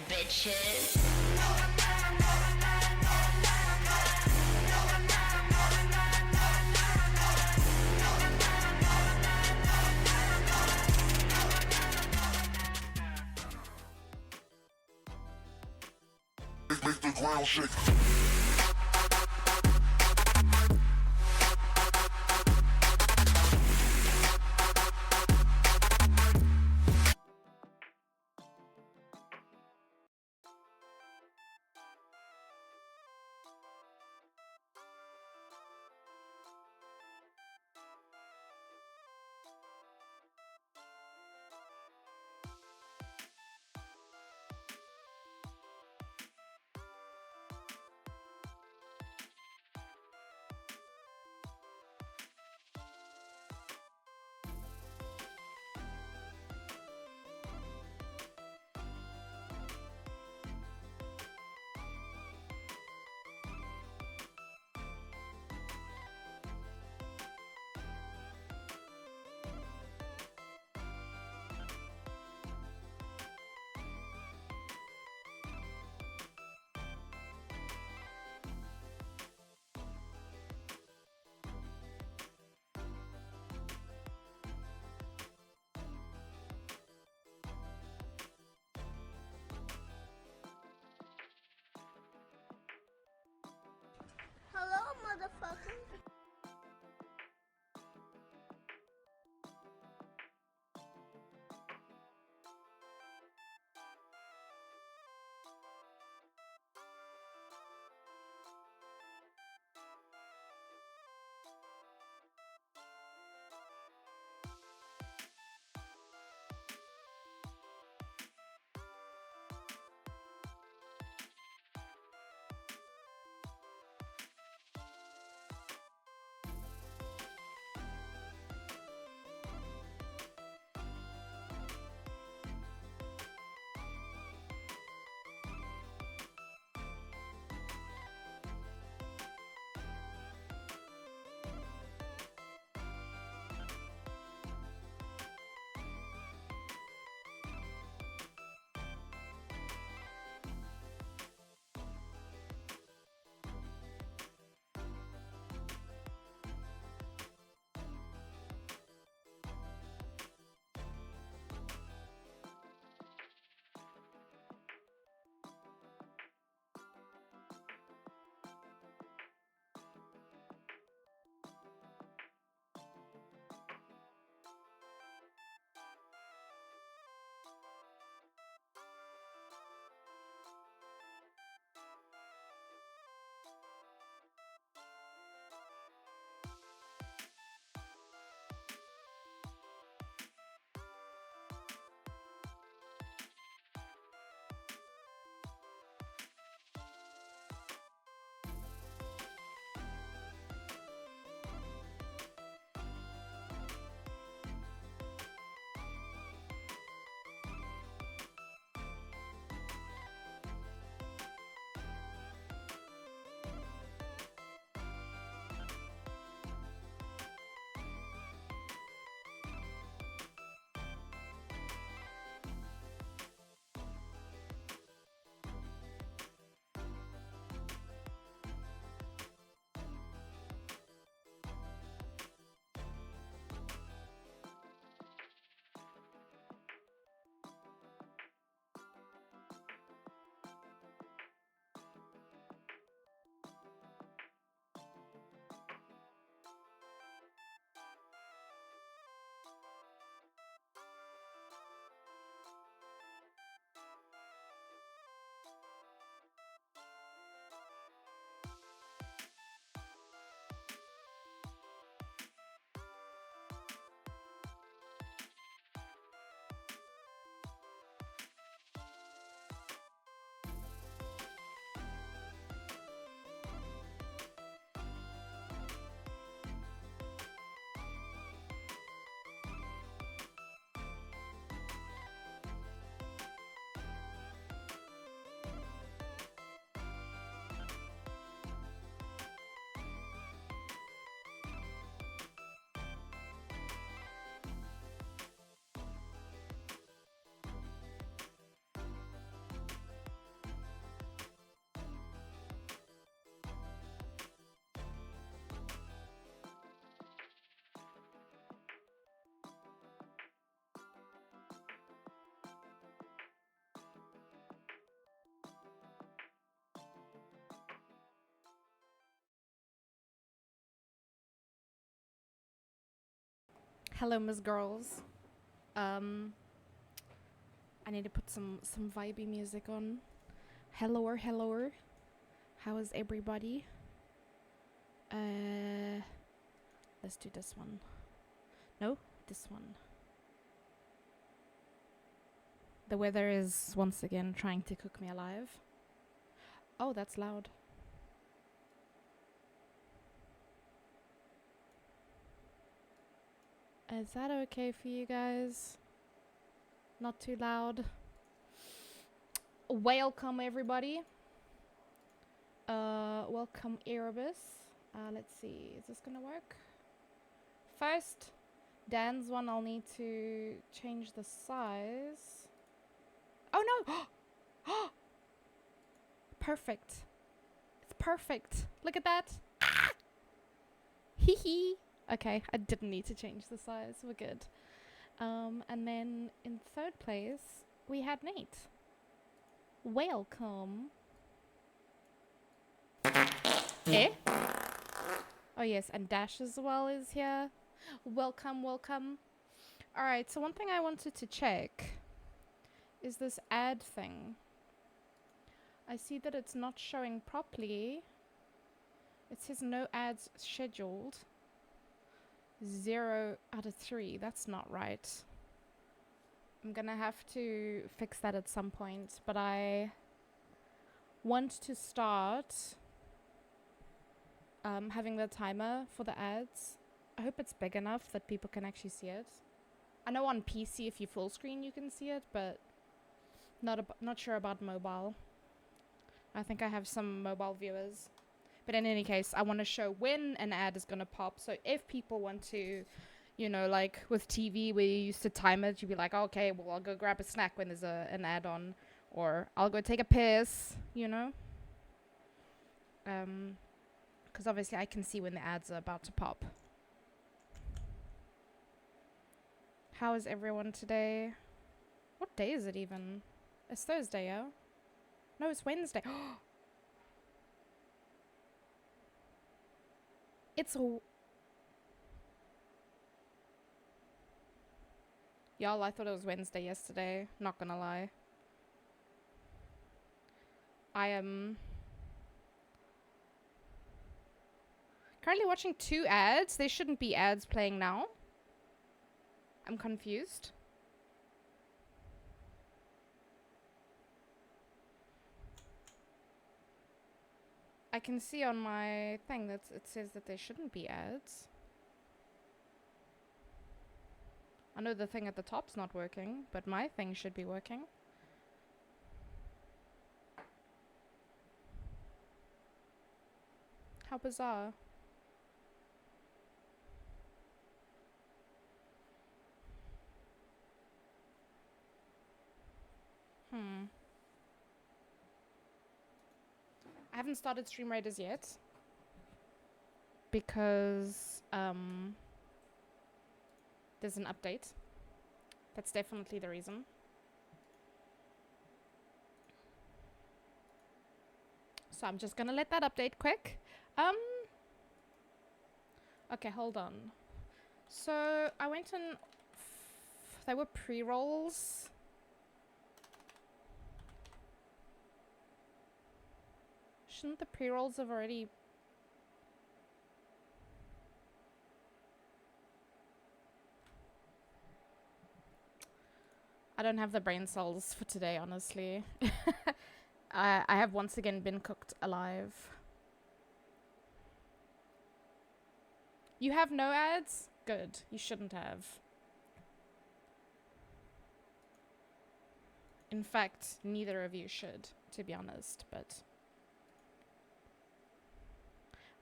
bitches. Make the ground shake. Hello, Miss Girls. I need to put some vibey music on. Hello. How is everybody? Let's do this one. No, this one. The weather is once again trying to cook me alive. Oh, that's loud. Is that okay for you guys? Not too loud. Welcome everybody. Welcome Erebus. Let's see, is this gonna work? First, Dan's one I'll need to change the size. Oh no! Perfect. It's perfect. Look at that. Hee hee. Okay, I didn't need to change the size. We're good. And then in third place, we had Nate. Welcome. Eh? Oh yes, and Dash as well is here. Welcome. Alright, so one thing I wanted to check is this ad thing. I see that it's not showing properly. It says no ads scheduled. 0 out of 3. That's not right. I'm gonna have to fix that at some point, but I want to start having the timer for the ads. I hope it's big enough that people can actually see it. I know on PC if you full screen you can see it, but not sure about mobile. I think I have some mobile viewers. But in any case, I want to show when an ad is going to pop. So if people want to, you know, like with TV where you used to time it, you'd be like, okay, well, I'll go grab a snack when there's an ad on. Or I'll go take a piss, you know. Because obviously I can see when the ads are about to pop. How is everyone today? What day is it even? It's Thursday, yeah? No, it's Wednesday. It's a... Y'all, I thought it was Wednesday yesterday. Not gonna lie. I am currently watching 2 ads. There shouldn't be ads playing now. I'm confused. I can see on my thing that it says that there shouldn't be ads. I know the thing at the top's not working, but my thing should be working. How bizarre. I haven't started Stream Raiders yet. Because, there's an update. That's definitely the reason. So I'm just gonna let that update quick. Okay, hold on. So I went and they were pre-rolls. Shouldn't the pre-rolls have already... I don't have the brain cells for today, honestly. I have once again been cooked alive. You have no ads? Good. You shouldn't have. In fact, neither of you should, to be honest, but...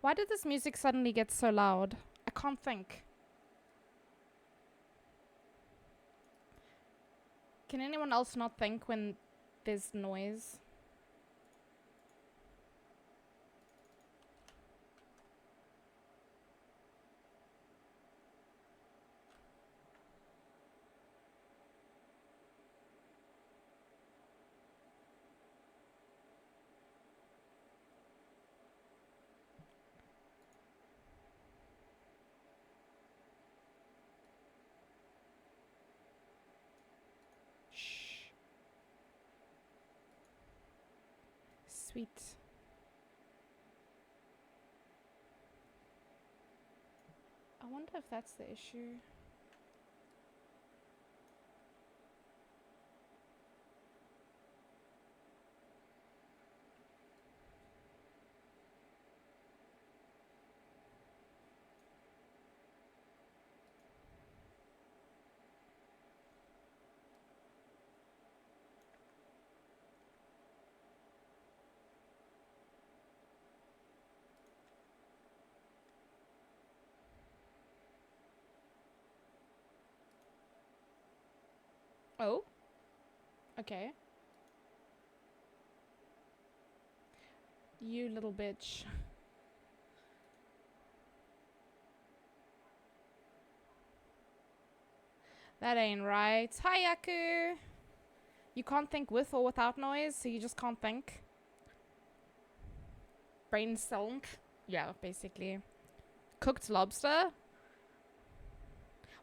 Why did this music suddenly get so loud? I can't think. Can anyone else not think when there's noise? Sweet. I wonder if that's the issue. Oh? Okay. You little bitch. That ain't right. Hi, Yaku! You can't think with or without noise, so you just can't think. Brain stunk. Yeah, basically. Cooked lobster?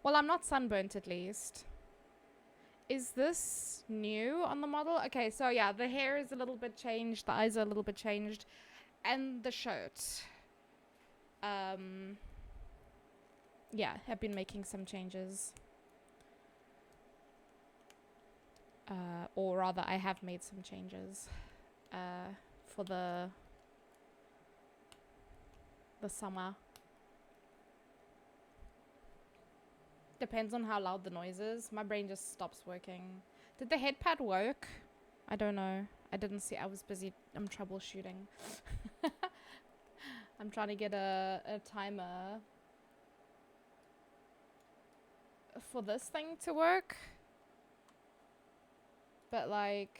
Well, I'm not sunburnt at least. Is this new on the model? Okay, so yeah, the hair is a little bit changed, the eyes are a little bit changed, and the shirt. Yeah, I've been making some changes. Or rather, I have made some changes for the summer. Depends on how loud the noise is. My brain just stops working. Did the head pad work? I don't know. I didn't see. I was busy. I'm troubleshooting. I'm trying to get a timer for this thing to work. But like,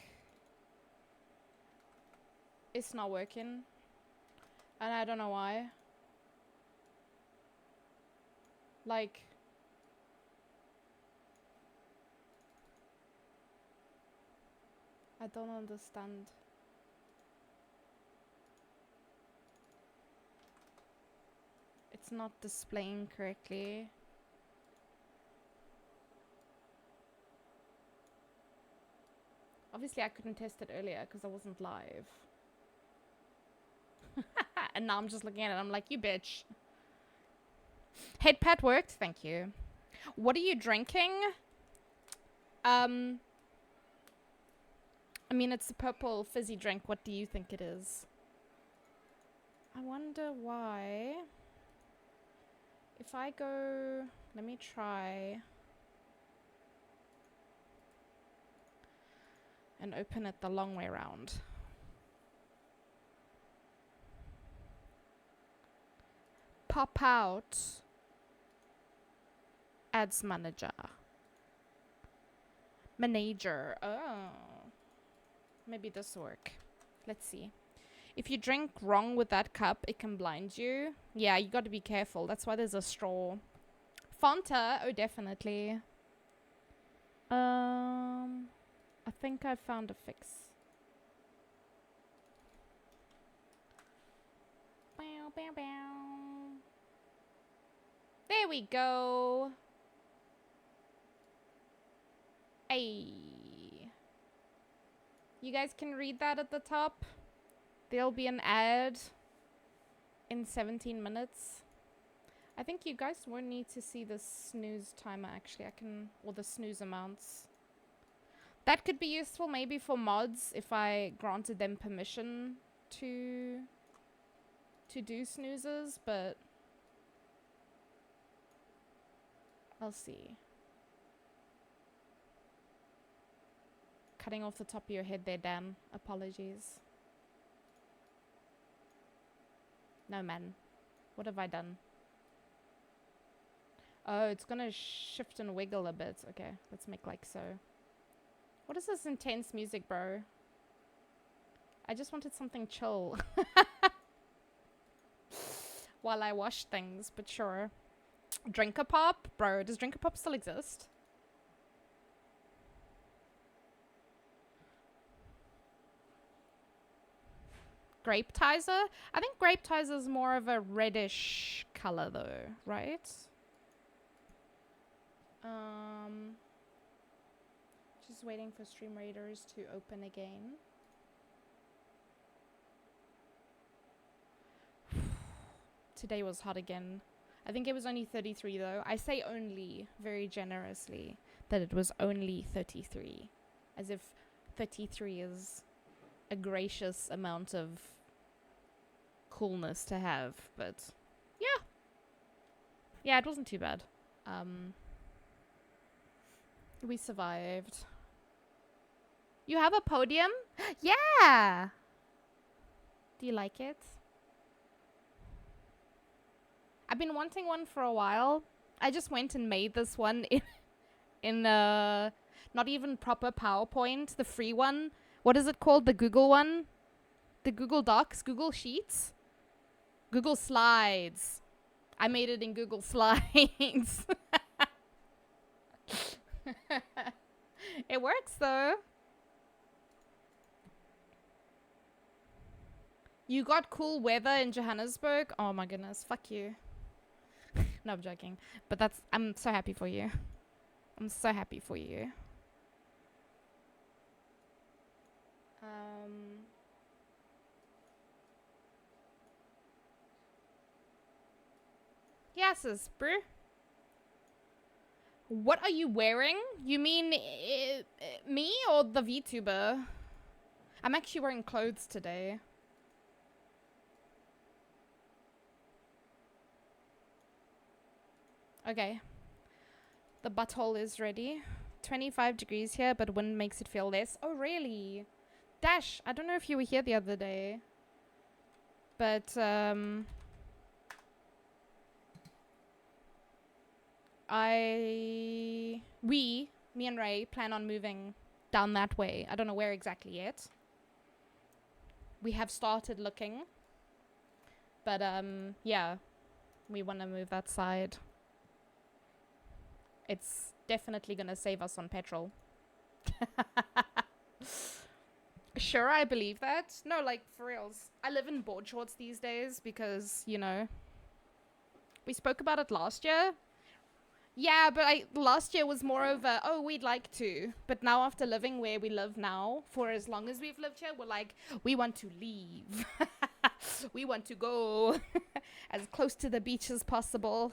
it's not working. And I don't know why. Like, I don't understand. It's not displaying correctly. Obviously, I couldn't test it earlier because I wasn't live. And now I'm just looking at it. I'm like, you bitch. Head pad worked. Thank you. What are you drinking? I mean, it's a purple fizzy drink. What do you think it is? I wonder why. If I go... Let me try... and open it the long way around. Pop out. Ads manager. Manager. Oh. Maybe this will work. Let's see. If you drink wrong with that cup, it can blind you. Yeah, you got to be careful. That's why there's a straw. Fanta. Oh, definitely. I think I found a fix. Bow, bow, bow. There we go. Hey. You guys can read that at the top. There'll be an ad in 17 minutes. I think you guys won't need to see the snooze timer actually. Or the snooze amounts. That could be useful maybe for mods if I granted them permission to do snoozes, but I'll see. Cutting off the top of your head there, Dan. Apologies. No, man. What have I done? Oh, it's gonna shift and wiggle a bit. Okay, let's make like so. What is this intense music, bro? I just wanted something chill. While I wash things, but sure. Drinker Pop? Bro, does Drinker Pop still exist? Grape Tizer? I think Grape Tizer is more of a reddish color though, right? Just waiting for Stream Raiders to open again. today was hot again. I think it was only 33 though. I say only very generously that it was only 33. As if 33 is a gracious amount of coolness to have. But yeah. Yeah, it wasn't too bad. We survived. You have a podium? Yeah! Do you like it? I've been wanting one for a while. I just went and made this one in not even proper PowerPoint, the free one. What is it called? The Google one? The Google Docs? Google Sheets? Google Slides. I made it in Google Slides. It works though. You got cool weather in Johannesburg? Oh my goodness, fuck you. No, I'm joking. But I'm so happy for you. I'm so happy for you. Yes, bro. What are you wearing? You mean me or the VTuber? I'm actually wearing clothes today. Okay. The butthole is ready. 25 degrees here, but wind makes it feel less. Oh, really? Dash, I don't know if you were here the other day. But, me and Ray plan on moving down that way. I don't know where exactly yet. We have started looking. But, yeah. We want to move that side. It's definitely gonna save us on petrol. Sure, I believe that. No, like, for reals. I live in board shorts these days because, you know, we spoke about it last year. Yeah, but last year was more of a, oh, we'd like to. But now after living where we live now, for as long as we've lived here, we're like, we want to leave. We want to go as close to the beach as possible.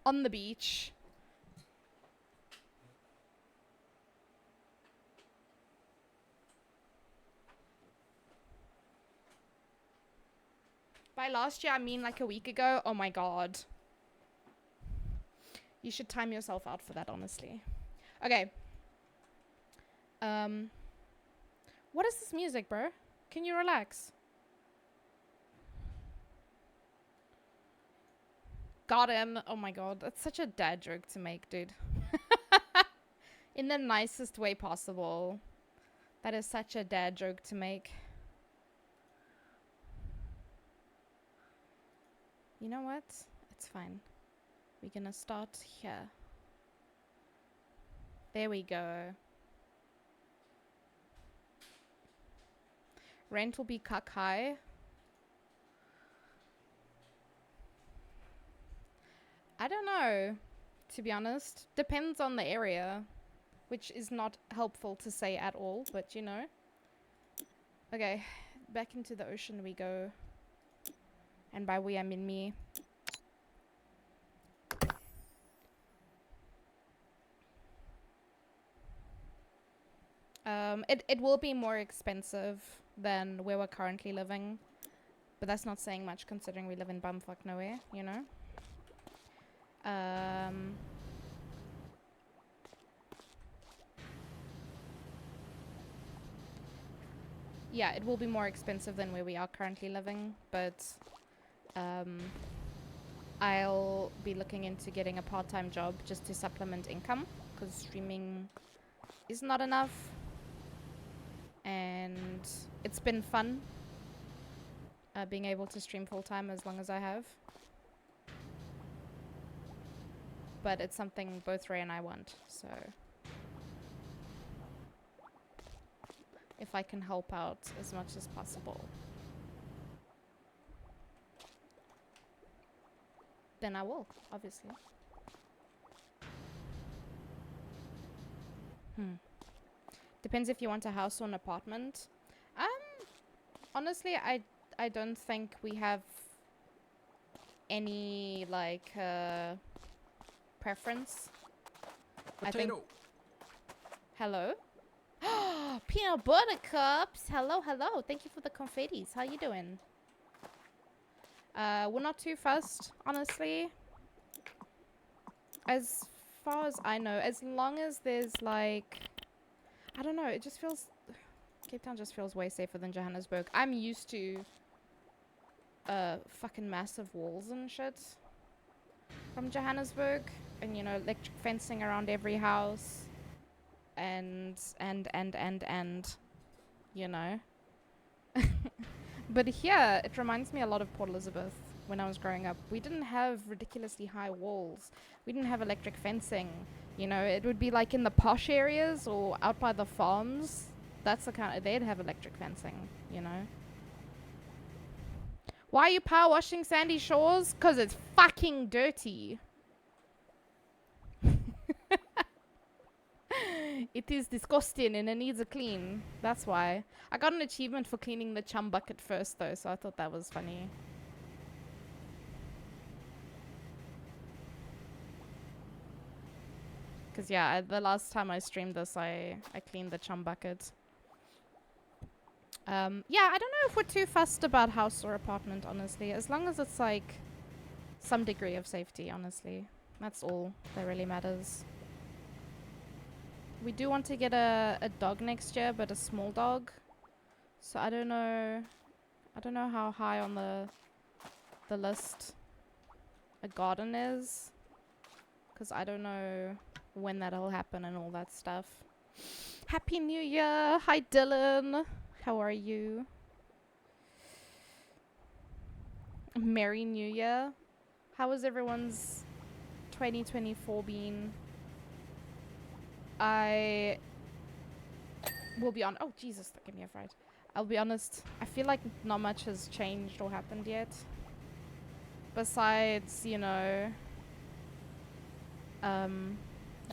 On the beach. By last year, I mean like a week ago. Oh my god. You should time yourself out for that, honestly. Okay. What is this music, bro? Can you relax? Got him. Oh my god. That's such a dad joke to make, dude. In the nicest way possible. That is such a dad joke to make. You know what? It's fine. We're gonna start here. There we go. Rent will be cuck high. I don't know, to be honest. Depends on the area, which is not helpful to say at all, but you know. Okay, back into the ocean we go. And by we, I mean me. It will be more expensive than where we're currently living. But that's not saying much considering we live in bumfuck nowhere, you know? Yeah, it will be more expensive than where we are currently living, but I'll be looking into getting a part-time job just to supplement income, because streaming is not enough. And it's been fun being able to stream full-time as long as I have. But it's something both Ray and I want, so if I can help out as much as possible, then I will, obviously. Depends if you want a house or an apartment. Honestly, I don't think we have any like preference. I think. Potato. Hello. Peanut butter cups. Hello, hello. Thank you for the confettis. How you doing? We're not too fussed, honestly. As far as I know, as long as there's like, I don't know, it just feels, Cape Town just feels way safer than Johannesburg. I'm used to fucking massive walls and shit from Johannesburg, and you know, electric fencing around every house, and you know. But here, it reminds me a lot of Port Elizabeth when I was growing up. We didn't have ridiculously high walls. We didn't have electric fencing. You know, it would be like in the posh areas or out by the farms. That's the kind of, they'd have electric fencing, you know. Why are you power washing Sandy Shores? 'Cause it's fucking dirty. It is disgusting and it needs a clean. That's why. I got an achievement for cleaning the chum bucket first though, so I thought that was funny. Cause yeah, the last time I streamed this, I cleaned the chum bucket. Yeah, I don't know if we're too fussed about house or apartment, honestly. As long as it's like some degree of safety, honestly. That's all that really matters. We do want to get a dog next year, but a small dog. So I don't know how high on the list a garden is, because I don't know when that'll happen and all that stuff. Happy New Year! Hi Dylan! How are you? Merry New Year! How has everyone's 2024 been? I will be on. Oh Jesus, that gave me a fright. I'll be honest. I feel like not much has changed or happened yet. Besides, you know,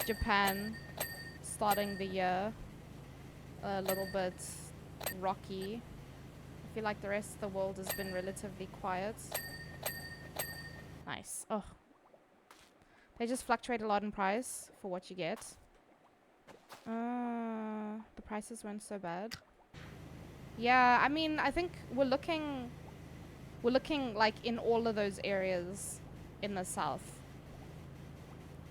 Japan starting the year a little bit rocky. I feel like the rest of the world has been relatively quiet. Nice. Oh, they just fluctuate a lot in price for what you get. The prices weren't so bad. Yeah, I mean, I think we're looking like in all of those areas in the south.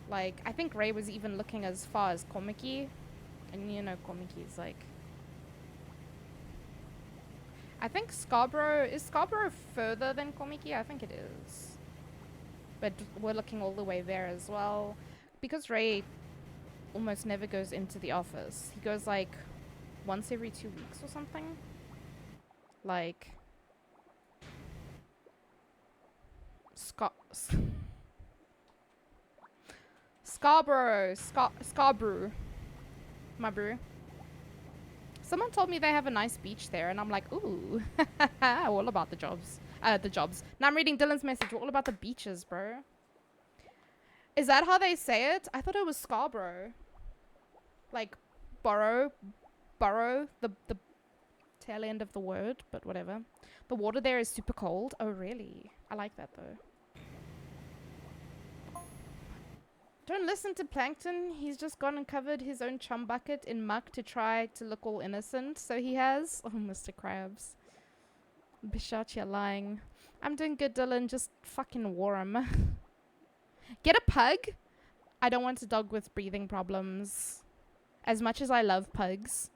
Like, I think Ray was even looking as far as Komiki. And you know Komiki is like, I think Scarborough, is Scarborough further than Komiki? I think it is. But we're looking all the way there as well. Because Ray almost never goes into the office. He goes like once every 2 weeks or something. Like Scarborough, my brew. Someone told me they have a nice beach there, and I'm like, ooh, all about the jobs. Now I'm reading Dylan's message. We're all about the beaches, bro. Is that how they say it? I thought it was Scarborough. Like, burrow, the tail end of the word, but whatever. The water there is super cold. Oh, really? I like that, though. Don't listen to Plankton. He's just gone and covered his own chum bucket in muck to try to look all innocent. So he has. Oh, Mr. Krabs. Bishat, you're lying. I'm doing good, Dylan. Just fucking warm. Get a pug. I don't want a dog with breathing problems. As much as I love pugs,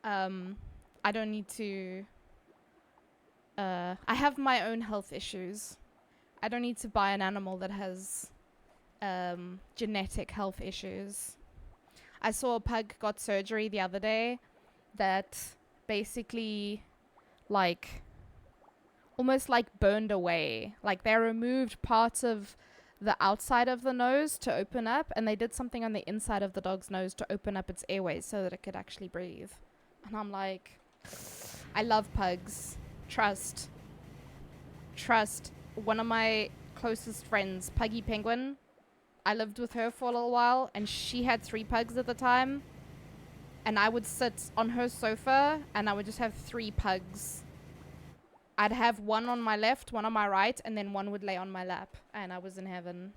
I don't need to. I have my own health issues. I don't need to buy an animal that has genetic health issues. I saw a pug got surgery the other day that basically, like, almost like burned away. Like, they removed parts of the outside of the nose to open up, and they did something on the inside of the dog's nose to open up its airways so that it could actually breathe. And I'm like, I love pugs. Trust. One of my closest friends, Puggy Penguin, I lived with her for a little while, and she had 3 pugs at the time. And I would sit on her sofa, and I would just have 3 pugs. I'd have one on my left, one on my right, and then one would lay on my lap, and I was in heaven.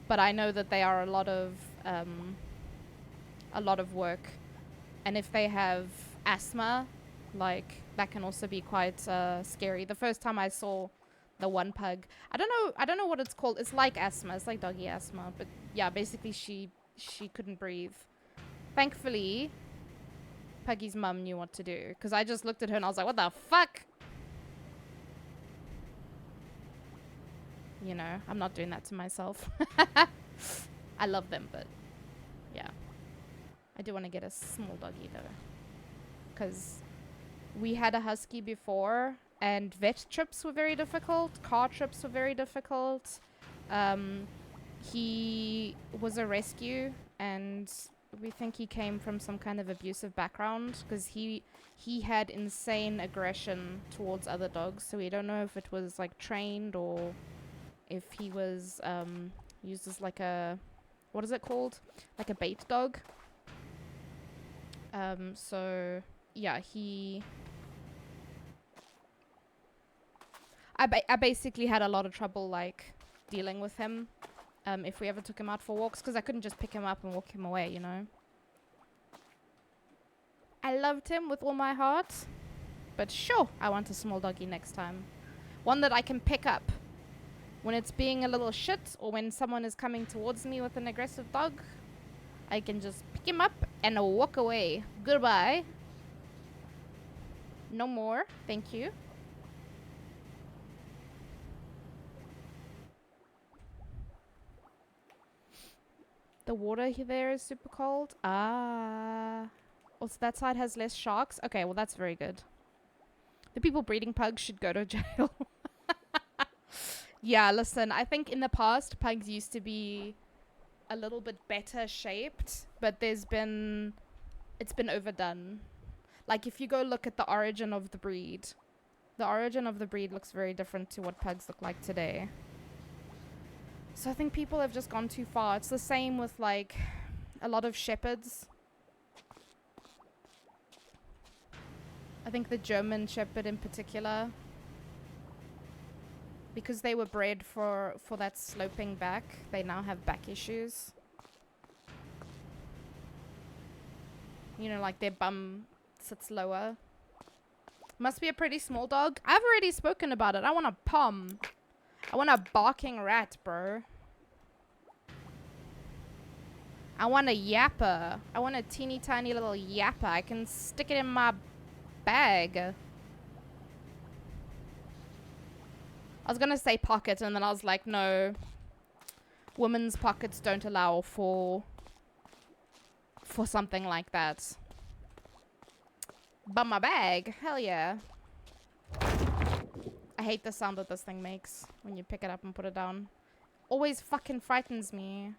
But I know that they are a lot of work, and if they have asthma, like that can also be quite scary. The first time I saw the one pug, I don't know what it's called. It's like asthma. It's like doggy asthma, but yeah, basically she couldn't breathe. Thankfully, Puggy's mum knew what to do, because I just looked at her and I was like, what the fuck? You know, I'm not doing that to myself. I love them, but yeah. I do want to get a small doggy though, because we had a husky before and vet trips were very difficult. Car trips were very difficult. He was a rescue, and we think he came from some kind of abusive background, because he had insane aggression towards other dogs. So we don't know if it was like trained or if he was used as like a, what is it called? Like a bait dog. So yeah, I basically had a lot of trouble like dealing with him if we ever took him out for walks, because I couldn't just pick him up and walk him away, you know. I loved him with all my heart, but sure, I want a small doggy next time. One that I can pick up when it's being a little shit, or when someone is coming towards me with an aggressive dog. I can just pick him up and walk away. Goodbye. No more. Thank you. The water there is super cold. Ah. Also, that side has less sharks. Okay, well, that's very good. The people breeding pugs should go to jail. Yeah, listen, I think in the past, pugs used to be a little bit better shaped, but it's been overdone. Like, if you go look at the origin of the breed looks very different to what pugs look like today. So I think people have just gone too far. It's the same with like a lot of shepherds. I think the German shepherd in particular, because they were bred for that sloping back, they now have back issues. You know, like their bum sits lower. Must be a pretty small dog. I've already spoken about it. I want a pom. I want a barking rat, bro. I want a yapper. I want a teeny tiny little yapper. I can stick it in my bag. I was gonna say pocket, and then I was like, no. Women's pockets don't allow for something like that. But my bag, hell yeah. I hate the sound that this thing makes when you pick it up and put it down. Always fucking frightens me.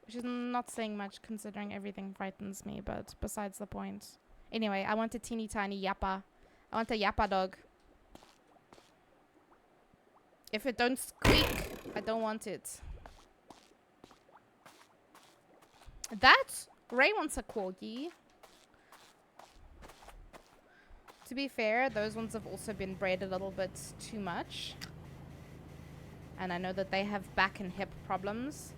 Which is not saying much considering everything frightens me, but besides the point. Anyway, I want a teeny tiny yappa. I want a yappa dog. If it don't squeak, I don't want it. Ray wants a corgi. To be fair, those ones have also been bred a little bit too much. And I know that they have back and hip problems.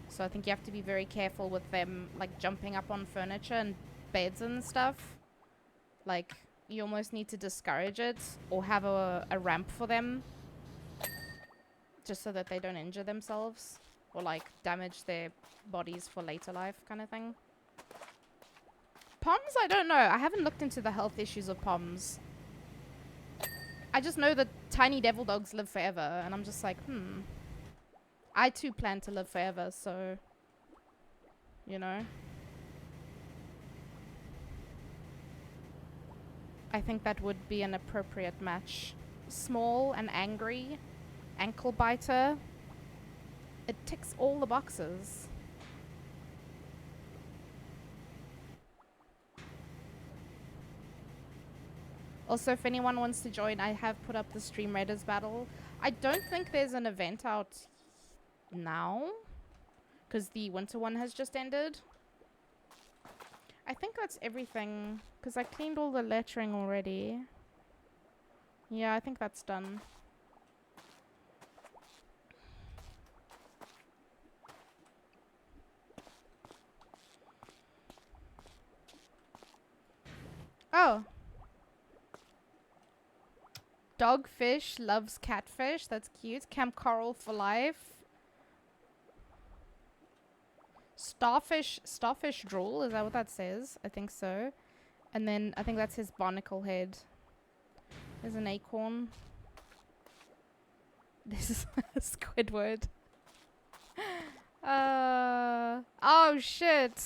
So I think you have to be very careful with them, like jumping up on furniture and beds and stuff. Like, you almost need to discourage it or have a ramp for them. Just so that they don't injure themselves or like damage their bodies for later life kind of thing. Poms, I don't know. I haven't looked into the health issues of poms. I just know that tiny devil dogs live forever, and I'm just like, I too plan to live forever, so, you know. I think that would be an appropriate match. Small and angry, ankle biter. It ticks all the boxes. Also, if anyone wants to join, I have put up the Stream Raiders battle. I don't think there's an event out now, because the winter one has just ended. I think that's everything, because I cleaned all the lettering already. Yeah, I think that's done. Oh. Dogfish loves catfish. That's cute. Camp Coral for life. Starfish drool. Is that what that says? I think so. And then I think that's his barnacle head. There's an acorn. This is Squidward. Oh shit.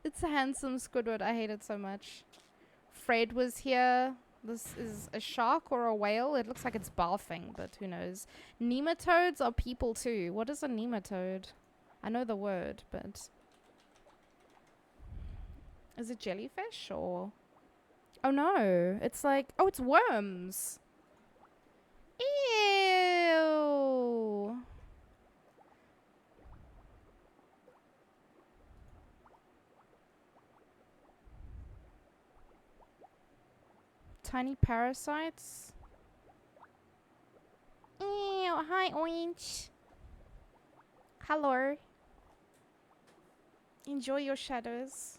It's a handsome Squidward. I hate it so much. Fred was here. This is a shark or a whale. It looks like it's barfing, but who knows. Nematodes are people too. What is a nematode? I know the word, but... Is it jellyfish or... Oh no. It's like... Oh, it's worms. Ew. Tiny parasites. Ew. Hi, Orange. Hello. Enjoy your shadows.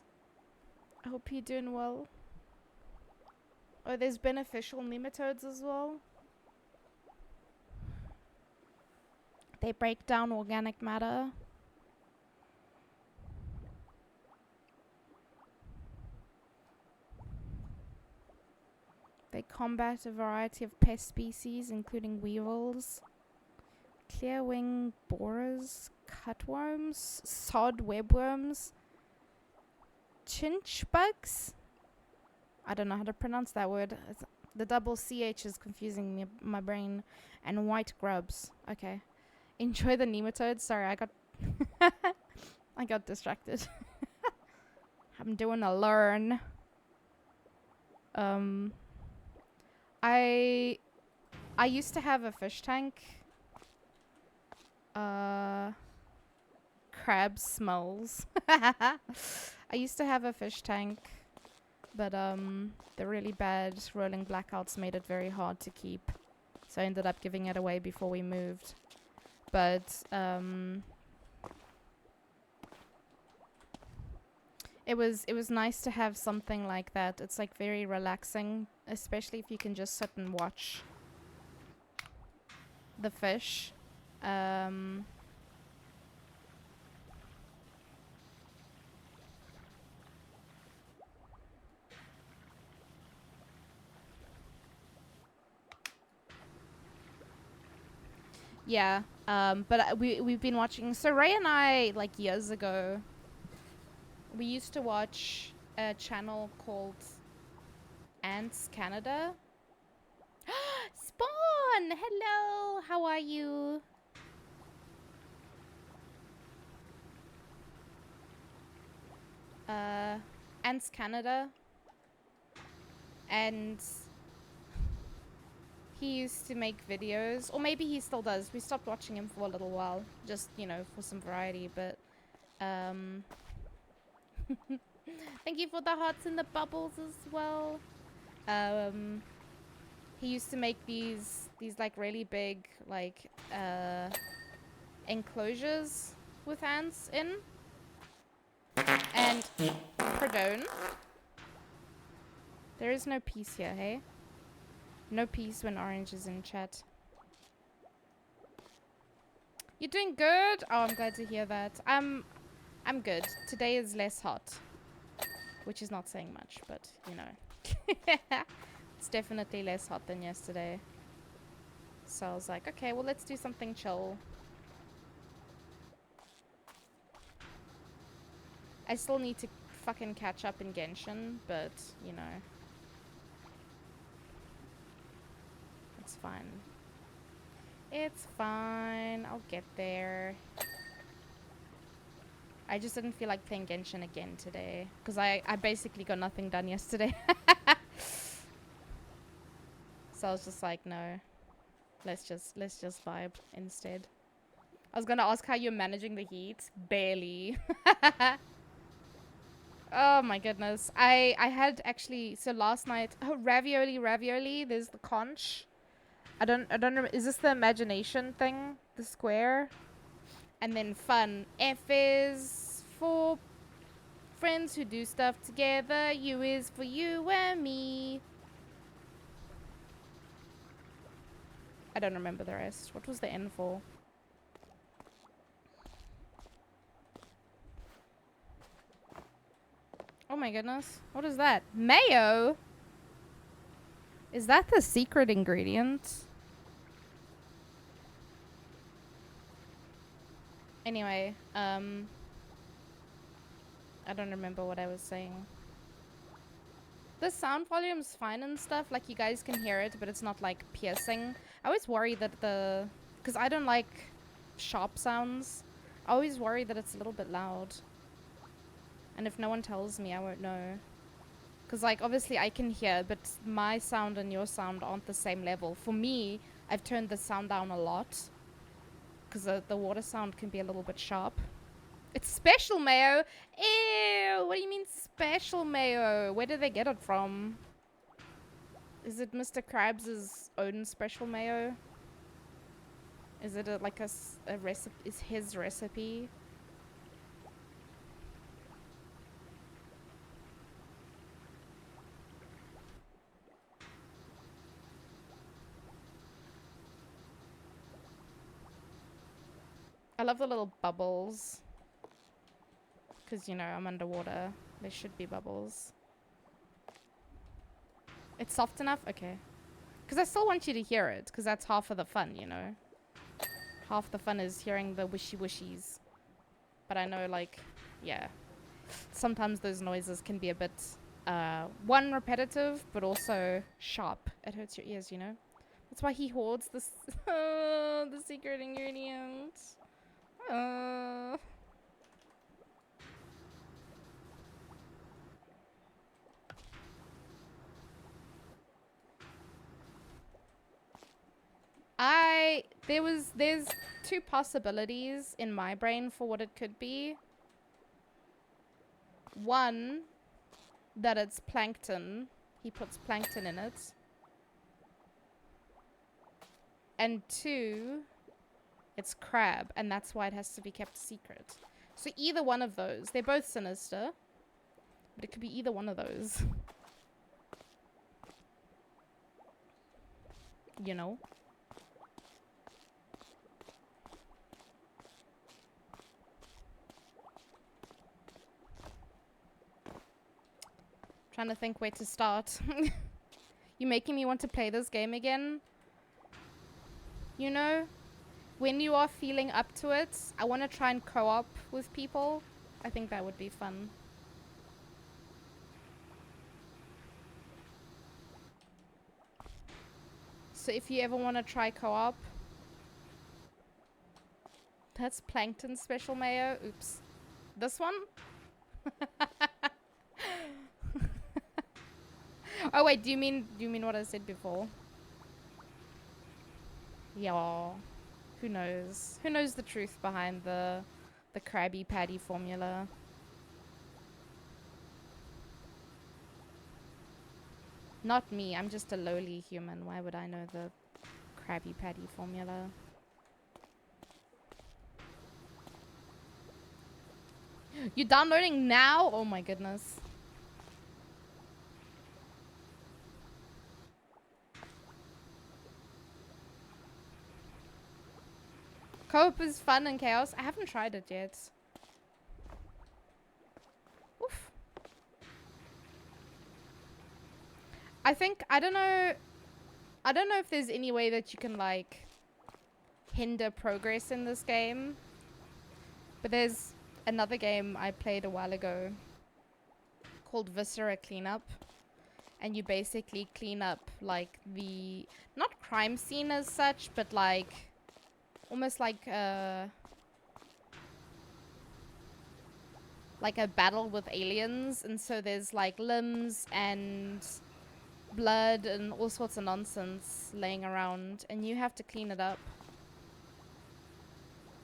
I hope you're doing well. Oh, there's beneficial nematodes as well. They break down organic matter. They combat a variety of pest species, including weevils, clearwing borers, cutworms, sod webworms, chinch bugs. I don't know how to pronounce that word. The double CH is confusing me, my brain. And white grubs. Okay. Enjoy the nematodes. Sorry, I got I got distracted. I'm doing a learn. I used to have a fish tank. Crab smells. I used to have a fish tank, but the really bad rolling blackouts made it very hard to keep. So I ended up giving it away before we moved. But it was nice to have something like that. It's like very relaxing, especially if you can just sit and watch the fish. Yeah, but we've been watching. So Ray and I, like years ago, we used to watch a channel called Ants Canada. Spawn, hello, how are you? Ants Canada, and he used to make videos, or maybe he still does. We stopped watching him for a little while, just, you know, for some variety, but thank you for the hearts and the bubbles as well. He used to make these like really big like enclosures with ants in. And pardon. There is no peace here, hey? No peace when Orange is in chat. You're doing good? Oh, I'm glad to hear that. I'm good. Today is less hot. Which is not saying much, but you know. It's definitely less hot than yesterday. So I was like, okay, well, let's do something chill. I still need to fucking catch up in Genshin, but, you know. It's fine. It's fine. I'll get there. I just didn't feel like playing Genshin again today. Because I basically got nothing done yesterday. So I was just like, no. Let's just vibe instead. I was gonna ask how you're managing the heat. Barely. Oh my goodness. I had actually, so last night, oh, ravioli, there's the conch. I don't know, is this the imagination thing? The square? And then fun. F is for friends who do stuff together. U is for you and me. I don't remember the rest. What was the N for? Oh my goodness. What is that? Mayo? Is that the secret ingredient? Anyway, I don't remember what I was saying. The sound volume's fine and stuff, like you guys can hear it, but it's not like piercing. I always worry that because I don't like sharp sounds, I always worry that it's a little bit loud. And if no one tells me, I won't know. Because like obviously I can hear, but my sound and your sound aren't the same level. For me, I've turned the sound down a lot. Because the water sound can be a little bit sharp. It's special mayo. Ew, what do you mean special mayo? Where did they get it from? Is it Mr. Krabs' own special mayo? Is it like a recipe? Is his recipe? I love the little bubbles. Because, you know, I'm underwater. There should be bubbles. It's soft enough? Okay. Because I still want you to hear it. Because that's half of the fun, you know. Half the fun is hearing the wishy-wishies. But I know, like, yeah. Sometimes those noises can be a bit, one, repetitive, but also sharp. It hurts your ears, you know. That's why he hoards this, the secret ingredient. There's two possibilities in my brain for what it could be. One, that it's plankton. He puts plankton in it. And two, it's crab, and that's why it has to be kept secret. So either one of those. They're both sinister, but it could be either one of those. You know? Trying to think where to start. You're making me want to play this game again. You know, when you are feeling up to it, I want to try and co-op with people. I think that would be fun. So if you ever want to try co-op, that's Plankton Special Mayo. Oops. This one? Oh wait, do you mean what I said before? Yeah. Who knows? Who knows the truth behind the Krabby Patty formula? Not me. I'm just a lowly human. Why would I know the Krabby Patty formula? You're downloading now? Oh my goodness. Co-op is fun and chaos. I haven't tried it yet. Oof. I think, I don't know if there's any way that you can like hinder progress in this game. But there's another game I played a while ago called Viscera Cleanup. And you basically clean up like the, not crime scene as such, but like almost like a battle with aliens. And so there's like limbs and blood and all sorts of nonsense laying around, and you have to clean it up.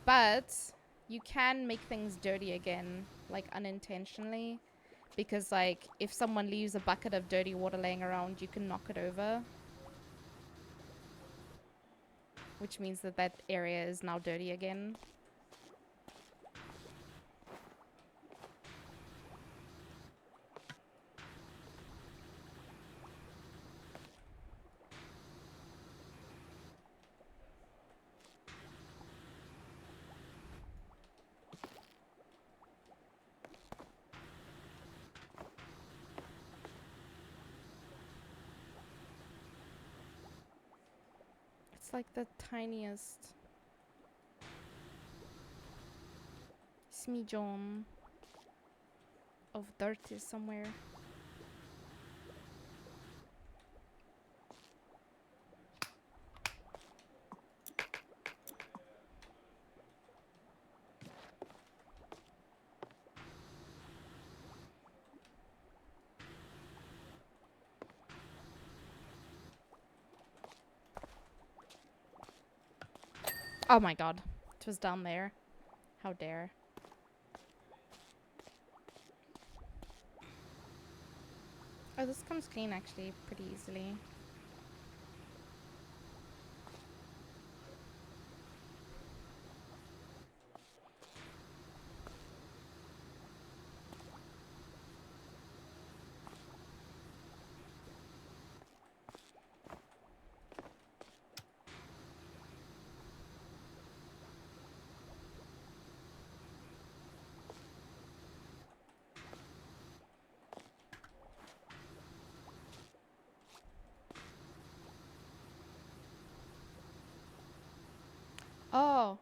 But you can make things dirty again, like unintentionally. Because, like, if someone leaves a bucket of dirty water laying around, you can knock it over. Which means that that area is now dirty again. It's like the tiniest smidgen of dirt is somewhere. Oh my god. It was down there. How dare. Oh, this comes clean actually pretty easily. Oh,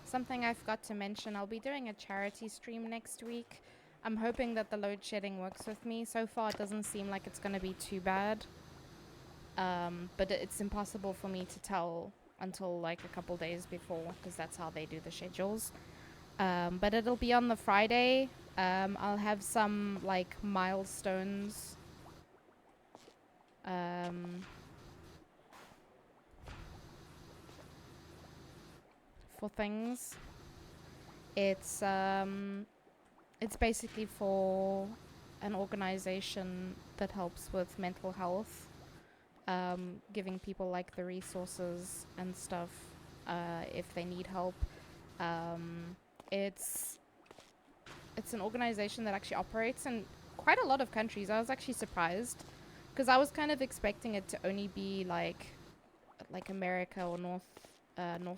something I forgot to mention. I'll be doing a charity stream next week. I'm hoping that the load shedding works with me. So far, it doesn't seem like it's going to be too bad. But it's impossible for me to tell until like a couple days before, because that's how they do the schedules. But it'll be on the Friday. I'll have some like milestones. For things. It's basically for an organization that helps with mental health, giving people like the resources and stuff if they need help. It's an organization that actually operates in quite a lot of countries. I was actually surprised because I was kind of expecting it to only be like America or North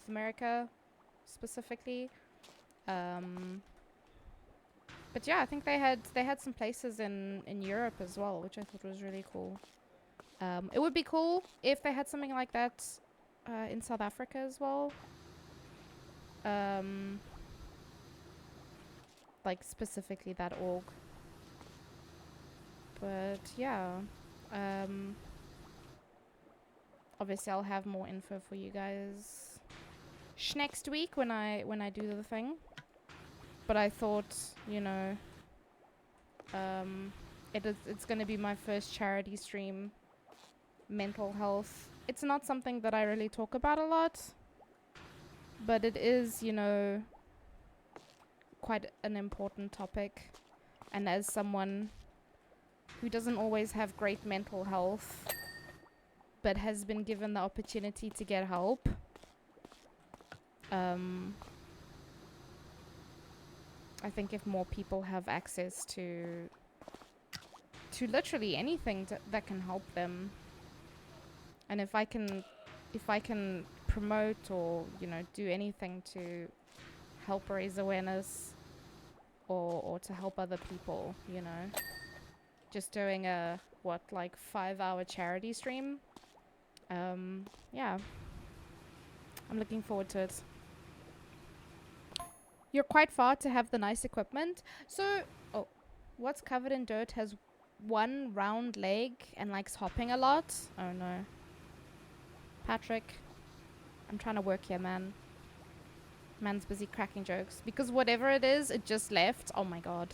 America specifically. But yeah, I think they had some places in Europe as well, which I thought was really cool. It would be cool if they had something like that in South Africa as well. Like specifically that org. But yeah, obviously I'll have more info for you guys next week when I do the thing. But I thought, you know, it's going to be my first charity stream. Mental health. It's not something that I really talk about a lot, but it is, you know, quite an important topic. And as someone who doesn't always have great mental health, but has been given the opportunity to get help, I think if more people have access to literally anything that can help them, and if I can promote or, you know, do anything to help raise awareness or to help other people, you know, just doing a 5-hour charity stream, yeah, I'm looking forward to it. You're quite far to have the nice equipment. So, what's covered in dirt has one round leg and likes hopping a lot? Oh no. Patrick, I'm trying to work here, man. Man's busy cracking jokes. Because whatever it is, it just left. Oh my god.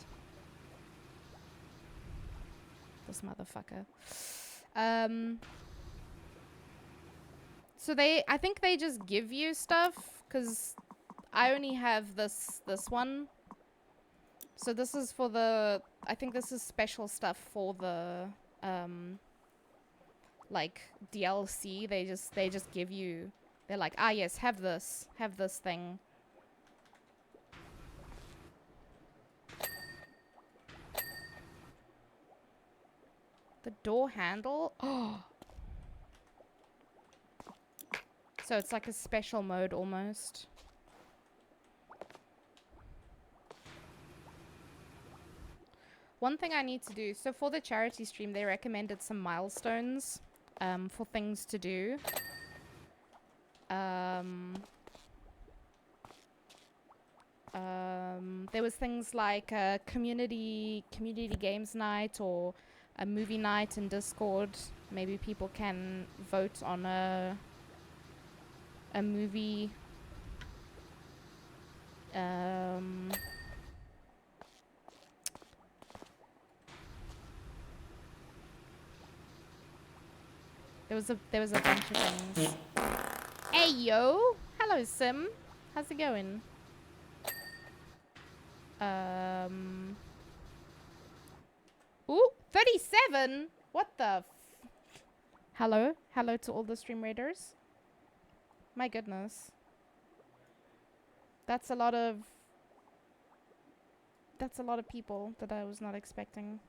This motherfucker. So I think they just give you stuff, because I only have this one. So this is for the, I think this is special stuff for the, like DLC. They just give you, they're like, ah yes, have this thing. The door handle. Oh. So it's like a special mode almost. One thing I need to do, so for the charity stream, they recommended some milestones for things to do. There was things like a community games night or a movie night in Discord. Maybe people can vote on a movie. There was a bunch of things. Hey yo, hello Sim, how's it going? Ooh, 37. What the? Hello to all the stream raiders. My goodness, that's a lot of people that I was not expecting.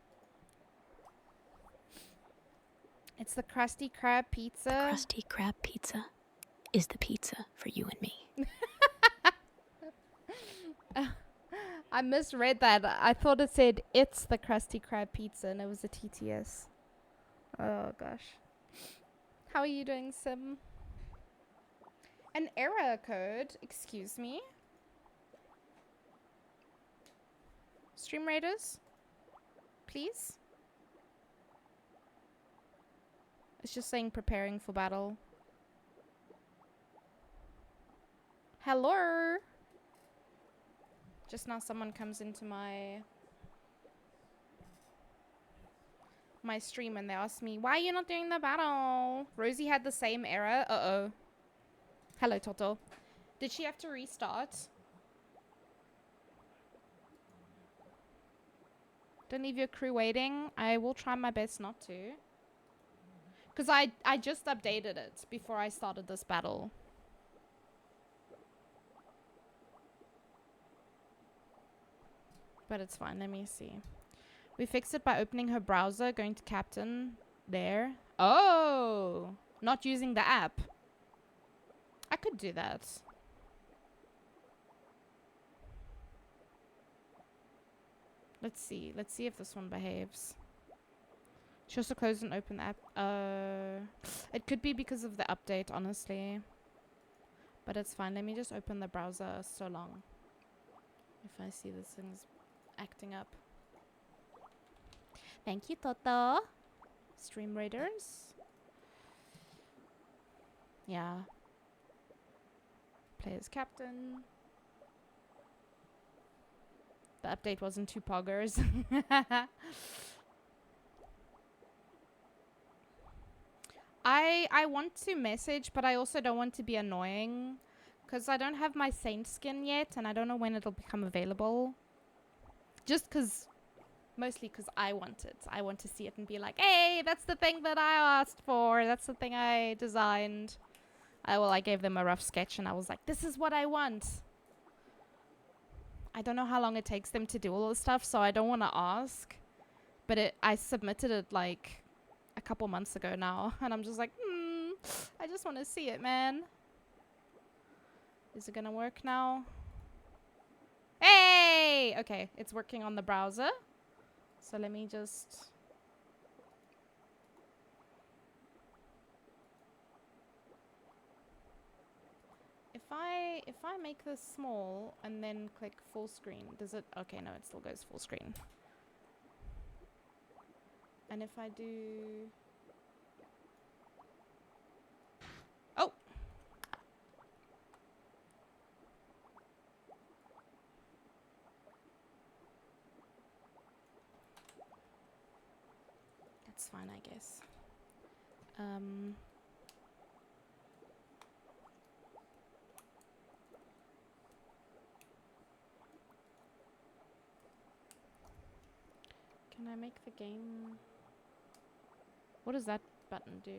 It's the Krusty Krab pizza. The Krusty Krab pizza is the pizza for you and me. I misread that. I thought it said it's the Krusty Krab pizza and it was a TTS. Oh gosh. How are you doing, Sim? An error code, excuse me. Stream raiders, please. It's just saying preparing for battle. Hello. Just now someone comes into my stream and they ask me, why are you not doing the battle? Rosie had the same error. Uh-oh. Hello, Toto. Did she have to restart? Don't leave your crew waiting. I will try my best not to. Because I just updated it before I started this battle. But it's fine. Let me see. We fixed it by opening her browser, going to Captain. There. Oh! Not using the app. I could do that. Let's see. Let's see if this one behaves. She also closed and opened the app. It could be because of the update, honestly. But it's fine. Let me just open the browser so long. If I see this thing's acting up. Thank you, Toto. Stream raiders. Yeah. Play as captain. The update wasn't too poggers. I want to message, but I also don't want to be annoying. Because I don't have my Saint skin yet, and I don't know when it'll become available. Just because, mostly because I want it. I want to see it and be like, hey, that's the thing that I asked for. That's the thing I designed. I gave them a rough sketch, and I was like, this is what I want. I don't know how long it takes them to do all this stuff, so I don't want to ask. But I submitted it like a couple months ago now, and I'm just like, I just want to see it, man. Is it gonna work now? Hey! Okay, it's working on the browser. So let me just... If I make this small and then click full screen, does it... Okay, no, it still goes full screen. And if I do... Oh! That's fine, I guess. make the game... What does that button do?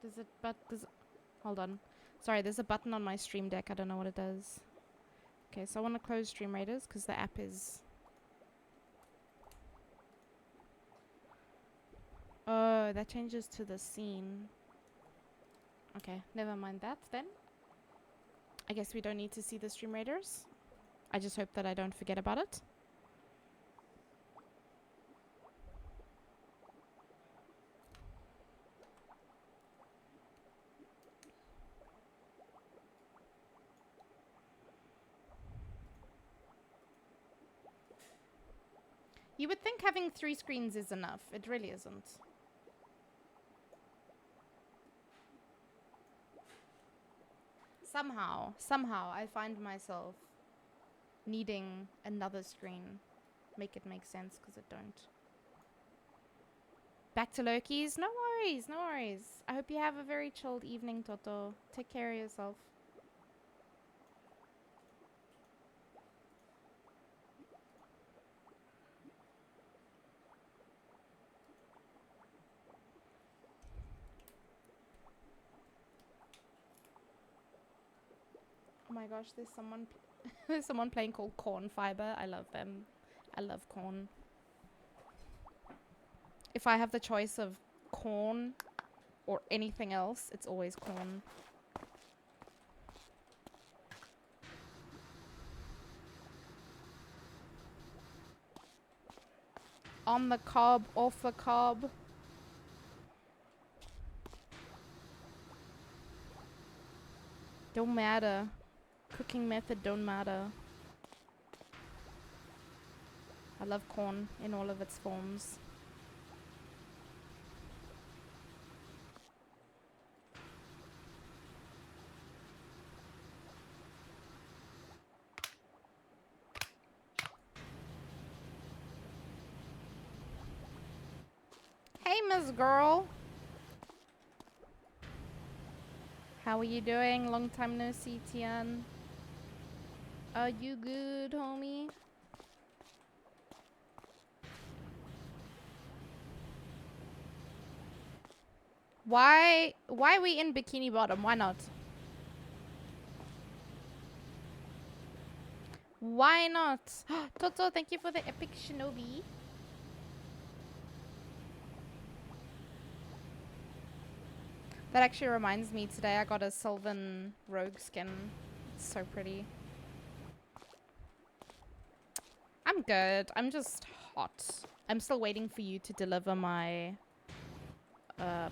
Does it... Hold on. Sorry, there's a button on my stream deck. I don't know what it does. Okay, so I want to close Stream Raiders because the app is... Oh, that changes to the scene. Okay, never mind that then. I guess we don't need to see the Stream Raiders. I just hope that I don't forget about it. You would think having 3 screens is enough. It really isn't. Somehow, I find myself needing another screen. Make it make sense, because it don't. Back to Loki's? No worries, no worries. I hope you have a very chilled evening, Toto. Take care of yourself. Oh my gosh, there's someone there's someone playing called Corn Fiber. I love them. I love corn. If I have the choice of corn or anything else, it's always corn. On the cob, off the cob. Don't matter. Cooking method don't matter. I love corn in all of its forms. Hey, Miss Girl. How are you doing? Long time no see, Tian. Are you good, homie? Why are we in Bikini Bottom? Why not? Why not? Toto, thank you for the epic shinobi. That actually reminds me, today I got a Sylvan Rogue skin. It's so pretty. I'm good. I'm just hot. I'm still waiting for you to deliver my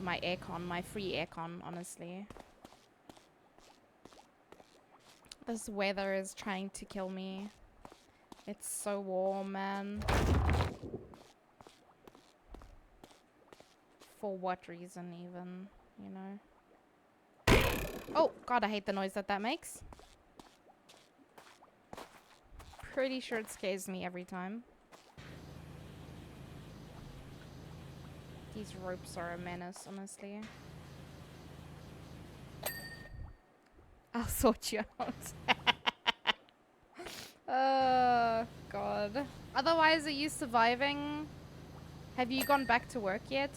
my aircon, my free aircon, honestly. This weather is trying to kill me. It's so warm, man. For what reason even, you know? Oh, God, I hate the noise that makes. Pretty sure it scares me every time. These ropes are a menace, honestly. I'll sort you out. Oh, God. Otherwise, are you surviving? Have you gone back to work yet?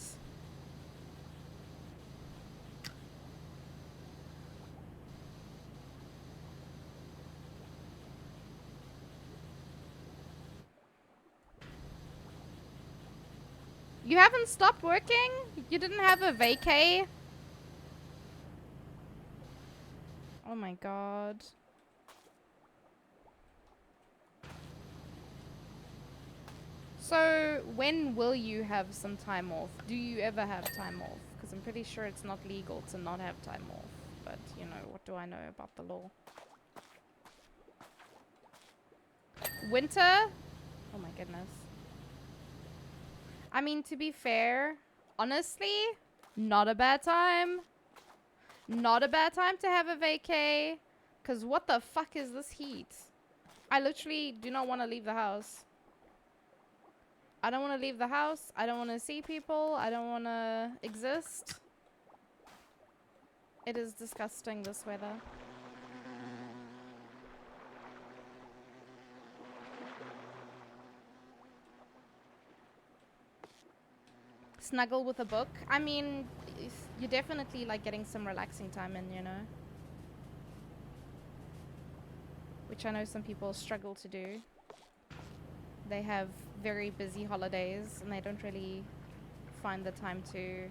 You haven't stopped working? You didn't have a vacay? Oh my God. So, when will you have some time off? Do you ever have time off? Because I'm pretty sure it's not legal to not have time off. But, you know, what do I know about the law? Winter? Oh my goodness. I mean, to be fair, honestly, not a bad time. Not a bad time to have a vacay. Because what the fuck is this heat? I literally do not want to leave the house. I don't want to leave the house. I don't want to see people. I don't want to exist. It is disgusting, this weather. Snuggle with a book. I mean, you're definitely like getting some relaxing time in, you know. Which I know some people struggle to do. They have very busy holidays and they don't really find the time to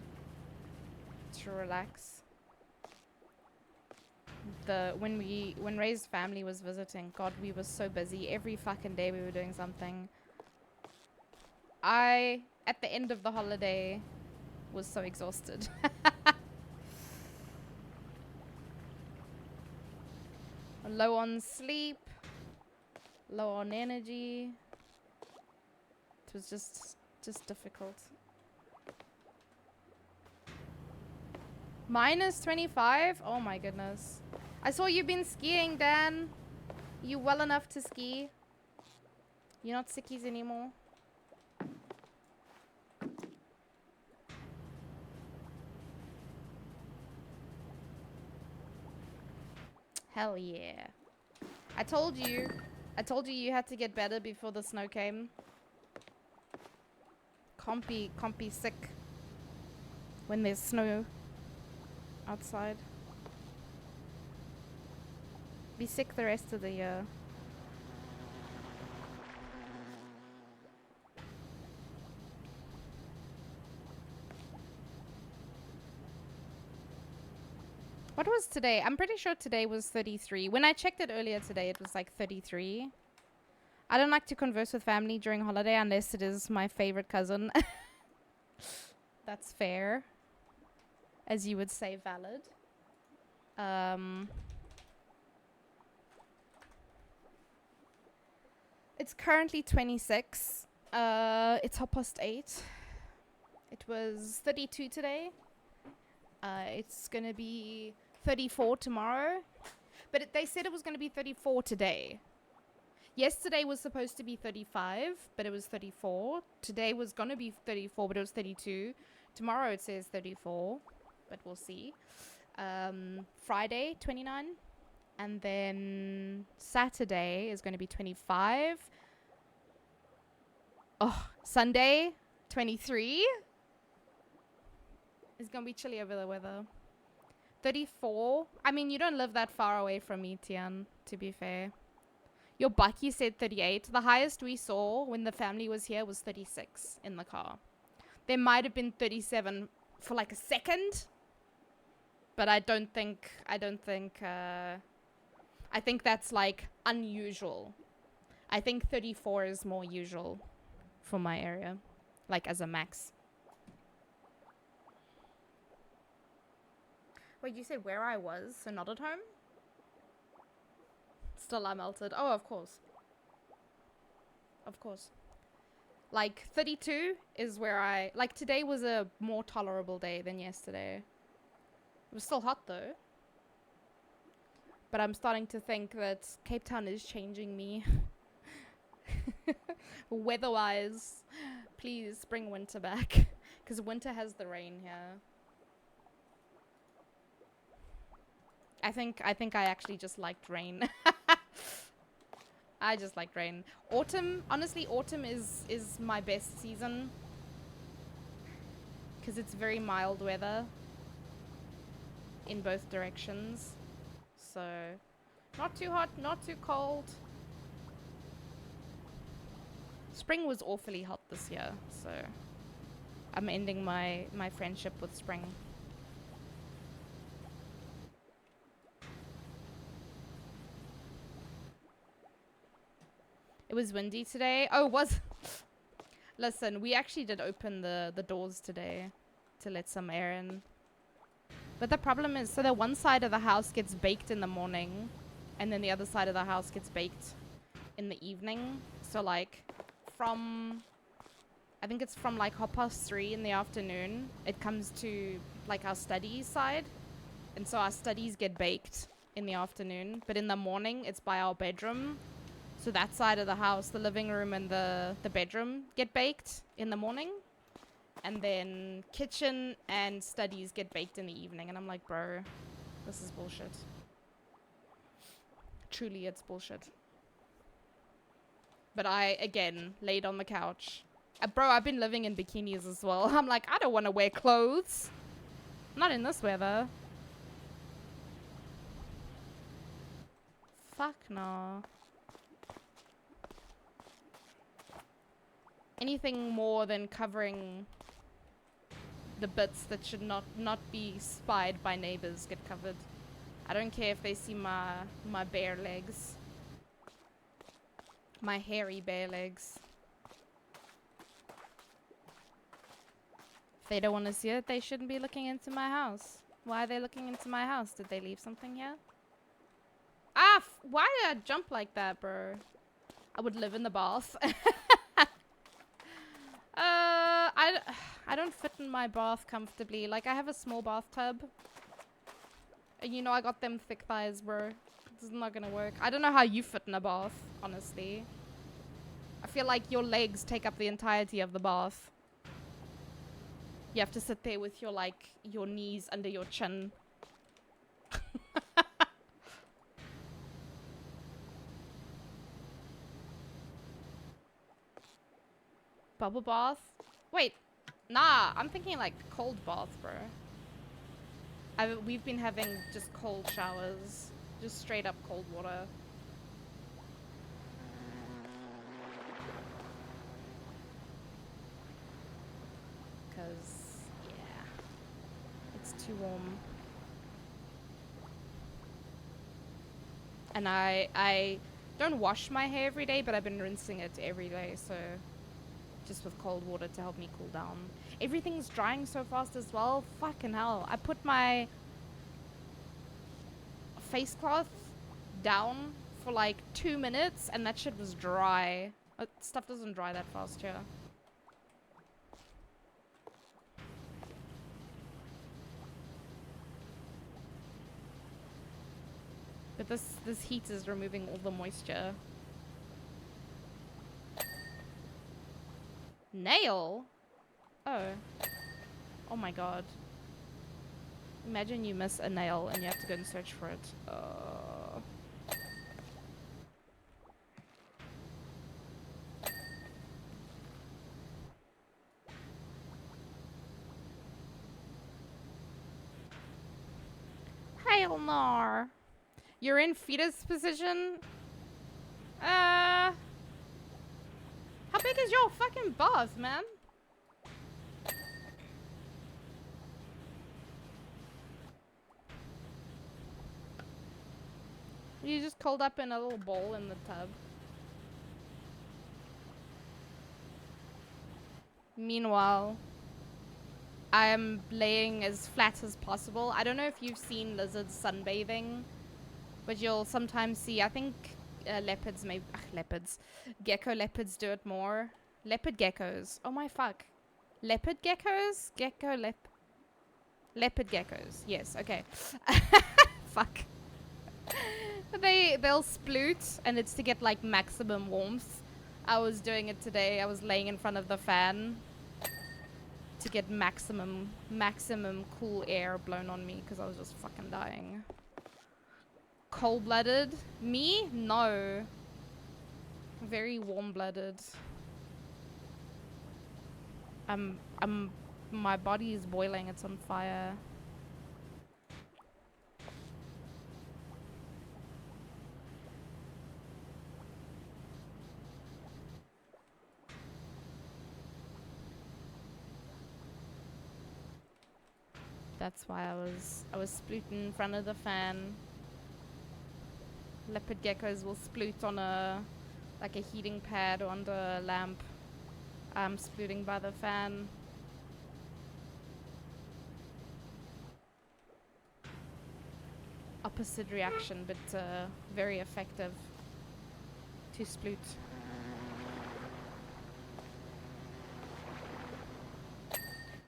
relax. When Ray's family was visiting, God, we were so busy. Every fucking day we were doing something. I, at the end of the holiday, was so exhausted. Low on sleep, low on energy. It was just difficult. Minus 25? Oh my goodness. I saw you've been skiing, Dan. You well enough to ski? You're not sickies anymore? Hell yeah. I told you you had to get better before the snow came. Can't be sick when there's snow outside. Be sick the rest of the year. What was today? I'm pretty sure today was 33. When I checked it earlier today, it was like 33. I don't like to converse with family during holiday unless it is my favorite cousin. That's fair. As you would say, valid. It's currently 26. It's 8:30. It was 32 today. It's gonna be 34 tomorrow. But they said it was gonna be 34 today. Yesterday was supposed to be 35, but it was 34. Today was gonna be 34, but it was 32. Tomorrow it says 34, but we'll see. Friday, 29. And then Saturday is going to be 25. Oh, Sunday, 23. It's going to be chilly over the weather. 34. I mean, you don't live that far away from me, Tian, to be fair. Your Bucky said 38. The highest we saw when the family was here was 36 in the car. There might have been 37 for like a second. But I think that's like unusual. I think 34 is more usual for my area, like as a max. Wait, you said where I was, so not at home? Still I melted. Oh, of course. Of course. Like 32 is where like today was a more tolerable day than yesterday. It was still hot though. But I'm starting to think that Cape Town is changing me. Weather-wise, please bring winter back. Because winter has the rain here. I think I actually just liked rain. I just liked rain. Autumn, honestly, autumn is my best season. Because it's very mild weather. In both directions. So, not too hot, not too cold. Spring was awfully hot this year, so I'm ending my friendship with spring. It was windy today. Oh, was Listen, we actually did open the doors today to let some air in. But the problem is, so the one side of the house gets baked in the morning, and then the other side of the house gets baked in the evening. So like I think it's from like 3:30 in the afternoon, it comes to like our study side. And so our studies get baked in the afternoon, but in the morning it's by our bedroom. So that side of the house, the living room and the bedroom get baked in the morning. And then kitchen and studies get baked in the evening. And I'm like, bro, this is bullshit. Truly, it's bullshit. But I, again, laid on the couch Bro, I've been living in bikinis as well. I'm like, I don't want to wear clothes. Not in this weather. Fuck no. Anything more than covering the bits that should not be spied by neighbors get covered. I don't care if they see my bare legs. My hairy bare legs. If they don't want to see it, they shouldn't be looking into my house. Why are they looking into my house? Did they leave something here? Ah, why did I jump like that, bro? I would live in the bath. I don't fit in my bath comfortably. Like, I have a small bathtub. And you know, I got them thick thighs, bro. This is not gonna work. I don't know how you fit in a bath, honestly. I feel like your legs take up the entirety of the bath. You have to sit there with your, like, your knees under your chin. Bubble bath? Wait. Nah, I'm thinking like cold bath, bro. We've been having just cold showers. Just straight up cold water. Because, yeah. It's too warm. And I don't wash my hair every day, but I've been rinsing it every day, so... Just with cold water to help me cool down. Everything's drying so fast as well. Fucking hell. I put my face cloth down for like 2 minutes and that shit was dry. Stuff doesn't dry that fast here. But this heat is removing all the moisture. Nail? Oh. Oh my god. Imagine you miss a nail and you have to go and search for it. Hell no. You're in fetus position? How big is your fucking bath, man? You just curled up in a little bowl in the tub. Meanwhile, I'm laying as flat as possible. I don't know if you've seen lizards sunbathing, but you'll sometimes see, I think leopards, maybe, leopards, gecko leopards do it more. Leopard geckos. Oh my fuck. Leopard geckos? Leopard geckos. Yes, okay. Fuck. They'll sploot, and it's to get like maximum warmth. I was doing it today. I was laying in front of the fan to get maximum cool air blown on me because I was just fucking dying. Cold-blooded? Me? No. Very warm-blooded. My body is boiling. It's on fire. That's why I was splooting in front of the fan. Leopard geckos will sploot on like a heating pad or under a lamp. I'm splooting by the fan. Opposite reaction, but very effective to sploot.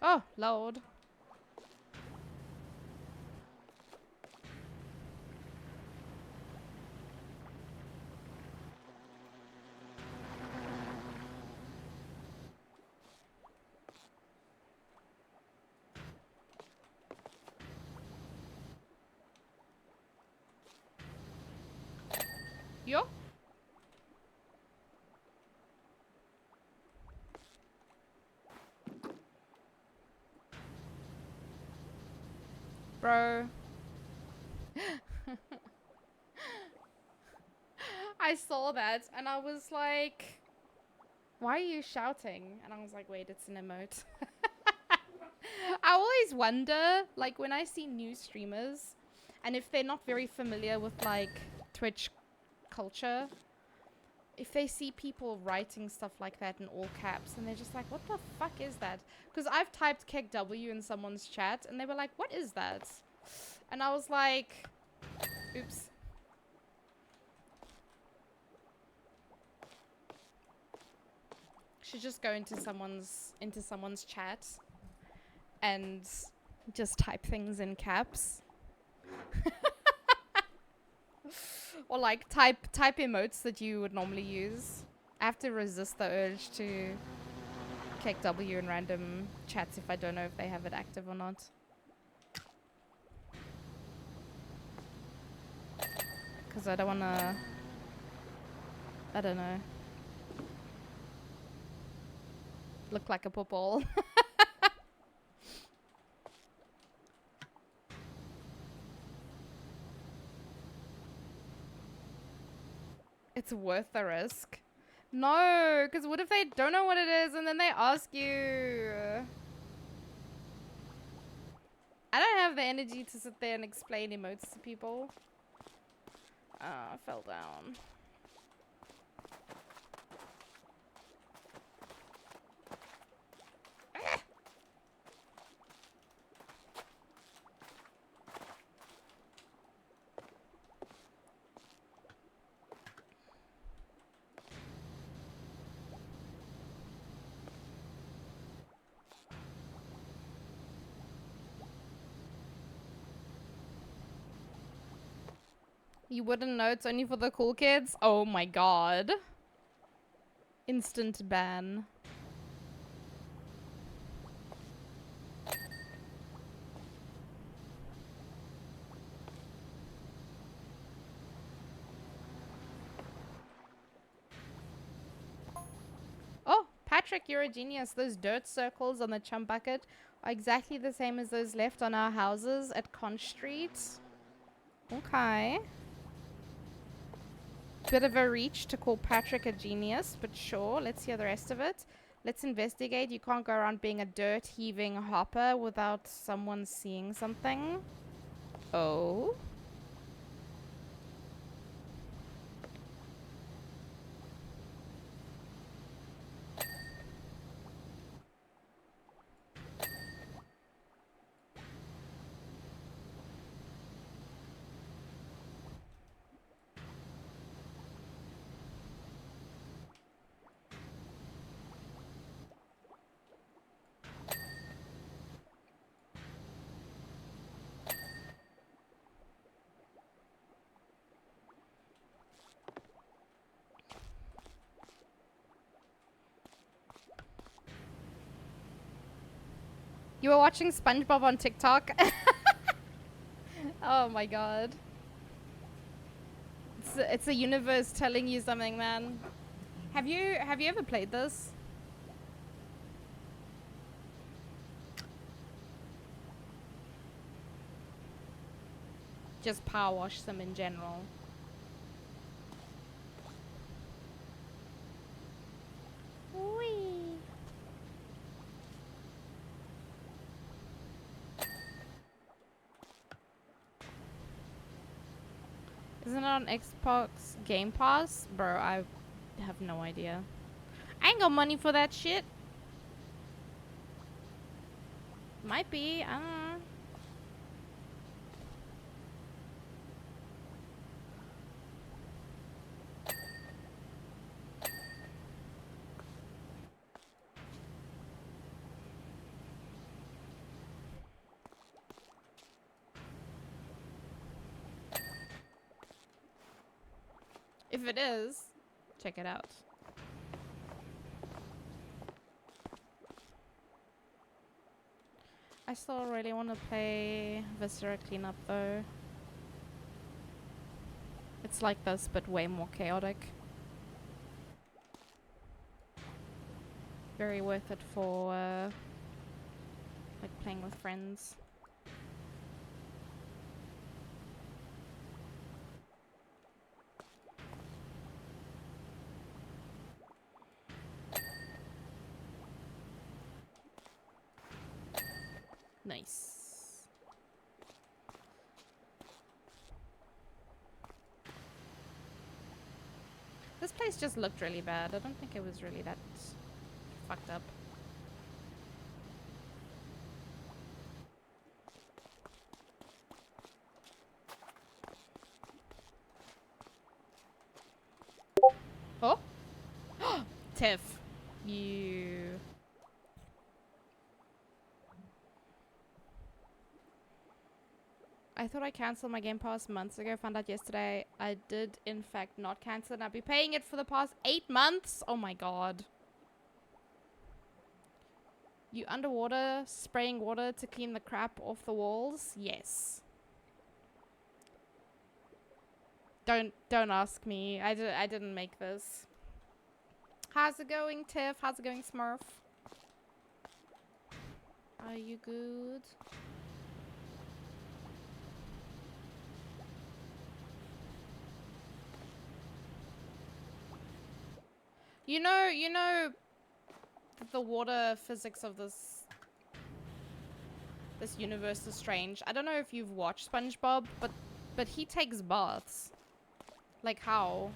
Oh, Lord. Yo? Bro. I saw that and I was like, why are you shouting? And I was like, wait, it's an emote. I always wonder, like, when I see new streamers, and if they're not very familiar with, like, Twitch culture, if they see people writing stuff like that in all caps, and they're just like, what the fuck is that? Because I've typed kick W in someone's chat, and they were like, what is that? And I was like, oops. Should just go into someone's chat and just type things in caps. Or like type emotes that you would normally use. I have to resist the urge to kick W in random chats if I don't know if they have it active or not. Because I don't want to... I don't know. Look like a football. It's worth the risk. No, because what if they don't know what it is and then they ask you? I don't have the energy to sit there and explain emotes to people. I fell down. You wouldn't know it's only for the cool kids? Oh my god. Instant ban. Oh, Patrick, you're a genius. Those dirt circles on the chum bucket are exactly the same as those left on our houses at Conch Street. Okay. Bit of a reach to call Patrick a genius, but sure, let's hear the rest of it. Let's investigate. You can't go around being a dirt heaving hopper without someone seeing something. Oh. You were watching SpongeBob on TikTok? Oh my god. It's a universe telling you something, man. Have you ever played this? Just power wash them in general. Whee. Isn't it on Xbox Game Pass? Bro, I have no idea. I ain't got money for that shit. Might be, I don't know. If it is, check it out. I still really want to play Viscera Cleanup though. It's like this, but way more chaotic. Very worth it for like playing with friends. Nice. This place just looked really bad. I don't think it was really that fucked up. Oh? Tiff. You... I thought I cancelled my Game Pass months ago. Found out yesterday I did in fact not cancel, and I've been paying it for the past 8 months. Oh my god. You underwater spraying water to clean the crap off the walls? Yes. Don't ask me. I didn't make this. How's it going, Tiff? How's it going, Smurf? Are you good? You know the water physics of this universe is strange. I don't know if you've watched SpongeBob, but he takes baths. Like how?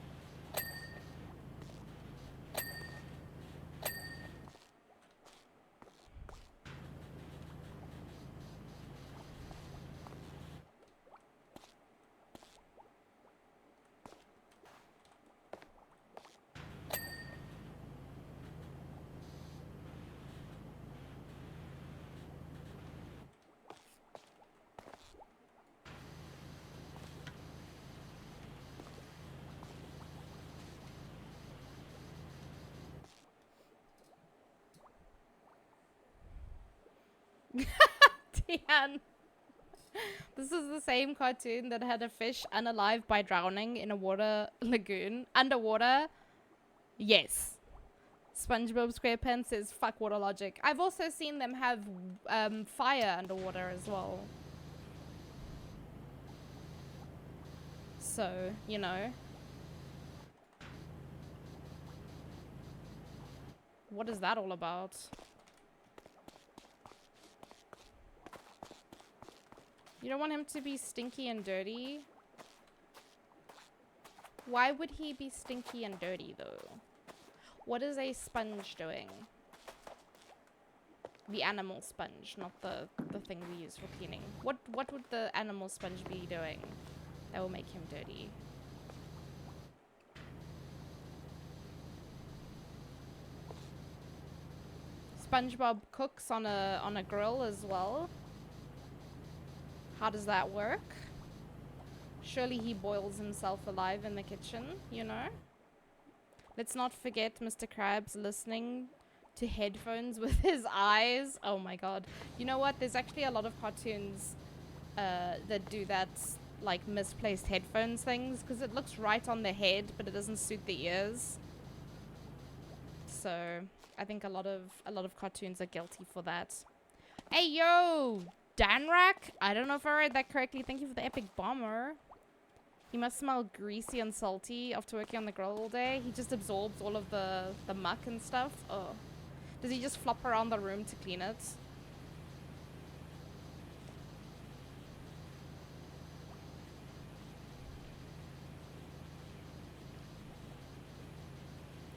Tian. This is the same cartoon that had a fish unalive by drowning in a water lagoon. Underwater? Yes. SpongeBob SquarePants says fuck water logic. I've also seen them have fire underwater as well. So, you know. What is that all about? You don't want him to be stinky and dirty? Why would he be stinky and dirty, though? What is a sponge doing? The animal sponge, not the thing we use for cleaning. What would the animal sponge be doing that will make him dirty? SpongeBob cooks on a grill as well. How does that work? Surely he boils himself alive in the kitchen, you know? Let's not forget Mr. Krabs listening to headphones with his eyes. Oh my god. You know what? There's actually a lot of cartoons that do that, like, misplaced headphones things, because it looks right on the head, but it doesn't suit the ears. So, I think a lot of cartoons are guilty for that. Hey, yo! Danrak? I don't know if I read that correctly. Thank you for the epic bomber. He must smell greasy and salty after working on the grill all day. He just absorbs all of the muck and stuff. Oh. Does he just flop around the room to clean it?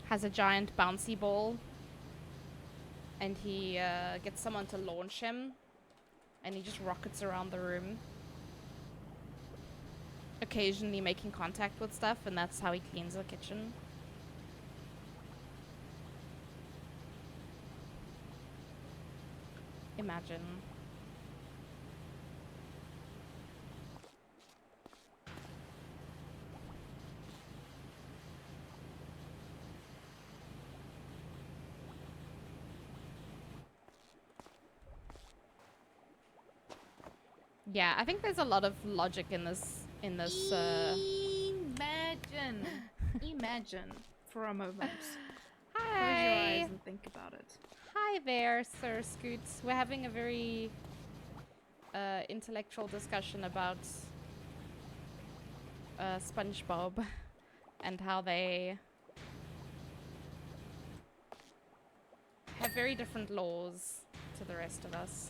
Has a giant bouncy ball. And he gets someone to launch him. And he just rockets around the room. Occasionally making contact with stuff, and that's how he cleans the kitchen. Imagine. Yeah, I think there's a lot of logic in this. Imagine for a moment. Hi. Close your eyes and think about it. Hi there, Sir Scoots. We're having a very intellectual discussion about SpongeBob and how they have very different laws to the rest of us.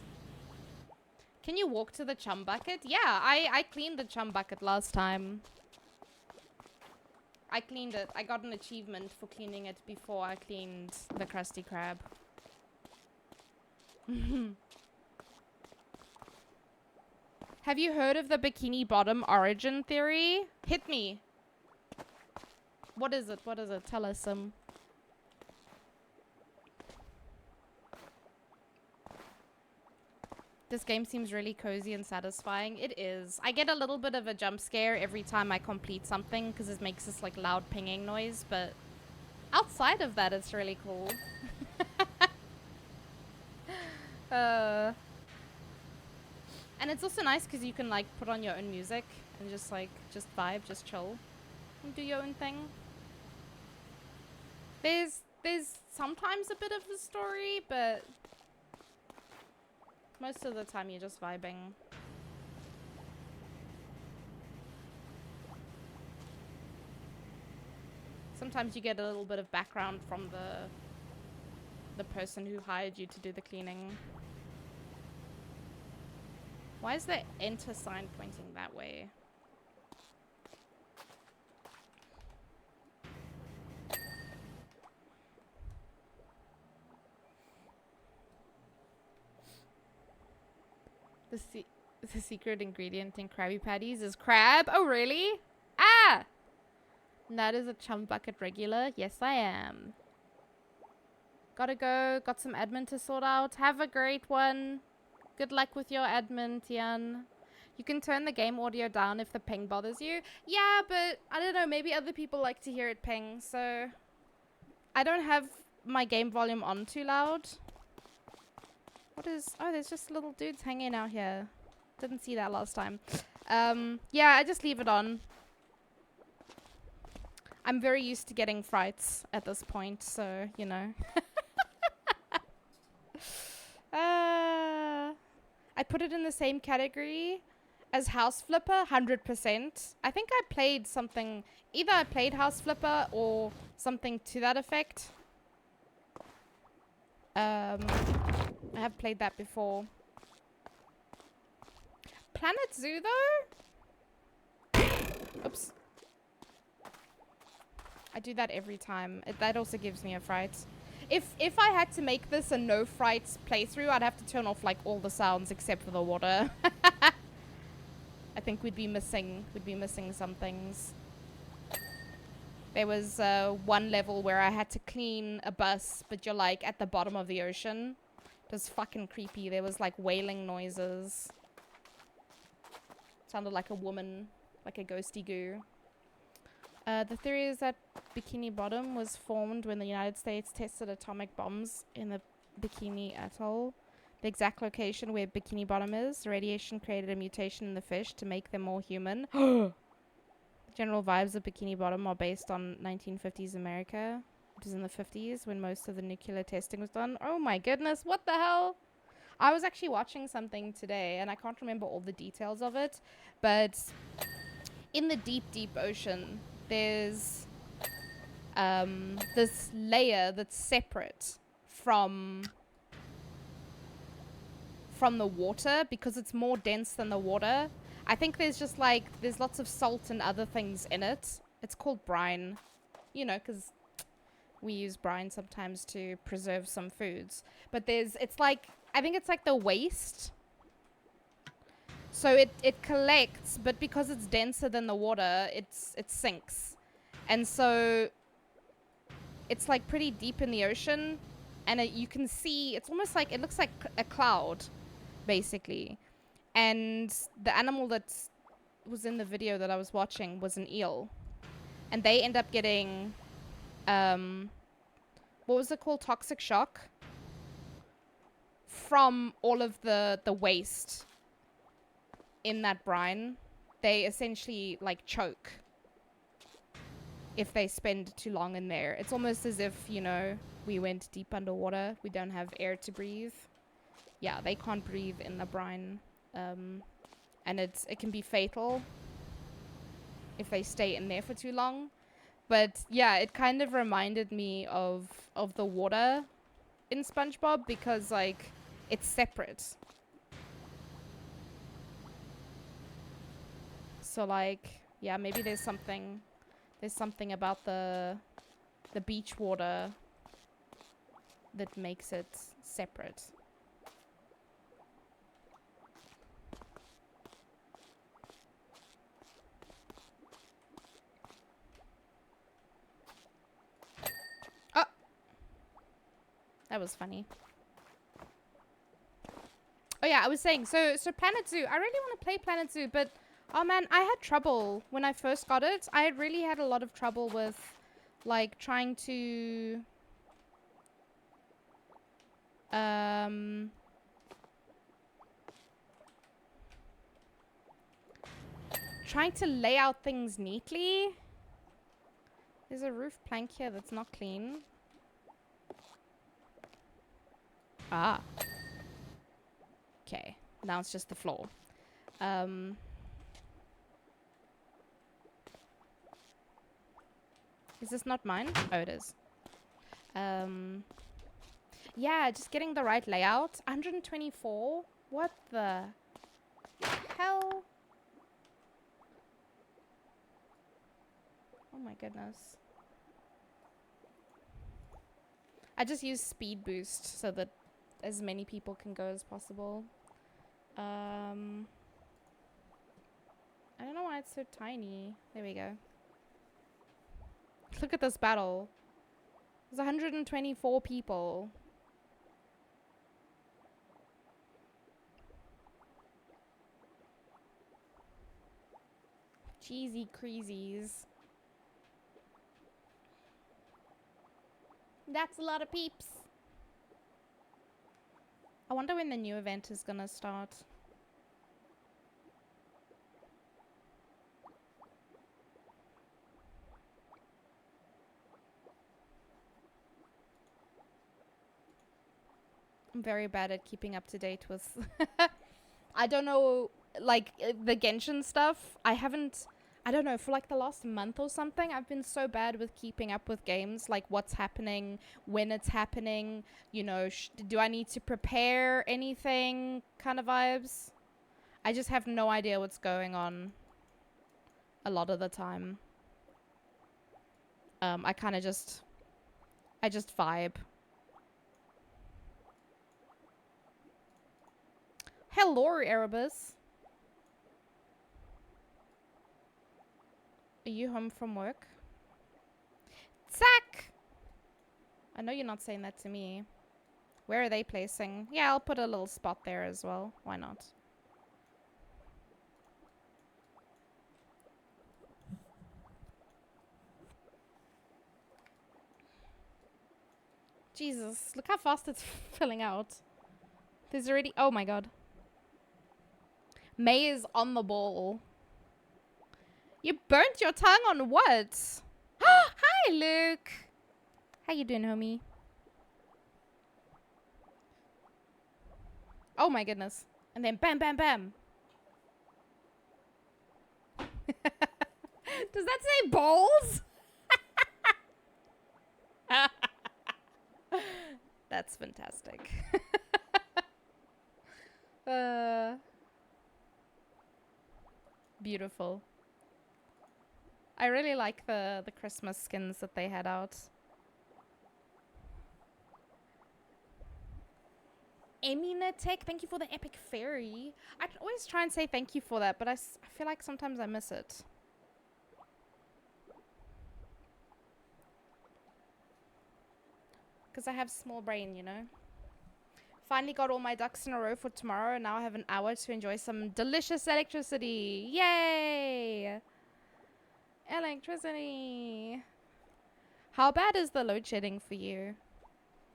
Can you walk to the chum bucket? Yeah, I cleaned the chum bucket last time. I cleaned it. I got an achievement for cleaning it before I cleaned the Krusty Krab. Have you heard of the Bikini Bottom origin theory? Hit me. What is it? What is it? Tell us some. This game seems really cozy and satisfying. It is. I get a little bit of a jump scare every time I complete something because it makes this like loud pinging noise, but outside of that, it's really cool. And it's also nice because you can like put on your own music and just vibe, just chill and do your own thing. There's sometimes a bit of the story, but most of the time you're just vibing. Sometimes you get a little bit of background from the person who hired you to do the cleaning. Why is the enter sign pointing that way? The secret ingredient in Krabby Patties is crab. Oh, really? Ah! That is a chum bucket regular. Yes, I am. Gotta go. Got some admin to sort out. Have a great one. Good luck with your admin, Tian. You can turn the game audio down if the ping bothers you. Yeah, but I don't know. Maybe other people like to hear it ping, so I don't have my game volume on too loud. What is... Oh, there's just little dudes hanging out here. Didn't see that last time. Yeah, I just leave it on. I'm very used to getting frights at this point, so, you know. I put it in the same category as House Flipper, 100%. I think I played something... Either I played House Flipper or something to that effect. I have played that before. Planet Zoo, though? Oops. I do that every time. That also gives me a fright. If I had to make this a no frights playthrough, I'd have to turn off like all the sounds except for the water. I think we'd be missing some things. There was one level where I had to clean a bus, but you're like at the bottom of the ocean. It was fucking creepy. There was like wailing noises. Sounded like a woman, like a ghosty goo. The theory is that Bikini Bottom was formed when the United States tested atomic bombs in the Bikini Atoll. The exact location where Bikini Bottom is, the radiation created a mutation in the fish to make them more human. The general vibes of Bikini Bottom are based on 1950s America. It was in the 50s when most of the nuclear testing was done. Oh my goodness, what the hell? I was actually watching something today, and I can't remember all the details of it, but in the deep, deep ocean, there's this layer that's separate from the water because it's more dense than the water. I think there's lots of salt and other things in it. It's called brine, you know, because we use brine sometimes to preserve some foods. But I think it's like the waste. So it collects, but because it's denser than the water, it sinks. And so it's like pretty deep in the ocean, and you can see, it's almost like, it looks like a cloud, basically. And the animal that was in the video that I was watching was an eel. And they end up getting, what was it called? Toxic shock from all of the waste in that brine. They essentially like choke if they spend too long in there. It's almost as if, you know, we went deep underwater. We don't have air to breathe. Yeah, they can't breathe in the brine. And it can be fatal if they stay in there for too long. But yeah, it kind of reminded me of the water in SpongeBob because like it's separate. So like, yeah, maybe there's something about the beach water that makes it separate. Oh, that was funny. Oh yeah, I was saying, so Planet Zoo, I really want to play Planet Zoo, but oh man, I had trouble when I first got it. I really had a lot of trouble with like trying to lay out things neatly. There's a roof plank here that's not clean. Ah. Okay, now it's just the floor. Is this not mine? Oh, it is. Yeah, just getting the right layout. 124? What the hell? Oh my goodness. I just use speed boost so that as many people can go as possible. I don't know why it's so tiny. There we go. Look at this battle. There's 124 people. Cheesy creasies. That's a lot of peeps. I wonder when the new event is gonna start. I'm very bad at keeping up to date with I don't know, like the Genshin stuff. I don't know, for like the last month or something, I've been so bad with keeping up with games, like what's happening, when it's happening, you know, do I need to prepare anything kind of vibes. I just have no idea what's going on a lot of the time. I kind of just vibe. Hello, Erebus. Are you home from work? Zach! I know you're not saying that to me. Where are they placing? Yeah, I'll put a little spot there as well. Why not? Jesus, look how fast it's filling out. There's already... Oh my god. May is on the ball. You burnt your tongue on what? Hi, Luke. How you doing, homie? Oh my goodness. And then bam, bam, bam. Does that say balls? That's fantastic. Beautiful. I really like the Christmas skins that they had out. Eminatech, thank you for the epic fairy. I always try and say thank you for that, but I feel like sometimes I miss it. Because I have small brain, you know. Finally got all my ducks in a row for tomorrow, and now I have an hour to enjoy some delicious electricity. Yay! Electricity! How bad is the load shedding for you?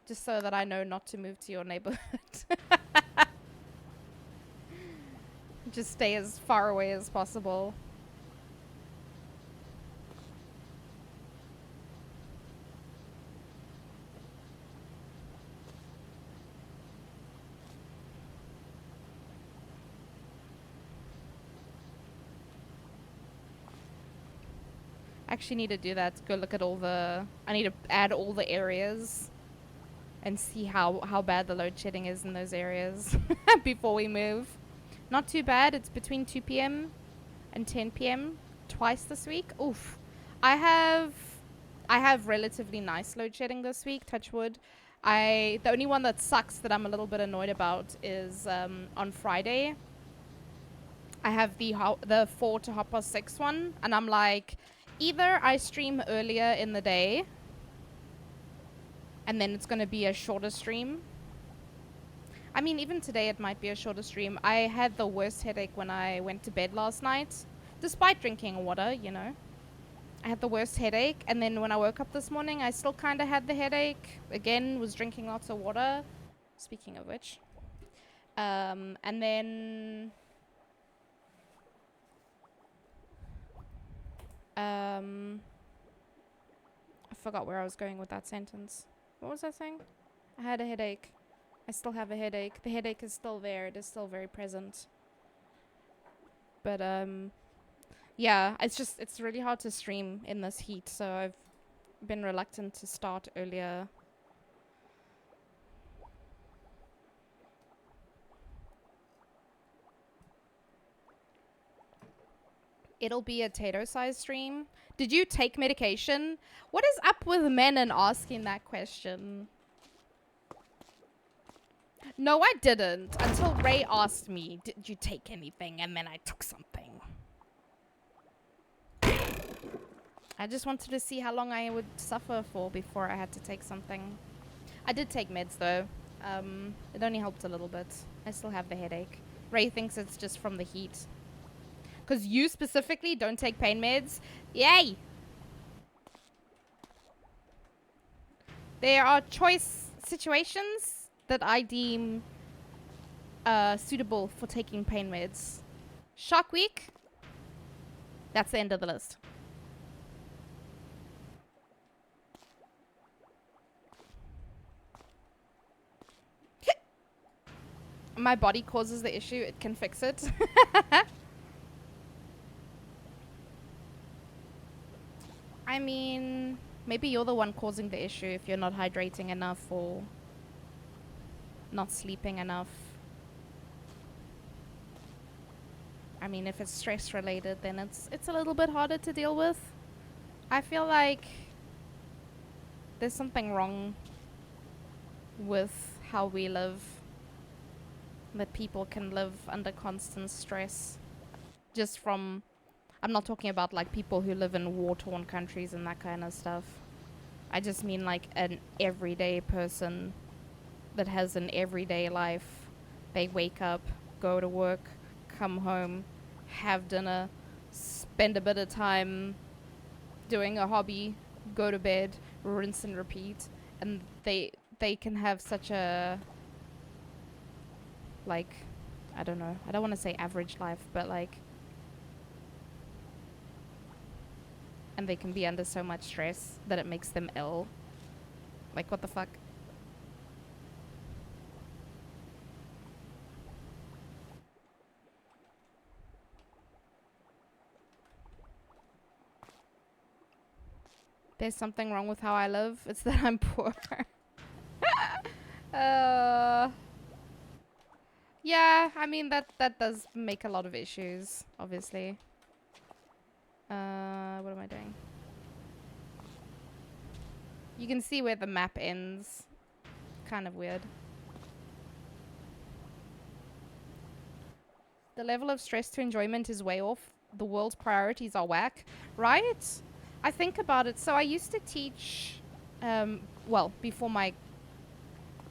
Just so that I know not to move to your neighborhood. Just stay as far away as possible. I actually need to do that. Go look at all the... I need to add all the areas and see how bad the load shedding is in those areas before we move. Not too bad. It's between 2 p.m. and 10 p.m. twice this week. Oof. I have relatively nice load shedding this week, touch wood. The only one that sucks that I'm a little bit annoyed about is on Friday. I have the 4 to 6:30 one, and I'm like, either I stream earlier in the day, and then it's going to be a shorter stream. I mean, even today it might be a shorter stream. I had the worst headache when I went to bed last night, despite drinking water, you know. I had the worst headache, and then when I woke up this morning, I still kind of had the headache. Again, was drinking lots of water. Speaking of which. And then... I forgot where I was going with that sentence. What was I saying? I had a headache. I still have a headache. The headache is still there. It is still very present. But, yeah, it's really hard to stream in this heat, so I've been reluctant to start earlier. It'll be a Tato-sized stream. Did you take medication? What is up with men and asking that question? No, I didn't. Until Ray asked me, did you take anything? And then I took something. I just wanted to see how long I would suffer for before I had to take something. I did take meds though. It only helped a little bit. I still have the headache. Ray thinks it's just from the heat. Because you specifically don't take pain meds. Yay! There are choice situations that I deem suitable for taking pain meds. Shark Week. That's the end of the list. My body causes the issue. It can fix it. I mean, maybe you're the one causing the issue if you're not hydrating enough or not sleeping enough. I mean, if it's stress related, then it's a little bit harder to deal with. I feel like there's something wrong with how we live. That people can live under constant stress. Just from... I'm not talking about like people who live in war-torn countries and that kind of stuff. I just mean like an everyday person that has an everyday life. They wake up, go to work, come home, have dinner, spend a bit of time doing a hobby, go to bed, rinse and repeat. And they can have such a... like, I don't know. I don't want to say average life, but like... and they can be under so much stress that it makes them ill. Like, what the fuck? There's something wrong with how I live. It's that I'm poor. Yeah, I mean, that does make a lot of issues, obviously. What am I doing? You can see where the map ends. Kind of weird. The level of stress to enjoyment is way off. The world's priorities are whack. Right? I think about it. So I used to teach, well, before my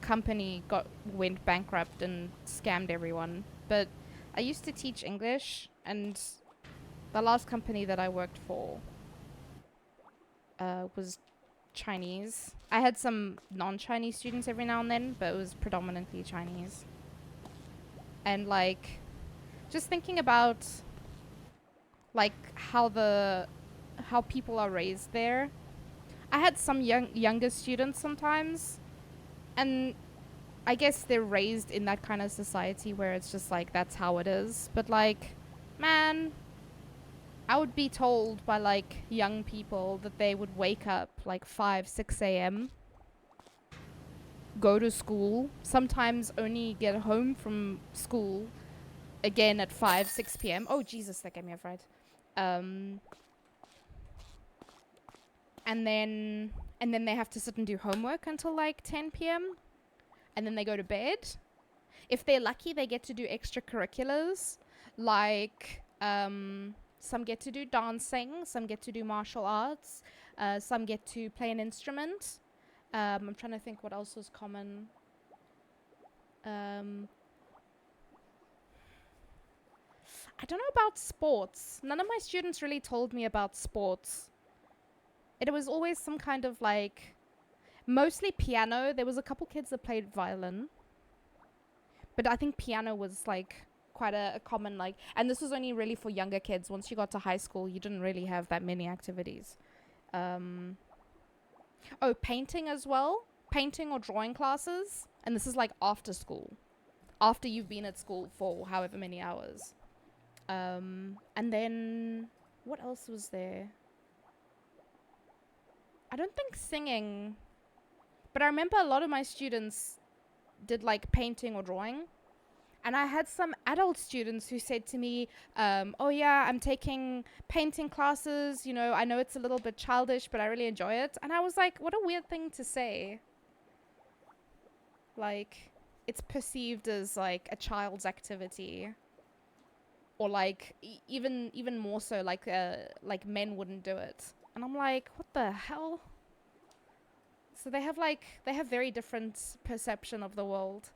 company went bankrupt and scammed everyone. But I used to teach English, and the last company that I worked for was Chinese. I had some non-Chinese students every now and then, but it was predominantly Chinese. And like, just thinking about like how people are raised there. I had some younger students sometimes, and I guess they're raised in that kind of society where it's just like that's how it is. But like, man, I would be told by like young people that they would wake up like 5, 6 a.m., go to school, sometimes only get home from school again at 5, 6 p.m. Oh, Jesus, that gave me a fright. And then they have to sit and do homework until like 10 p.m. And then they go to bed. If they're lucky, they get to do extracurriculars, like some get to do dancing, some get to do martial arts, some get to play an instrument. I'm trying to think what else was common. I don't know about sports. None of my students really told me about sports. It was always some kind of like, mostly piano. There was a couple kids that played violin. But I think piano was like quite a common like, and this was only really for younger kids. Once you got to high school, you didn't really have that many activities. Oh, painting as well. Painting or drawing classes. And this is like after school. After you've been at school for however many hours. And then what else was there? I don't think singing. But I remember a lot of my students did like painting or drawing. And I had some adult students who said to me, oh yeah, I'm taking painting classes. You know, I know it's a little bit childish, but I really enjoy it. And I was like, what a weird thing to say. Like, it's perceived as like a child's activity. Or like, even more so, like men wouldn't do it. And I'm like, what the hell? So they have very different perception of the world.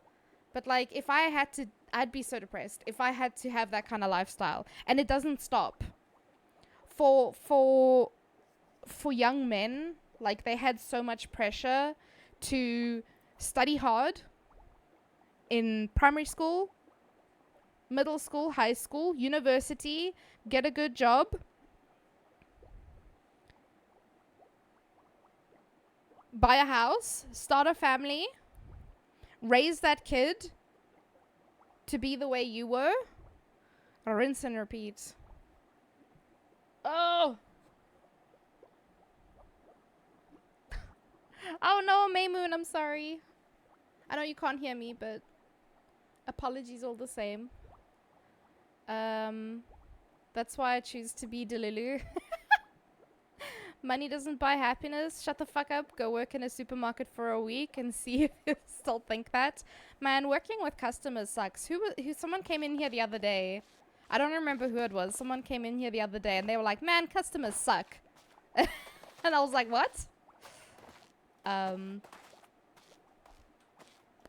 But like, if I had to, I'd be so depressed if I had to have that kind of lifestyle. And it doesn't stop. For young men, like they had so much pressure to study hard in primary school, middle school, high school, university, get a good job. Buy a house, start a family, raise that kid to be the way you were. Rinse and repeat. Oh! Oh no, Maymoon, I'm sorry. I know you can't hear me, but apologies all the same. That's why I choose to be Delulu. Money doesn't buy happiness. Shut the fuck up. Go work in a supermarket for a week and see if you still think that. Man, working with customers sucks. Someone came in here the other day. I don't remember who it was. Someone came in here the other day and they were like, man, customers suck. And I was like, what? I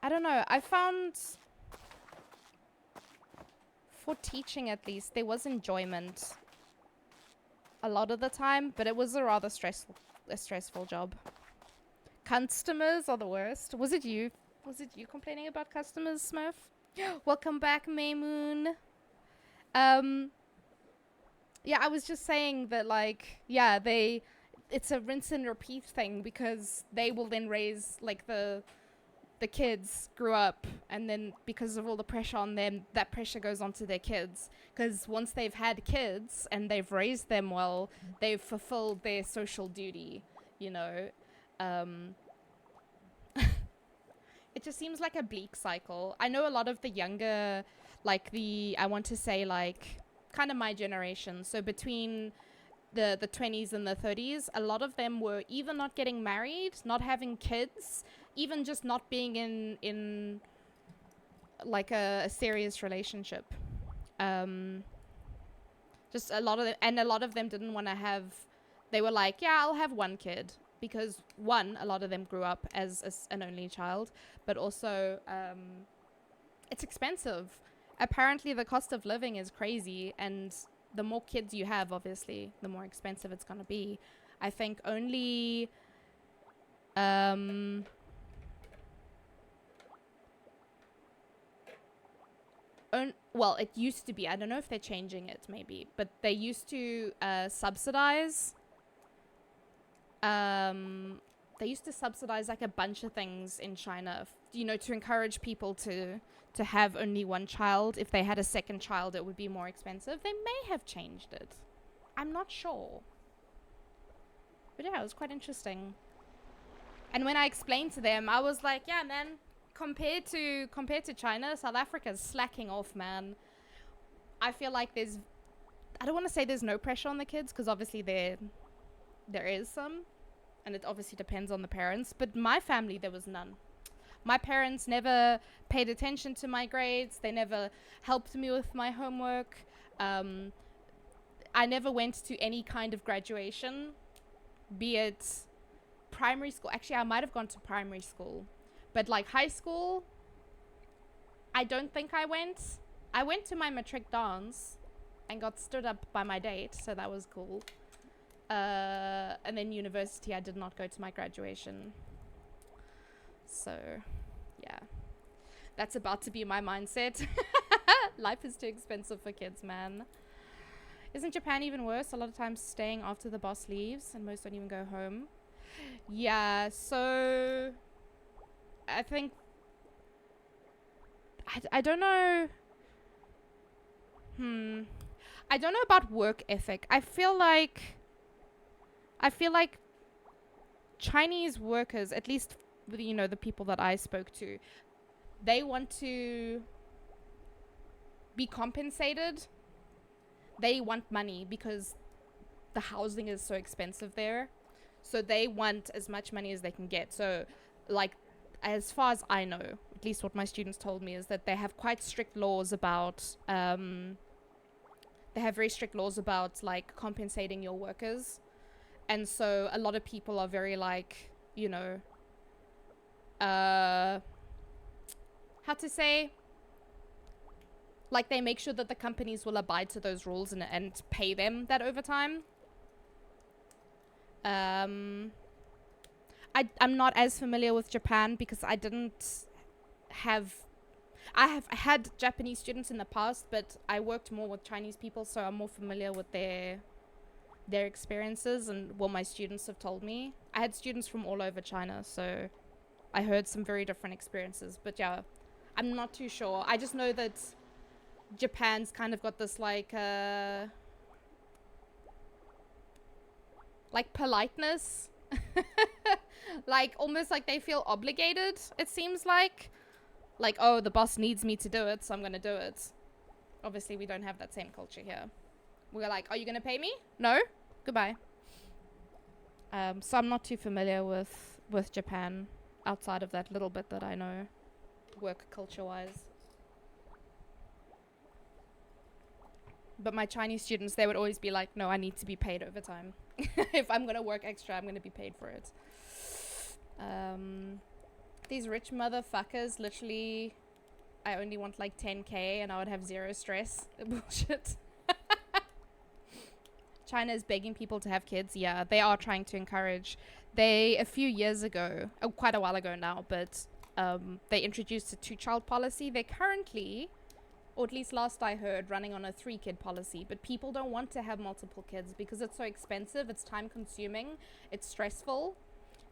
don't know. I found, for teaching at least, there was enjoyment a lot of the time, but it was a rather stressful job. Customers are the worst. Was it you complaining about customers, Smurf? Welcome back, Maymoon. Yeah, I was just saying that, like, yeah, it's a rinse and repeat thing, because they will then raise, like, the kids grew up, and then because of all the pressure on them, that pressure goes on to their kids. Because once they've had kids and they've raised them well, they've fulfilled their social duty, you know. It just seems like a bleak cycle. I know a lot of the younger, like I want to say, like, kind of my generation, so between the 20s and the 30s, a lot of them were either not getting married, not having kids, even just not being in like a serious relationship. Just a lot of them, and a lot of them didn't want to have, they were like, yeah, I'll have one kid, because one, a lot of them grew up as an only child, but also it's expensive. Apparently the cost of living is crazy, and the more kids you have, obviously, the more expensive it's going to be. I think only well, it used to be, I don't know if they're changing it maybe, but they used to subsidize like a bunch of things in China, you know, to encourage people to have only one child. If they had a second child, it would be more expensive. They may have changed it. I'm not sure. But yeah, it was quite interesting. And when I explained to them, I was like, yeah, man, compared to China, South Africa's slacking off, man. I feel like I don't want to say there's no pressure on the kids, because obviously there is some, and it obviously depends on the parents, but my family, there was none. My parents never paid attention to my grades. They never helped me with my homework. I never went to any kind of graduation, be it primary school. Actually, I might have gone to primary school, but like high school, I don't think I went. I went to my matric dance and got stood up by my date, so that was cool. And then university, I did not go to my graduation. So, yeah. That's about to be my mindset. Life is too expensive for kids, man. Isn't Japan even worse? A lot of times staying after the boss leaves, and most don't even go home. Yeah, so I think I don't know. I don't know about work ethic. I feel like Chinese workers, at least the people that I spoke to, they want to be compensated. They want money because the housing is so expensive there. So they want as much money as they can get. So, like, as far as I know, at least what my students told me, is that they have quite strict laws about, they have very strict laws about, like, compensating your workers. And so a lot of people are very, like, how to say, like, they make sure that the companies will abide to those rules and pay them that overtime. I'm not as familiar with Japan because I have had Japanese students in the past, but I worked more with Chinese people, so I'm more familiar with their experiences and what my students have told me. I had students from all over China, so I heard some very different experiences. But yeah, I'm not too sure. I just know that Japan's kind of got this like politeness. Like almost like they feel obligated, it seems like, oh, the boss needs me to do it, so I'm gonna do it. Obviously we don't have that same culture here. We're like, are you gonna pay me? No? Goodbye. So I'm not too familiar with Japan outside of that little bit that I know work culture wise. But my Chinese students, they would always be like, no, I need to be paid overtime. If I'm going to work extra, I'm going to be paid for it. These rich motherfuckers, literally, I only want like 10K and I would have zero stress. Bullshit. China is begging people to have kids. Yeah, they are trying to encourage. A few years ago, quite a while ago now, but they introduced a 2-child policy. They're currently, or at least last I heard, running on a 3-kid policy. But people don't want to have multiple kids because it's so expensive, it's time consuming, it's stressful.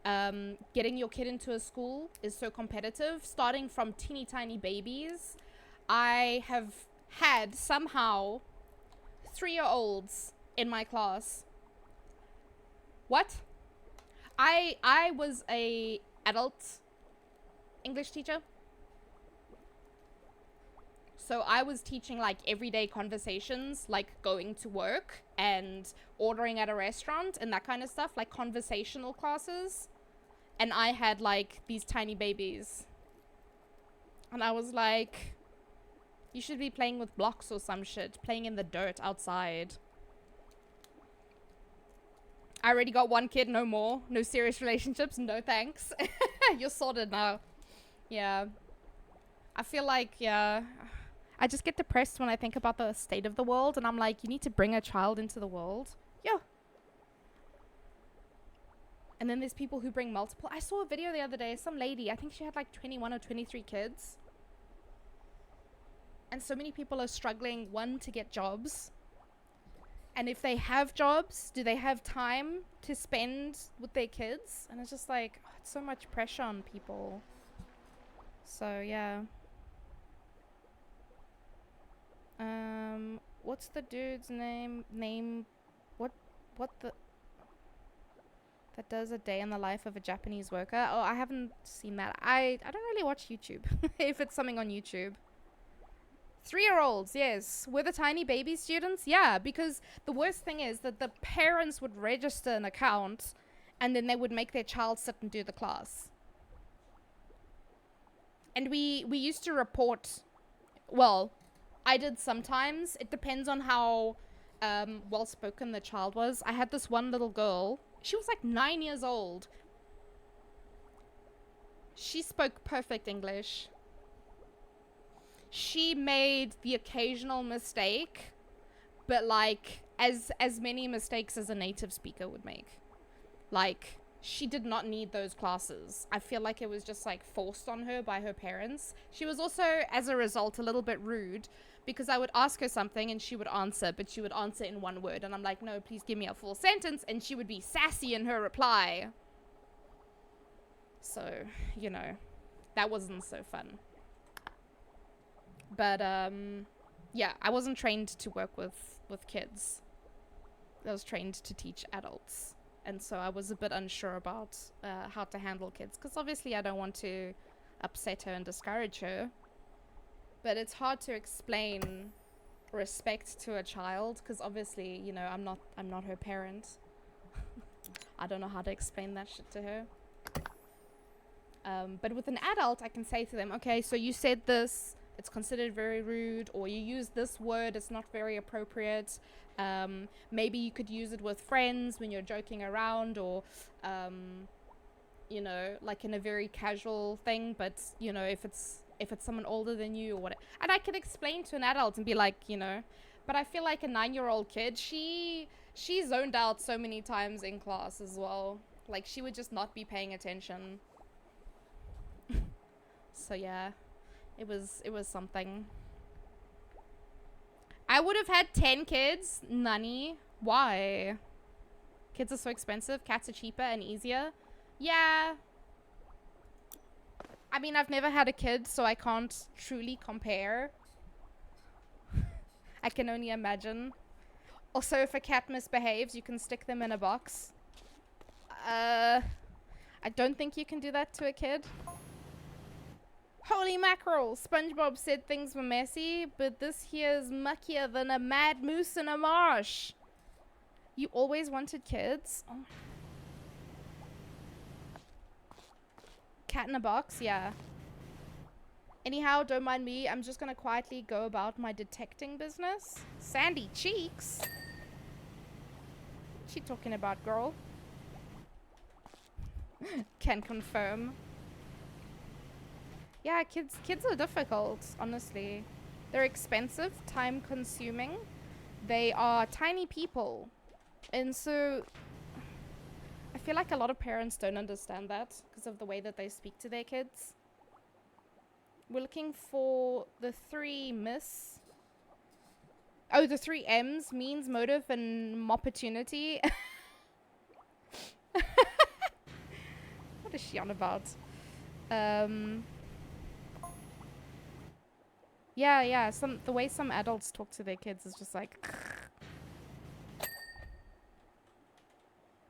Getting your kid into a school is so competitive, starting from teeny tiny babies. I have had somehow 3-year-olds in my class. What? I was a adult English teacher. So I was teaching like everyday conversations, like going to work and ordering at a restaurant and that kind of stuff, like conversational classes. And I had like these tiny babies. And I was like, you should be playing with blocks or some shit, playing in the dirt outside. I already got 1 kid, no more. No serious relationships, no thanks. You're sorted now. Yeah. I feel like, yeah, I just get depressed when I think about the state of the world, and I'm like, you need to bring a child into the world. Yeah. And then there's people who bring multiple. I saw a video the other day, some lady, I think she had like 21 or 23 kids. And so many people are struggling, one, to get jobs. And if they have jobs, do they have time to spend with their kids? And it's just like, oh, it's so much pressure on people. So, yeah. What's the dude's name? What the... That does a day in the life of a Japanese worker? Oh, I haven't seen that. I don't really watch YouTube. If it's something on YouTube. 3-year-olds, yes. Were the tiny baby students? Yeah, because the worst thing is that the parents would register an account and then they would make their child sit and do the class. And we used to report, well, I did sometimes. It depends on how well-spoken the child was. I had this one little girl. She was like 9 years old. She spoke perfect English. She made the occasional mistake, but like as many mistakes as a native speaker would make. Like, she did not need those classes. I feel like it was just like forced on her by her parents. She was also, as a result, a little bit rude because I would ask her something and she would answer, but she would answer in one word. And I'm like, no, please give me a full sentence. And she would be sassy in her reply. So, you know, that wasn't so fun. But, yeah, I wasn't trained to work with kids. I was trained to teach adults. And so I was a bit unsure about how to handle kids. Because obviously I don't want to upset her and discourage her. But it's hard to explain respect to a child. Because obviously, you know, I'm not her parent. I don't know how to explain that shit to her. But with an adult, I can say to them, okay, so you said this. It's considered very rude, or you use this word, it's not very appropriate. Maybe you could use it with friends when you're joking around, or you know, like in a very casual thing. But you know, if it's someone older than you or what, and I could explain to an adult and be like, you know, but I feel like a 9-year-old kid, she zoned out so many times in class as well. Like, she would just not be paying attention. So yeah. It was something. I would have had 10 kids. Nani. Why? Kids are so expensive. Cats are cheaper and easier. Yeah. I mean, I've never had a kid, so I can't truly compare. I can only imagine. Also, if a cat misbehaves, you can stick them in a box. I don't think you can do that to a kid. Holy mackerel! SpongeBob said things were messy, but this here's muckier than a mad moose in a marsh. You always wanted kids? Oh. Cat in a box? Yeah. Anyhow, don't mind me. I'm just gonna quietly go about my detecting business. Sandy cheeks? What's she talking about, girl? Can confirm. Yeah, kids are difficult, honestly. They're expensive, time consuming. They are tiny people. And so I feel like a lot of parents don't understand that because of the way that they speak to their kids. We're looking for the 3 miss. Oh, the 3 M's, means, motive, and opportunity. What is she on about? Yeah, the way some adults talk to their kids is just like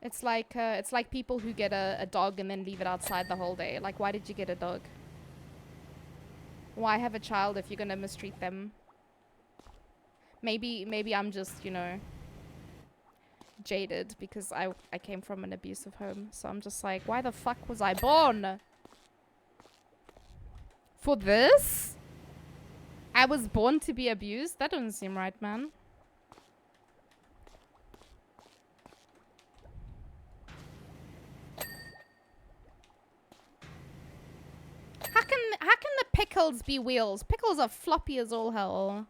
it's like people who get a dog and then leave it outside the whole day. Like, why did you get a dog? Why have a child if you're gonna mistreat them? Maybe I'm just, you know, jaded because I came from an abusive home. So I'm just like, why the fuck was I born? For this? I was born to be abused? That doesn't seem right, man. How can the pickles be wheels? Pickles are floppy as all hell.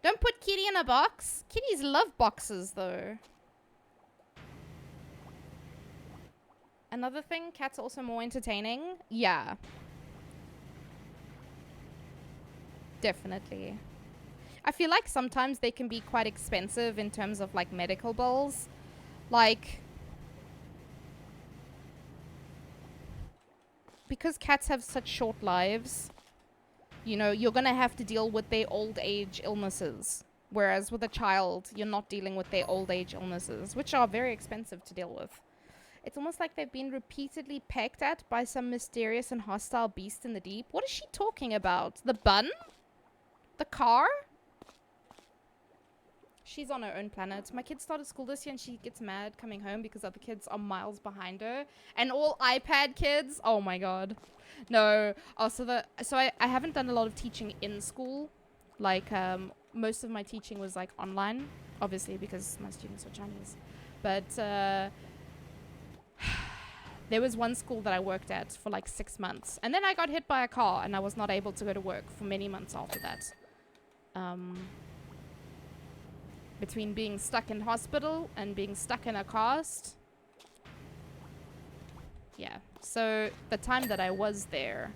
Don't put kitty in a box. Kitties love boxes, though. Another thing, cats are also more entertaining. Yeah. Definitely. I feel like sometimes they can be quite expensive in terms of like medical bills. Like, because cats have such short lives, you know, you're gonna have to deal with their old age illnesses. Whereas with a child, you're not dealing with their old age illnesses, which are very expensive to deal with. It's almost like they've been repeatedly pecked at by some mysterious and hostile beast in the deep. What is she talking about? The bun? The car? She's on her own planet. My kid started school this year and she gets mad coming home because other kids are miles behind her. And all iPad kids. Oh my god. No. Oh, so I haven't done a lot of teaching in school. Like, most of my teaching was like online, obviously, because my students are Chinese. But there was one school that I worked at for like 6 months. And then I got hit by a car and I was not able to go to work for many months after that. Between being stuck in hospital and being stuck in a cast. Yeah. So the time that I was there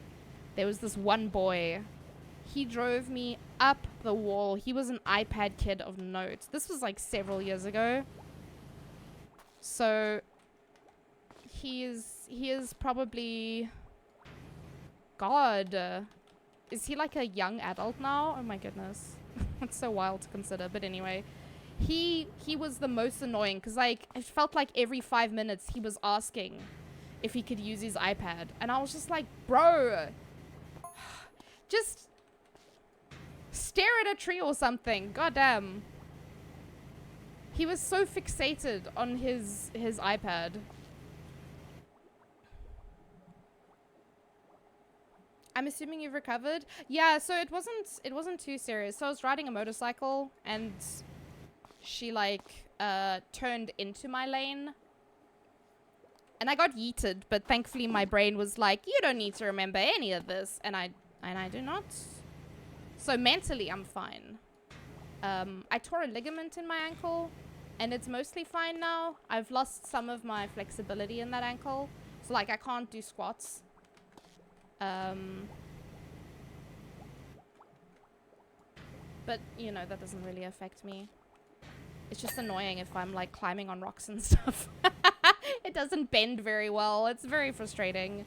was this one boy. He drove me up the wall. He was an iPad kid of note. This was like several years ago. So he is probably, God, is he like a young adult now? Oh my goodness. That's so wild to consider. But anyway, he was the most annoying because like it felt like every 5 minutes he was asking if he could use his iPad, and I was just like, bro, just stare at a tree or something. Goddamn. He was so fixated on his iPad. I'm assuming you've recovered. Yeah, so it wasn't too serious. So I was riding a motorcycle and she like turned into my lane. And I got yeeted, but thankfully my brain was like, you don't need to remember any of this, and I do not. So mentally I'm fine. I tore a ligament in my ankle and it's mostly fine now. I've lost some of my flexibility in that ankle. So like I can't do squats. But you know, that doesn't really affect me. It's just annoying if I'm like climbing on rocks and stuff. It doesn't bend very well. It's very frustrating.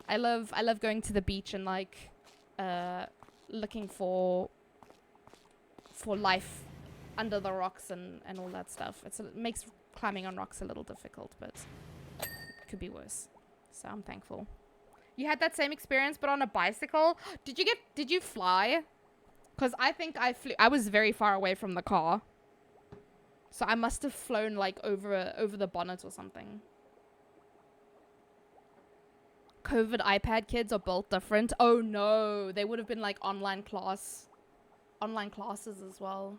I love going to the beach and like looking for life under the rocks and all that stuff. It makes climbing on rocks a little difficult, but it could be worse. So I'm thankful. You had that same experience but on a bicycle? Did you fly? Because I think I flew. I was very far away from the car. So I must have flown like over the bonnet or something. COVID iPad kids are built different. Oh no, they would have been like online classes as well.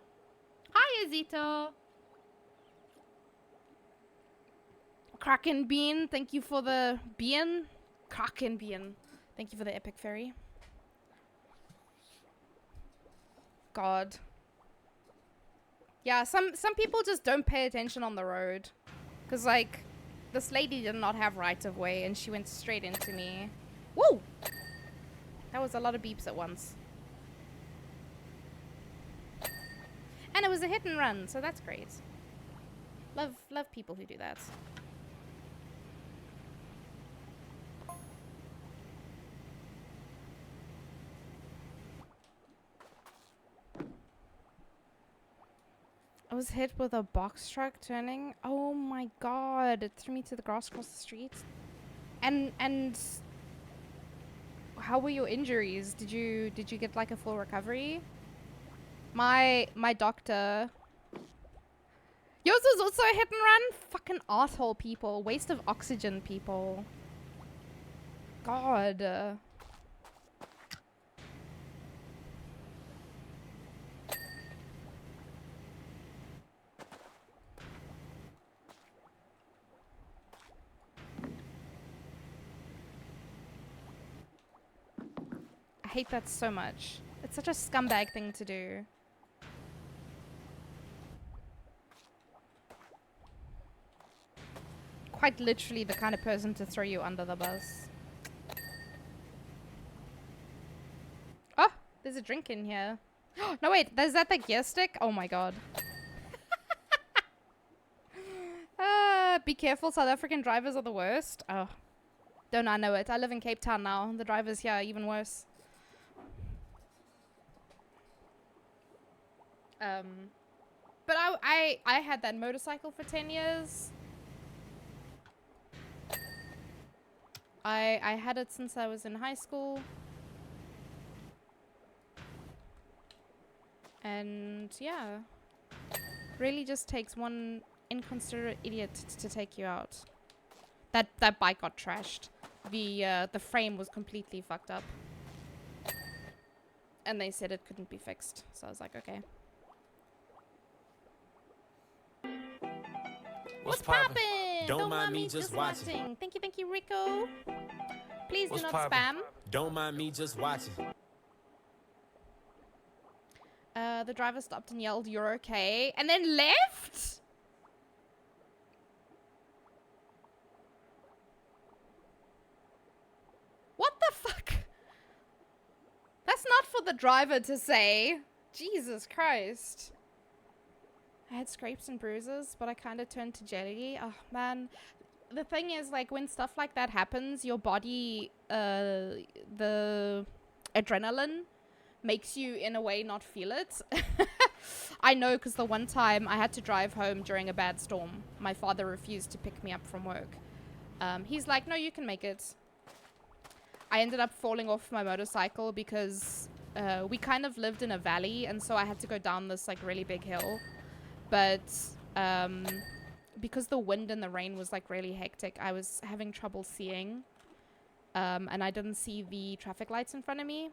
Hi Azito. Kraken Bean, thank you for the bean. Kraken Bean, thank you for the epic fairy. God. Yeah, some people just don't pay attention on the road. Because, like, this lady did not have right of way and she went straight into me. Woo! That was a lot of beeps at once. And it was a hit and run, so that's great. Love people who do that. I was hit with a box truck turning. Oh my god, it threw me to the grass across the street. And how were your injuries? Did you get like a full recovery? My doctor. Yours was also a hit and run? Fucking asshole people. Waste of oxygen people. God. I hate that so much. It's such a scumbag thing to do. Quite literally the kind of person to throw you under the bus. Oh, there's a drink in here. No, wait, is that the gear stick? Oh my god. Be careful, South African drivers are the worst. Oh, don't I know it. I live in Cape Town now. The drivers here are even worse. But I had that motorcycle for 10 years. I had it since I was in high school. And yeah, really just takes one inconsiderate idiot to take you out. That bike got trashed. The frame was completely fucked up. And they said it couldn't be fixed. So I was like, okay. What's poppin'? Don't mind me just watching. Thank you, Rico. Please do not spam. Don't mind me just watching. The driver stopped and yelled, "You're okay," and then left? What the fuck? That's not for the driver to say. Jesus Christ. I had scrapes and bruises, but I kind of turned to jelly. Oh, man. The thing is, like, when stuff like that happens, your body, the adrenaline makes you, in a way, not feel it. I know, because the one time I had to drive home during a bad storm. My father refused to pick me up from work. He's like, no, you can make it. I ended up falling off my motorcycle because we kind of lived in a valley, and so I had to go down this, like, really big hill. But because the wind and the rain was, like, really hectic, I was having trouble seeing. And I didn't see the traffic lights in front of me.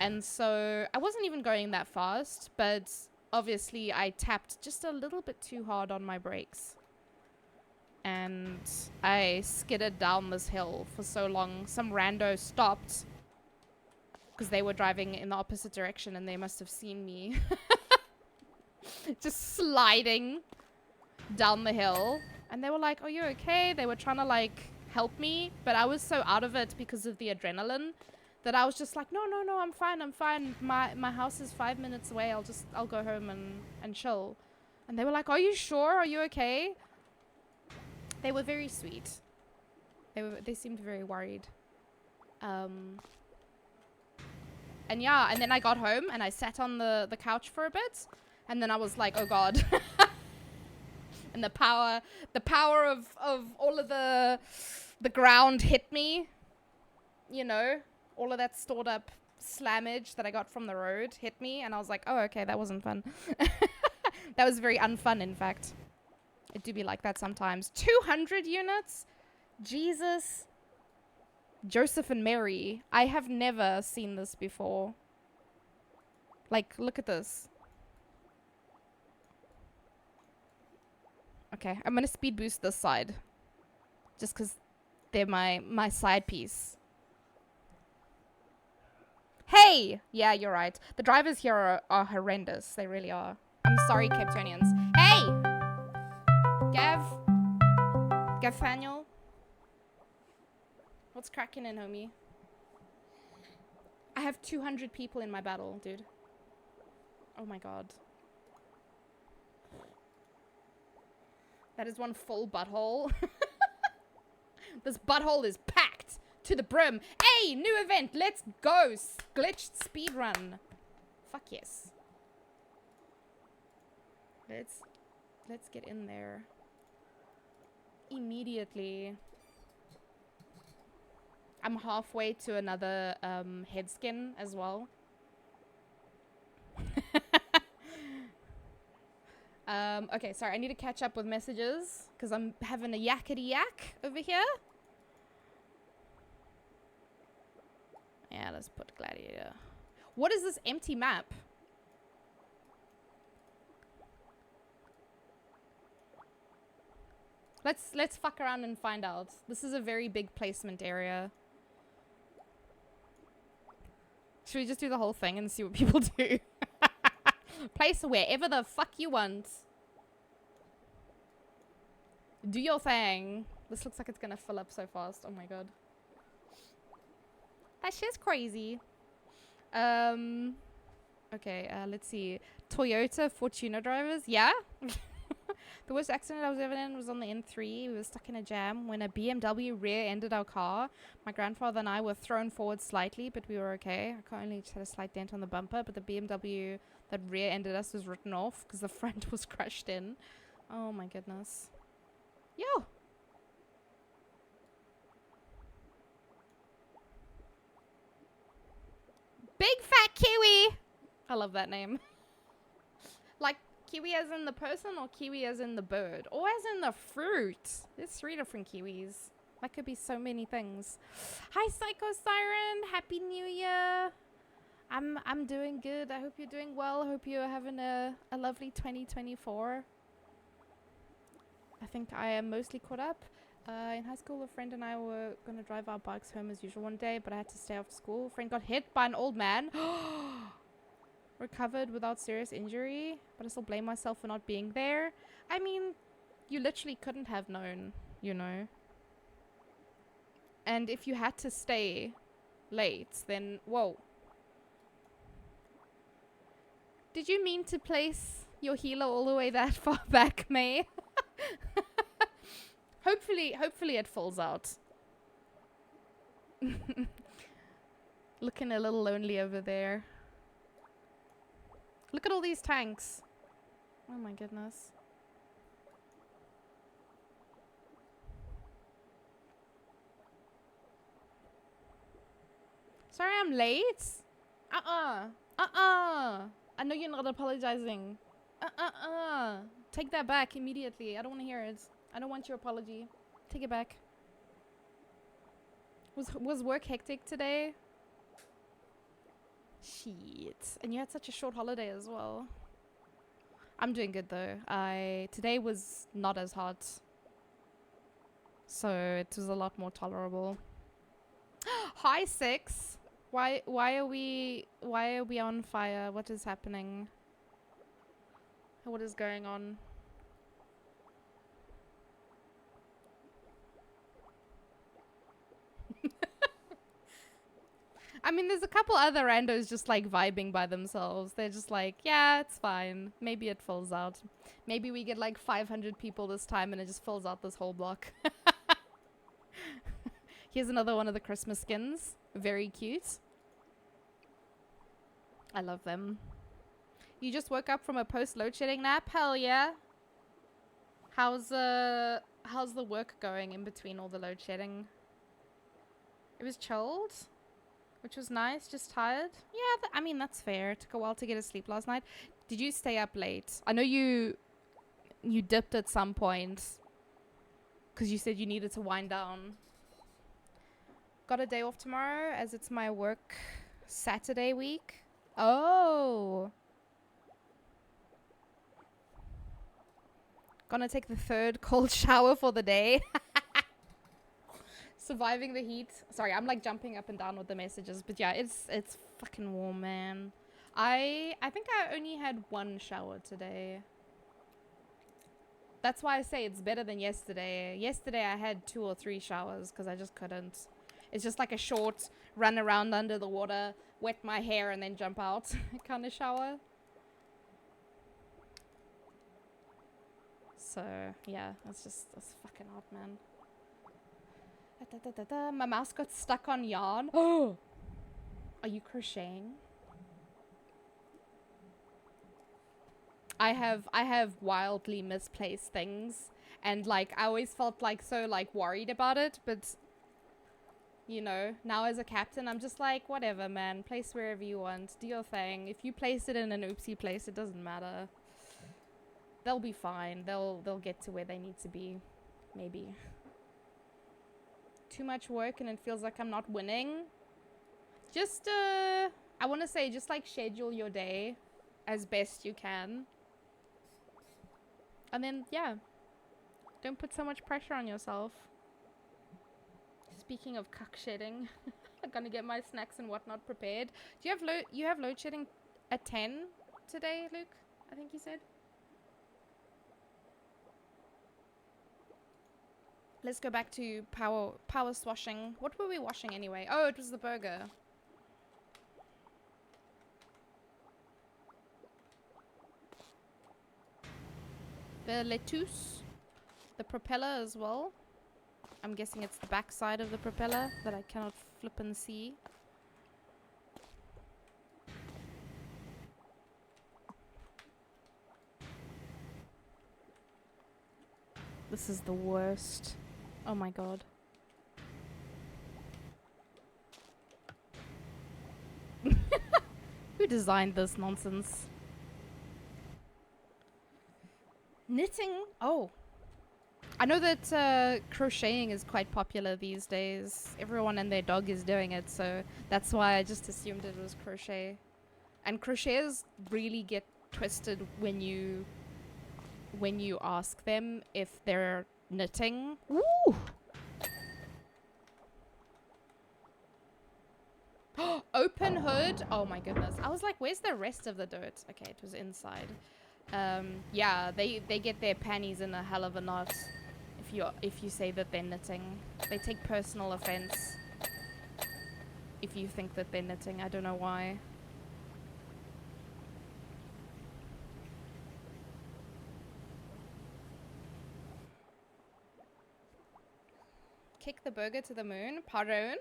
And so I wasn't even going that fast, but obviously I tapped just a little bit too hard on my brakes. And I skidded down this hill for so long. Some rando stopped because they were driving in the opposite direction and they must have seen me just sliding down the hill. And they were like, "Are you okay?" They were trying to, like, help me, but I was so out of it because of the adrenaline that I was just like, no, I'm fine. My house is 5 minutes away. I'll go home and chill. And they were like, "Are you sure? Are you okay?" They were very sweet. They seemed very worried. And yeah, and then I got home and I sat on the couch for a bit, and then I was like, oh god. And the power of all of the ground hit me. You know, all of that stored up slammage that I got from the road hit me, and I was like, oh, okay, that wasn't fun. That was very unfun, in fact. It do be like that sometimes. 200 units? Jesus. Joseph and Mary. I have never seen this before. Like, look at this. Okay, I'm gonna speed boost this side. Just because they're my side piece. Hey! Yeah, you're right. The drivers here are horrendous. They really are. I'm sorry, Capetonians. Hey! Gaffaniel. What's cracking in, homie? I have 200 people in my battle, dude. Oh my god. That is one full butthole. This butthole is packed to the brim. Hey, new event. Let's go. Glitched speedrun. Fuck yes. Let's get in there. Immediately. I'm halfway to another head skin as well. Okay, sorry, I need to catch up with messages because I'm having a yakety yak over here. Yeah, let's put Gladiator. What is this empty map? Let's fuck around and find out. This is a very big placement area. Should we just do the whole thing and see what people do? Place wherever the fuck you want. Do your thing. This looks like it's gonna fill up so fast. Oh my god. That shit's crazy. Okay, let's see. Toyota Fortuner drivers. Yeah? The worst accident I was ever in was on the N3. We were stuck in a jam when a BMW rear-ended our car. My grandfather and I were thrown forward slightly, but we were okay. Our car only just had a slight dent on the bumper, but the BMW that rear-ended us was written off because the front was crushed in. Oh my goodness. Yo! I love that name. Like kiwi as in the person or kiwi as in the bird? Or as in the fruit? There's 3 different kiwis. That could be so many things. Hi Psycho Siren, Happy New Year. I'm doing good. I hope you're doing well. Hope you're having a lovely 2024. I think I am mostly caught up. In high school, a friend and I were going to drive our bikes home as usual one day, but I had to stay after school. A friend got hit by an old man. Recovered without serious injury, but I still blame myself for not being there. I mean, you literally couldn't have known, you know. And if you had to stay late, then whoa. Did you mean to place your healer all the way that far back, May? Hopefully it falls out. Looking a little lonely over there. Look at all these tanks. Oh my goodness. Sorry I'm late. I know you're not apologizing. Take that back immediately. I don't want to hear it. I don't want your apology. Take it back. Was work hectic today? Shit. And you had such a short holiday as well. I'm doing good though. Today was not as hot. So it was a lot more tolerable. Hi 6. Why are we on fire? What is happening? What is going on? I mean, there's a couple other randos just like vibing by themselves. They're just like, yeah, it's fine. Maybe it fills out. Maybe we get like 500 people this time and it just fills out this whole block. Here's another one of the Christmas skins. Very cute. I love them. You just woke up from a post-load shedding nap? Hell yeah. How's the work going in between all the load shedding? It was chilled, which was nice. Just tired. Yeah, I mean, that's fair. It took a while to get to sleep last night. Did you stay up late? I know you dipped at some point because you said you needed to wind down. Got a day off tomorrow as it's my work Saturday week. Oh. Gonna take the 3rd cold shower for the day. Surviving the heat. Sorry, I'm like jumping up and down with the messages, but yeah, it's fucking warm, man. I think I only had 1 shower today. That's why I say it's better than yesterday. Yesterday I had 2 or 3 showers because I just couldn't. It's just like a short run around under the water, wet my hair and then jump out kind of shower. So yeah, that's fucking hot, man. My mouse got stuck on yarn. Oh, are you crocheting? I have wildly misplaced things, and like I always felt like so like worried about it, but you know, now as a captain I'm just like, whatever, man, place wherever you want, do your thing. If you place it in an oopsie place, it doesn't matter. They'll be fine. They'll get to where they need to be. Maybe. Too much work and it feels like I'm not winning. Just I want to say just like schedule your day as best you can. And then yeah, don't put so much pressure on yourself. Speaking of cuck shedding, I'm gonna get my snacks and whatnot prepared. Do you have load shedding at 10 today, Luke? I think you said. Let's go back to power swashing. What were we washing anyway? Oh, it was the burger. The lettuce. The propeller as well. I'm guessing it's the back side of the propeller that I cannot flip and see. This is the worst. Oh my god. Who designed this nonsense? Knitting? Oh. I know that crocheting is quite popular these days. Everyone and their dog is doing it, so that's why I just assumed it was crochet. And crocheters really get twisted when you ask them if they're knitting. Ooh! Open hood. Oh my goodness. I was like, where's the rest of the dirt? Okay, it was inside. Yeah, they get their panties in a hell of a knot if you say that they're knitting. They take personal offense if you think that they're knitting. I don't know why. Kick the burger to the moon. Pardon?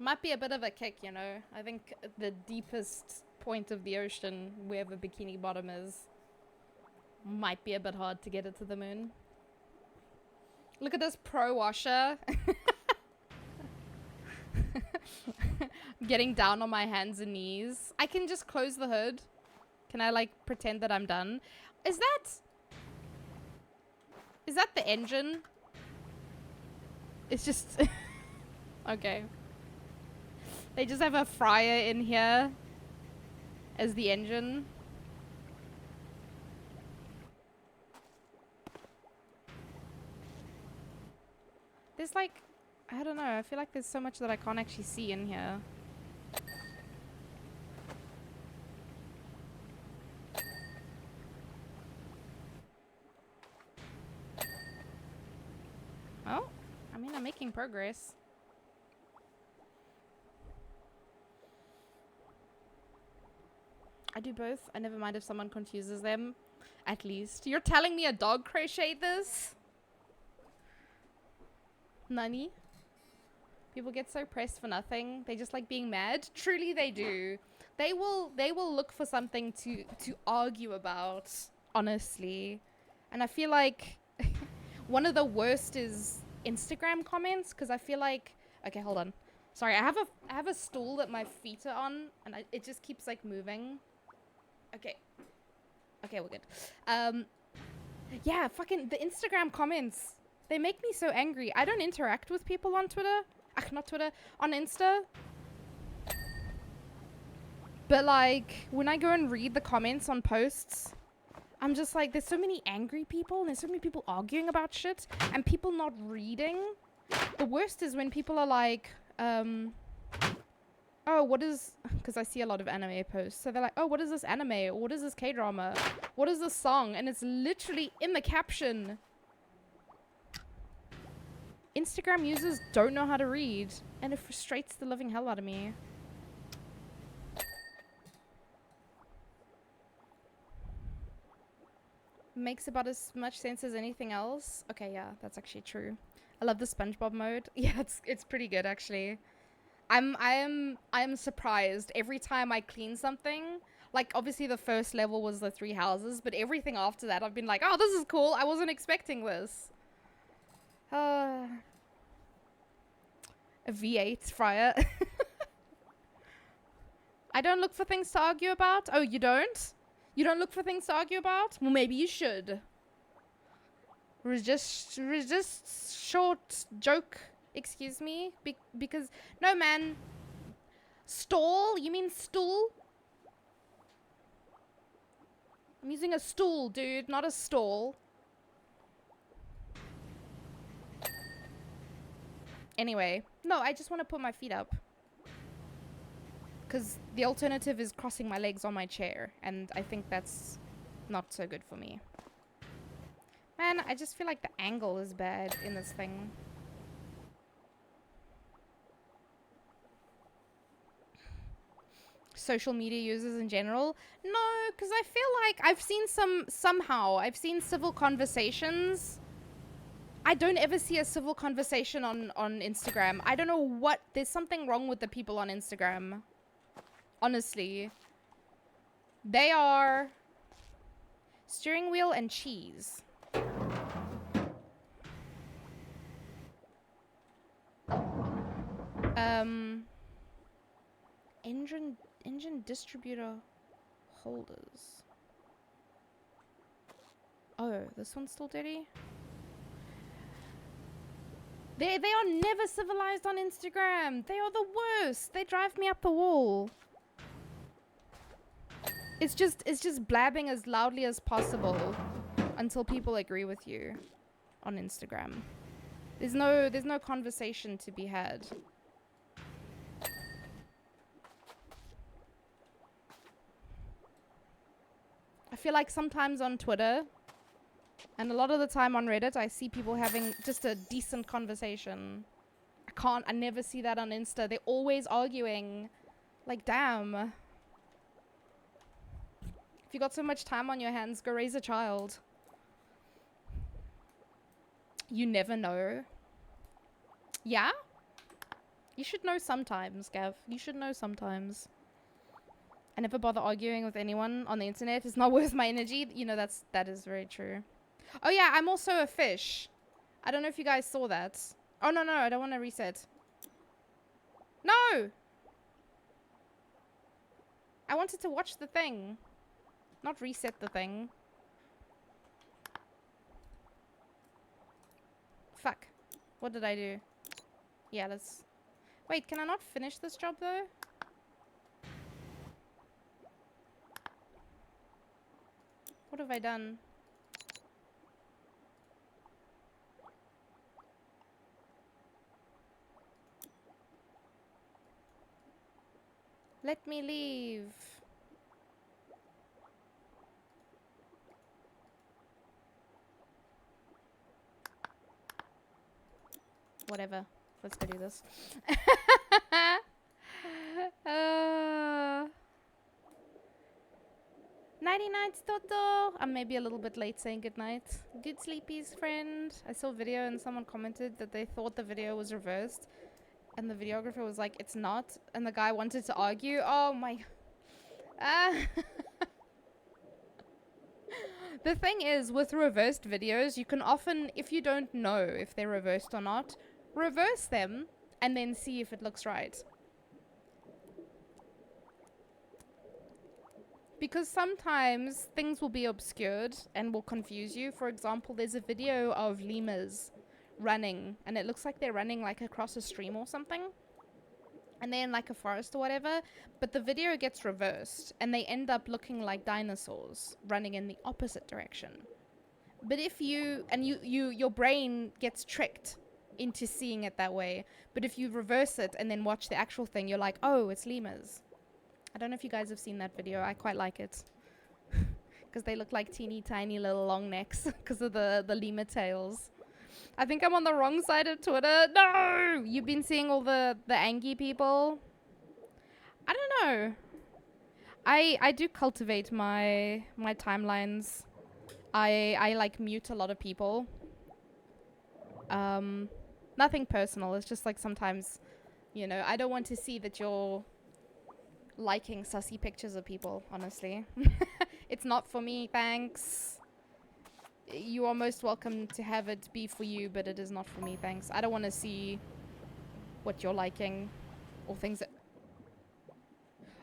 Might be a bit of a kick, you know. I think the deepest point of the ocean, wherever Bikini Bottom is, might be a bit hard to get it to the moon. Look at this pro washer. Getting down on my hands and knees. I can just close the hood. Can I like pretend that I'm done? Is that the engine? It's just okay. They just have a fryer in here as the engine. There's like, I don't know, I feel like there's so much that I can't actually see in here. Oh, I mean, I'm making progress. I do both. I never mind if someone confuses them. At least. You're telling me a dog crocheted this? Nani? People get so pressed for nothing. They just like being mad. Truly they do. They will look for something to argue about, honestly. And I feel like one of the worst is Instagram comments, because I feel like, okay, hold on. Sorry, I have a stool that my feet are on and it just keeps like moving. Okay, we're good. Yeah, fucking the Instagram comments. They make me so angry. I don't interact with people on Twitter. Not Twitter, on Insta. But like, when I go and read the comments on posts, I'm just like, there's so many angry people and there's so many people arguing about shit and people not reading. The worst is when people are like, oh, what is, because I see a lot of anime posts, so they're like, oh, what is this anime, or what is this K-drama, what is this song, and it's literally in the caption. Instagram users don't know how to read, and it frustrates the living hell out of me. Makes about as much sense as anything else. Okay, yeah, that's actually true. I love the SpongeBob mode. Yeah, it's pretty good actually. I am surprised every time I clean something. Like, obviously the first level was the 3 houses, but everything after that I've been like, oh, this is cool. I wasn't expecting this. A V8 fryer. I don't look for things to argue about. Oh, you don't? You don't look for things to argue about? Well, maybe you should. Resist short joke. Excuse me? Because, no man. Stall? You mean stool? I'm using a stool, dude, not a stall. Anyway, no, I just want to put my feet up. Because the alternative is crossing my legs on my chair, and I think that's not so good for me. Man, I just feel like the angle is bad in this thing. Social media users in general? No, because I feel like I've seen I've seen civil conversations. I don't ever see a civil conversation on Instagram. I don't know what, there's something wrong with the people on Instagram. Honestly. They are steering wheel and cheese. Engine distributor holders. Oh, this one's still dirty? They are never civilized on Instagram. They are the worst. They drive me up the wall. It's just blabbing as loudly as possible until people agree with you on Instagram. There's no conversation to be had. I feel like sometimes on Twitter and a lot of the time on Reddit, I see people having just a decent conversation. I never see that on Insta. They're always arguing. Like, damn. If you got so much time on your hands, go raise a child. You never know. Yeah? You should know sometimes, Gav. You should know sometimes. I never bother arguing with anyone on the internet. It's not worth my energy. You know, that is very true. Oh yeah, I'm also a fish. I don't know if you guys saw that. Oh no, I don't want to reset. No! I wanted to watch the thing. Not reset the thing. Fuck. What did I do? Yeah, let's... Wait, can I not finish this job though? What have I done? Let me leave. Whatever. Let's go do this. Nighty nights, Toto. I'm maybe a little bit late saying goodnight. Good sleepies, friend. I saw a video and someone commented that they thought the video was reversed. And the videographer was like, it's not. And the guy wanted to argue. Oh my... The thing is, with reversed videos, you can often, if you don't know if they're reversed or not, reverse them and then see if it looks right. Because sometimes things will be obscured and will confuse you. For example, there's a video of lemurs running and it looks like they're running like across a stream or something. And they're in like a forest or whatever. But the video gets reversed and they end up looking like dinosaurs running in the opposite direction. But if you, and your brain gets tricked into seeing it that way. But if you reverse it and then watch the actual thing, you're like, oh, it's lemurs. I don't know if you guys have seen that video. I quite like it. Because they look like teeny tiny little long necks because of the lemur tails. I think I'm on the wrong side of Twitter. No! You've been seeing all the angry people? I don't know. I do cultivate my timelines. I like mute a lot of people. Nothing personal. It's just like sometimes, you know, I don't want to see that you're liking sussy pictures of people, honestly. It's not for me, thanks. You are most welcome to have it be for you, but it is not for me, thanks. I don't want to see what you're liking or things that...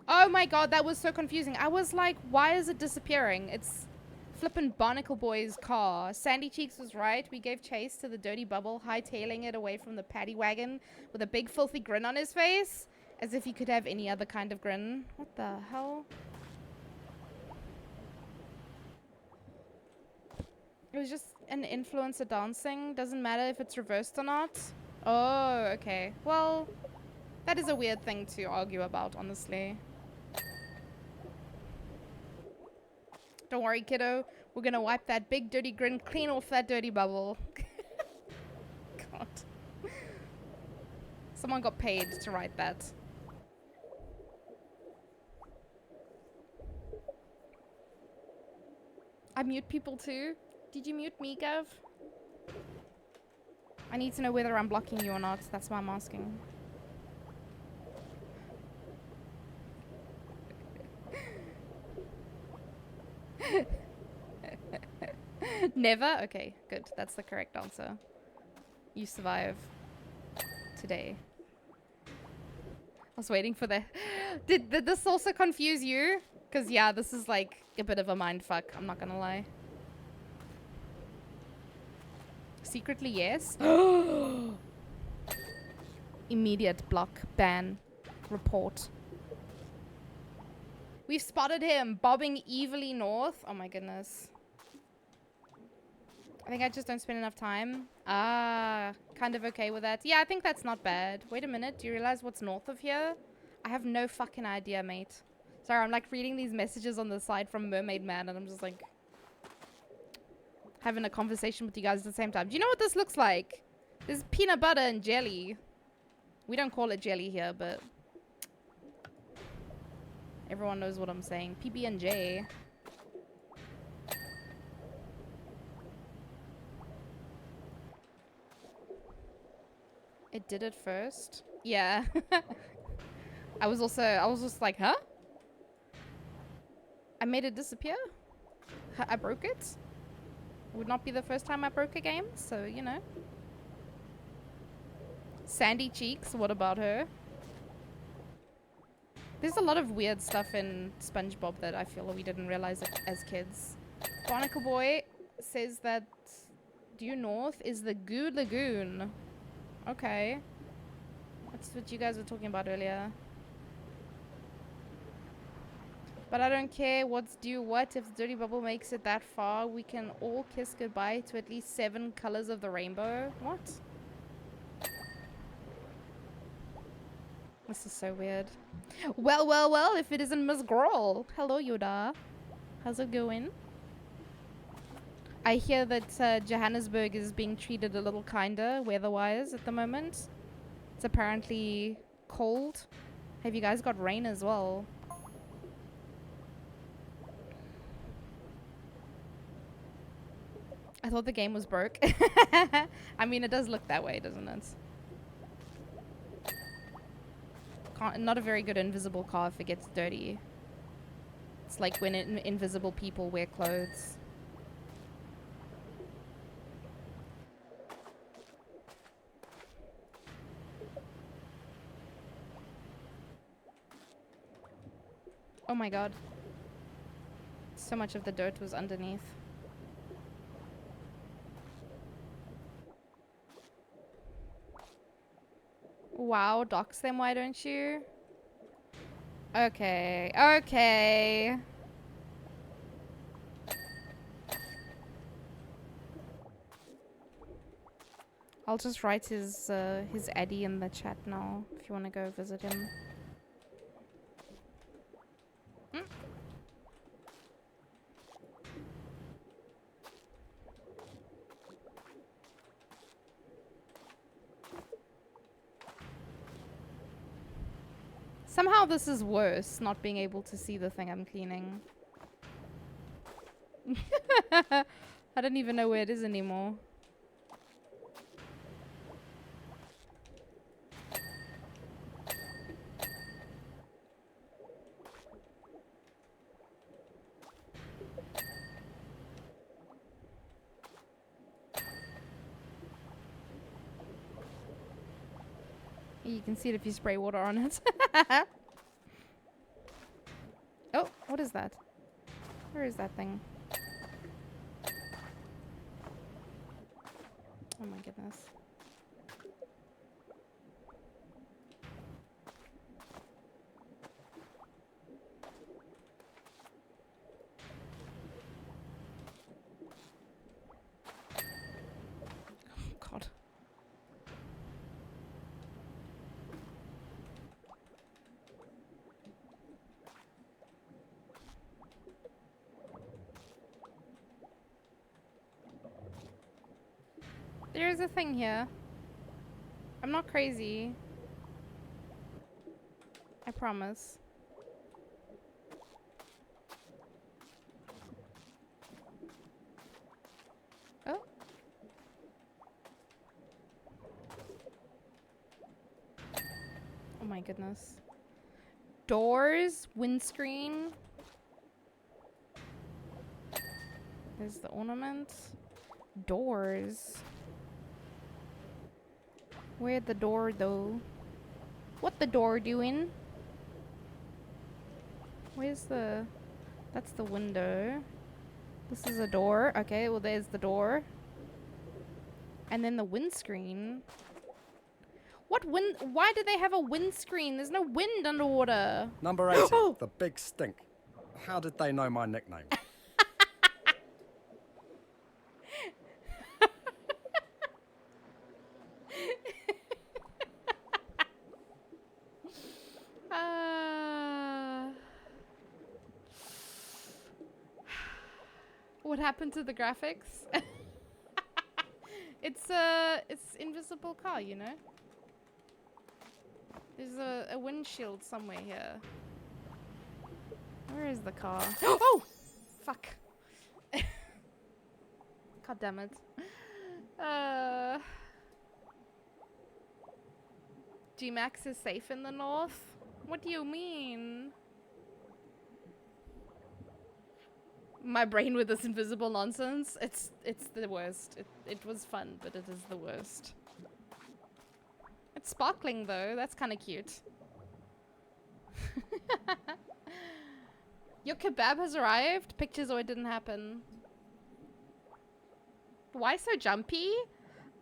Oh my god, that was so confusing. I was like, why is it disappearing? It's flippin' Barnacle Boy's car. Sandy Cheeks was right. We gave chase to the dirty bubble, hightailing it away from the paddy wagon with a big filthy grin on his face. As if he could have any other kind of grin. What the hell? It was just an influencer dancing. Doesn't matter if it's reversed or not. Oh, okay. Well, that is a weird thing to argue about, honestly. Don't worry, kiddo. We're gonna wipe that big dirty grin clean off that dirty bubble. God. Someone got paid to write that. I mute people too. Did you mute me, Gav? I need to know whether I'm blocking you or not. That's why I'm asking. Never? Okay, good. That's the correct answer. You survive today. I was waiting for the Did this also confuse you? Because, yeah, this is like a bit of a mindfuck. I'm not gonna lie. Secretly, yes. Immediate block. Ban. Report. We've spotted him bobbing evilly north. Oh my goodness. I think I just don't spend enough time. Ah, kind of okay with that. Yeah, I think that's not bad. Wait a minute. Do you realize what's north of here? I have no fucking idea, mate. Sorry, I'm like reading these messages on the side from Mermaid Man and I'm just like having a conversation with you guys at the same time. Do you know what this looks like? This is peanut butter and jelly. We don't call it jelly here, but everyone knows what I'm saying. PB&J. It did it first. Yeah. I was just like, huh? I made it disappear? I broke it? It would not be the first time I broke a game, so, you know. Sandy Cheeks, what about her? There's a lot of weird stuff in SpongeBob that I feel we didn't realize it as kids. Barnacle Boy says that due north is the Goo Lagoon. Okay. That's what you guys were talking about earlier. But I don't care what's due what. If the Dirty Bubble makes it that far, we can all kiss goodbye to at least 7 colors of the rainbow. What? This is so weird. Well, well, well, if it isn't Miss Grohl. Hello, Yoda. How's it going? I hear that Johannesburg is being treated a little kinder weather-wise at the moment. It's apparently cold. Have you guys got rain as well? I thought the game was broke. I mean, it does look that way, doesn't it? Not a very good invisible car if it gets dirty. It's like when invisible people wear clothes. Oh my god. So much of the dirt was underneath. Wow, dox them, why don't you? Okay, okay. I'll just write his Addy in the chat now if you want to go visit him. Somehow this is worse, not being able to see the thing I'm cleaning. I don't even know where it is anymore. You can see it if you spray water on it. Oh, what is that? Where is that thing? Oh my goodness. Oh god. There's a thing here. I'm not crazy. I promise. Oh. Oh my goodness. Doors, windscreen. There's the ornament. Doors. Where the door though? What the door doing? Where's the... That's the window. This is a door. Okay, well there's the door. And then the windscreen. What wind? Why do they have a windscreen? There's no wind underwater. Number 80, the big stink. How did they know my nickname? What happened to the graphics? It's invisible car, you know. There's a windshield somewhere here. Where is the car? Oh! Fuck. God damn it. G-Max is safe in the north? What do you mean? My brain with this invisible nonsense. It's the worst. It was fun, but it is the worst. It's sparkling though. That's kind of cute. Your kebab has arrived. Pictures or it didn't happen. Why so jumpy?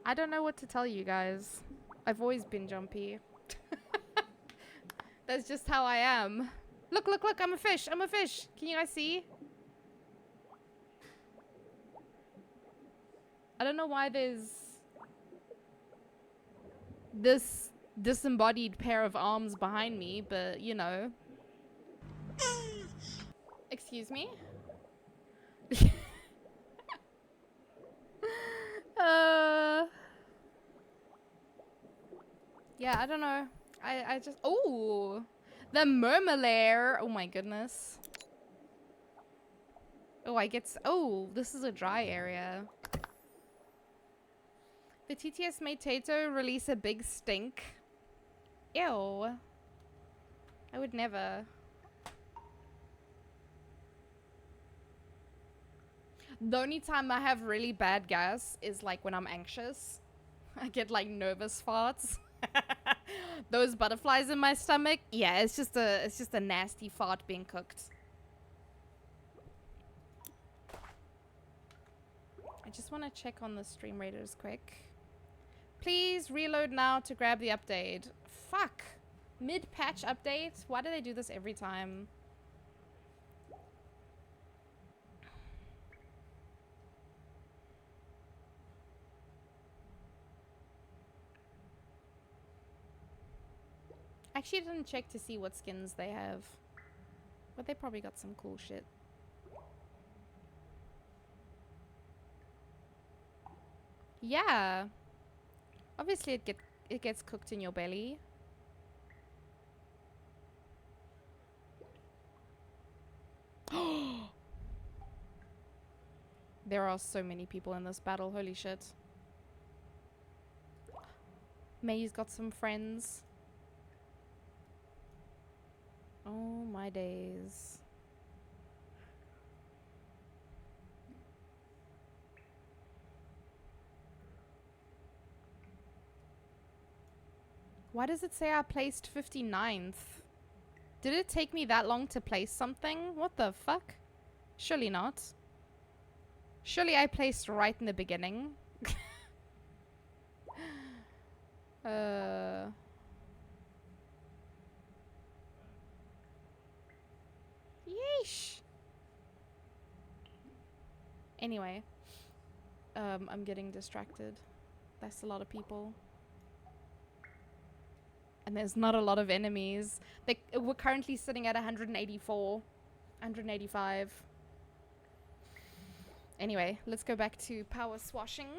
I don't know what to tell you guys. I've always been jumpy. That's just how I am. Look, look, look. I'm a fish. I'm a fish. Can you guys see? I don't know why there's this disembodied pair of arms behind me, but you know. Excuse me? Yeah, I don't know. I just... Oh! The Murmelair! Oh my goodness. Oh, I get... Oh, this is a dry area. The TTS made Tato release a big stink. Ew. I would never. The only time I have really bad gas is like when I'm anxious. I get like nervous farts. Those butterflies in my stomach. Yeah, it's just a nasty fart being cooked. I just want to check on the stream raters quick. Please reload now to grab the update. Fuck. Mid-patch update? Why do they do this every time? Actually, I didn't check to see what skins they have. But they probably got some cool shit. Yeah. Obviously it gets cooked in your belly. There are so many people in this battle, holy shit. May's got some friends. Oh my days. Why does it say I placed 59th? Did it take me that long to place something? What the fuck? Surely not. Surely I placed right in the beginning. Yeesh. Anyway. I'm getting distracted. That's a lot of people. And there's not a lot of enemies. We're currently sitting at 184. 185. Anyway, let's go back to power swashing.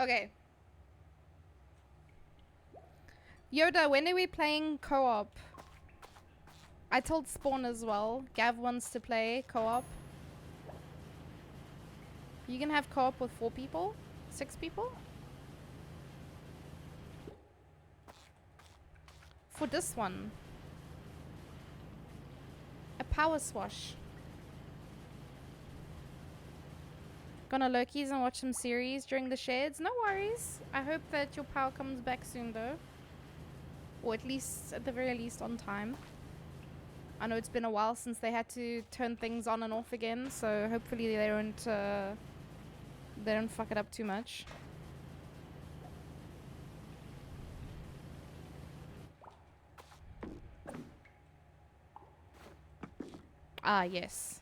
Okay. Yoda, when are we playing co-op? I told Spawn as well. Gav wants to play co-op. You can have co-op with 4 people? 6 people? For this one. A power swash. Gonna Loki's and watch some series during the sheds? No worries. I hope that your power comes back soon though. Or at least, at the very least, on time. I know it's been a while since they had to turn things on and off again, so hopefully they don't fuck it up too much. Ah, yes.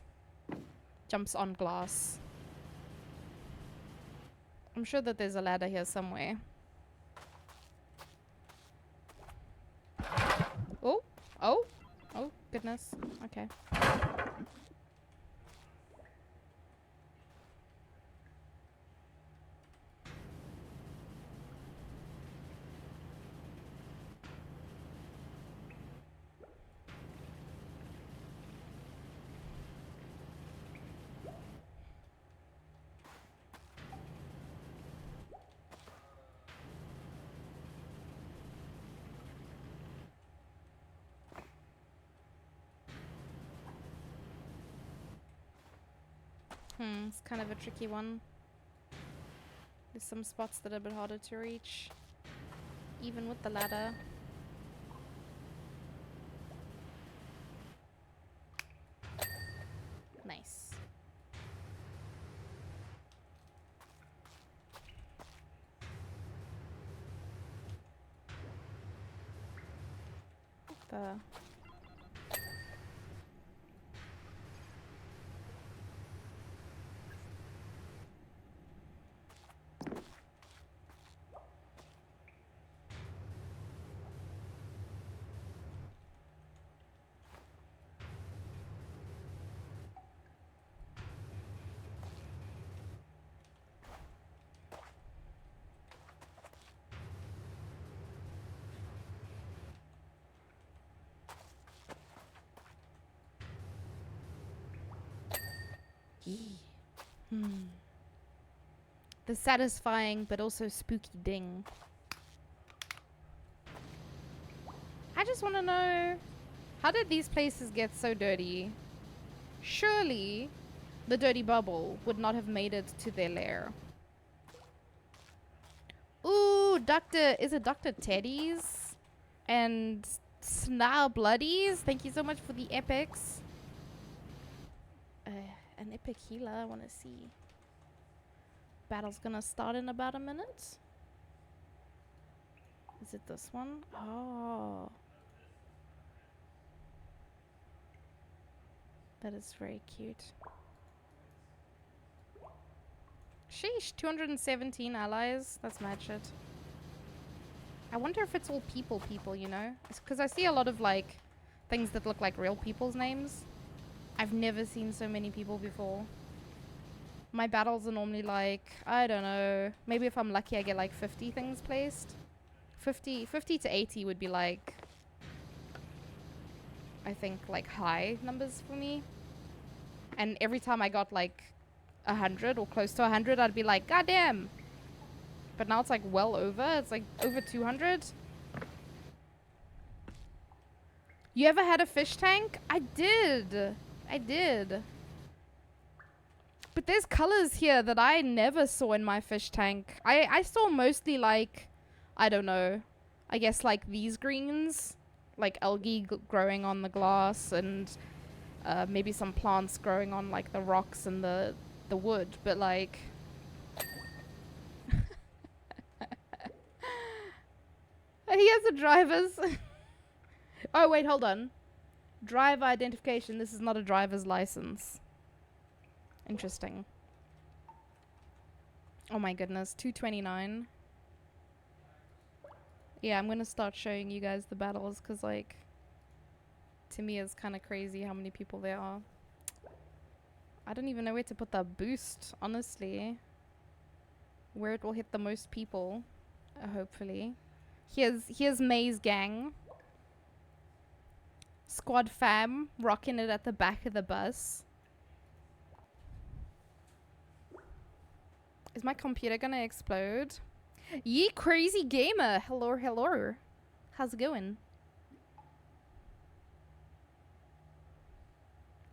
Jumps on glass. I'm sure that there's a ladder here somewhere. Oh, oh, oh, goodness. Okay. It's kind of a tricky one. There's some spots that are a bit harder to reach, even with the ladder. Nice. What the... The satisfying but also spooky ding. I just want to know, how did these places get so dirty? Surely the dirty bubble would not have made it to their lair. Ooh, is it Dr. Teddy's? And Snarl Bloodies? Thank you so much for the epics. An epic healer, I want to see. Battle's gonna start in about a minute. Is it this one? Oh. That is very cute. Sheesh, 217 allies. That's mad shit. I wonder if it's all people, you know? Because I see a lot of, like, things that look like real people's names. I've never seen so many people before. My battles are normally like, I don't know, maybe if I'm lucky I get like 50 things placed. 50 to 80 would be like, I think, like high numbers for me. And every time I got like 100 or close to 100, I'd be like, God damn. But now it's like well over. It's like over 200. You ever had a fish tank? I did. But there's colors here that I never saw in my fish tank. I saw mostly like, I don't know, I guess like these greens. Like algae growing on the glass and maybe some plants growing on like the rocks and the wood. But like... He has a driver's... Oh wait, hold on. Driver identification. This is not a driver's license. Interesting. Oh my goodness, 229. Yeah, I'm gonna start showing you guys the battles because, like, to me it's kind of crazy how many people there are. I don't even know where to put that boost, honestly. Where it will hit the most people, hopefully. Here's May's gang. Squad fam rocking it at the back of the bus. Is my computer gonna explode? Ye crazy gamer! Hello, hello. How's it going?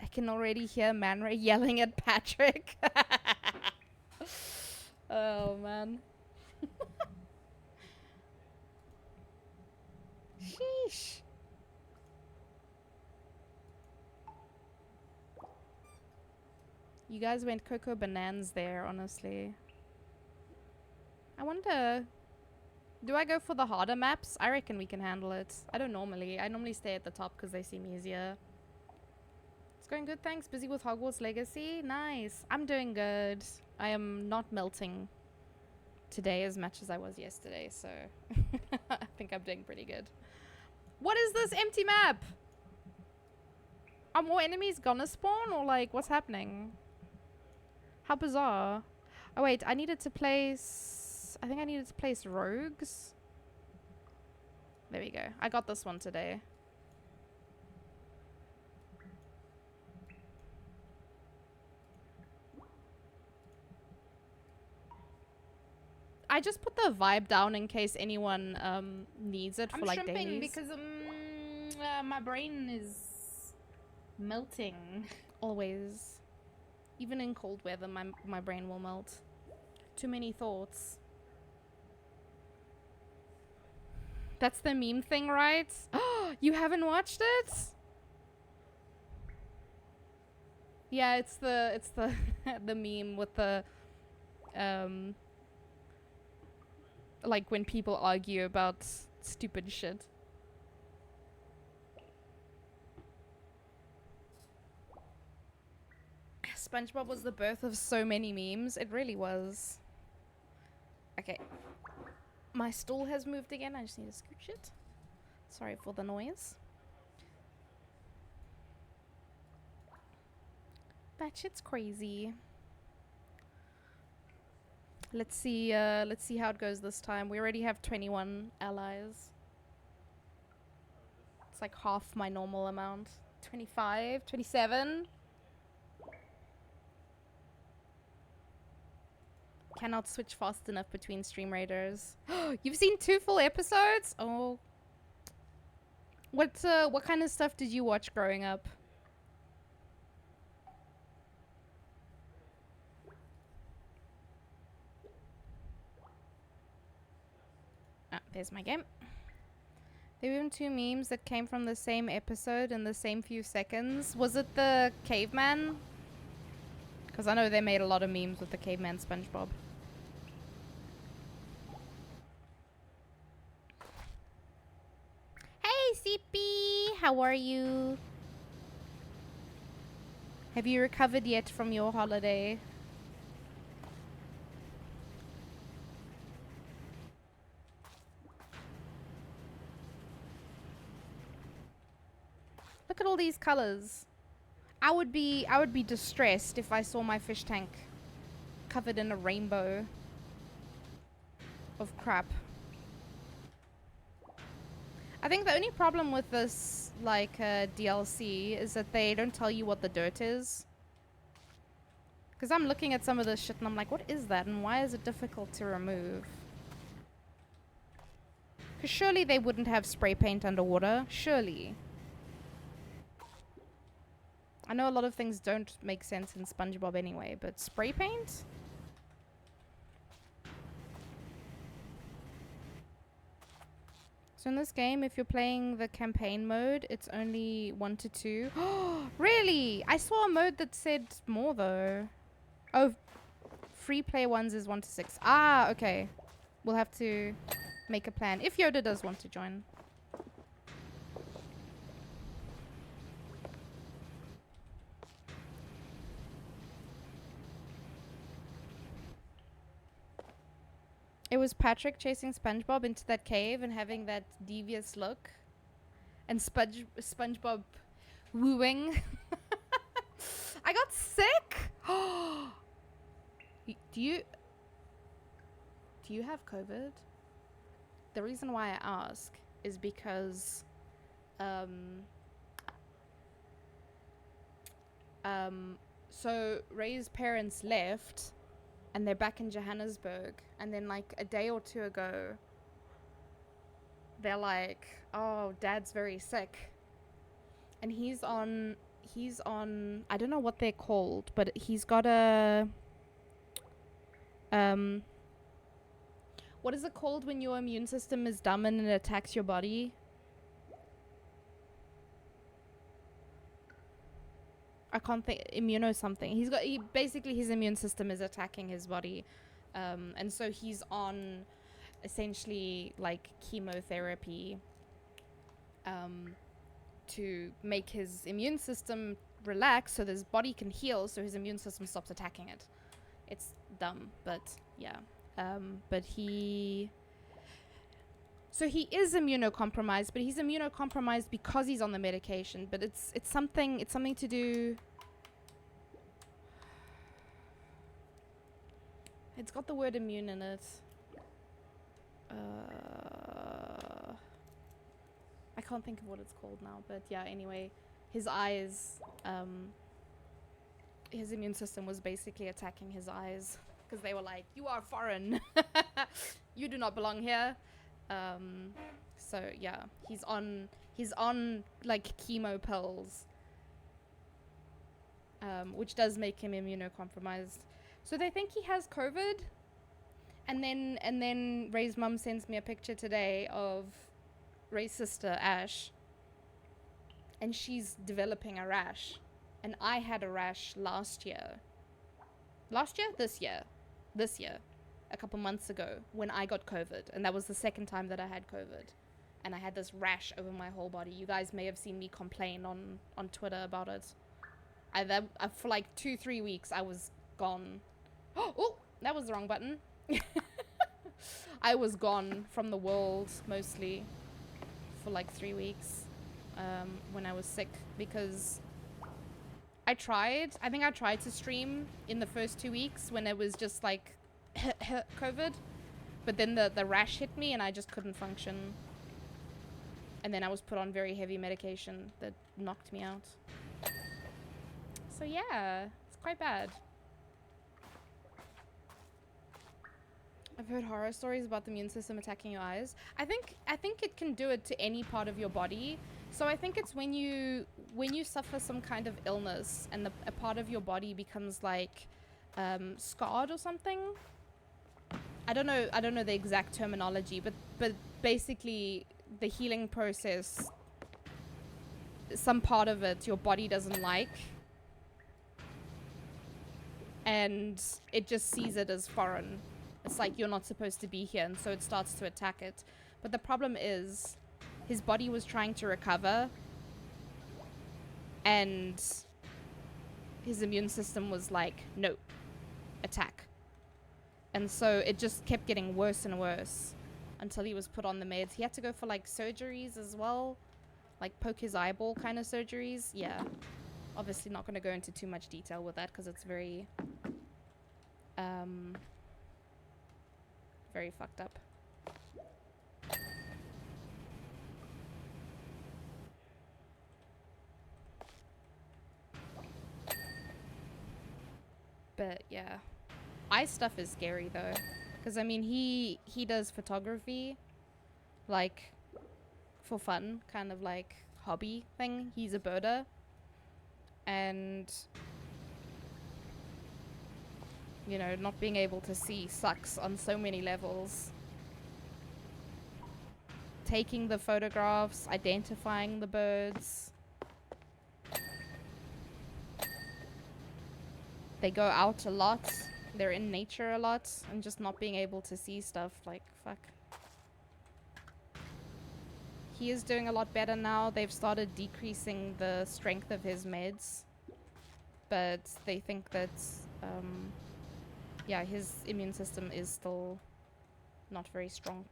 I can already hear Manray yelling at Patrick. Oh man. Sheesh. You guys went Coco Bananas there, honestly. I wonder, do I go for the harder maps? I reckon we can handle it. I don't normally. I normally stay at the top because they seem easier. It's going good, thanks. Busy with Hogwarts Legacy. Nice. I'm doing good. I am not melting today as much as I was yesterday, so I think I'm doing pretty good. What is this empty map? Are more enemies gonna spawn, or like what's happening? How bizarre. Oh wait, I needed to place, I think I needed to place rogues. There we go. I got this one today. I just put the vibe down in case anyone needs it for like dailies. I'm shrimping because my brain is melting. Always. Even in cold weather, my brain will melt. Too many thoughts. That's the meme thing, right? Oh, you haven't watched it? Yeah, it's the the meme with the like when people argue about stupid shit. SpongeBob was the birth of so many memes. It really was. Okay. My stool has moved again. I just need to scooch it. Sorry for the noise. That shit's crazy. Let's see how it goes this time. We already have 21 allies. It's like half my normal amount. 25, 27. Cannot switch fast enough between stream raiders. You've seen 2 full episodes? Oh. What kind of stuff did you watch growing up? Ah, there's my game. There were even 2 memes that came from the same episode in the same few seconds. Was it the caveman? Because I know they made a lot of memes with the caveman SpongeBob. Hey, CP! How are you? Have you recovered yet from your holiday? Look at all these colors. I would be distressed if I saw my fish tank covered in a rainbow of crap. I think the only problem with this like DLC is that they don't tell you what the dirt is. Because I'm looking at some of this shit and I'm like, what is that and why is it difficult to remove? Because surely they wouldn't have spray paint underwater. Surely. I know a lot of things don't make sense in SpongeBob anyway, but spray paint? So in this game, if you're playing the campaign mode, it's only 1 to 2. Really? I saw a mode that said more though. Oh, free play ones is 1 to 6. Ah, okay. We'll have to make a plan. If Yoda does want to join. It was Patrick chasing SpongeBob into that cave and having that devious look. And SpongeBob wooing. I got sick! Do you have COVID? The reason why I ask is because so Ray's parents left and they're back in Johannesburg, and then like a day or 2 ago they're like, oh, Dad's very sick, and he's on I don't know what they're called, but he's got a what is it called when your immune system is dumb and it attacks your body? I can't think, immuno something. Basically his immune system is attacking his body. And so he's on essentially like chemotherapy to make his immune system relax so that his body can heal, so his immune system stops attacking it. It's dumb, but yeah. But he is immunocompromised, but he's immunocompromised because he's on the medication. But it's something to do. It's got the word immune in it. I can't think of what it's called now, but yeah, anyway, his eyes, his immune system was basically attacking his eyes because they were like, you are foreign. You do not belong here. So yeah, he's on like chemo pills, which does make him immunocompromised. So they think he has COVID. And then Ray's mum sends me a picture today of Ray's sister, Ash. And she's developing a rash. And I had a rash last year. This year. A couple months ago when I got COVID. And that was the second time that I had COVID. And I had this rash over my whole body. You guys may have seen me complain on Twitter about it. For like 2-3 weeks, I was gone. Oh, that was the wrong button. I was gone from the world mostly for like 3 weeks when I was sick, because I think I tried to stream in the first 2 weeks when it was just like COVID, but then the rash hit me and I just couldn't function, and then I was put on very heavy medication that knocked me out. So yeah, it's quite bad. I've heard horror stories about the immune system attacking your eyes. I think it can do it to any part of your body. So I think it's when you suffer some kind of illness and a part of your body becomes like scarred or something. I don't know the exact terminology, but basically the healing process, some part of it your body doesn't like, and it just sees it as foreign. It's like you're not supposed to be here, and so it starts to attack it. But the problem is his body was trying to recover, and his immune system was like, no, attack. And so it just kept getting worse and worse until he was put on the meds. He had to go for like surgeries as well, like poke his eyeball kind of surgeries. Yeah, obviously not going to go into too much detail with that because it's very very fucked up. But yeah, eye stuff is scary though, because I mean he does photography like for fun, kind of like hobby thing. He's a birder, and you know, not being able to see sucks on so many levels. Taking the photographs, identifying the birds. They go out a lot. They're in nature a lot, and just not being able to see stuff, like, fuck. He is doing a lot better now. They've started decreasing the strength of his meds, but they think that yeah, his immune system is still not very strong.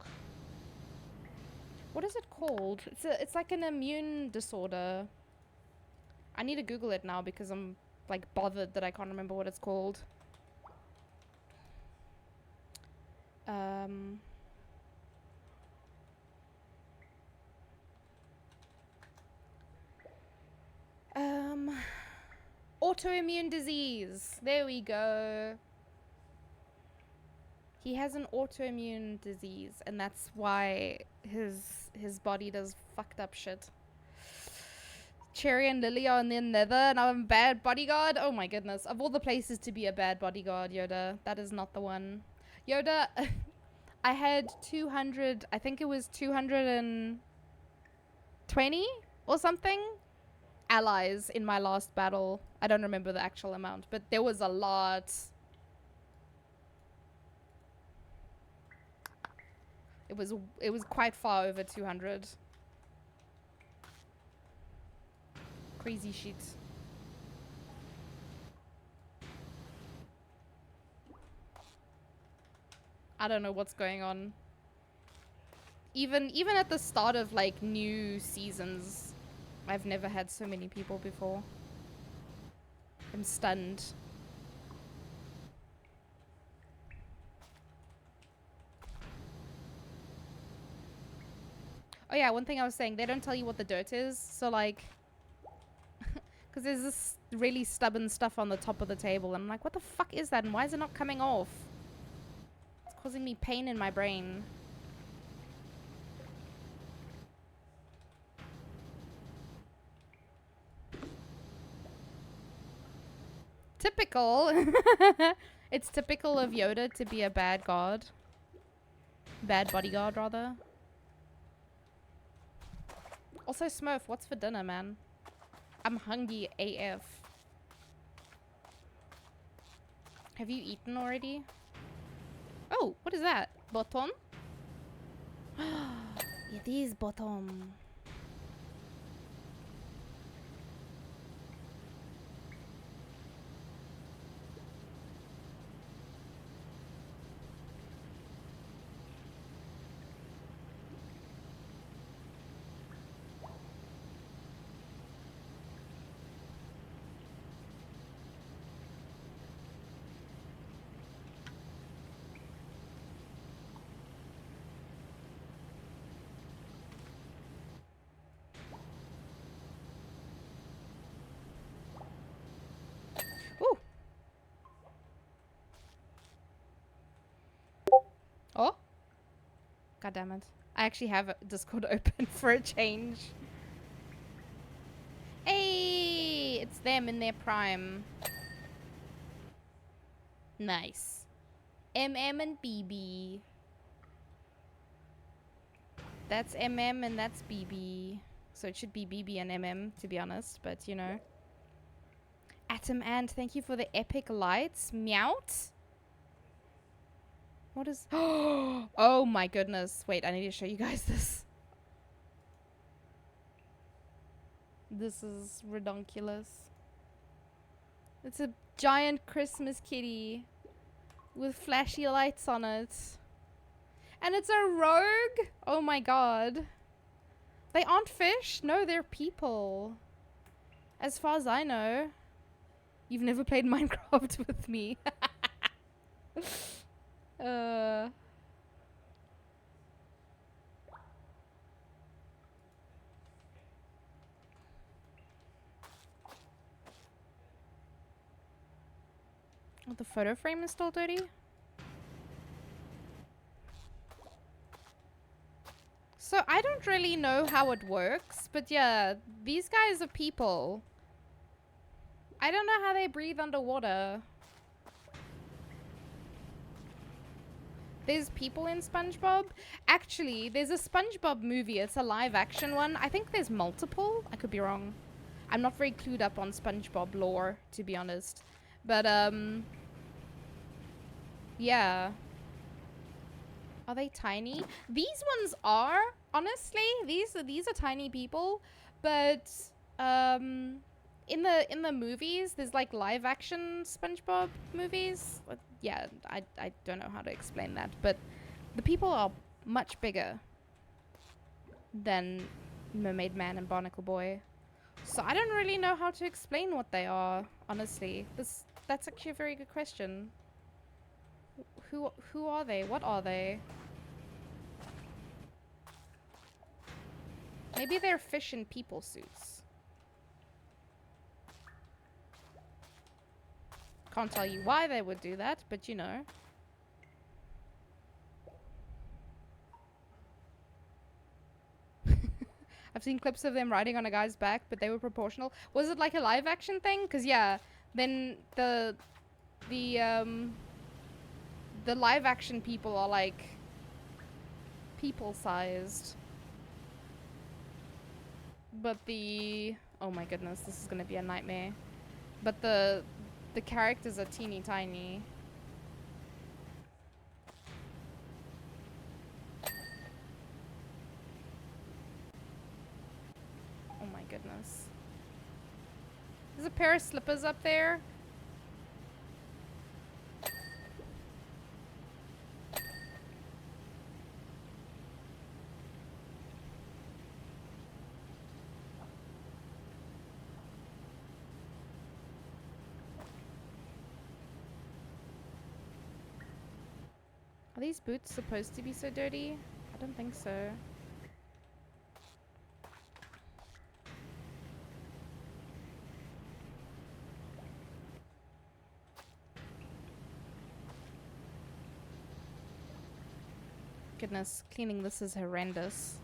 What is it called? It's like an immune disorder. I need to Google it now because I'm like bothered that I can't remember what it's called. Autoimmune disease. There we go. He has an autoimmune disease, and that's why his body does fucked up shit. Cherry and Lily are in the nether, and I'm a bad bodyguard. Oh my goodness. Of all the places to be a bad bodyguard, Yoda, that is not the one. Yoda, I had 200, I think it was 220 or something allies in my last battle. I don't remember the actual amount, but there was a lot. It was quite far over 200. Crazy shit. I don't know what's going on. Even at the start of like new seasons, I've never had so many people before. I'm stunned. Oh yeah, one thing I was saying, they don't tell you what the dirt is, so like, because there's this really stubborn stuff on the top of the table, and I'm like, what the fuck is that, and why is it not coming off? It's causing me pain in my brain. Typical. It's typical of Yoda to be a bad god. Bad bodyguard, rather. Also, Smurf, what's for dinner, man? I'm hungry AF. Have you eaten already? Oh, what is that? Bottom? It is bottom. Ooh. Oh. God damn it. I actually have Discord open for a change. Hey, it's them in their prime. Nice. MM and BB. That's MM and that's BB. So it should be BB and MM, to be honest, but you know. Atom and thank you for the epic lights. Meowt? What is... Oh my goodness. Wait, I need to show you guys this. This is redonkulous. It's a giant Christmas kitty with flashy lights on it. And it's a rogue? Oh my god. They aren't fish? No, they're people. As far as I know. You've never played Minecraft with me. Oh, the photo frame is still dirty? So I don't really know how it works, but yeah, these guys are people. I don't know how they breathe underwater. There's people in SpongeBob. Actually, there's a SpongeBob movie. It's a live action one. I think there's multiple. I could be wrong. I'm not very clued up on SpongeBob lore, to be honest. But, yeah. Are they tiny? These ones are, honestly. These are tiny people. But, in the movies, there's like live action SpongeBob movies. Yeah, I don't know how to explain that, but the people are much bigger than Mermaid Man and Barnacle Boy. So I don't really know how to explain what they are, honestly. That's actually a very good question. Who are they? What are they? Maybe they're fish in people suits. Can't tell you why they would do that, but you know. I've seen clips of them riding on a guy's back, but they were proportional. Was it like a live action thing? Because yeah, then the live action people are like people sized. But the Oh my goodness, this is gonna be a nightmare. But the characters are teeny tiny. Oh my goodness. There's a pair of slippers up there. Are these boots supposed to be so dirty? I don't think so. Goodness, cleaning this is horrendous.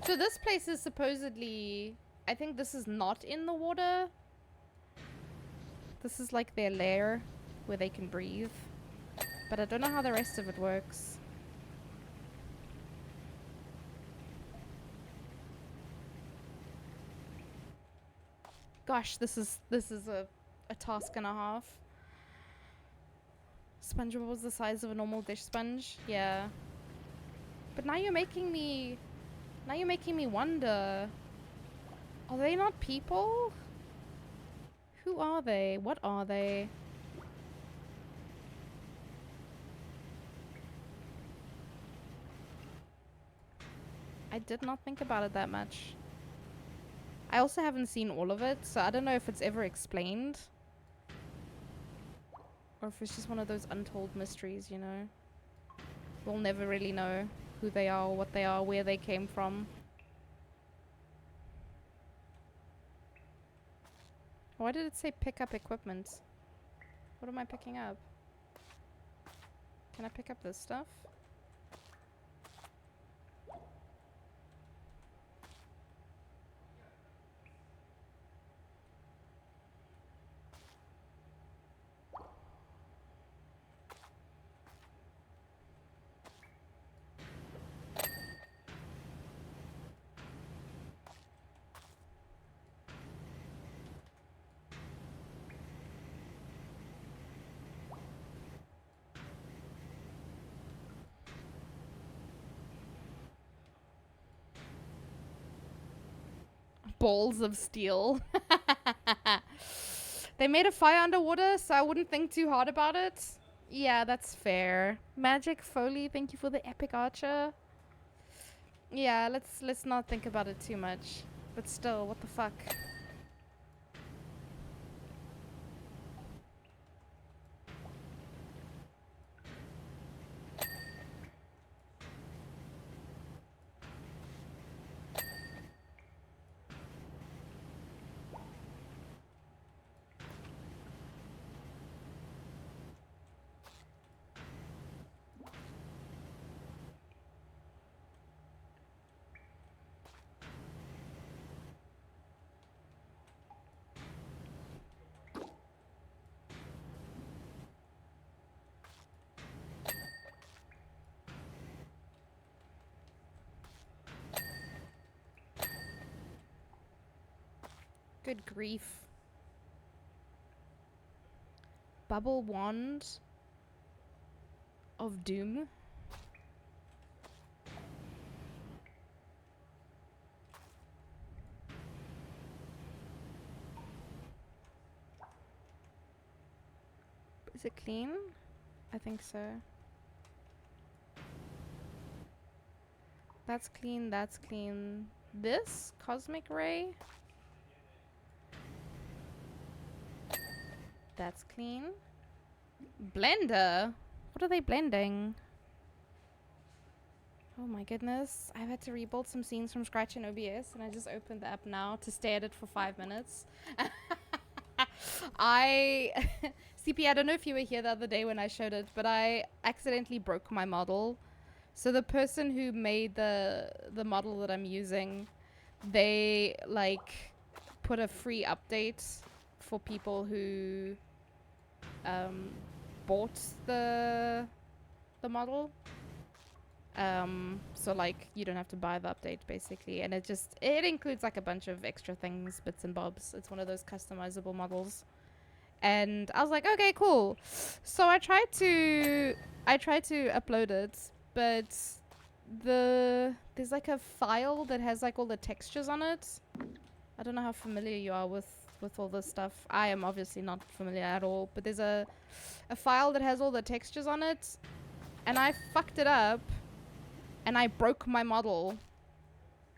So this place is supposedly... I think this is not in the water. This is like their lair where they can breathe. But I don't know how the rest of it works. Gosh, this is a task and a half. SpongeBob was the size of a normal dish sponge. Yeah. But now you're making me wonder. Are they not people? Who are they? What are they? I did not think about it that much. I also haven't seen all of it, so I don't know if it's ever explained. Or if it's just one of those untold mysteries, you know? We'll never really know who they are, what they are, where they came from. Why did it say pick up equipment? What am I picking up? Can I pick up this stuff? Balls of steel. They made a fire underwater, so I wouldn't think too hard about it. Yeah, that's fair. Magic Foley, thank you for the epic archer. Yeah, let's not think about it too much. But still, what the fuck? Good grief. Bubble wand of doom. Is it clean? I think so. That's clean, that's clean. This? Cosmic ray? That's clean. Blender? What are they blending? Oh my goodness. I've had to rebuild some scenes from scratch in OBS and I just opened the app now to stare at it for 5 minutes. CP, I don't know if you were here the other day when I showed it, but I accidentally broke my model. So the person who made the model that I'm using, they like put a free update for people who bought the model. So like you don't have to buy the update basically, and it includes like a bunch of extra things, bits and bobs. It's one of those customizable models. And I was like, okay, cool. So I tried to upload it, but there's like a file that has like all the textures on it. I don't know how familiar you are with all this stuff. I am obviously not familiar at all, but there's a file that has all the textures on it, and I fucked it up and I broke my model.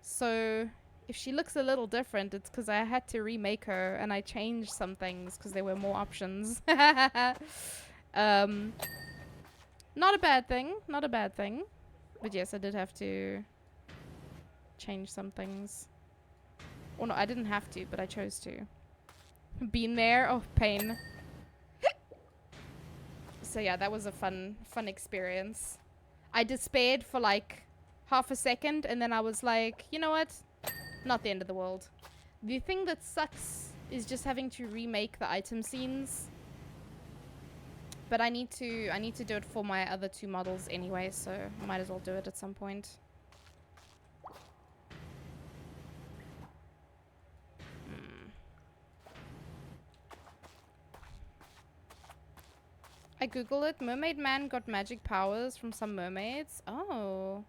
So if she looks a little different, it's because I had to remake her and I changed some things because there were more options. Not a bad thing. Not a bad thing. But yes, I did have to change some things. Or no, I didn't have to, but I chose to. Been there. Oh, pain. So yeah, that was a fun experience. I despaired for like half a second, and then I was like, you know what? Not the end of the world. The thing that sucks is just having to remake the item scenes. But I need to do it for my other two models anyway, so I might as well do it at some point. I googled it. Mermaid man got magic powers from some mermaids. Oh.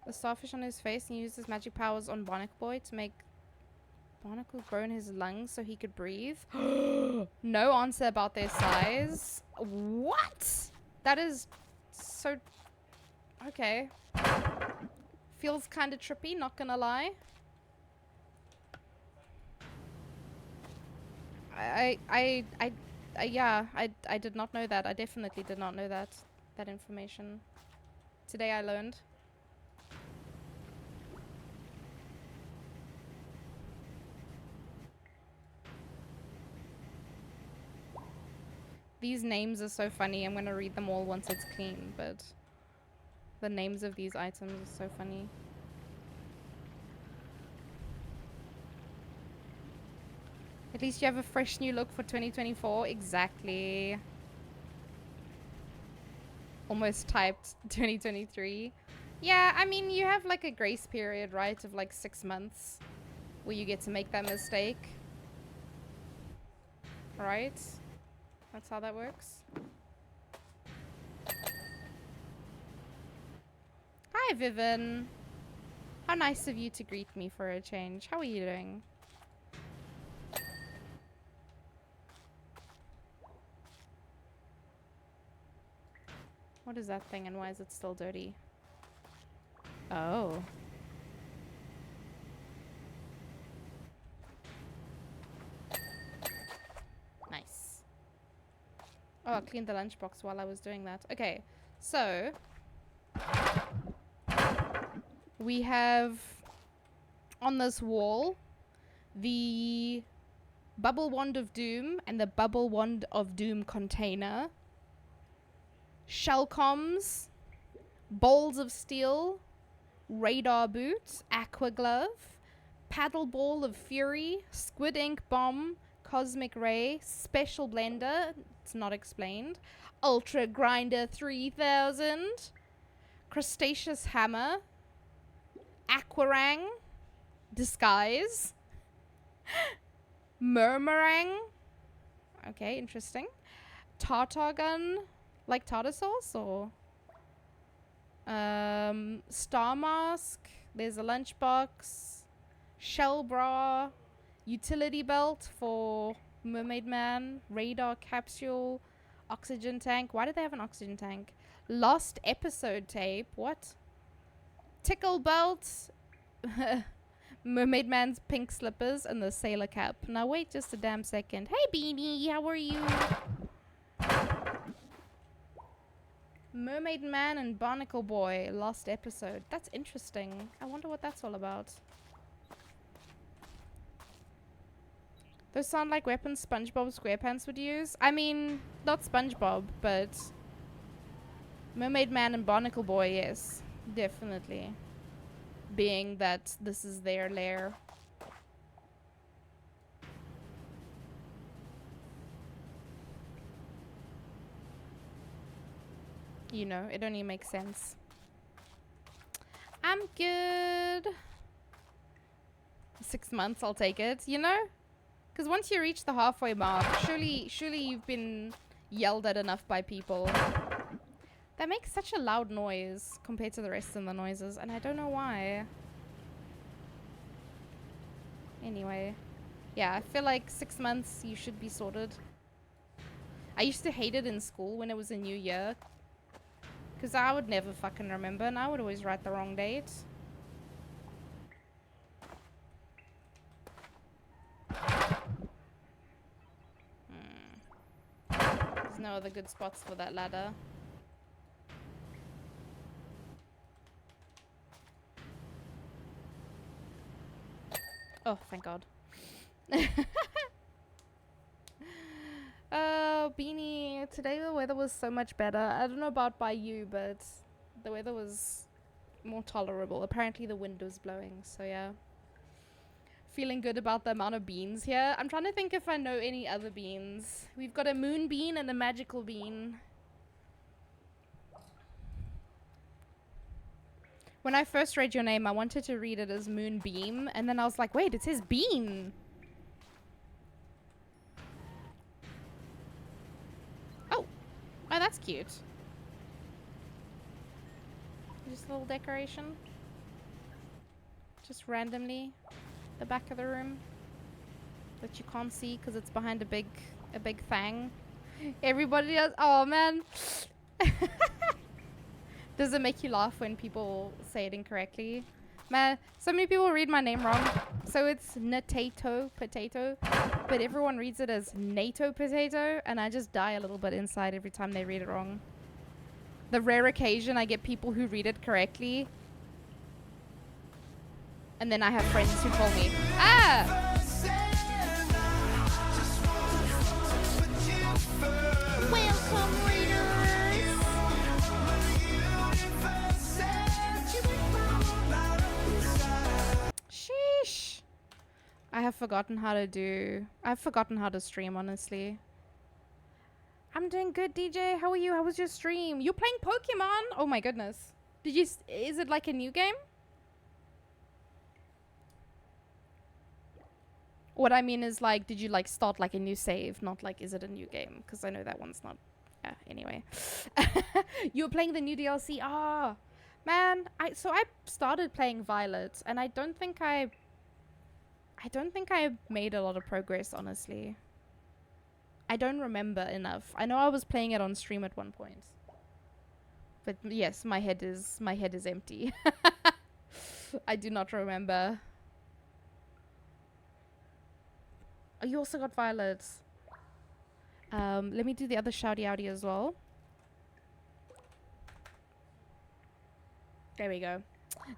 The starfish on his face, and he used his magic powers on Barnacle Boy to make Barnacle grow in his lungs so he could breathe. No answer about their size. What? That is so... Okay. Feels kind of trippy, not gonna lie. Yeah, I did not know that. I definitely did not know that information. Today I learned. These names are so funny. I'm gonna read them all once it's clean, but the names of these items are so funny. At least you have a fresh new look for 2024. Exactly. Almost typed 2023. Yeah, I mean, you have like a grace period, right, of like 6 months where you get to make that mistake. Right? That's how that works. Hi, Vivian. How nice of you to greet me for a change. How are you doing? What is that thing and why is it still dirty? Oh. Nice. Oh, I cleaned the lunchbox while I was doing that. Okay, so we have on this wall the Bubble Wand of Doom and the Bubble Wand of Doom container, shell comms, bowls of steel, radar boot, aqua glove, paddle ball of fury, squid ink bomb, cosmic ray, special blender, it's not explained, ultra grinder 3000, crustaceous hammer, aquarang, disguise, murmurang, okay, interesting, tartar gun, like tartar sauce, or star mask, there's a lunchbox, shell bra, utility belt for mermaid man, radar capsule, oxygen tank. Why do they have an oxygen tank? Lost episode tape. What? Tickle belt, mermaid man's pink slippers, and the sailor cap. Now wait just a damn second. Hey Beanie, how are you? Mermaid Man and Barnacle Boy, lost episode. That's interesting. I wonder what that's all about. Those sound like weapons SpongeBob SquarePants would use. I mean, not SpongeBob, but Mermaid Man and Barnacle Boy, yes. Definitely. Being that this is their lair. You know, it only makes sense. I'm good. 6 months, I'll take it, you know? Because once you reach the halfway mark, surely you've been yelled at enough by people. That makes such a loud noise compared to the rest of the noises, and I don't know why. Anyway. Yeah, I feel like 6 months, you should be sorted. I used to hate it in school when it was a new year. Because I would never fucking remember, and I would always write the wrong date. There's no other good spots for that ladder. Oh, thank God. Beanie, today the weather was so much better. I don't know about by you, but the weather was more tolerable. Apparently the wind was blowing, so yeah. Feeling good about the amount of beans here. I'm trying to think if I know any other beans. We've got a moon bean and a magical bean. When I first read your name, I wanted to read it as Moonbeam, and then I was like, wait, it says bean. Oh, that's cute. Just a little decoration. Just randomly. The back of the room. That you can't see because it's behind a big thing. Everybody does. Oh, man. Does it make you laugh when people say it incorrectly? Man, so many people read my name wrong. So it's Natato Potato, but everyone reads it as NATO Potato, and I just die a little bit inside every time they read it wrong. The rare occasion I get people who read it correctly, and then I have friends who call me, ah! Welcome, readers! Sheesh. I've forgotten how to stream, honestly. I'm doing good, DJ. How are you? How was your stream? You're playing Pokemon? Oh my goodness. Is it like a new game? What I mean is, like, did you like start like a new save? Not like, is it a new game? Because I know that one's not. Yeah, anyway. You were playing the new DLC. Ah, man. I started playing Violet, and I don't think I made a lot of progress, honestly. I don't remember enough. I know I was playing it on stream at one point. But yes, my head is empty. I do not remember. Oh, you also got Violet. Let me do the other shouty outy as well. There we go.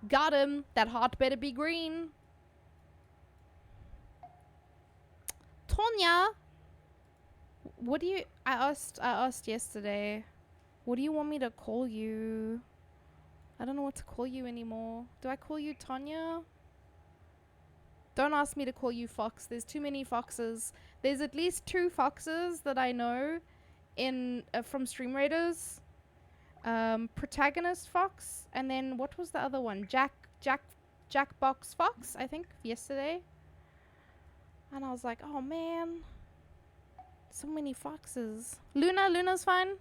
Got him. That heart better be green. Tonya, what do you? I asked yesterday. What do you want me to call you? I don't know what to call you anymore. Do I call you Tonya? Don't ask me to call you Fox. There's too many foxes. There's at least 2 foxes that I know in from Stream Raiders. Protagonist Fox, and then what was the other one? Jackbox Fox, I think, yesterday. And I was like, oh man, so many foxes. Luna's fine.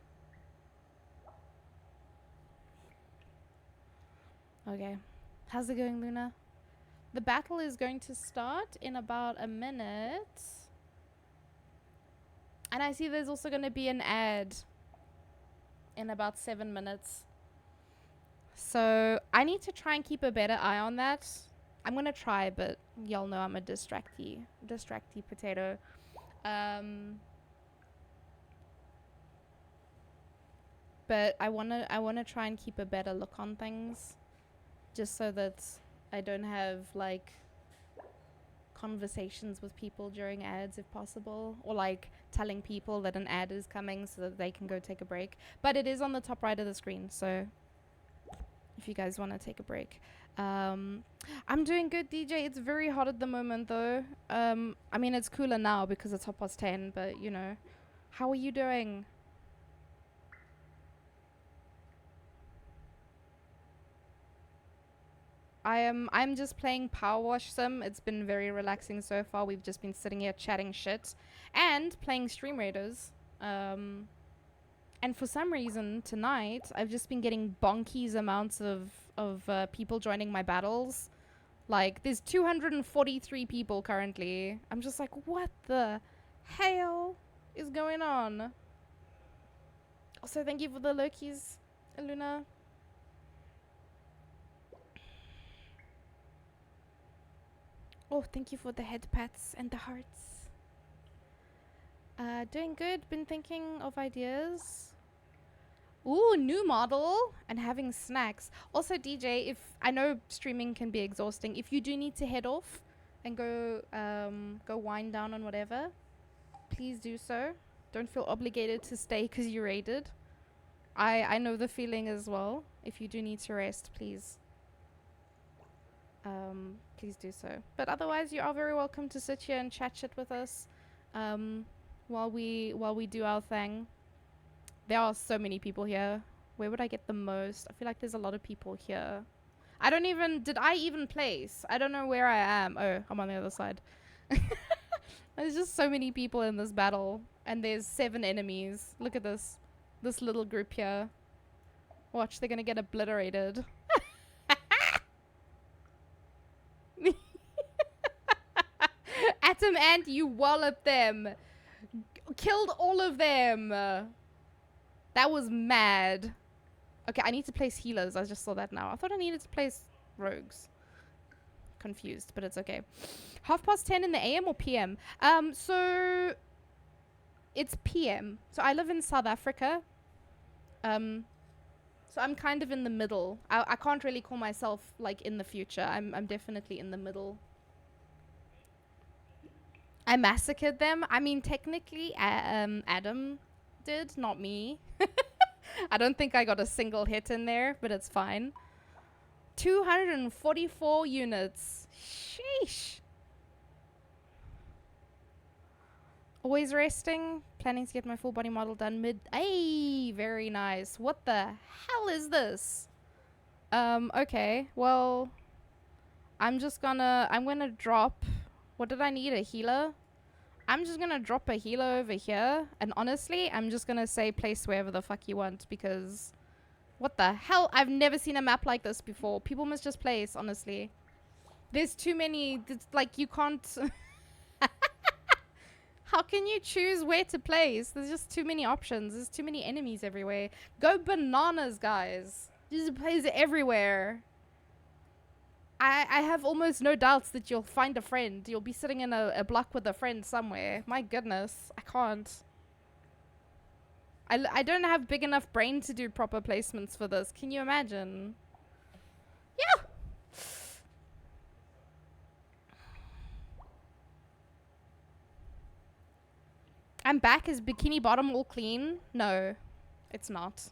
Okay, how's it going, Luna? The battle is going to start in about a minute. And I see there's also going to be an ad in about 7 minutes. So I need to try and keep a better eye on that. I'm going to try, but y'all know I'm a distracty potato. But I want to try and keep a better look on things, just so that I don't have like conversations with people during ads if possible, or like telling people that an ad is coming so that they can go take a break. But it is on the top right of the screen, so if you guys want to take a break. I'm doing good, DJ. It's very hot at the moment though. I mean, it's cooler now because it's 10:30, but you know, how are you doing? I'm just playing Powerwash Sim. It's been very relaxing so far. We've just been sitting here chatting shit and playing Stream Raiders. And for some reason tonight I've just been getting bonkies amounts of people joining my battles. Like there's 243 people currently. I'm just like, what the hell is going on? Also, thank you for the Lokis, Luna. Oh, thank you for the head pats and the hearts. Doing good. Been thinking of ideas. Ooh, new model and having snacks. Also, DJ, if I know streaming can be exhausting, if you do need to head off and go wind down on whatever, please do so. Don't feel obligated to stay because you raided. I know the feeling as well. If you do need to rest, please. Please do so. But otherwise, you are very welcome to sit here and chat shit with us while we do our thing. There are so many people here. Where would I get the most? I feel like there's a lot of people here. Did I even place? I don't know where I am. Oh, I'm on the other side. There's just so many people in this battle. And there's 7 enemies. Look at this. This little group here. Watch, they're gonna get obliterated. Atom Ant, you walloped them. Killed all of them. That was mad. Okay, I need to place healers. I just saw that now. I thought I needed to place rogues. Confused, but it's okay. 10:30 in the AM or PM? So it's PM. So I live in South Africa. So I'm kind of in the middle. I can't really call myself like in the future. I'm definitely in the middle. I massacred them. I mean, technically, Adam did, not me. I don't think I got a single hit in there, but it's fine. 244 units. Sheesh. Always resting. Planning to get my full body model done mid. Ay, very nice. What the hell is this? Okay. Well, I'm gonna drop. What did I need? A healer? I'm just gonna drop a healer over here. And honestly, I'm just gonna say place wherever the fuck you want because what the hell? I've never seen a map like this before. People must just place, honestly. There's too many. Like, you can't. How can you choose where to place? There's just too many options. There's too many enemies everywhere. Go bananas, guys. Just place everywhere. I have almost no doubts that you'll find a friend. You'll be sitting in a block with a friend somewhere. My goodness. I can't. I don't have big enough brain to do proper placements for this. Can you imagine? Yeah. I'm back. Is Bikini Bottom all clean? No, it's not.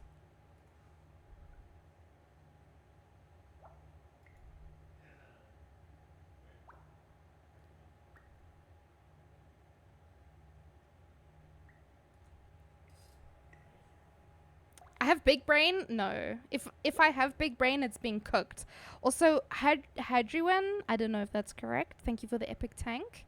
I have big brain? No. If I have big brain, it's being cooked. Also, Hadriwan, I don't know if that's correct. Thank you for the epic tank.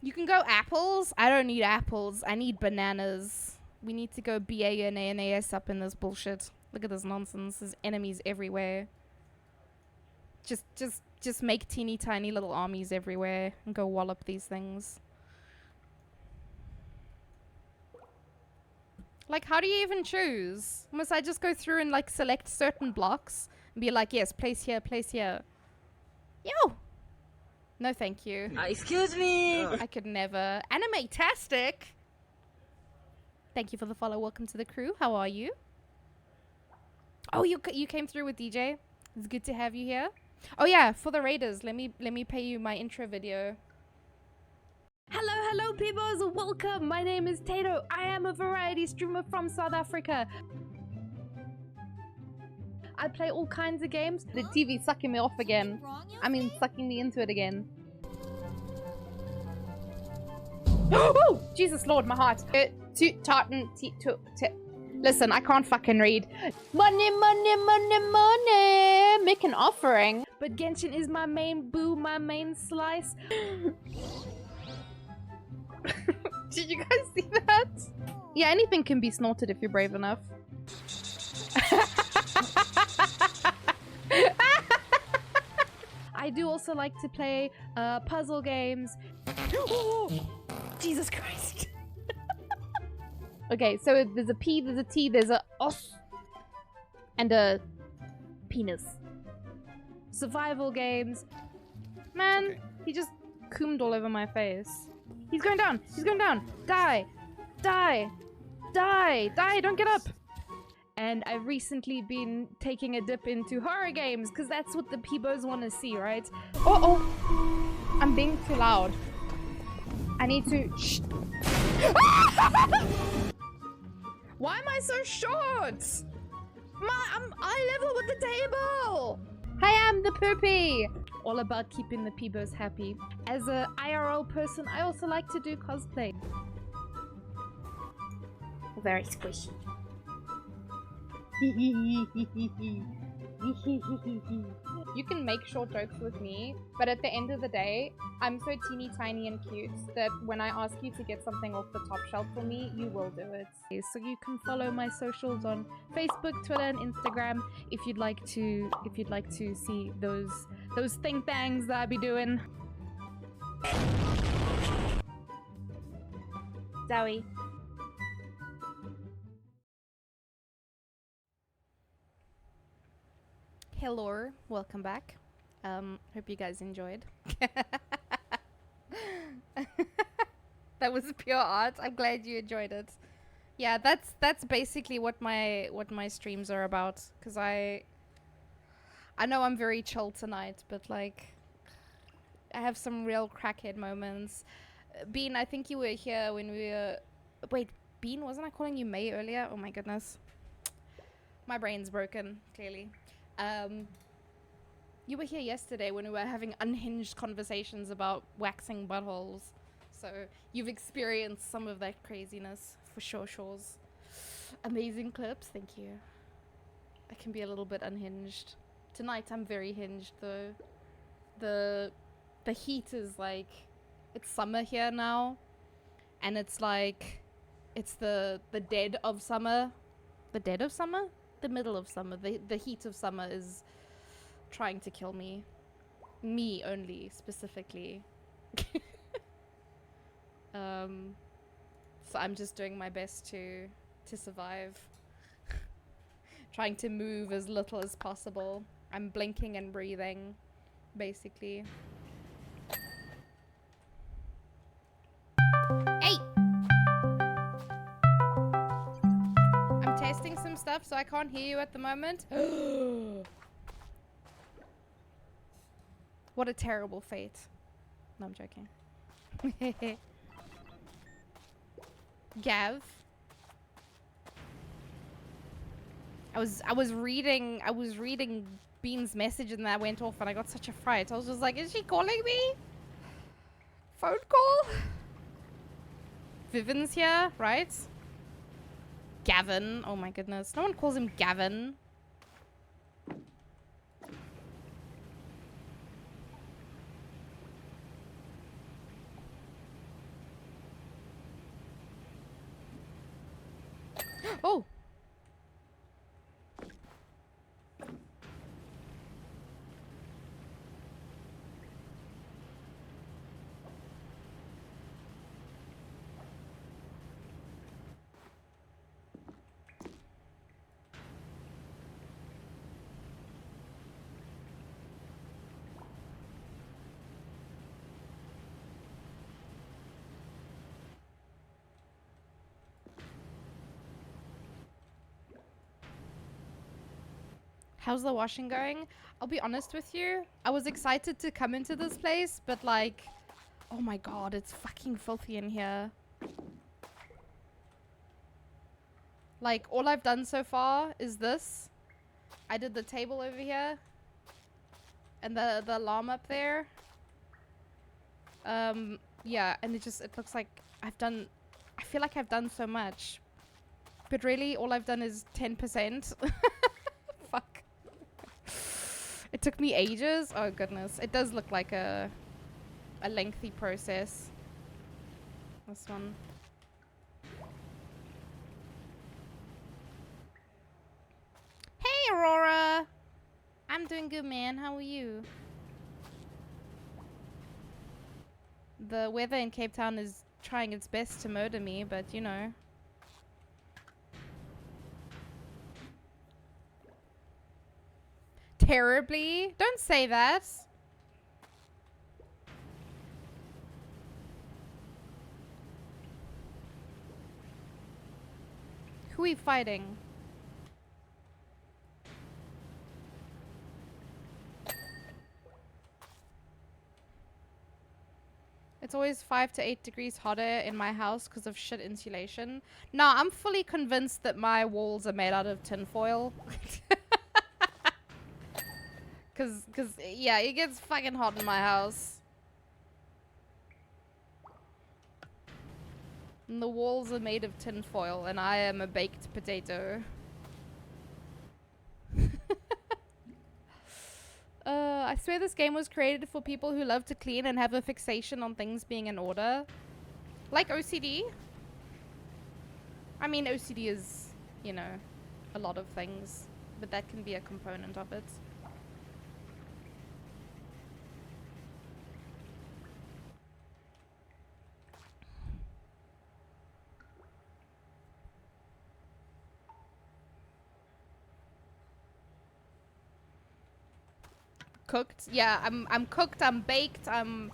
You can go apples. I don't need apples. I need bananas. We need to go BANANAS up in this bullshit. Look at this nonsense. There's enemies everywhere. Just make teeny tiny little armies everywhere and go wallop these things. Like, how do you even choose? Must I just go through and, like, select certain blocks and be like, yes, place here, place here? Yo! No, thank you. Excuse me! I could never. Anime-tastic! Thank you for the follow. Welcome to the crew. How are you? Oh, you came through with DJ. It's good to have you here. Oh, yeah, for the Raiders, let me pay you my intro video. Hello peoples, welcome. My name is Tato. I am a variety streamer from South Africa. I play all kinds of games. The TV's sucking me off again. I mean, sucking me into it again. Oh, Jesus Lord, my heart. Listen, I can't fucking read. Money, money, money, money. Make an offering. but Genshin is my main boo, my main slice. Did you guys see that? Yeah, anything can be snorted if you're brave enough. I do also like to play puzzle games. Jesus Christ. Okay, so there's a P, there's a T, there's a os, and a penis. Survival games. Man, Okay. he just coomed all over my face. He's going down! He's going down! Die! Die! Die! Die! Don't get up! And I've recently been taking a dip into horror games, because that's what the peebos want to see, right? Oh! I'm being too loud. I need to... Shh. Why am I so short? I'm eye level with the table! I am the poopy! All about keeping the peebos happy. As a IRL person, I also like to do cosplay. Very squishy. You can make short jokes with me, but at the end of the day, I'm so teeny tiny and cute that when I ask you to get something off the top shelf for me, you will do it. So you can follow my socials on Facebook, Twitter, and Instagram if you'd like to see those think bangs that I be doing. Zoe. Hello, welcome back. Hope you guys enjoyed. That was pure art. I'm glad you enjoyed it. Yeah, that's basically what my streams are about. Cause I know I'm very chill tonight, but like I have some real crackhead moments. Bean, I think you were here when we were. Wait, Bean, wasn't I calling you May earlier? Oh my goodness, my brain's broken. Clearly. You were here yesterday when we were having unhinged conversations about waxing buttholes. So you've experienced some of that craziness for sure, Shores. Amazing clips, thank you. I can be a little bit unhinged. Tonight I'm very hinged though. The heat is like, it's summer here now. And it's like, it's the dead of summer. The dead of summer? The middle of summer. The heat of summer is trying to kill me. Me only, specifically. So I'm just doing my best to survive. Trying to move as little as possible. I'm blinking and breathing, basically. Hey! I'm testing some stuff, so I can't hear you at the moment. What a terrible fate. No, I'm joking. Gav. I was reading Bean's message and that went off and I got such a fright. I was just like, is she calling me? Phone call? Vivian's here, right? Gavin. Oh my goodness. No one calls him Gavin. Oh! How's the washing going? I'll be honest with you. I was excited to come into this place, but like, oh my god, it's fucking filthy in here. Like, all I've done so far is this. I did the table over here. And the alarm up there. Yeah, and it looks like I feel like I've done so much. But really, all I've done is 10%. Fuck. It Took me ages. Oh goodness, it does look like a lengthy process. This one. Hey Aurora, I'm doing good, man. How are you? The weather in Cape Town is trying its best to murder me, but you know. Terribly? Don't say that. Who are we fighting? It's always 5 to 8 degrees hotter in my house because of shit insulation. No, I'm fully convinced that my walls are made out of tinfoil. Cause, yeah, it gets fucking hot in my house. And the walls are made of tinfoil, and I am a baked potato. I swear this game was created for people who love to clean and have a fixation on things being in order. Like OCD. I mean, OCD is, you know, a lot of things, but that can be a component of it. Cooked. Yeah, I'm cooked, I'm baked, I'm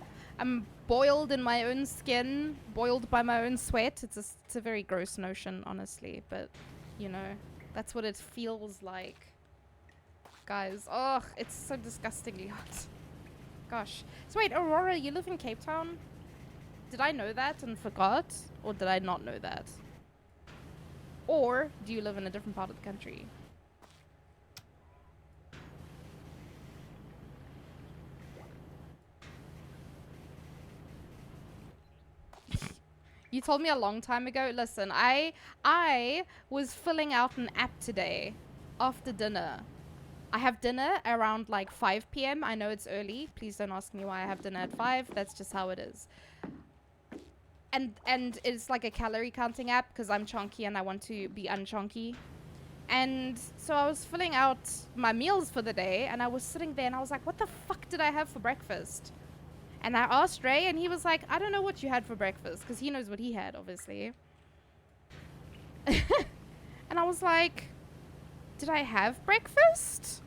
boiled in my own skin, boiled by my own sweat. It's a very gross notion, honestly, but you know, that's what it feels like. Guys, oh, it's so disgustingly hot. Gosh. So wait, Aurora, you live in Cape Town? Did I know that and forgot? Or did I not know that? Or do you live in a different part of the country? You told me a long time ago. Listen, I was filling out an app today after dinner. I have dinner around like 5 p.m. I know it's early. Please don't ask me why I have dinner at 5. That's just how it is. And it's like a calorie counting app because I'm chonky and I want to be unchonky. And so I was filling out my meals for the day and I was sitting there and I was like, what the fuck did I have for breakfast? And I asked Ray, and he was like, I don't know what you had for breakfast, because he knows what he had, obviously. And I was like, did I have breakfast?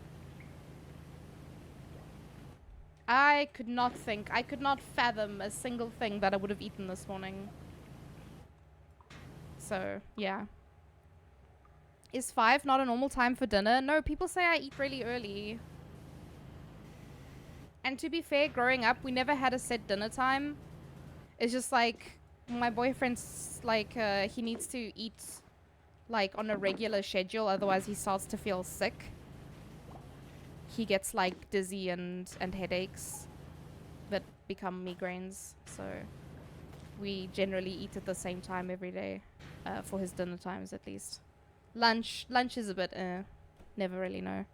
I could not think. I could not fathom a single thing that I would have eaten this morning. So, yeah. Is 5 not a normal time for dinner? No, people say I eat really early. And to be fair, growing up, we never had a set dinner time. It's just like, my boyfriend's like, he needs to eat like on a regular schedule, otherwise he starts to feel sick. He gets like dizzy and headaches that become migraines. So we generally eat at the same time every day, for his dinner times at least. Lunch is a bit, never really know.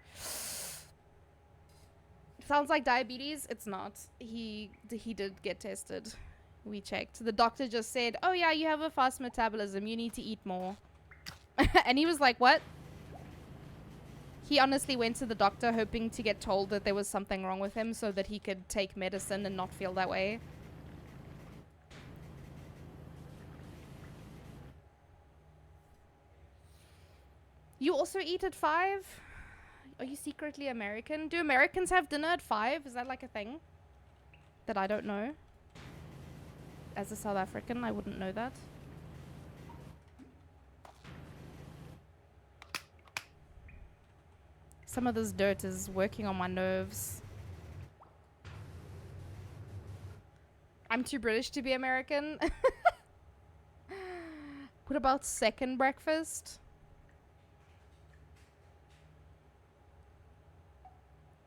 Sounds like diabetes. It's not. He did get tested. We checked. The doctor just said, oh yeah, you have a fast metabolism. You need to eat more. And he was like, what? He honestly went to the doctor hoping to get told that there was something wrong with him so that he could take medicine and not feel that way. You also eat at 5? Are you secretly American? Do Americans have dinner at 5? Is that like a thing that I don't know? As a South African, I wouldn't know that. Some of this dirt is working on my nerves. I'm too British to be American. What about second breakfast?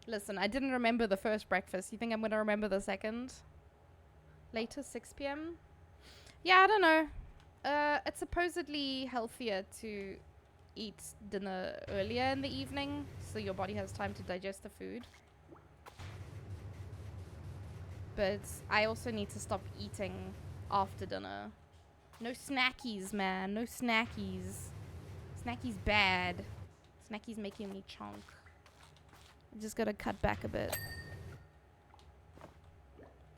Listen, I didn't remember the first breakfast. You think I'm going to remember the second? Later, 6 p.m.? Yeah, I don't know. It's supposedly healthier to eat dinner earlier in the evening, so your body has time to digest the food. But I also need to stop eating after dinner. No snackies, man. No snackies. Snackies bad. Snackies making me chunk. I just gotta cut back a bit.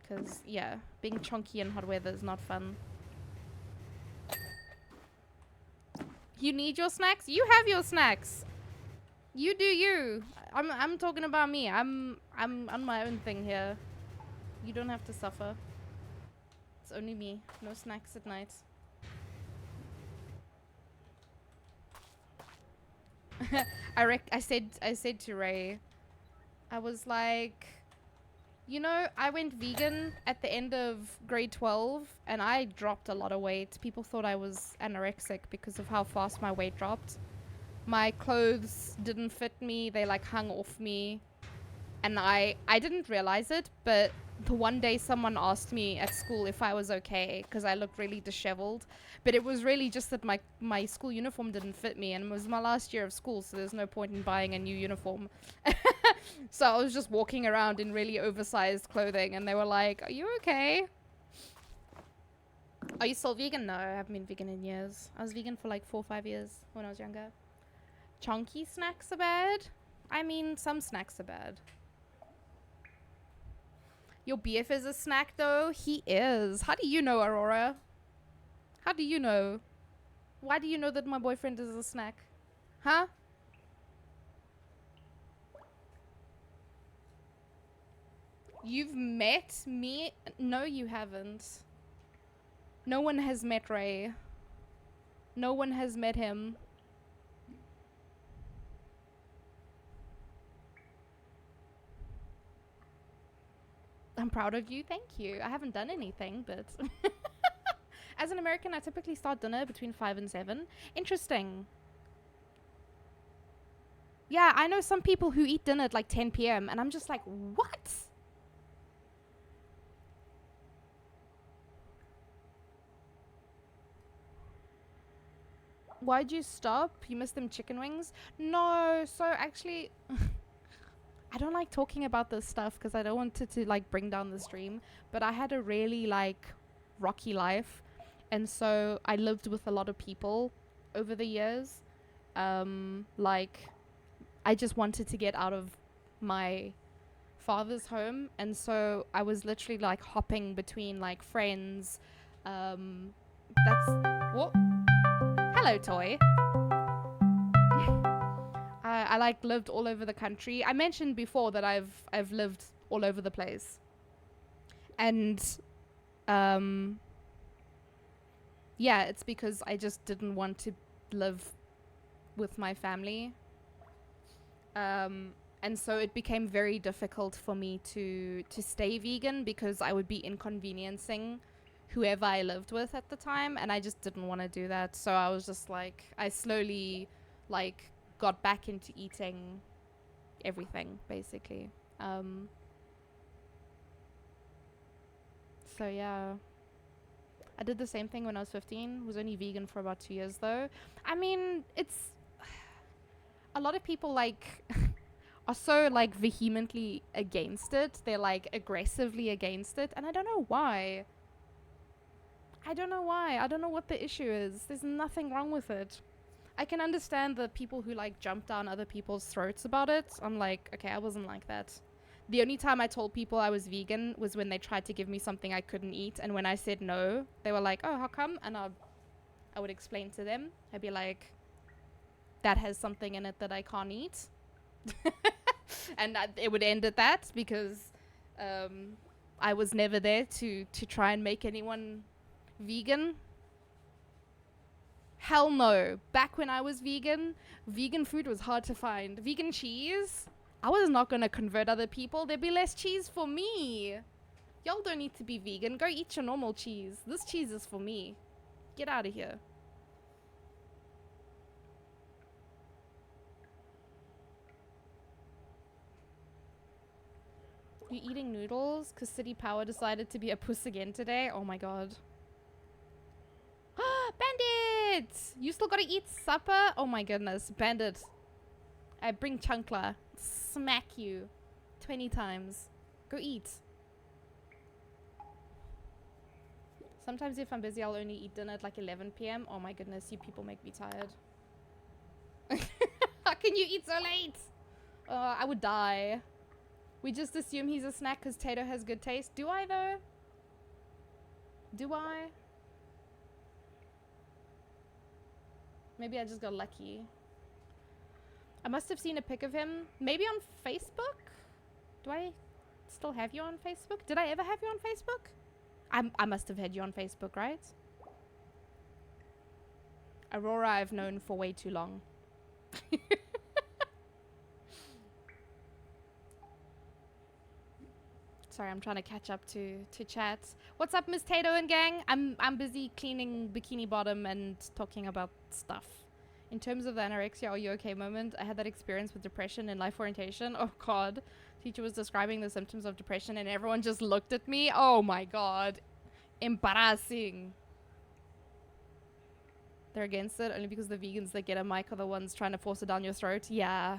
Because, yeah, being chunky in hot weather is not fun. You need your snacks? You have your snacks. You do you. I'm talking about me. I'm on my own thing here. You don't have to suffer. It's only me. No snacks at night. I said to Ray, I was like, you know, I went vegan at the end of grade 12 and I dropped a lot of weight. People thought I was anorexic because of how fast my weight dropped. My clothes didn't fit me. They like hung off me. And I didn't realize it, but the one day someone asked me at school if I was okay because I looked really disheveled. But it was really just that my school uniform didn't fit me, and it was my last year of school, so there's no point in buying a new uniform. So I was just walking around in really oversized clothing, and they were like, "Are you okay? Are you still vegan?" No, I haven't been vegan in years. I was vegan for like 4 or 5 years when I was younger. Chunky snacks are bad? I mean, some snacks are bad. Your BF is a snack though? He is. How do you know, Aurora? How do you know? Why do you know that my boyfriend is a snack? Huh? You've met me? No, you haven't. No one has met Ray. No one has met him. I'm proud of you. Thank you. I haven't done anything, but as an American, I typically start dinner between 5 and 7. Interesting. Yeah, I know some people who eat dinner at like 10 p.m. and I'm just like, what? Why'd you stop? You missed them chicken wings? No, so actually... I don't like talking about this stuff because I don't want it to like bring down the stream, but I had a really like rocky life, and so I lived with a lot of people over the years. Like I just wanted to get out of my father's home, and so I was literally like hopping between like friends. That's what? Hello, toy. I like lived all over the country. I mentioned before that I've lived all over the place. And yeah, it's because I just didn't want to live with my family. And so it became very difficult for me to stay vegan because I would be inconveniencing whoever I lived with at the time, and I just didn't want to do that. So I was just like, I slowly like got back into eating everything basically. So yeah, I did the same thing when I was 15. Was only vegan for about 2 years though. I mean, it's a lot of people like are so like vehemently against it. They're like aggressively against it, and I don't know why. I don't know why. I don't know what the issue is. There's nothing wrong with it. I can understand the people who like jump down other people's throats about it. I'm like, okay, I wasn't like that. The only time I told people I was vegan was when they tried to give me something I couldn't eat, and when I said no, they were like, oh, how come? And I would explain to them. I'd be like, that has something in it that I can't eat. And it would end at that because I was never there to try and make anyone vegan. Hell no. Back when I was vegan, vegan food was hard to find. Vegan cheese? I was not going to convert other people. There'd be less cheese for me. Y'all don't need to be vegan. Go eat your normal cheese. This cheese is for me. Get out of here. You eating noodles? Because City Power decided to be a puss again today? Oh my god. Bandit! You still gotta eat supper? Oh my goodness. Bandit. I bring Chunkla. Smack you. 20 times. Go eat. Sometimes if I'm busy, I'll only eat dinner at like 11 p.m. Oh my goodness, you people make me tired. How can you eat so late? I would die. We just assume he's a snack because Tato has good taste. Do I though? Do I? Maybe I just got lucky. I must have seen a pic of him. Maybe on Facebook? Do I still have you on Facebook? Did I ever have you on Facebook? I must have had you on Facebook, right? Aurora I've known for way too long. Sorry, I'm trying to catch up to chat. What's up, Miss Tato and gang? I'm busy cleaning Bikini Bottom and talking about stuff. In terms of the anorexia, are you okay moment, I had that experience with depression in life orientation. Oh god. Teacher was describing the symptoms of depression and everyone just looked at me. Oh my god. Embarrassing. They're against it only because the vegans that get a mic are the ones trying to force it down your throat. Yeah.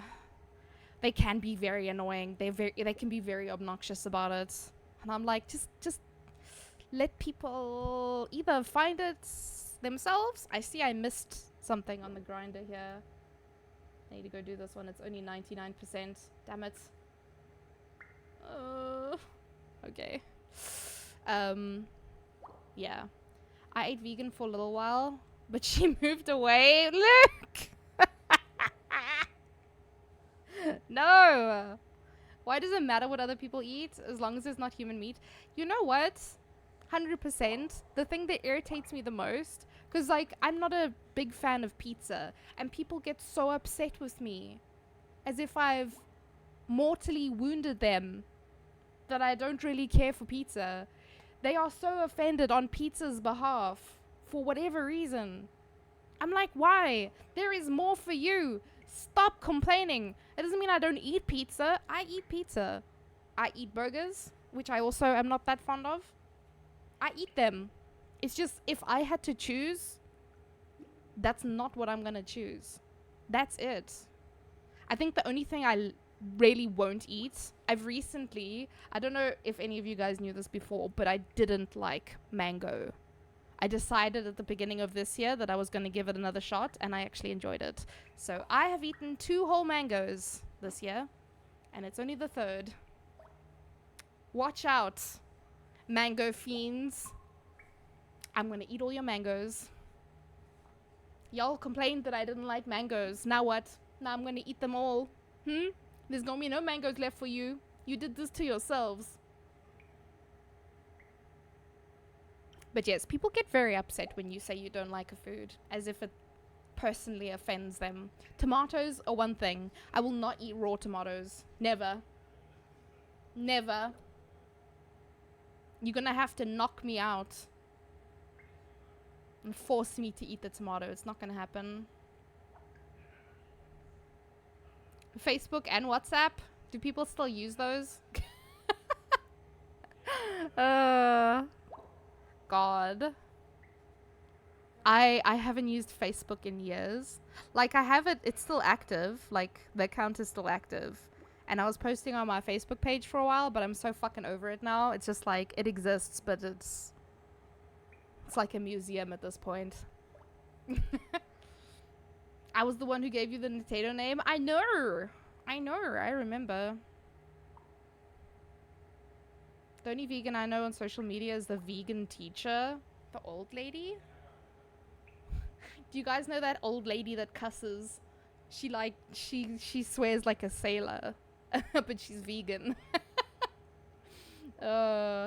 They can be very annoying. They can be very obnoxious about it. And I'm like, just let people either find it themselves. I see I missed something on the grinder here. I need to go do this one. It's only 99%. Damn it. Okay. Yeah. I ate vegan for a little while, but she moved away. Look! No! Why does it matter what other people eat as long as it's not human meat? You know what? 100%. The thing that irritates me the most, because like I'm not a big fan of pizza, and people get so upset with me as if I've mortally wounded them that I don't really care for pizza. They are so offended on pizza's behalf for whatever reason. I'm like, why? There is more for you. Stop complaining. It doesn't mean I don't eat pizza. I eat pizza. I eat burgers, which I also am not that fond of. I eat them. It's just if I had to choose, that's not what I'm gonna choose. That's it. I think the only thing I really won't eat, I've recently, I don't know if any of you guys knew this before, but I didn't like mango. I decided at the beginning of this year that I was going to give it another shot, and I actually enjoyed it. So I have eaten 2 whole mangoes this year, and it's only the 3rd. Watch out, mango fiends. I'm going to eat all your mangoes. Y'all complained that I didn't like mangoes. Now what? Now I'm going to eat them all. There's going to be no mangoes left for you. You did this to yourselves. But yes, people get very upset when you say you don't like a food, as if it personally offends them. Tomatoes are one thing. I will not eat raw tomatoes. Never. Never. You're gonna have to knock me out and force me to eat the tomato. It's not gonna happen. Facebook and WhatsApp? Do people still use those? God. I haven't used Facebook in years. Like, I have it, it's still active. Like, the account is still active. And I was posting on my Facebook page for a while, but I'm so fucking over it now. It's just like, it exists, but it's like a museum at this point. I was the one who gave you the potato name. I know. I remember. The only vegan I know on social media is the vegan teacher, the old lady. Do you guys know that old lady that cusses? She swears like a sailor, but she's vegan.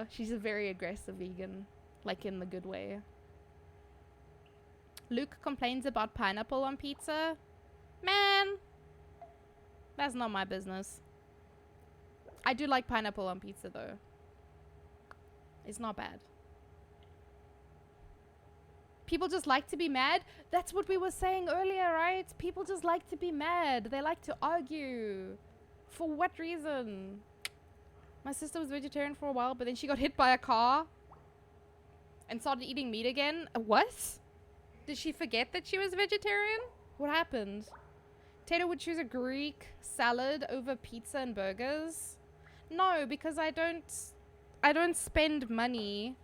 She's a very aggressive vegan, like in the good way. Luke complains about pineapple on pizza. Man, that's not my business. I do like pineapple on pizza though. It's not bad. People just like to be mad. That's what we were saying earlier, right? People just like to be mad. They like to argue. For what reason? My sister was vegetarian for a while, but then she got hit by a car and started eating meat again. What? Did she forget that she was vegetarian? What happened? Tato would choose a Greek salad over pizza and burgers. No, because I don't spend money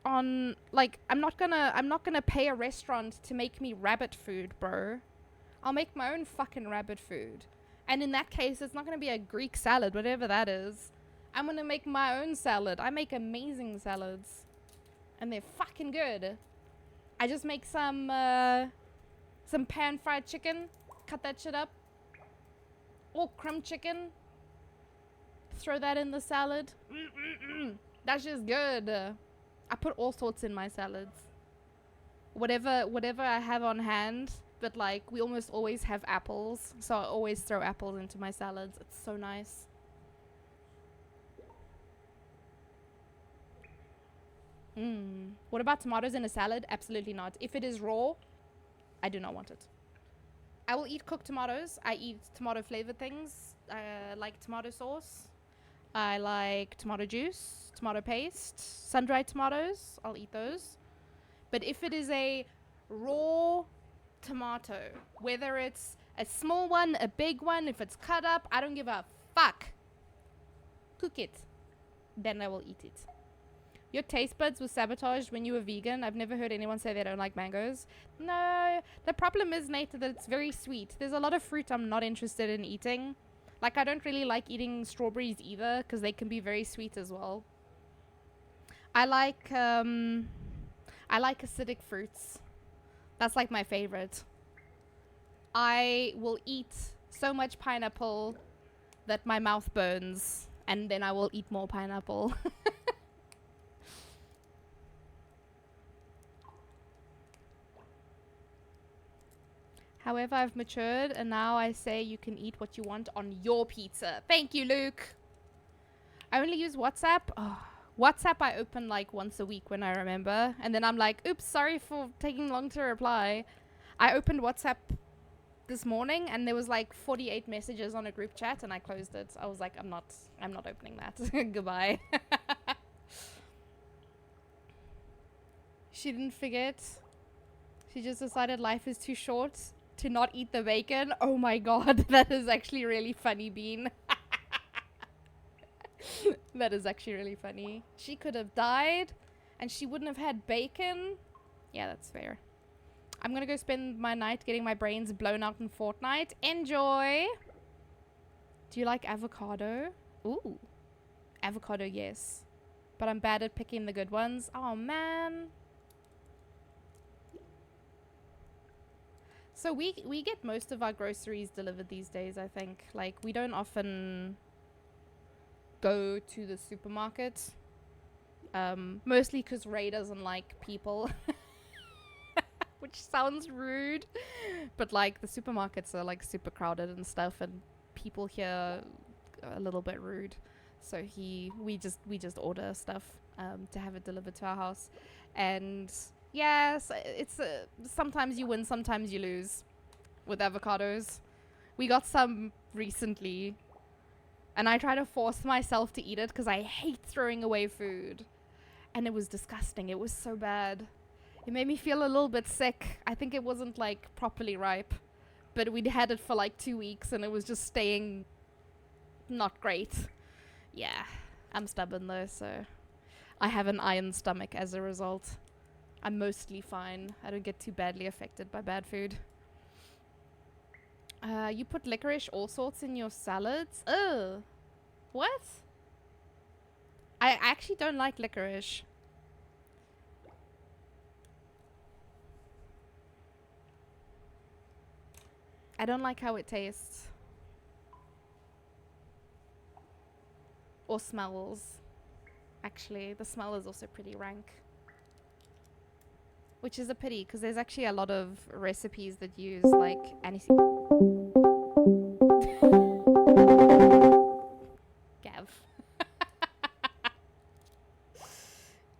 on, like, I'm not gonna pay a restaurant to make me rabbit food, bro. I'll make my own fucking rabbit food. And in that case, it's not gonna be a Greek salad, whatever that is. I'm gonna make my own salad. I make amazing salads. And they're fucking good. I just make some pan-fried chicken. Cut that shit up. Or crumb chicken. Throw that in the salad. That's just good. I put all sorts in my salads. Whatever I have on hand. But like, we almost always have apples. So I always throw apples into my salads. It's so nice. What about tomatoes in a salad? Absolutely not. If it is raw, I do not want it. I will eat cooked tomatoes. I eat tomato flavored things. I like tomato sauce. I like tomato juice, tomato paste, sun-dried tomatoes. I'll eat those. But if it is a raw tomato, whether it's a small one, a big one, if it's cut up, I don't give a fuck. Cook it. Then I will eat it. Your taste buds were sabotaged when you were vegan. I've never heard anyone say they don't like mangoes. No, the problem is, Nate, that it's very sweet. There's a lot of fruit I'm not interested in eating. Like, I don't really like eating strawberries either, because they can be very sweet as well. I like acidic fruits. That's like my favorite. I will eat so much pineapple that my mouth burns, and then I will eat more pineapple. However, I've matured, and now I say you can eat what you want on your pizza. Thank you, Luke. I only use WhatsApp. Oh, WhatsApp I open like once a week when I remember. And then I'm like, oops, sorry for taking long to reply. I opened WhatsApp this morning, and there was like 48 messages on a group chat, and I closed it. I was like, I'm not opening that. Goodbye. She didn't forget. She just decided life is too short to not eat the bacon. Oh my god, that is actually really funny, Bean. That is actually really funny. She could have died and she wouldn't have had bacon. Yeah, that's fair. I'm gonna go spend my night getting my brains blown out in Fortnite. Enjoy! Do you like avocado? Ooh. Avocado, yes. But I'm bad at picking the good ones. Oh, man. So we get most of our groceries delivered these days, I think. Like, we don't often go to the supermarket. Mostly because Ray doesn't like people. Which sounds rude. But, like, the supermarkets are, like, super crowded and stuff. And people here are a little bit rude. So we just order stuff to have it delivered to our house. And... yes, it's sometimes you win, sometimes you lose with avocados. We got some recently, and I try to force myself to eat it because I hate throwing away food. And it was disgusting. It was so bad. It made me feel a little bit sick. I think it wasn't, like, properly ripe. But we'd had it for, like, 2 weeks, and it was just staying not great. Yeah, I'm stubborn, though, so I have an iron stomach as a result. I'm mostly fine. I don't get too badly affected by bad food. You put licorice all sorts in your salads? Ugh. What? I actually don't like licorice. I don't like how it tastes. Or smells. Actually, the smell is also pretty rank. Which is a pity, because there's actually a lot of recipes that use, like, aniseed. Gav.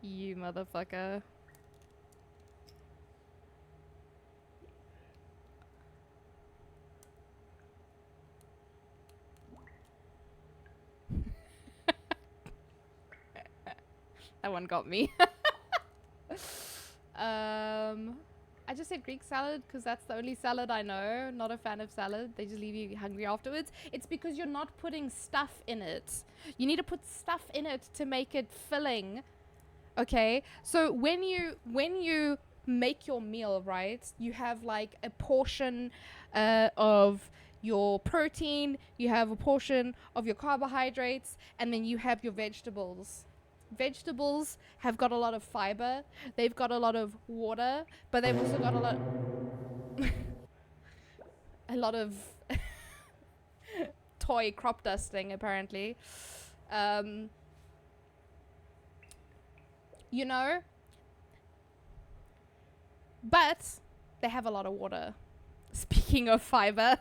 You motherfucker. That one got me. I just said Greek salad because that's the only salad I know. Not a fan of salad. They just leave you hungry afterwards. It's because you're not putting stuff in it. You need to put stuff in it to make it filling. Okay, so when you make your meal, right, you have like a portion of your protein, you have a portion of your carbohydrates, and then you have your vegetables. Vegetables have got a lot of fiber, they've got a lot of water, but they've also got a lot of toy crop dusting apparently. Um, you know, but they have a lot of water. Speaking of fiber.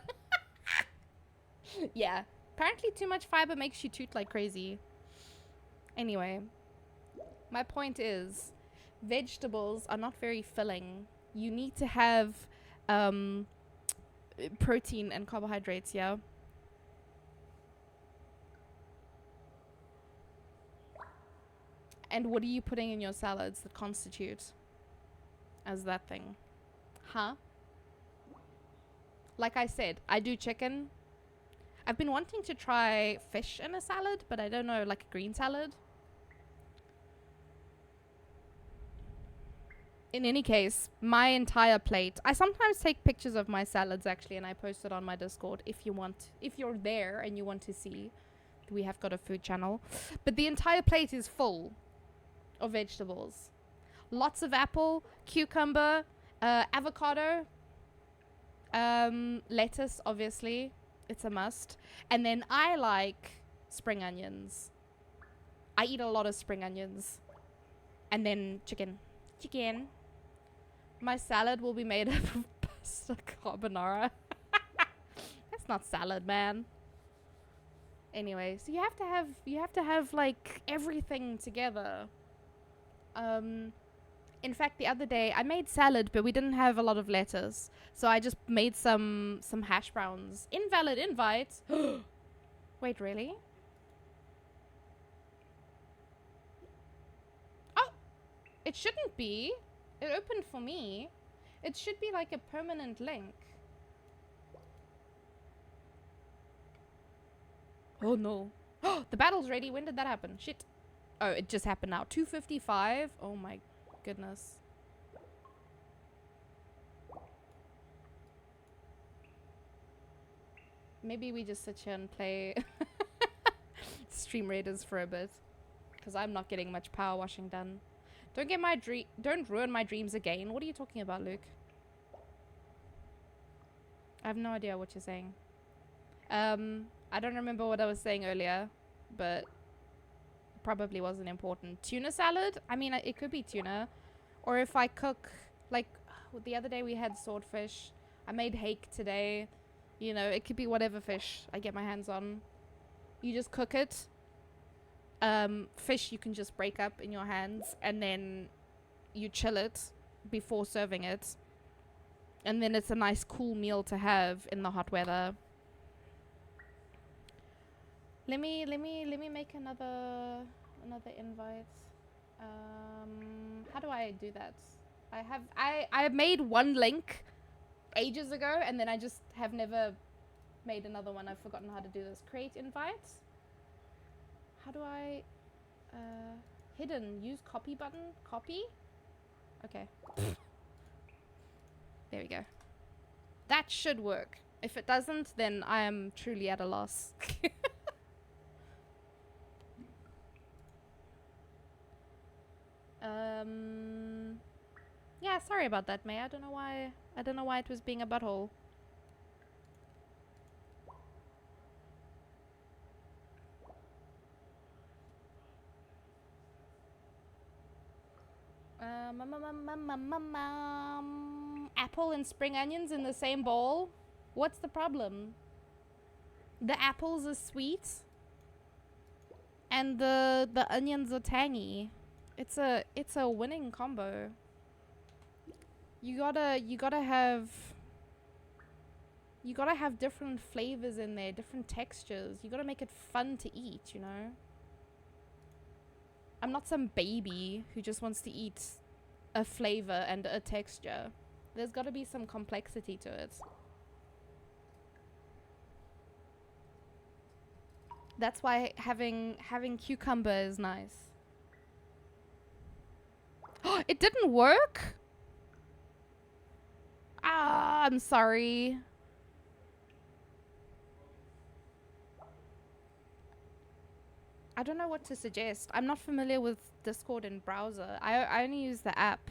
Yeah. Apparently too much fiber makes you toot like crazy. Anyway, my point is vegetables are not very filling. You need to have protein and carbohydrates, yeah. And what are you putting in your salads that constitute as that thing? Huh? Like I said, I do chicken. I've been wanting to try fish in a salad, but I don't know, like a green salad. In any case, my entire plate. I sometimes take pictures of my salads actually, and I post it on my Discord if you want. If you're there and you want to see, we have got a food channel. But the entire plate is full of vegetables. Lots of apple, cucumber, avocado, lettuce, obviously. It's a must. And then I like spring onions. I eat a lot of spring onions. And then chicken. Chicken. My salad will be made up of pasta carbonara. That's not salad, man. Anyway, so you have to have like everything together. In fact, the other day I made salad, but we didn't have a lot of lettuce, so I just made some hash browns. Invalid invite. Wait, really? Oh, it shouldn't be. It opened for me. It should be like a permanent link. Oh no. The battle's ready. When did that happen? Shit. Oh, it just happened now. 2:55. Oh my goodness. Maybe we just sit here and play Stream Raiders for a bit, because I'm not getting much power washing done. Don't ruin my dreams again. What are you talking about, Luke? I have no idea what you're saying. I don't remember what I was saying earlier, but probably wasn't important. Tuna salad? I mean, it could be tuna. Or if I cook, like, the other day we had swordfish. I made hake today. You know, it could be whatever fish I get my hands on. You just cook it. Fish you can just break up in your hands, and then you chill it before serving it. And then it's a nice cool meal to have in the hot weather. Let me make another invite. How do I do that? I made one link ages ago, and then I just have never made another one. I've forgotten how to do this. Create invite. How do I hidden, use copy button, copy? Okay. There we go. That should work. If it doesn't, then I am truly at a loss. Yeah, sorry about that, May. I don't know why it was being a butthole. Apple and spring onions in the same bowl? What's the problem? The apples are sweet and the onions are tangy. It's a winning combo. You gotta have different flavors in there, different textures. You gotta make it fun to eat, you know? I'm not some baby who just wants to eat a flavor and a texture. There's gotta be some complexity to it. That's why having cucumber is nice. It didn't work? Ah, I'm sorry. I don't know what to suggest. I'm not familiar with Discord in browser. I only use the app.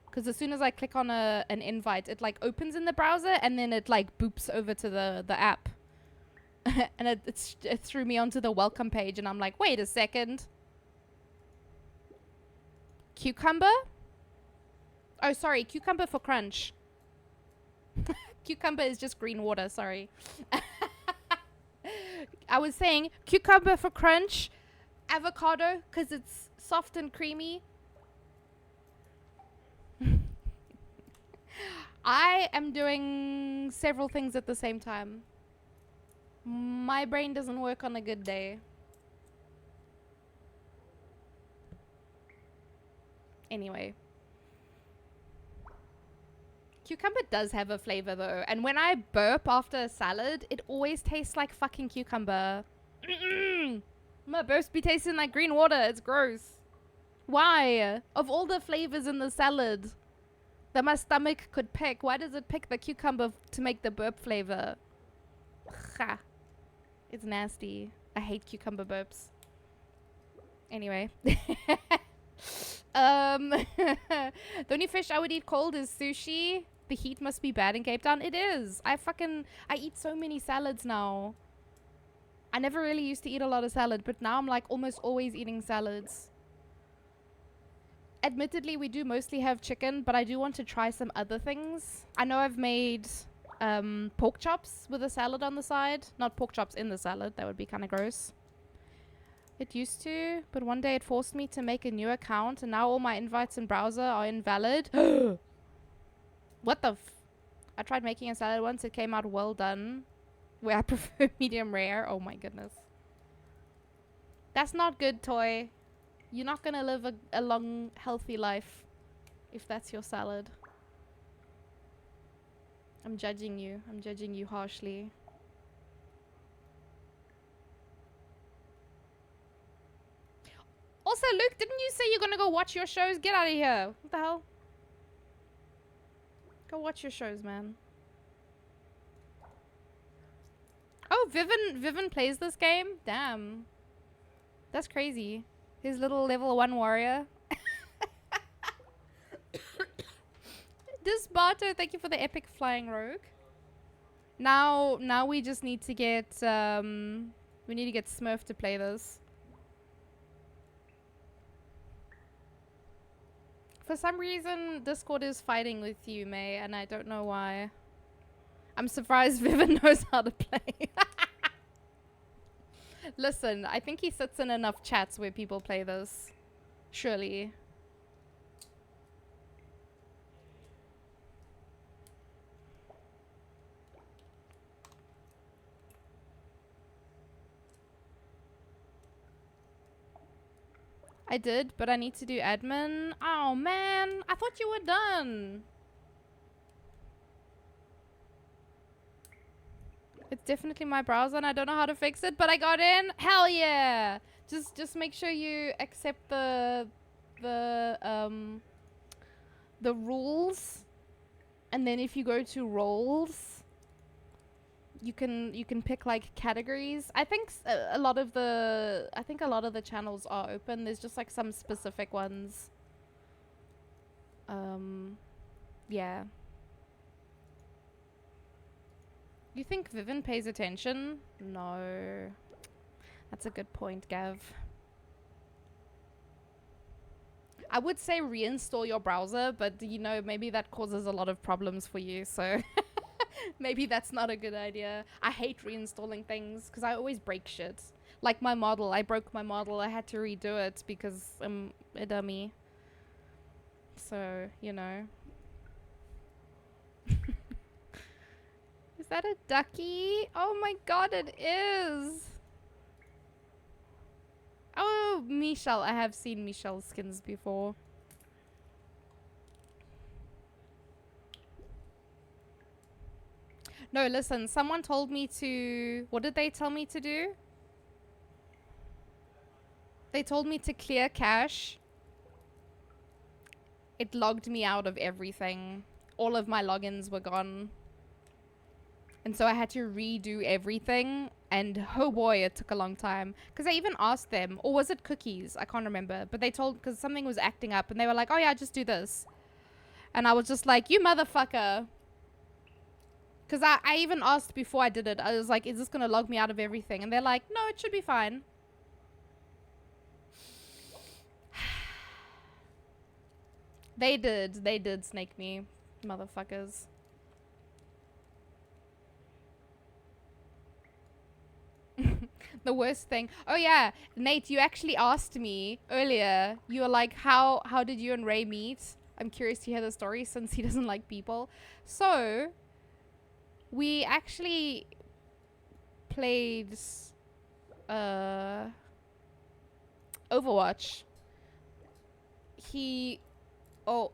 Because as soon as I click on an invite, it like opens in the browser and then it like boops over to the app. And it threw me onto the welcome page and I'm like, wait a second. Cucumber? Oh, sorry. Cucumber for crunch. Cucumber is just green water. Sorry. I was saying cucumber for crunch. Avocado because it's soft and creamy. I am doing several things at the same time. My brain doesn't work on a good day. Anyway. Cucumber does have a flavor though. And when I burp after a salad, it always tastes like fucking cucumber. My burps be tasting like green water. It's gross. Why? Of all the flavors in the salad that my stomach could pick, why does it pick the cucumber to make the burp flavor? Ha. It's nasty. I hate cucumber burps. Anyway. The only fish I would eat cold is sushi. The heat must be bad in Cape Town. It is. I eat so many salads now. I never really used to eat a lot of salad, but now I'm like almost always eating salads. Admittedly, we do mostly have chicken, but I do want to try some other things. I know I've made pork chops with a salad on the side. Not pork chops in the salad. That would be kind of gross. It used to, but one day it forced me to make a new account, and now all my invites in browser are invalid. What the I tried making a salad once. It came out well done. Where I prefer medium rare. Oh my goodness. That's not good, Toy. You're not gonna live a long, healthy life if that's your salad. I'm judging you. I'm judging you harshly. Also, Luke, didn't you say you're gonna go watch your shows? Get out of here. What the hell? Go watch your shows, man. Oh, Viven plays this game? Damn. That's crazy. His little level 1 warrior. Disbarto, thank you for the epic flying rogue. Now we just need to get we need to get Smurf to play this. For some reason, Discord is fighting with you, May, and I don't know why. I'm surprised Viven knows how to play. Listen, I think he sits in enough chats where people play this. Surely. I did, but I need to do admin. Oh man, I thought you were done. It's definitely my browser and I don't know how to fix it, but I got in. Hell yeah! Just make sure you accept the rules, and then if you go to roles, you can pick like categories. I think a lot of the channels are open. There's just like some specific ones. Yeah. You think Viven pays attention? No. That's a good point, Gav. I would say reinstall your browser, but you know, maybe that causes a lot of problems for you, so maybe that's not a good idea. I hate reinstalling things because I always break shit. Like my model, I broke my model. I had to redo it because I'm a dummy. So, you know. Is that a ducky? Oh my god, it is! Oh, Michelle. I have seen Michelle's skins before. No, listen. Someone told me to... What did they tell me to do? They told me to clear cache it logged me out of everything. All of my logins were gone. And so I had to redo everything. And oh boy, it took a long time. Because I even asked them, or was it cookies? I can't remember. But they told, because something was acting up. And they were like, oh yeah, just do this. And I was just like, you motherfucker. Because I even asked before I did it. I was like, is this going to log me out of everything? And they're like, no, it should be fine. They did snake me, motherfuckers. The worst thing. Oh yeah, Nate, you actually asked me earlier. You were like, how did you and Ray meet? I'm curious to hear the story since he doesn't like people. So, we actually played Overwatch.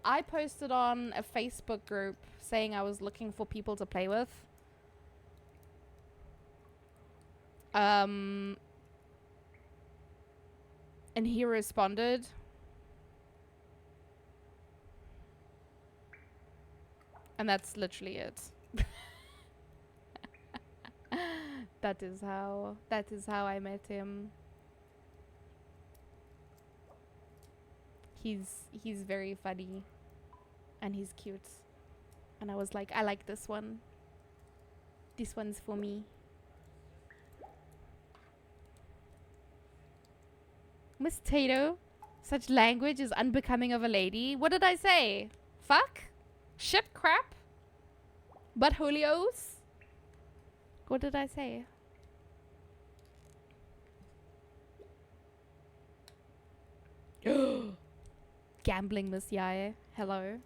I posted on a Facebook group saying I was looking for people to play with. And he responded. And that's literally it. That is how I met him. He's very funny and he's cute. And I was like, I like this one. This one's for me. Miss Tato, such language is unbecoming of a lady. What did I say? Fuck? Shit, crap? But Julios? What did I say? Gambling Miss Yae. Hello.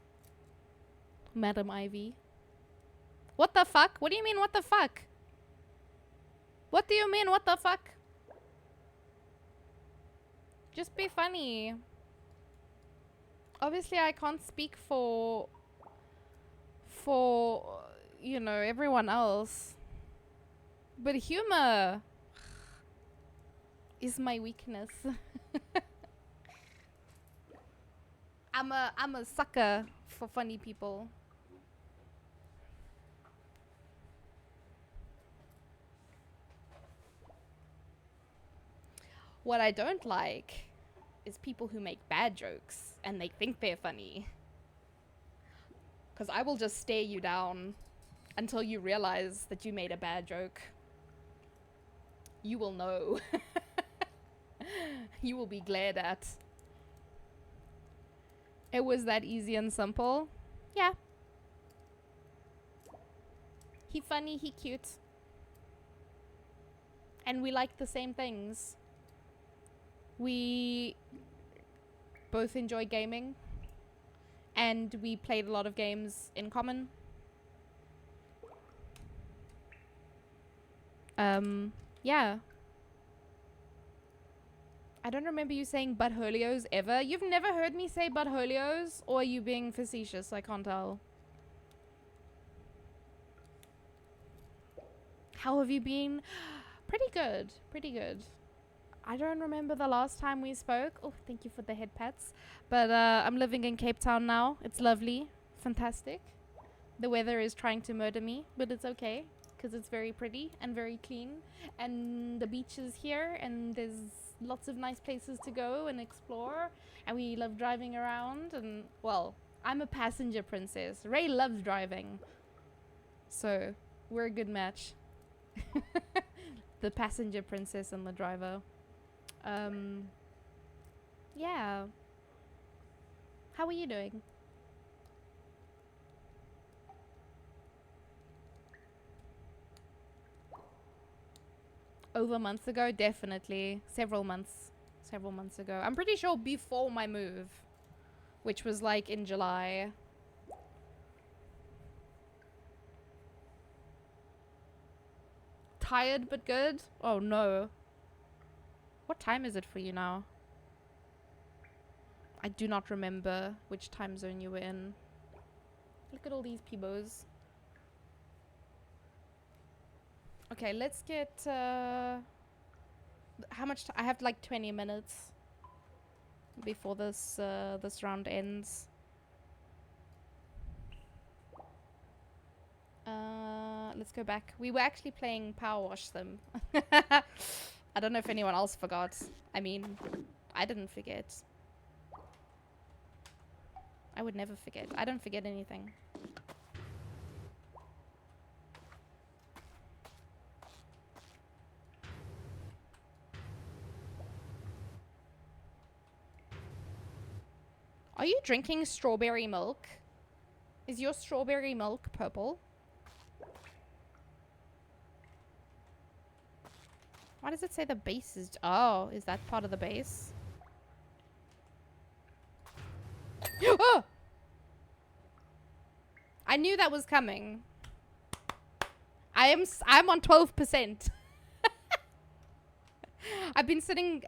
Madam Ivy. What the fuck? What do you mean what the fuck? What do you mean what the fuck? Just be funny. Obviously I can't speak for you know, everyone else. But humor is my weakness. I'm a sucker for funny people. What I don't like is people who make bad jokes and they think they're funny. 'Cause I will just stare you down until you realize that you made a bad joke. You will know. You will be glared at. It was that easy and simple. Yeah. He funny, he cute. And we like the same things. We both enjoy gaming. And we played a lot of games in common. Yeah. I don't remember you saying buttholios ever. You've never heard me say buttholios? Or are you being facetious? I can't tell. How have you been? Pretty good. Pretty good. I don't remember the last time we spoke. Oh, thank you for the head pats. But I'm living in Cape Town now. It's lovely. Fantastic. The weather is trying to murder me, but it's okay. Because it's very pretty and very clean. And the beach is here. And there's lots of nice places to go and explore. And we love driving around. And, well, I'm a passenger princess. Ray loves driving. So, we're a good match. The passenger princess and the driver. Yeah. How are you doing? Over months ago, definitely. Several months ago. I'm pretty sure before my move, which was like in July. Tired but good? Oh no. What time is it for you now? I do not remember which time zone you were in. Look at all these peebos. Okay, let's get how much I have like 20 minutes before this this round ends. Let's go back. We were actually playing Powerwash them. I don't know if anyone else forgot. I mean, I didn't forget. I would never forget. I don't forget anything. Are you drinking strawberry milk? Is your strawberry milk purple? Why does it say the base is... Oh, is that part of the base? Oh! I knew that was coming. I'm on 12%. I've been sitting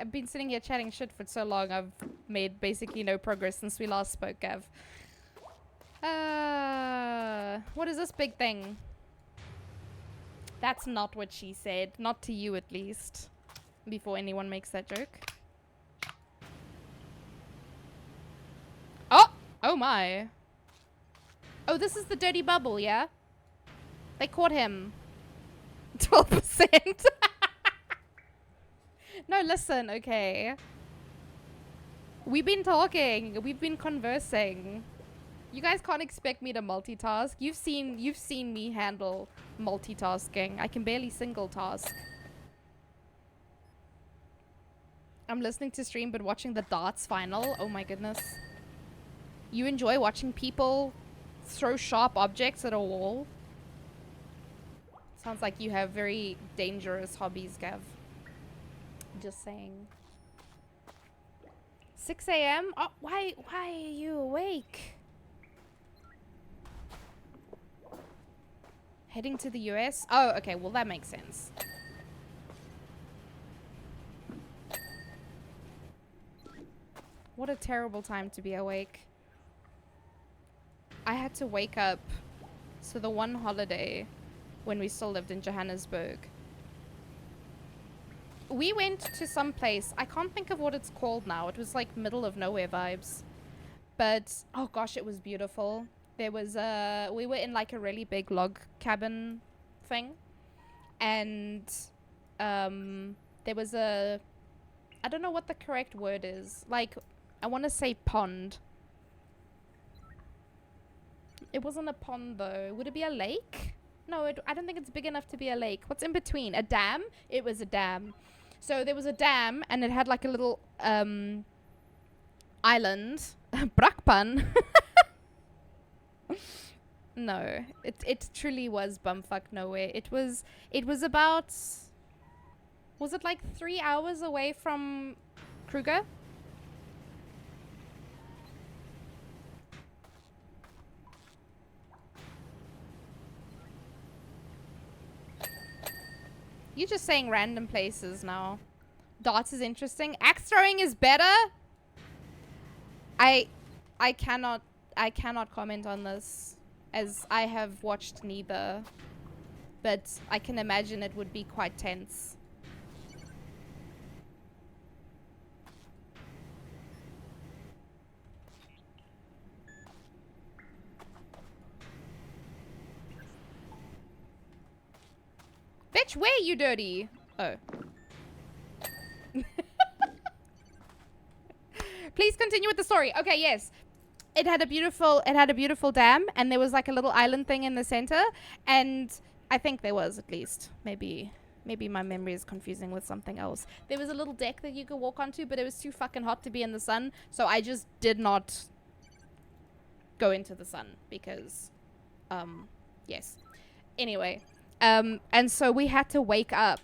here chatting shit for so long. I've made basically no progress since we last spoke, Gav. What is this big thing? That's not what she said. Not to you, at least. Before anyone makes that joke. Oh! Oh my. Oh, this is the dirty bubble, yeah? They caught him. 12%. No, listen, okay. We've been talking. We've been conversing. You guys can't expect me to multitask. You've seen me handle multitasking. I can barely single task. I'm listening to stream but watching the darts final. Oh my goodness. You enjoy watching people throw sharp objects at a wall? Sounds like you have very dangerous hobbies, Gav. Just saying. 6 a.m.? Oh, why are you awake? Heading to the US? Oh, okay. Well, that makes sense. What a terrible time to be awake. I had to wake up. So the one holiday when we still lived in Johannesburg, we went to some place. I can't think of what it's called now. It was like middle of nowhere vibes. But, oh gosh, it was beautiful. There was we were in like a really big log cabin thing. And there was I don't know what the correct word is. Like, I want to say pond. It wasn't a pond though. Would it be a lake? No, I don't think it's big enough to be a lake. What's in between? A dam? It was a dam. So there was a dam and it had like a little island. Brakpan. No, it truly was bumfuck nowhere. It was about, was it like 3 hours away from Kruger? You're just saying random places now. Darts is interesting. Axe throwing is better. I cannot comment on this, as I have watched neither. But I can imagine it would be quite tense. Bitch, where you dirty? Oh. Please continue with the story. Okay, yes. It had a beautiful dam, and there was like a little island thing in the center, and I think there was, at least. Maybe my memory is confusing with something else. There was a little deck that you could walk onto, but it was too fucking hot to be in the sun, so I just did not go into the sun because yes. Anyway, and so we had to wake up.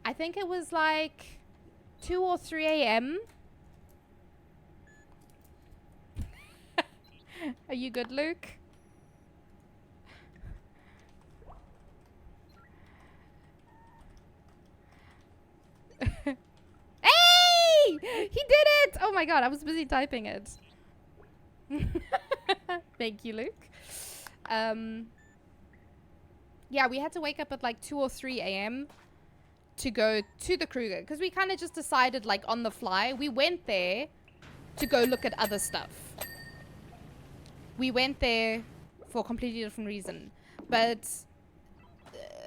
I think it was like 2 or 3 a.m. Are you good, Luke? Hey! He did it! Oh my god, I was busy typing it. Thank you, Luke. Yeah, we had to wake up at like 2 or 3 a.m. to go to the Kruger, because we kind of just decided like on the fly. We went there to go look at other stuff. We went there for a completely different reason. But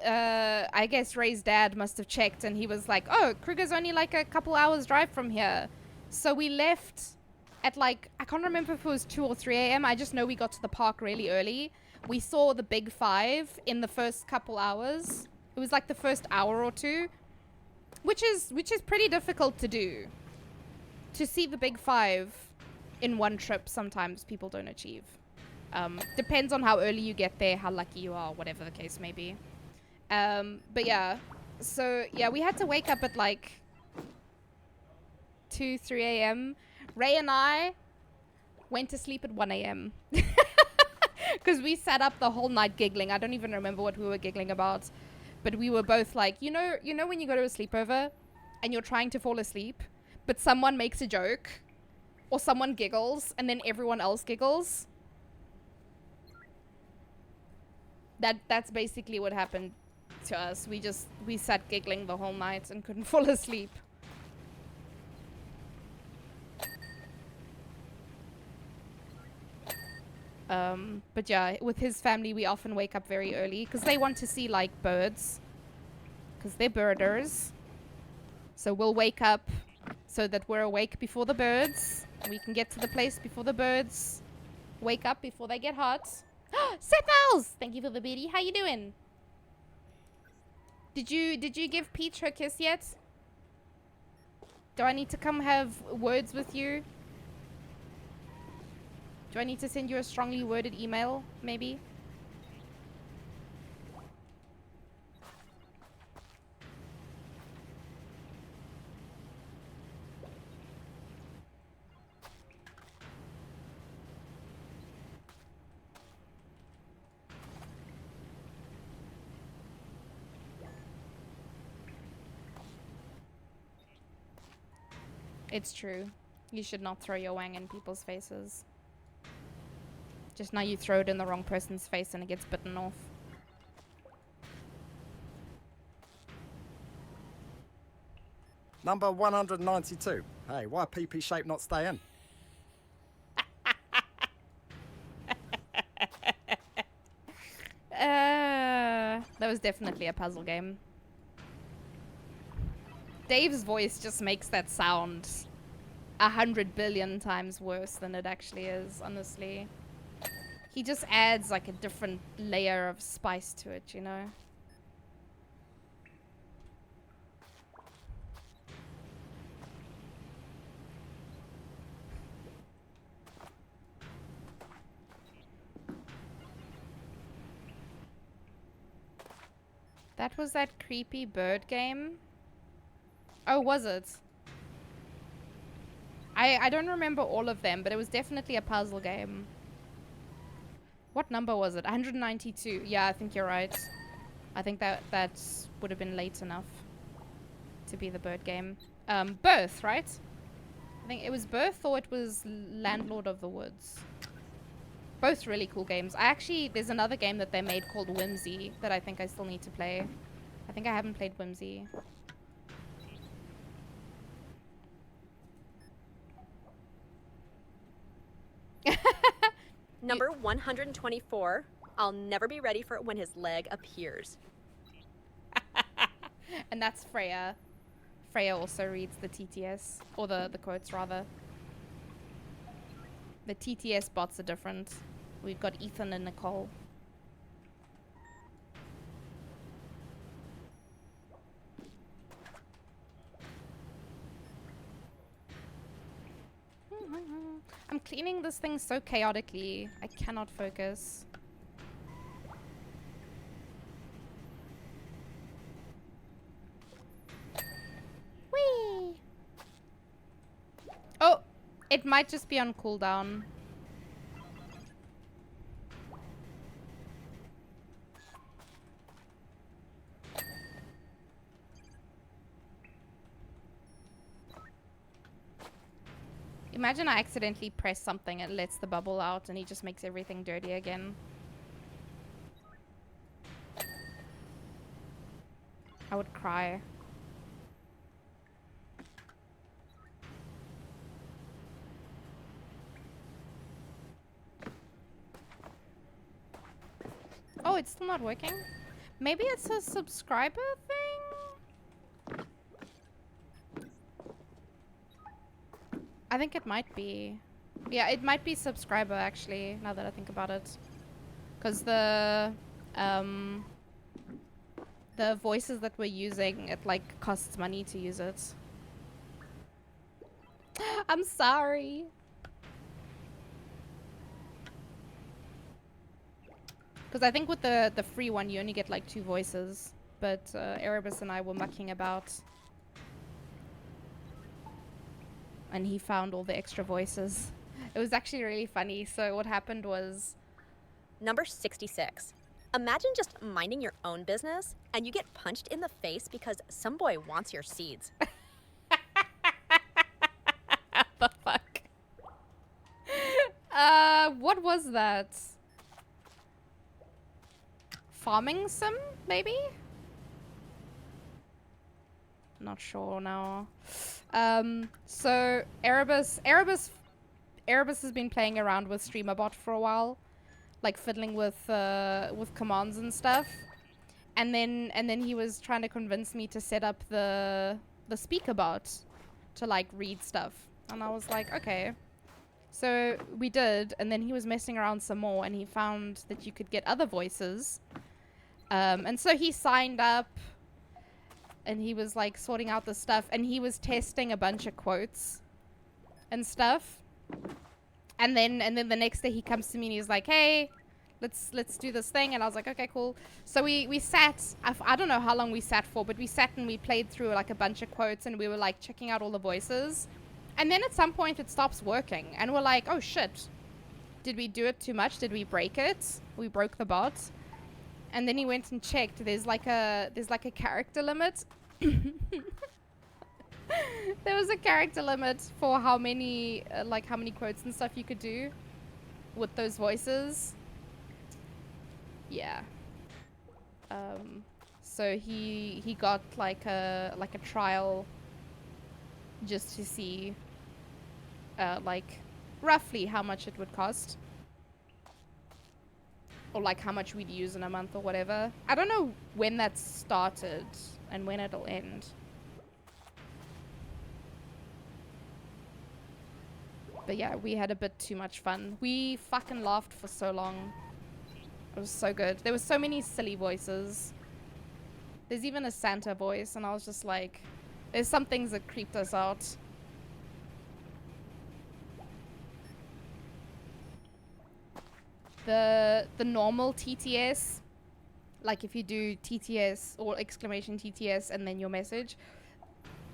I guess Ray's dad must have checked and he was like, oh, Kruger's only like a couple hours drive from here. So we left at like, I can't remember if it was 2 or 3 a.m. I just know we got to the park really early. We saw the big five in the first couple hours. It was like the first hour or two, which is pretty difficult to do. To see the big five in one trip, sometimes people don't achieve. Depends on how early you get there, how lucky you are, whatever the case may be. But yeah, so yeah, we had to wake up at like 2, 3 a.m. Ray and I went to sleep at 1 a.m. because we sat up the whole night giggling. I don't even remember what we were giggling about, but we were both like, you know when you go to a sleepover and you're trying to fall asleep, but someone makes a joke or someone giggles and then everyone else giggles. That's basically what happened to us. We sat giggling the whole night and couldn't fall asleep. But yeah, with his family, we often wake up very early because they want to see like birds, because they're birders. So we'll wake up so that we're awake before the birds. We can get to the place before the birds wake up, before they get hot. Setnals! Thank you for the beauty. How you doing? Did you give Peach her kiss yet? Do I need to come have words with you? Do I need to send you a strongly worded email, maybe? It's true. You should not throw your wang in people's faces. Just now you throw it in the wrong person's face and it gets bitten off. Number 192. Hey, why PP shape not stay in? That was definitely a puzzle game. Dave's voice just makes that sound 100 billion times worse than it actually is, honestly. He just adds like a different layer of spice to it, you know? That was that creepy bird game? Oh, was it? I don't remember all of them, but it was definitely a puzzle game. What number was it? 192. Yeah, I think you're right. I think that would have been late enough to be the bird game. Birth, right? I think it was Birth or it was Landlord of the Woods. Both really cool games. There's another game that they made called Whimsy that I think I still need to play. I think I haven't played Whimsy. Number 124. I'll never be ready for it when his leg appears. And that's Freya. Freya also reads the TTS. Or the quotes, rather. The TTS bots are different. We've got Ethan and Nicole. I'm cleaning this thing so chaotically. I cannot focus. Whee! Oh! It might just be on cooldown. Imagine I accidentally press something and it lets the bubble out and he just makes everything dirty again. I would cry. Oh, Oh, it's still not working? Maybe it's a subscriber thing? I think it might be. Yeah, it might be subscriber actually, now that I think about it. Because the voices that we're using, it like costs money to use it. I'm sorry. Because I think with the free one, you only get like 2 voices. But Erebus and I were mucking about. And he found all the extra voices. It was actually really funny. So what happened was... Number 66. Imagine just minding your own business and you get punched in the face because some boy wants your seeds. The fuck? What was that? Farming sim, maybe? Not sure now. So Erebus has been playing around with StreamerBot for a while, like fiddling with commands and stuff. And then he was trying to convince me to set up the speaker bot to like read stuff. And I was like, okay. So we did, and then he was messing around some more and he found that you could get other voices. And so he signed up and he was like sorting out the stuff and he was testing a bunch of quotes and stuff. And then the next day he comes to me and he's like, hey, let's do this thing. And I was like, okay, cool. So we sat, I don't know how long we sat for, but we sat and we played through like a bunch of quotes and we were like checking out all the voices. And then at some point it stops working and we're like, oh shit, did we do it too much? Did we break it? We broke the bot. And then he went and checked. There's like a character limit. There was a character limit for how many quotes and stuff you could do with those voices. Yeah. So he got like a trial just to see like roughly how much it would cost. Or like how much we'd use in a month or whatever. I don't know when that started and when it'll end. But yeah, we had a bit too much fun. We fucking laughed for so long. It was so good. There were so many silly voices. There's even a Santa voice and I was just like, there's some things that creeped us out. The normal TTS, like if you do TTS or exclamation TTS and then your message,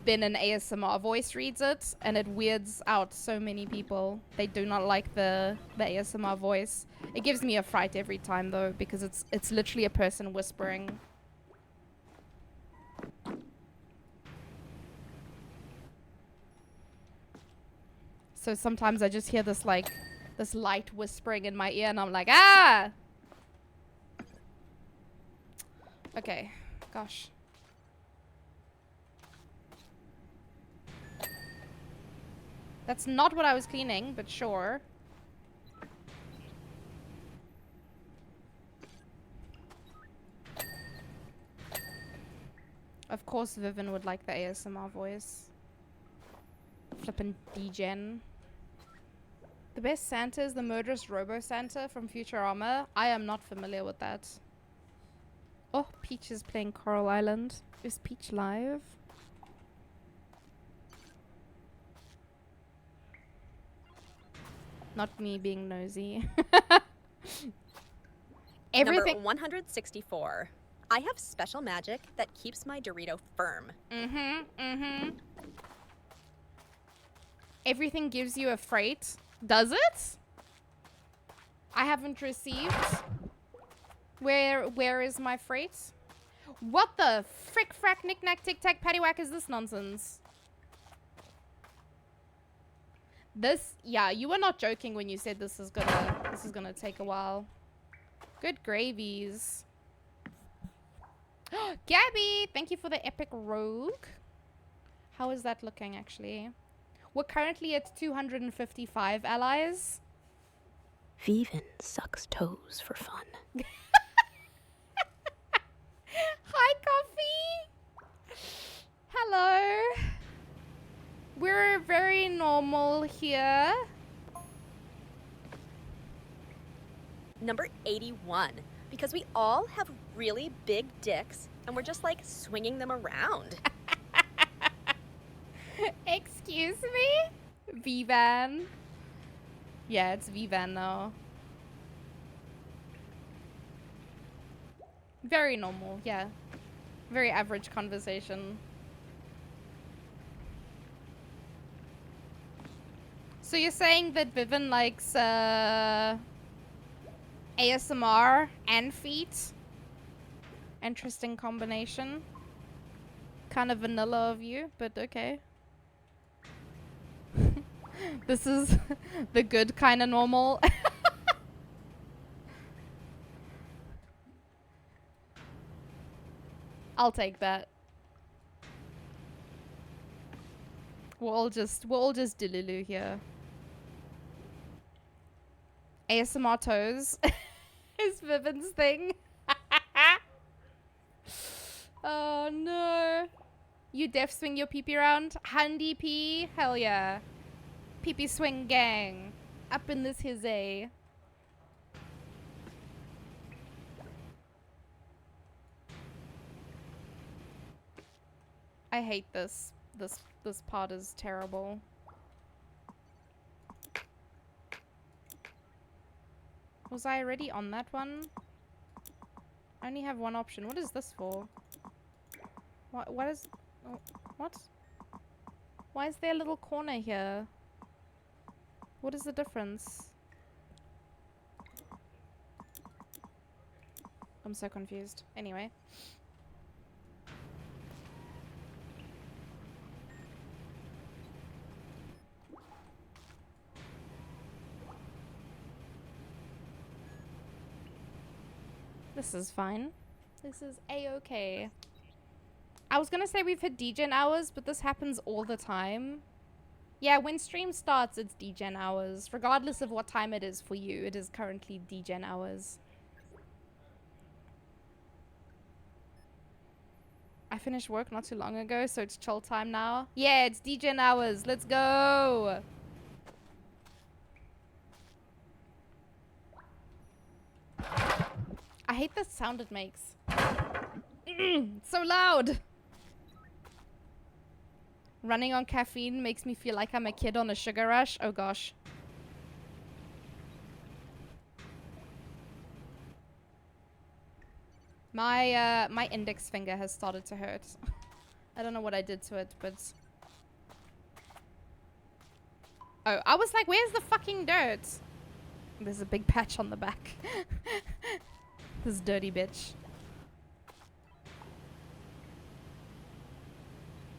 then an ASMR voice reads it and it weirds out so many people. They do not like the ASMR voice. It gives me a fright every time though, because it's literally a person whispering. So sometimes I just hear this like this light whispering in my ear and I'm like, ah! Okay, gosh. That's not what I was cleaning, but sure. Of course Vivian would like the ASMR voice. Flippin' degen. The best Santa is the murderous Robo-Santa from Futurama. I am not familiar with that. Oh, Peach is playing Coral Island. Is Peach live? Not me being nosy. Everything. Number 164. I have special magic that keeps my Dorito firm. Everything gives you a freight. Does it? I haven't received. Where is my freight? What the frick frack knick knack tic tac paddywhack is this nonsense? This, yeah, you were not joking when you said this is gonna take a while. Good gravies. Gabby, thank you for the epic rogue. How is that looking actually? We're currently at 255 allies. Viven sucks toes for fun. Hello. We're very normal here. Number 81. Because we all have really big dicks and we're just like swinging them around. Excuse me? V-Van. Yeah, it's V-Van now. Very normal, yeah. Very average conversation. So you're saying that Vivian likes ASMR and feet? Interesting combination. Kind of vanilla of you, but okay. This is the good kind of normal. I'll take that. We're all just Delulu here. ASMR toes is Vivian's thing. Oh no. You def swing your pee around? Handy pee? Hell yeah. Pee swing gang. Up in this hizzy. I hate this. This part is terrible. Was I already on that one? I only have one option. What is this for? What is... Oh, what? Why is there a little corner here? What is the difference? I'm so confused. Anyway. This is fine. This is a-okay. I was gonna say we've hit degen hours, but this happens all the time. Yeah, when stream starts, it's degen hours. Regardless of what time it is for you, it is currently degen hours. I finished work not too long ago, so it's chill time now. Yeah, it's degen hours. Let's go! I hate the sound it makes. It's so loud! Running on caffeine makes me feel like I'm a kid on a sugar rush. Oh gosh. My index finger has started to hurt. I don't know what I did to it, but... Oh, I was like, where's the fucking dirt? There's a big patch on the back. This dirty bitch.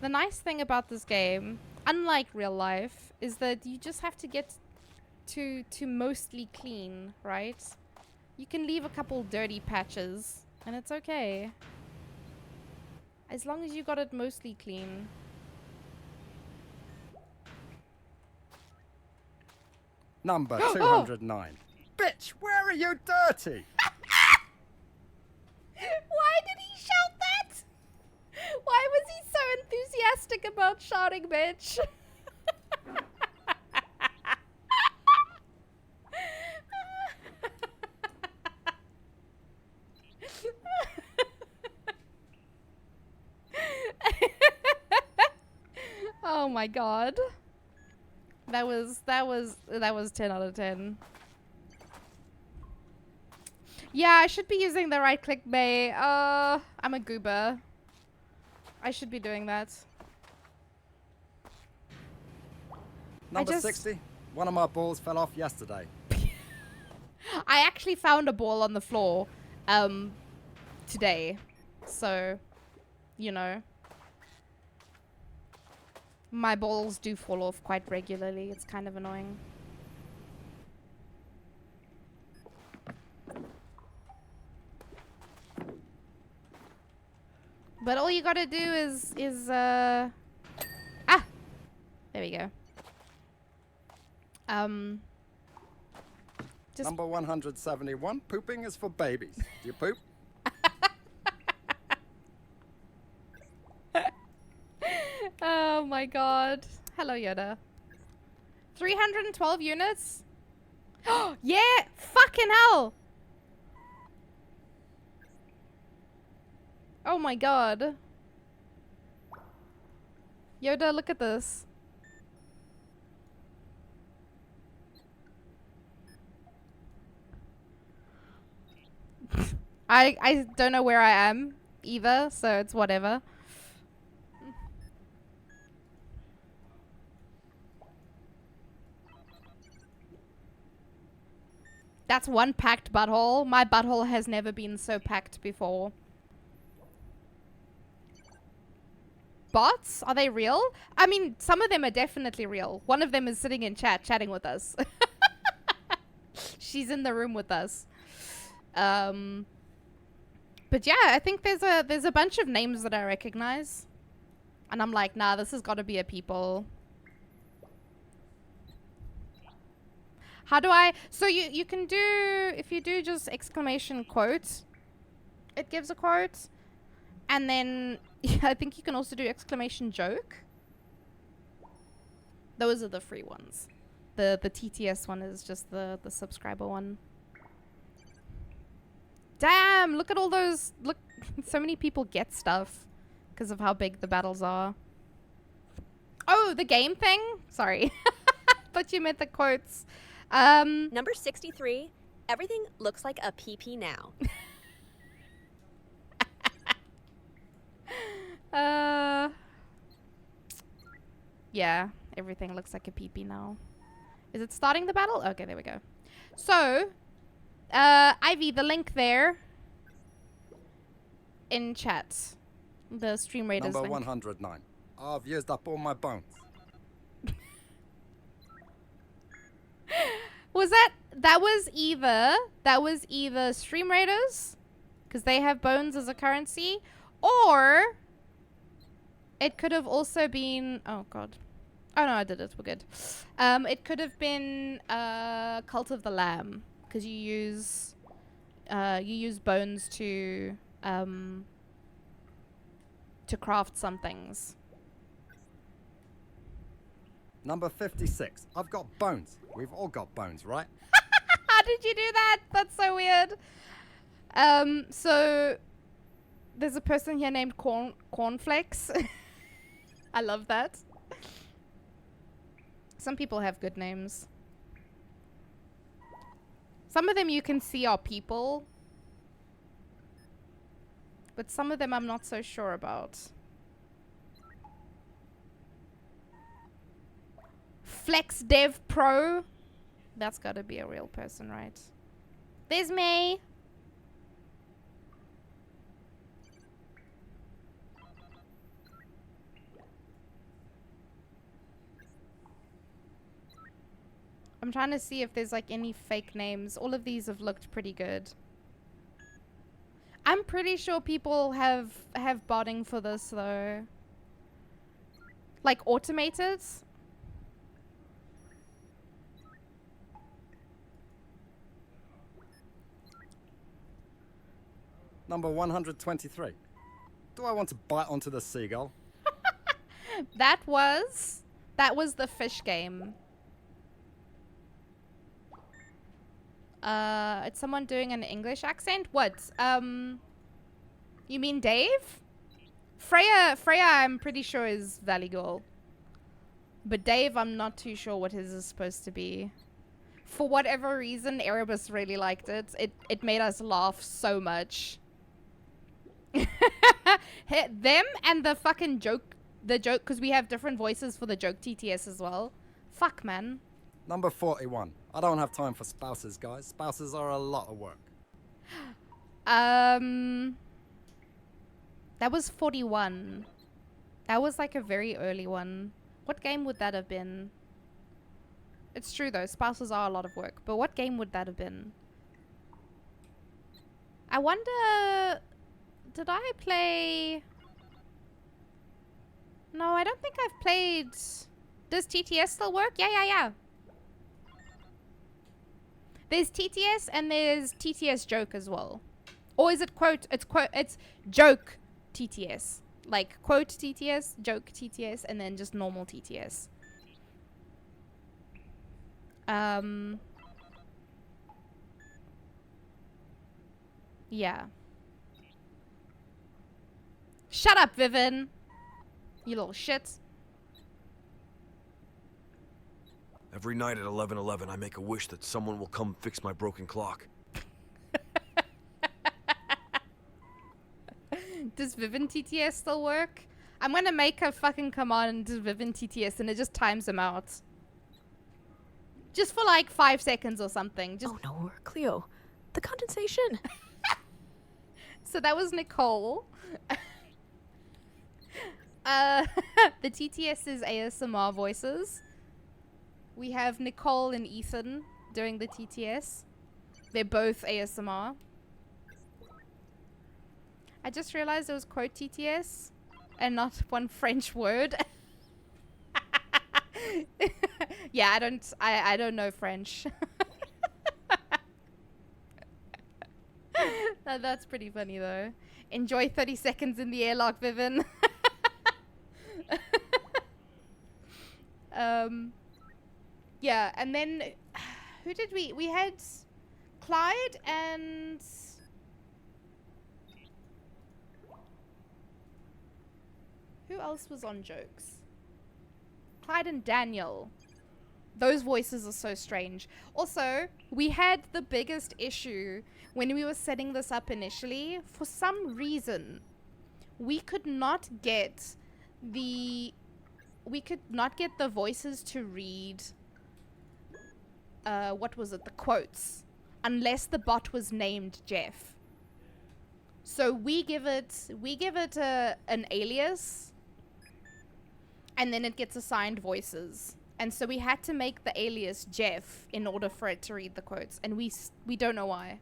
The nice thing about this game, unlike real life, is that you just have to get to mostly clean, right? You can leave a couple dirty patches, and it's okay. As long as you got it mostly clean. Number 209. Bitch, where are you dirty? Why did he shout that? Why was he so enthusiastic about shouting bitch? Oh my god. That was 10 out of 10. Yeah, I should be using the right click bay. I'm a goober. I should be doing that. Number 60. One of my balls fell off yesterday. I actually found a ball on the floor today. So, you know. My balls do fall off quite regularly. It's kind of annoying. But all you gotta do is there we go. Just Number 171. Pooping is for babies. Do you poop? my god. Hello, Yoda. 312 units? Yeah! Fucking hell! Oh my god. Yoda, look at this. I don't know where I am either, so it's whatever. That's one packed butthole. My butthole has never been so packed before. Bots? Are they real? I mean, some of them are definitely real. One of them is sitting in chat, chatting with us. She's in the room with us. But yeah, I think there's a bunch of names that I recognize. And I'm like, nah, this has got to be a people. How do I... So you can do... If you do just exclamation quote, it gives a quote. And then I think you can also do exclamation joke. Those are the free ones. The TTS one is just the subscriber one. Damn, look at all those... Look, so many people get stuff because of how big the battles are. Oh, the game thing? Sorry. Thought you meant the quotes. Number 63, everything looks like a PP now. Yeah, everything looks like a PP now. Is it starting the battle? Okay, there we go. So, Ivy, the link there in chat. The Stream Raiders Number link. 109. I've used up all my bones. That was either Stream Raiders, because they have bones as a currency, or it could have also been, oh god. Oh no, I did it, we're good. It could have been Cult of the Lamb, because you use bones to craft some things. Number 56. I've got bones. We've all got bones, right? How did you do that? That's so weird. So there's a person here named Cornflakes. I love that. Some people have good names. Some of them you can see are people, but some of them I'm not so sure about. Flex Dev Pro. That's gotta be a real person, right? There's me. I'm trying to see if there's like any fake names. All of these have looked pretty good. I'm pretty sure people have botting for this though. Like automated. Number 123. Do I want to bite onto the seagull? That was the fish game. It's someone doing an English accent? What? You mean Dave? Freya I'm pretty sure is Valley Girl. But Dave, I'm not too sure what his is supposed to be. For whatever reason, Erebus really liked it. It made us laugh so much. Them and the fucking joke, because we have different voices for the joke TTS as well. Fuck, man. Number 41. I don't have time for spouses, guys. Spouses are a lot of work. That was 41. That was like a very early one. What game would that have been? It's true though, spouses are a lot of work. But what game would that have been? I wonder... Did I play... No, I don't think I've played... Does TTS still work? Yeah. There's TTS and there's TTS joke as well. Or is it quote? It's joke TTS. Like quote TTS, joke TTS, and then just normal TTS. Yeah. Shut up, Vivian. You little shit. Every night at 11:11, I make a wish that someone will come fix my broken clock. Does Vivian TTS still work? I'm gonna make a fucking command to Vivian TTS and it just times them out. Just for like 5 seconds or something. Just Oh no, Cleo. The condensation. So that was Nicole. The TTS is ASMR voices. We have Nicole and Ethan doing the TTS. They're both ASMR. I just realized it was quote TTS and not one French word. Yeah, I don't know French. That's pretty funny though. Enjoy 30 seconds in the airlock, Vivian. Yeah, and then who did we had Clyde and who else was on jokes? Clyde and Daniel. Those voices are so strange. Also, we had the biggest issue when we were setting this up initially. For some reason, we could not get the voices to read what was it, the quotes, unless the bot was named Jeff. So we give it an alias, and then it gets assigned voices. And so we had to make the alias Jeff in order for it to read the quotes, and we don't know why.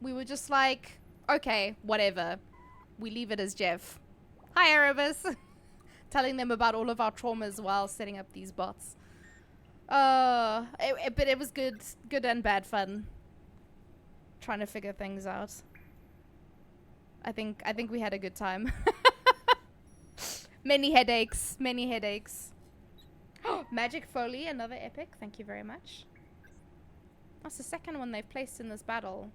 We were just like, okay, whatever. We leave it as Jeff. Hi, Erebus. Telling them about all of our traumas while setting up these bots. But it was good and bad fun. Trying to figure things out. I think we had a good time. Many headaches. Magic Foley, another epic. Thank you very much. That's the second one they've placed in this battle.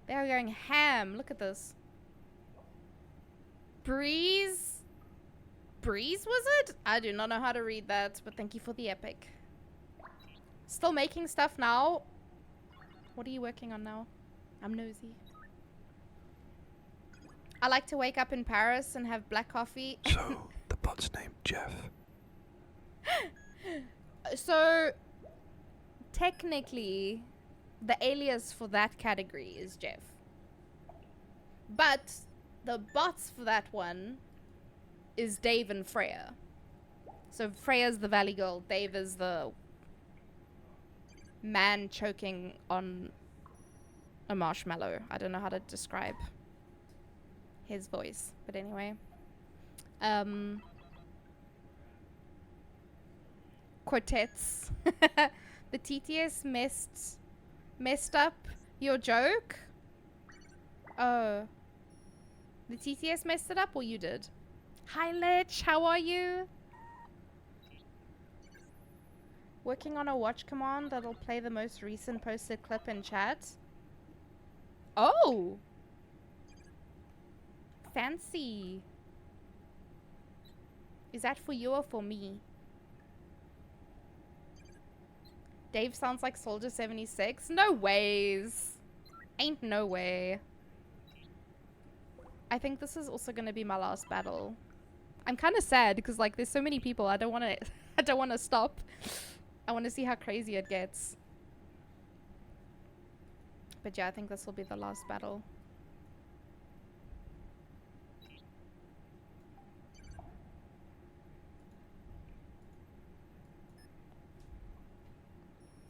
They are going ham. Look at this. Breeze was it? I do not know how to read that, but thank you for the epic. Still making stuff now. What are you working on now? I'm nosy. I like to wake up in Paris and have black coffee. So, the bot's named Jeff. So, technically, the alias for that category is Jeff. But the bots for that one is Dave and Freya. So Freya's the valley girl, Dave is the man choking on a marshmallow. I don't know how to describe his voice, but anyway. Quartets. The TTS messed up your joke? Oh. The TTS messed it up or you did? Hi Lich, how are you? Working on a watch command that'll play the most recent posted clip in chat. Oh! Fancy. Is that for you or for me? Dave sounds like Soldier 76. No ways. Ain't no way. I think this is also going to be my last battle. I'm kind of sad because like there's so many people. I don't want to I don't want to stop. I want to see how crazy it gets. But yeah, I think this will be the last battle.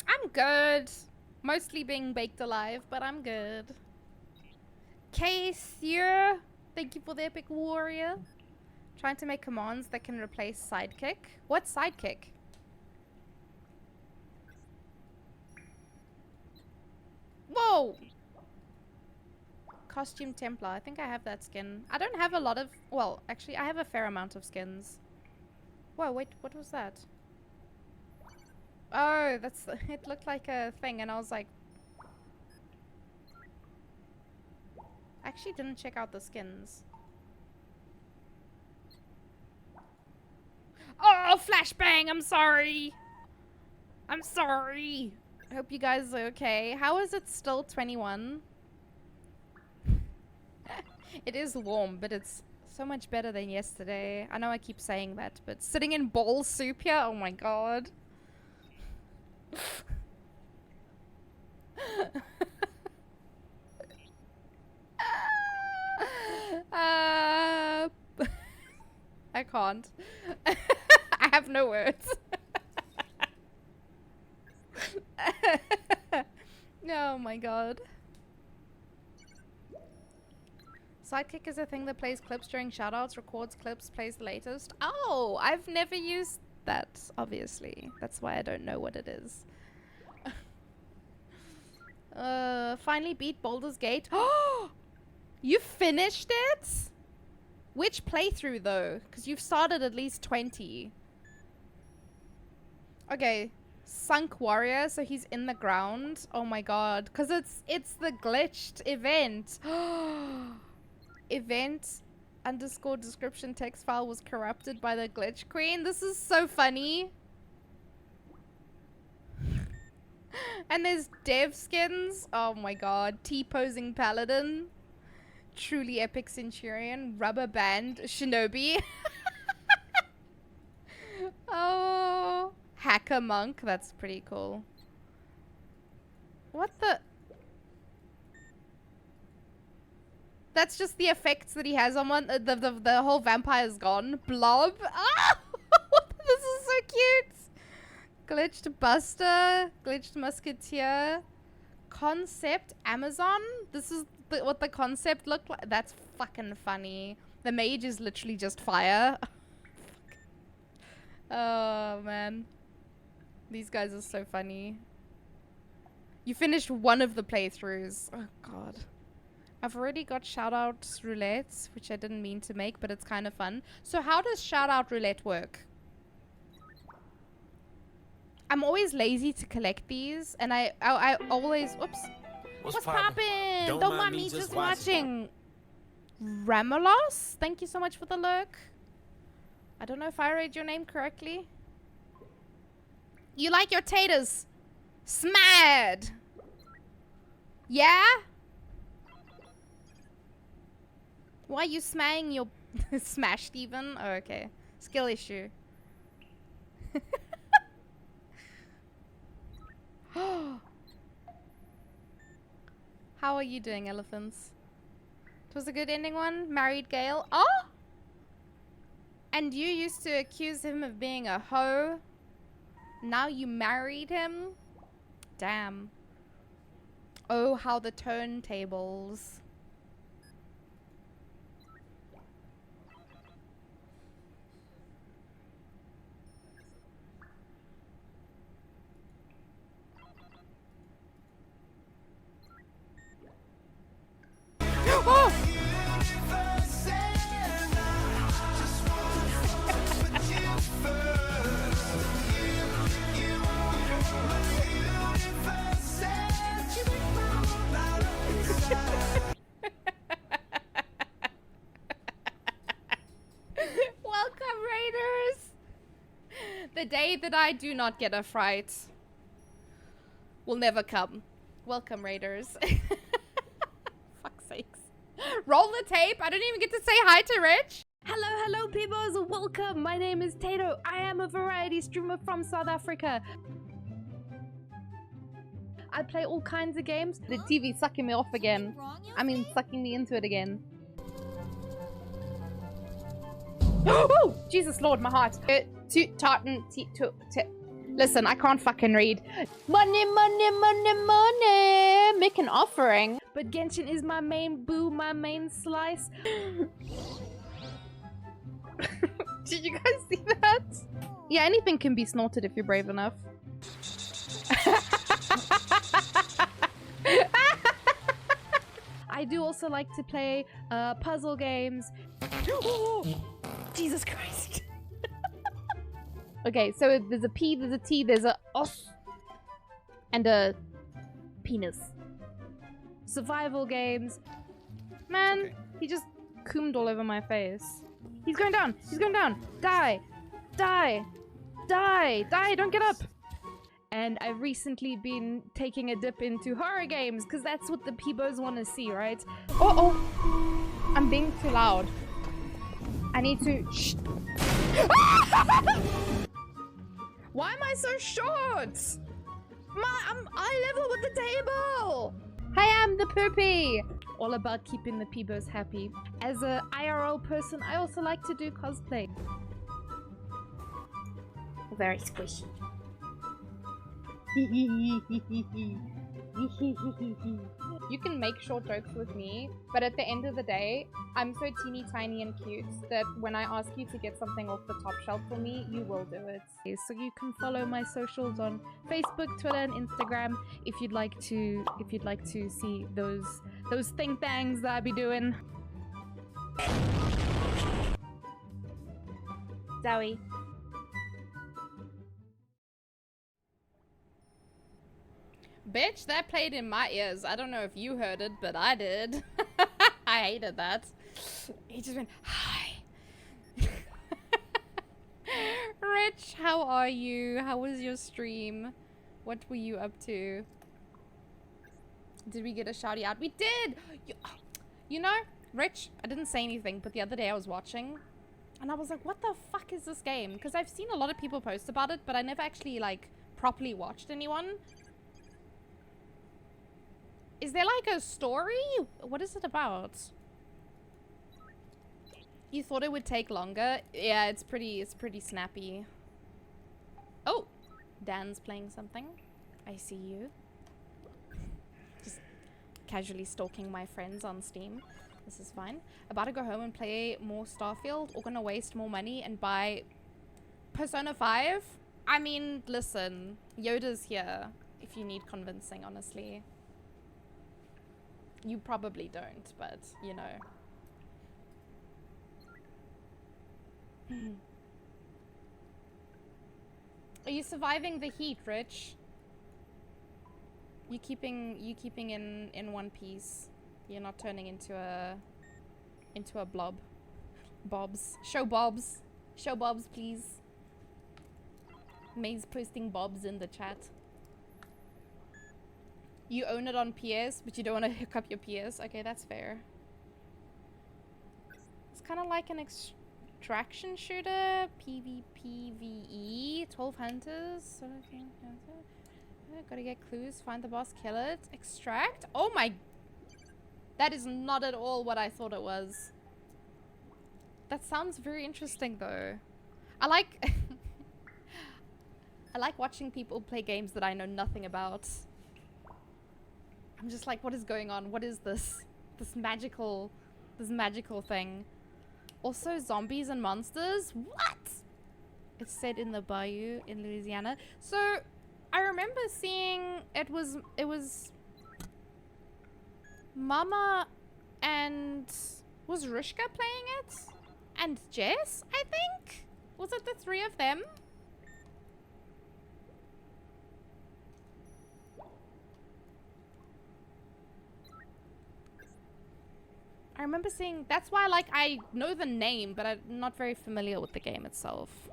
I'm good. Mostly being baked alive, but I'm good. Casey, thank you for the epic warrior. Trying to make commands that can replace sidekick. What sidekick? Whoa! Costume Templar. I think I have that skin. I don't have a lot of... Well, actually, I have a fair amount of skins. Whoa, wait, what was that? Oh, that's... It looked like a thing, and I was like... I actually didn't check out the skins. Oh, flashbang! I'm sorry! I'm sorry! I hope you guys are okay. How is it still 21? It is warm, but it's so much better than yesterday. I know I keep saying that, but sitting in ball soup here? Oh my god. I can't. I have no words. Oh my god. Sidekick is a thing that plays clips during shoutouts, records clips, plays the latest. Oh, I've never used that, obviously. That's why I don't know what it is. Finally beat Baldur's Gate. Oh! You finished it? Which playthrough though? Because you've started at least 20. Okay. Sunk Warrior, so he's in the ground. Oh my god. Because it's the glitched event. Event _ description text file was corrupted by the glitch queen. This is so funny. And there's dev skins. Oh my god. T-posing paladin. Truly epic centurion. Rubber band shinobi. Oh. Hacker monk. That's pretty cool. What the... That's just the effects that he has on one. The whole vampire's gone. Blob. Ah! This is so cute. Glitched Buster. Glitched Musketeer. Concept Amazon. This is what the concept looked like. That's fucking funny. The mage is literally just fire. Oh, man. These guys are so funny. You finished one of the playthroughs. Oh, God. I've already got shoutout roulette, which I didn't mean to make, but it's kind of fun. So how does shoutout roulette work? I'm always lazy to collect these, and I always... Whoops. What's poppin'? Don't mind me just watching. Ramolos? Thank you so much for the lurk. I don't know if I read your name correctly. You like your taters smad? Yeah? Why are you smaying your... Smashed even? Oh, okay. Skill issue. How are you doing, elephants? It was a good ending one. Married Gale. Oh! And you used to accuse him of being a hoe. Now you married him? Damn. Oh, how the turntables. Oh! Welcome, Raiders! The day that I do not get a fright will never come. Welcome, Raiders. Fuck's sakes. Roll the tape. I don't even get to say hi to Rich. Hello, peoples. Welcome. My name is Tato. I am a variety streamer from South Africa. I play all kinds of games. The TV's sucking me off again. I mean, sucking me into it again. Oh, Jesus Lord, my heart. Listen, I can't fucking read. Money, money, money, money. Make an offering. But Genshin is my main boo, my main slice. Did you guys see that? Yeah, anything can be snorted if you're brave enough. I I do also like to play puzzle games. Jesus Christ. Okay, so there's a P, there's a T, there's a os, and a penis. Survival games. Man, okay. he just coomed all over my face. He's going down! He's going down! Die! Die! Die! Die! Don't get up! And I've recently been taking a dip into horror games, because that's what the peebos want to see, right? Oh! I'm being too loud. I need to... Shh. Why am I so short? I'm eye level with the table! I am the poopy! All about keeping the peebos happy. As a IRL person, I also like to do cosplay. Very squishy. You can make short jokes with me, but at the end of the day, I'm so teeny tiny and cute that when I ask you to get something off the top shelf for me, you will do it. So you can follow my socials on Facebook, Twitter, and Instagram if you'd like to see those think bangs that I be doing. Zoe. Bitch, that played in my ears. I don't know if you heard it, but I did. I hated that. He just went, hi. Rich, how are you? How was your stream? What were you up to? Did we get a shouty out? We did! You know, Rich, I didn't say anything, but the other day I was watching and I was like, what the fuck is this game? Because I've seen a lot of people post about it, but I never actually, like, properly watched anyone. Is there like a story? What is it about? You thought it would take longer? Yeah, it's pretty snappy. Oh, Dan's playing something. I see you. Just casually stalking my friends on Steam. This is fine. About to go home and play more Starfield, or gonna waste more money and buy Persona 5? I mean, listen, Yoda's here if you need convincing, honestly. You probably don't, but, you know. Are you surviving the heat, Rich? You keeping in one piece. You're not turning into a blob. Bobs. Show bobs. Show bobs, please. May's posting bobs in the chat. You own it on PS, but you don't want to hook up your PS. Okay, that's fair. It's kind of like an extraction shooter. PvPvE. 12 hunters. Gotta get clues. Find the boss. Kill it. Extract. Oh my... That is not at all what I thought it was. That sounds very interesting, though. I like... I like watching people play games that I know nothing about. I'm just like, what is going on? What is this? This magical thing. Also, zombies and monsters? What? It's set in the bayou in Louisiana. So, I remember seeing it was Mama and was Rushka playing it? And Jess, I think? Was it the three of them? I remember seeing... That's why, like, I know the name, but I'm not very familiar with the game itself.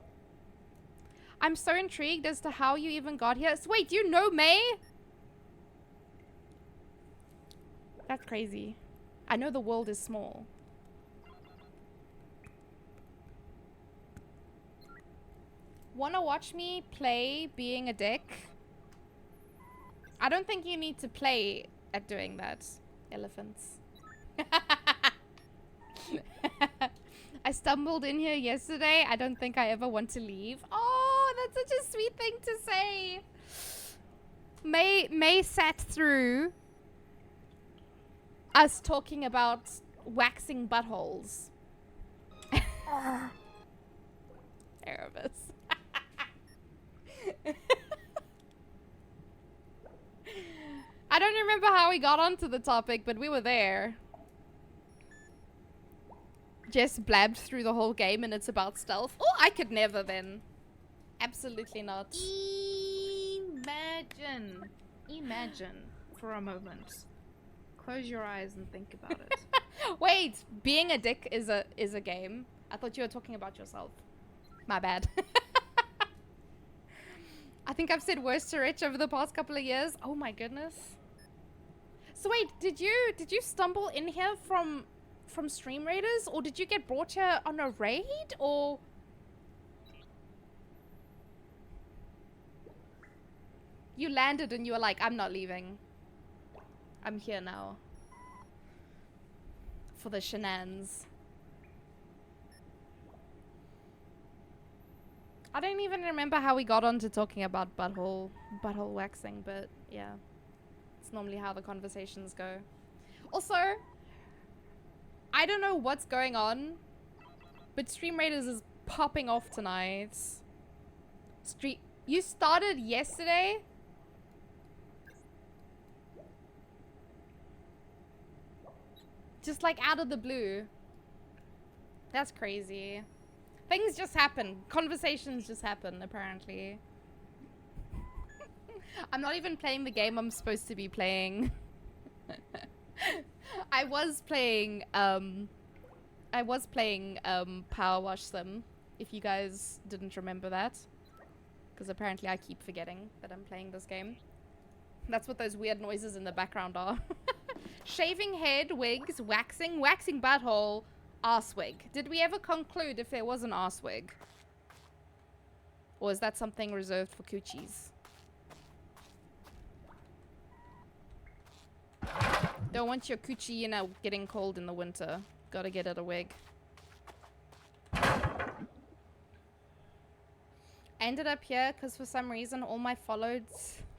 I'm so intrigued as to how you even got here. So wait, do you know May? That's crazy. I know the world is small. Wanna watch me play being a dick? I don't think you need to play at doing that. Elephants. I stumbled in here yesterday. I don't think I ever want to leave. Oh, that's such a sweet thing to say. May sat through us talking about waxing buttholes. Erebus. I don't remember how how we got onto the topic, but we were there. Jess blabbed through the whole game and it's about stealth. Oh, I could never then. Absolutely not. Imagine for a moment. Close your eyes and think about it. Wait, being a dick is a game. I thought you were talking about yourself. My bad. I think I've said worse to Rich over the past couple of years. Oh my goodness. So wait, did you stumble in here from Stream Raiders, or did you get brought here on a raid, or? You landed and you were like, I'm not leaving. I'm here now. For the shenanigans. I don't even remember how we got on to talking about butthole waxing, but yeah. It's normally how the conversations go. Also, I don't know what's going on, but Stream Raiders is popping off tonight. You started yesterday? Just like out of the blue. That's crazy. Things just happen. Conversations just happen, apparently. I'm not even playing the game I'm supposed to be playing. I was playing Powerwash Sim, if you guys didn't remember that. Because apparently I keep forgetting that I'm playing this game. That's what those weird noises in the background are. Shaving head, wigs, waxing butthole, arse wig. Did we ever conclude if there was an arse wig? Or is that something reserved for coochies? Don't want your coochie, you know, getting cold in the winter. Gotta get it a wig. I ended up here because for some reason all my followed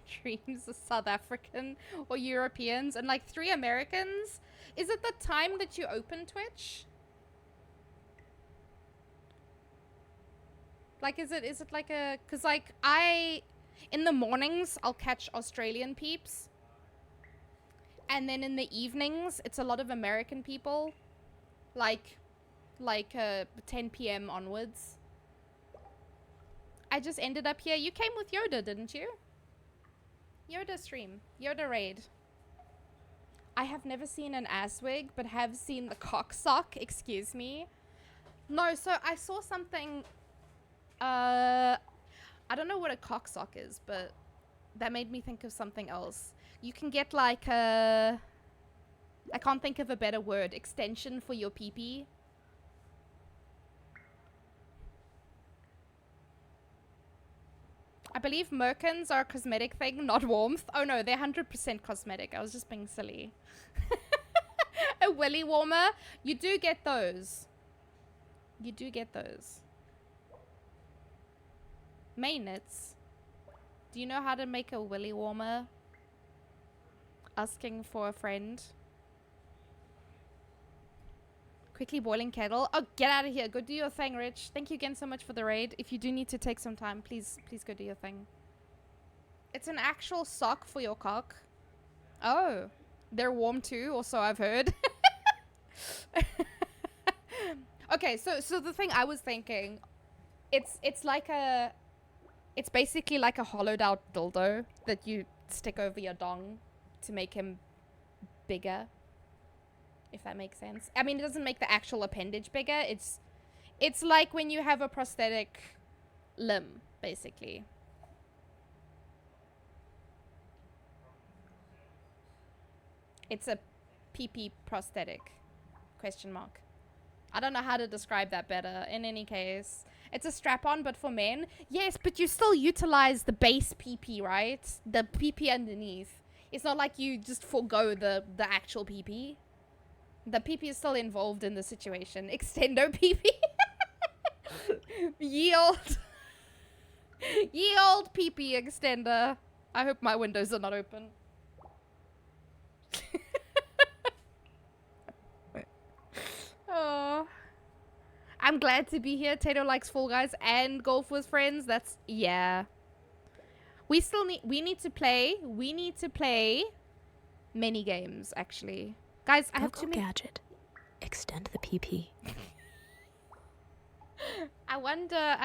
streams are South African or Europeans and like 3 Americans. Is it the time that you open Twitch? Like, is it like a... Because, like, in the mornings, I'll catch Australian peeps. And then in the evenings, it's a lot of American people. Like 10 p.m. onwards. I just ended up here. You came with Yoda, didn't you? Yoda stream. Yoda raid. I have never seen an ass wig, but have seen the cock sock. Excuse me. No, so I saw something... I don't know what a cock sock is, but that made me think of something else. You can get like a... I can't think of a better word. Extension for your pee-pee. I believe merkins are a cosmetic thing, not warmth. Oh no, they're 100% cosmetic. I was just being silly. A willy warmer. You do get those. You do get those. Maynits. Do you know how to make a willy warmer? Asking for a friend. Quickly boiling kettle. Oh, get out of here. Go do your thing, Rich. Thank you again so much for the raid. If you do need to take some time, please go do your thing. It's an actual sock for your cock. Oh. They're warm too, or so I've heard. Okay, so the thing I was thinking, it's like a... It's basically like a hollowed out dildo that you stick over your dong to make him bigger. If that makes sense. I mean, it doesn't make the actual appendage bigger. It's like when you have a prosthetic limb, basically. It's a pee-pee prosthetic. Question mark. I don't know how to describe that better. In any case, it's a strap-on, but for men. Yes, but you still utilize the base pee-pee, right? The pee-pee underneath. It's not like you just forego the actual pee-pee. The pee-pee is still involved in the situation. Extendo pee-pee. Yield. Yield pee-pee extender. I hope my windows are not open. Oh. I'm glad to be here. Tato likes Fall Guys and golf with friends. That's... Yeah. We need to play many games actually. Guys, I have Go too many. gadget. Extend the PP. I wonder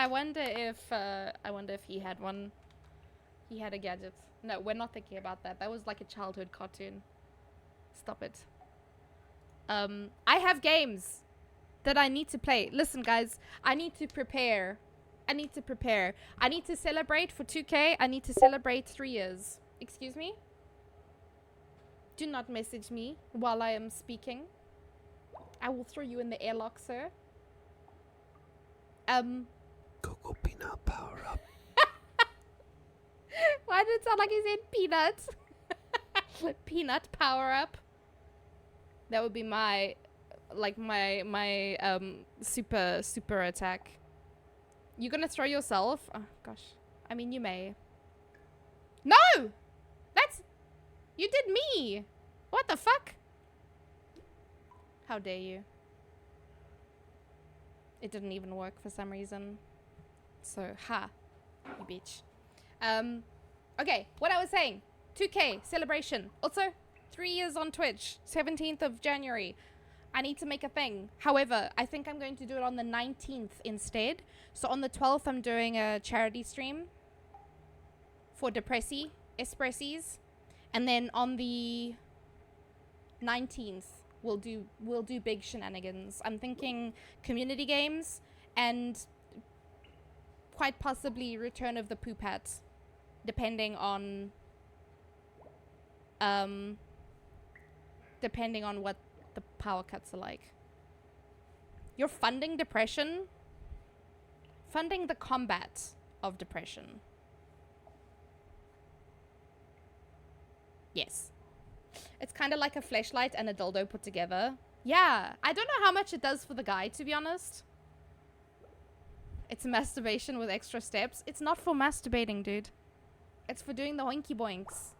if he had one. He had a gadget. No, we're not thinking about that. That was like a childhood cartoon. Stop it. I have games that I need to play. Listen, guys, I need to prepare. I need to celebrate for 2K. I need to celebrate 3 years. Excuse me? Do not message me while I am speaking. I will throw you in the airlock, sir. Cocoa peanut power up. Why did it sound like he said peanut? Peanut power up. That would be my super attack. You gonna throw yourself? Oh gosh. I mean, you may. No! You did me! What the fuck? How dare you? It didn't even work for some reason. So, ha. You bitch. Okay, what I was saying. 2K celebration. Also, 3 years on Twitch. 17th of January. I need to make a thing. However, I think I'm going to do it on the 19th instead. So on the 12th, I'm doing a charity stream for Espressies. And then on the 19th, we'll do big shenanigans. I'm thinking community games and quite possibly Return of the Poop Hat, depending on what the power cuts are like. You're funding depression? Funding the combat of depression. Yes. It's kind of like a fleshlight and a dildo put together. Yeah, I don't know how much it does for the guy, to be honest. It's masturbation with extra steps. It's not for masturbating, dude. It's for doing the hoinky boinks.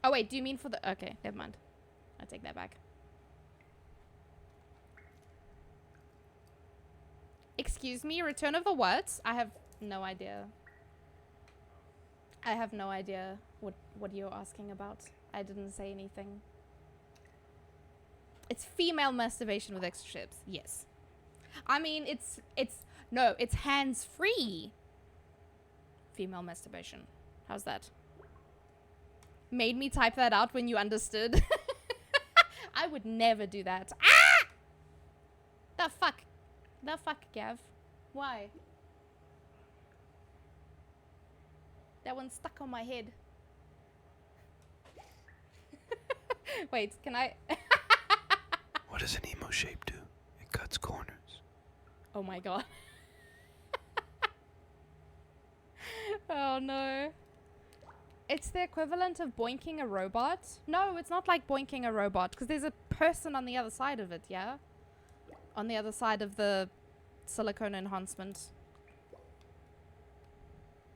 Oh wait, do you mean for the... Okay, never mind. I take that back. Excuse me, Return of the what? I have no idea. I have no idea what you're asking about. I didn't say anything. It's female masturbation with extra chips. Yes. I mean, it's hands-free female masturbation. How's that? Made me type that out when you understood. I would never do that. Ah! The fuck? The fuck, Gav? Why? That one's stuck on my head. Wait, can I... What does an emo shape do? It cuts corners. Oh my god. Oh no. It's the equivalent of boinking a robot. No, it's not like boinking a robot, because there's a person on the other side of it, yeah? On the other side of the silicone enhancement.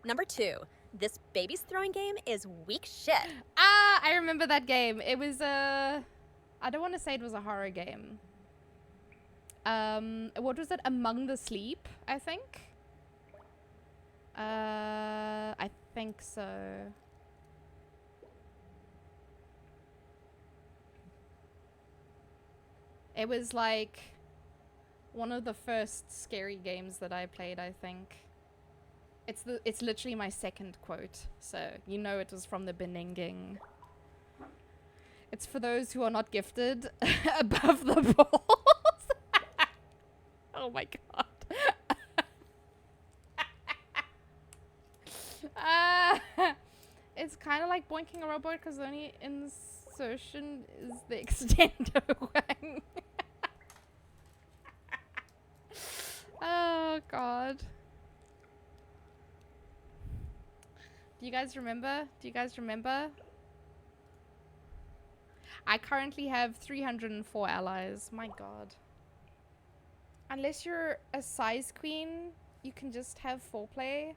Number 2. This baby's throwing game is weak shit. Ah, I remember that game. It was I don't want to say it was a horror game. What was it? Among the Sleep, I think. I think so. It was like one of the first scary games that I played, I think. It's literally my second quote, so you know it was from the Beninging. It's for those who are not gifted above the balls. Oh my god. It's kind of like boinking a robot because the only insertion is the extender wang. Oh god. Do you guys remember? I currently have 304 allies. My god. Unless you're a size queen, you can just have foreplay.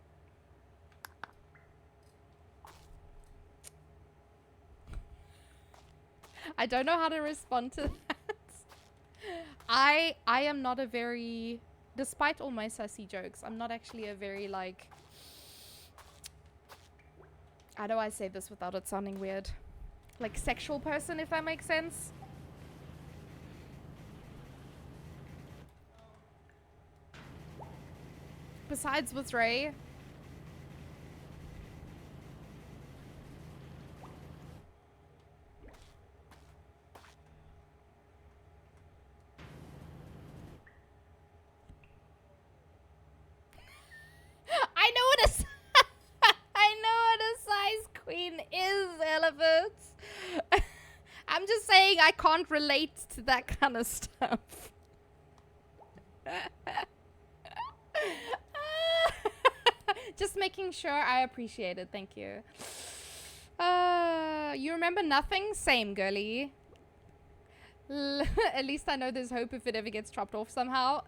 I don't know how to respond to that. I am not a very... Despite all my sassy jokes, I'm not actually a very, like... How do I say this without it sounding weird? Like sexual person, if that makes sense. Besides with Ray. I know what a I know what a size queen is, elephants. I'm just saying I can't relate to that kind of stuff. Just making sure I appreciate it. Thank you. You remember nothing? Same, girly. At least I know there's hope if it ever gets chopped off somehow.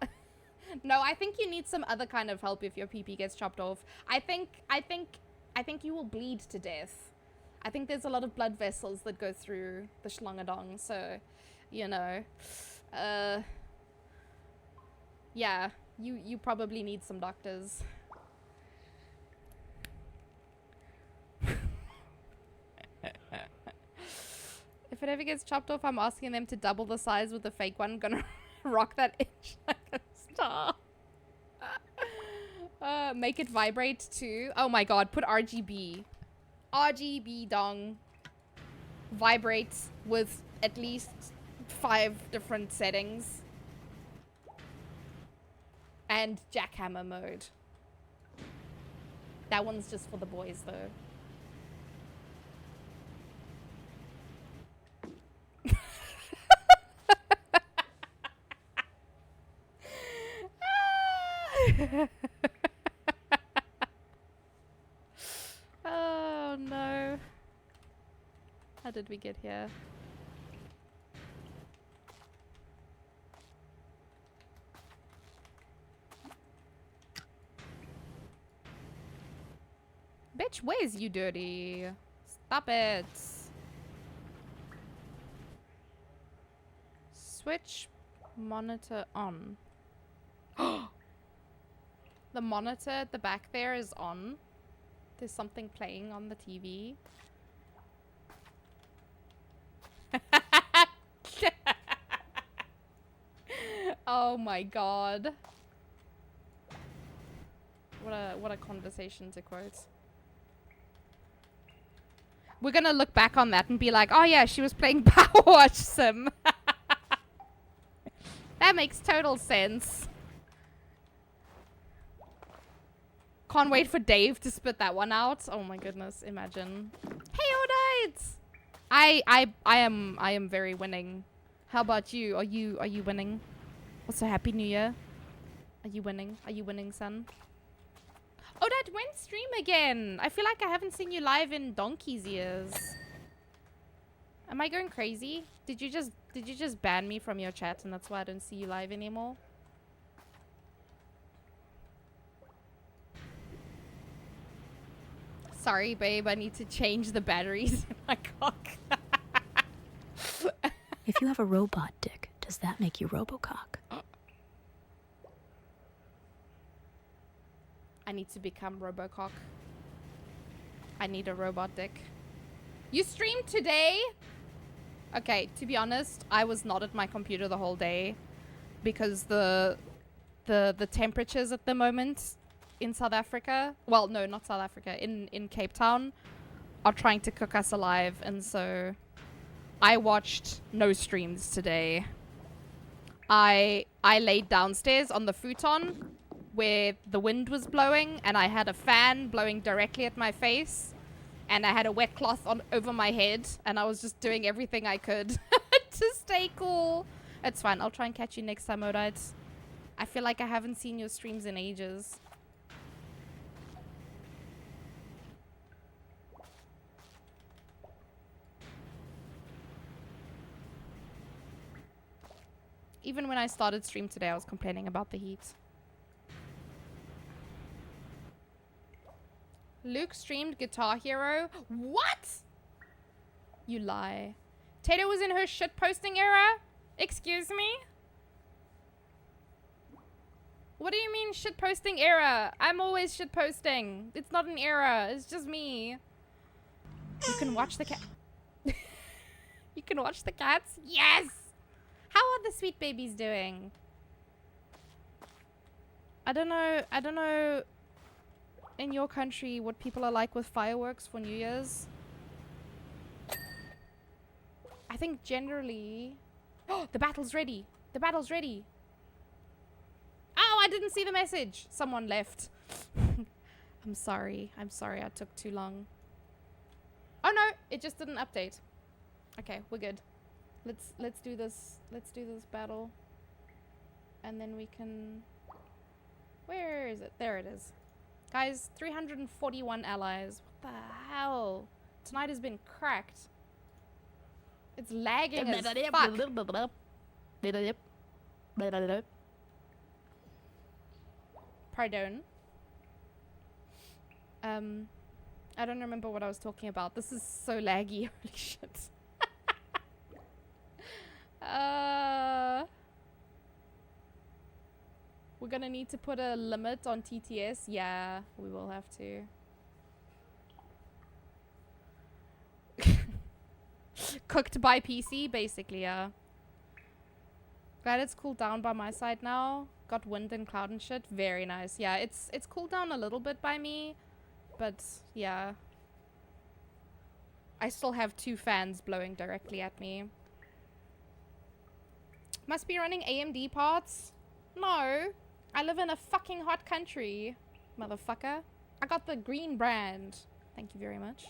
No, I think you need some other kind of help if your pee-pee gets chopped off. I think you will bleed to death. I think there's a lot of blood vessels that go through the schlongadong, so, you know. Yeah, you probably need some doctors. If it ever gets chopped off, I'm asking them to double the size with the fake one. Gonna rock that itch like a star. Make it vibrate too. Oh my god, put RGB. RGB dong. Vibrates with at least 5 different settings. And jackhammer mode. That one's just for the boys though. Oh no. How did we get here? Bitch, where's you dirty? Stop it. Switch monitor on. The monitor at the back there is on. There's something playing on the TV. Oh my god. What a conversation to quote. We're gonna look back on that and be like, oh yeah, she was playing Powerwash Sim. That makes total sense. Can't wait for Dave to spit that one out. Oh my goodness, imagine. Hey, Odites! I am very winning. How about you? Are you winning? Also, Happy New Year. Are you winning? Are you winning, son? Odite, when stream again? I feel like I haven't seen you live in donkey's years. Am I going crazy? Did you just ban me from your chat and that's why I don't see you live anymore? Sorry, babe, I need to change the batteries in my cock. If you have a robot dick, does that make you Robocock? I need to become Robocock. I need a robot dick. You streamed today? Okay, to be honest, I was not at my computer the whole day because the temperatures at the moment in South Africa, well, no, not South Africa, in Cape Town, are trying to cook us alive, and so I watched no streams today. I laid downstairs on the futon where the wind was blowing, and I had a fan blowing directly at my face, and I had a wet cloth on over my head, and I was just doing everything I could to stay cool. It's fine. I'll try and catch you next time, Odites. I feel like I haven't seen your streams in ages. Even when I started stream today, I was complaining about the heat. Luke streamed Guitar Hero. What? You lie. Tato was in her shit posting era? Excuse me? What do you mean shit posting era? I'm always shit posting. It's not an era. It's just me. You can watch the cat. You can watch the cats? Yes! How are the sweet babies doing? I don't know in your country what people are like with fireworks for New Year's. I think generally... Oh, the battle's ready. The battle's ready. Oh, I didn't see the message. Someone left. I'm sorry. I'm sorry I took too long. Oh no, it just didn't update. Okay, we're good. Let's do this. Let's do this battle. And then we can... Where is it? There it is. Guys, 341 allies. What the hell? Tonight has been cracked. It's lagging as fuck. Pardon. I don't remember what I was talking about. This is so laggy. Holy shit. We're gonna need to put a limit on TTS. Yeah, we will have to. Cooked by PC, basically, yeah. Glad it's cooled down by my side now. Got wind and cloud and shit. Very nice. Yeah, it's cooled down a little bit by me. But, yeah. I still have 2 fans blowing directly at me. Must be running AMD parts? No. I live in a fucking hot country, motherfucker. I got the green brand. Thank you very much.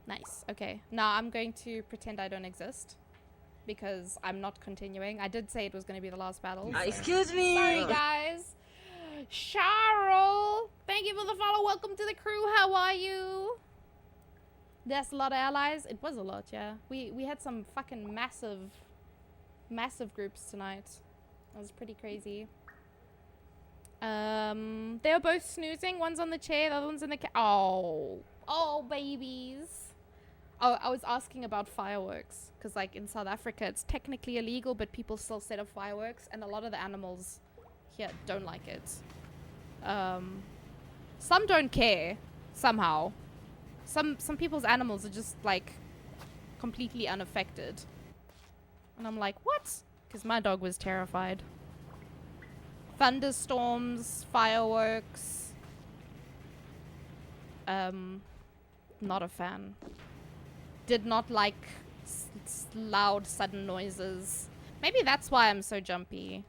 Nice. Okay. Now I'm going to pretend I don't exist. Because I'm not continuing. I did say it was going to be the last battle. So. Excuse me! Sorry, guys. Cheryl! Thank you for the follow. Welcome to the crew. How are you? That's a lot of allies. It was a lot, yeah. We had some fucking massive groups tonight. That was pretty crazy. They were both snoozing. One's on the chair, the other one's in the oh, babies. Oh, I was asking about fireworks because, like, in South Africa, it's technically illegal, but people still set off fireworks, and a lot of the animals here don't like it. Some don't care somehow. Some people's animals are just, like, completely unaffected. And I'm like, what? Because my dog was terrified. Thunderstorms, fireworks. Not a fan. Did not like loud, sudden noises. Maybe that's why I'm so jumpy.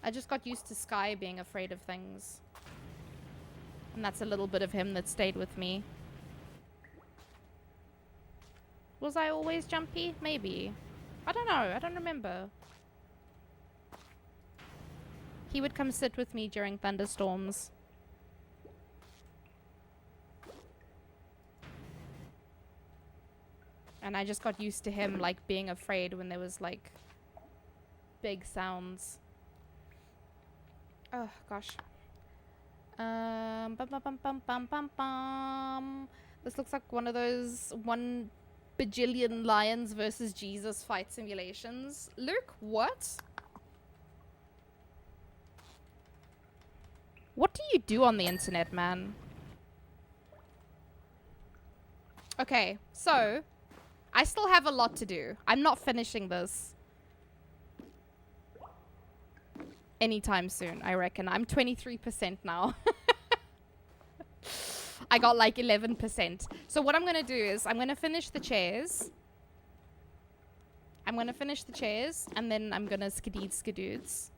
I just got used to Sky being afraid of things. And that's a little bit of him that stayed with me. Was I always jumpy? Maybe. I don't know. I don't remember. He would come sit with me during thunderstorms. And I just got used to him, like, being afraid when there was, like, big sounds. Oh, gosh. Bum, bum, bum, bum, bum, bum, bum. This looks like one of those 1 bajillion lions versus Jesus fight simulations. Luke, what? What do you do on the internet, man? Okay, so I still have a lot to do. I'm not finishing this anytime soon, I reckon. I'm 23% now. I got like 11%. So what I'm going to do is I'm going to finish the chairs. I'm going to finish the chairs and then I'm going to skadoods.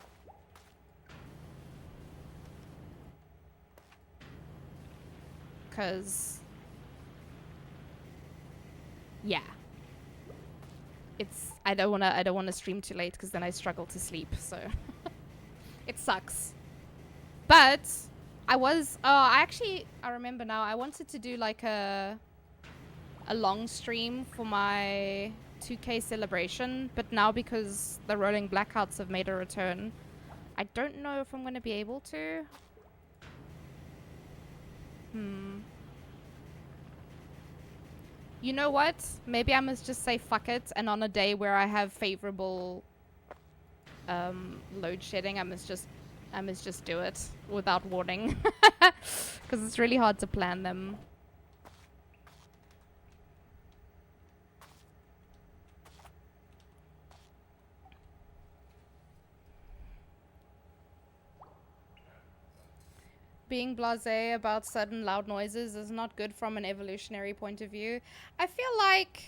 Because yeah. I don't want to stream too late because then I struggle to sleep, so it sucks. But I remember now, I wanted to do like a long stream for my 2K celebration, but now because the rolling blackouts have made a return, I don't know if I'm going to be able to. You know what? Maybe I must just say fuck it, and on a day where I have favorable load shedding, I must just I must just do it without warning. Because it's really hard to plan them. Being blasé about sudden loud noises is not good from an evolutionary point of view. I feel like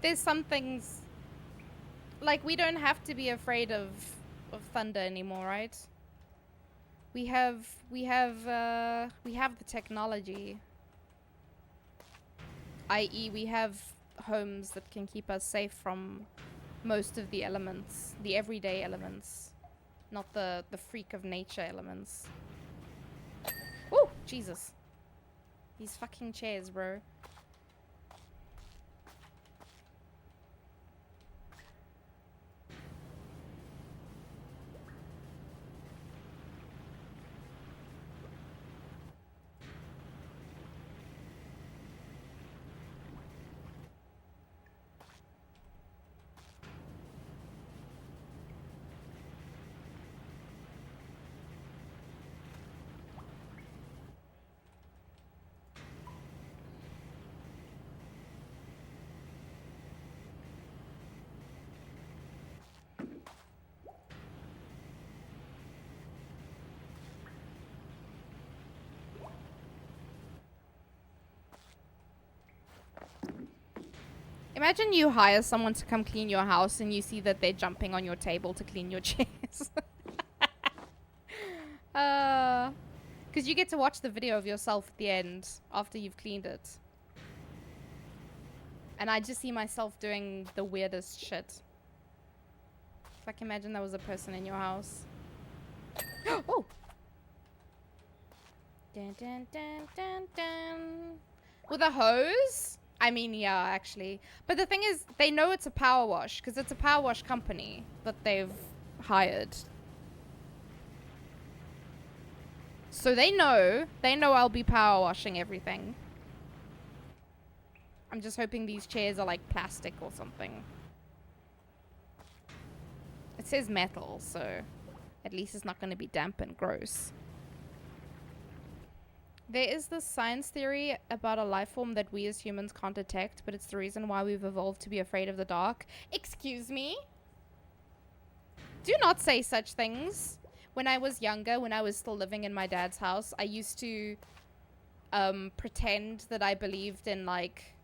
there's some things, like we don't have to be afraid of thunder anymore, right? We have the technology, i.e. we have homes that can keep us safe from most of the elements, the everyday elements, not the freak of nature elements. Oh, Jesus. These fucking chairs, bro. Imagine you hire someone to come clean your house and you see that they're jumping on your table to clean your chairs. Because you get to watch the video of yourself at the end after you've cleaned it. And I just see myself doing the weirdest shit. Like, imagine there was a person in your house. Oh! Dun, dun, dun, dun, dun. With a hose? I mean, yeah, actually. But the thing is, they know it's a power wash because it's a power wash company that they've hired. So they know I'll be power washing everything. I'm just hoping these chairs are like plastic or something. It says metal, so at least it's not going to be damp and gross. There is this science theory about a life form that we as humans can't detect, but it's the reason why we've evolved to be afraid of the dark. Excuse me? Do not say such things. When I was younger, when I was still living in my dad's house, I used to pretend that I believed in like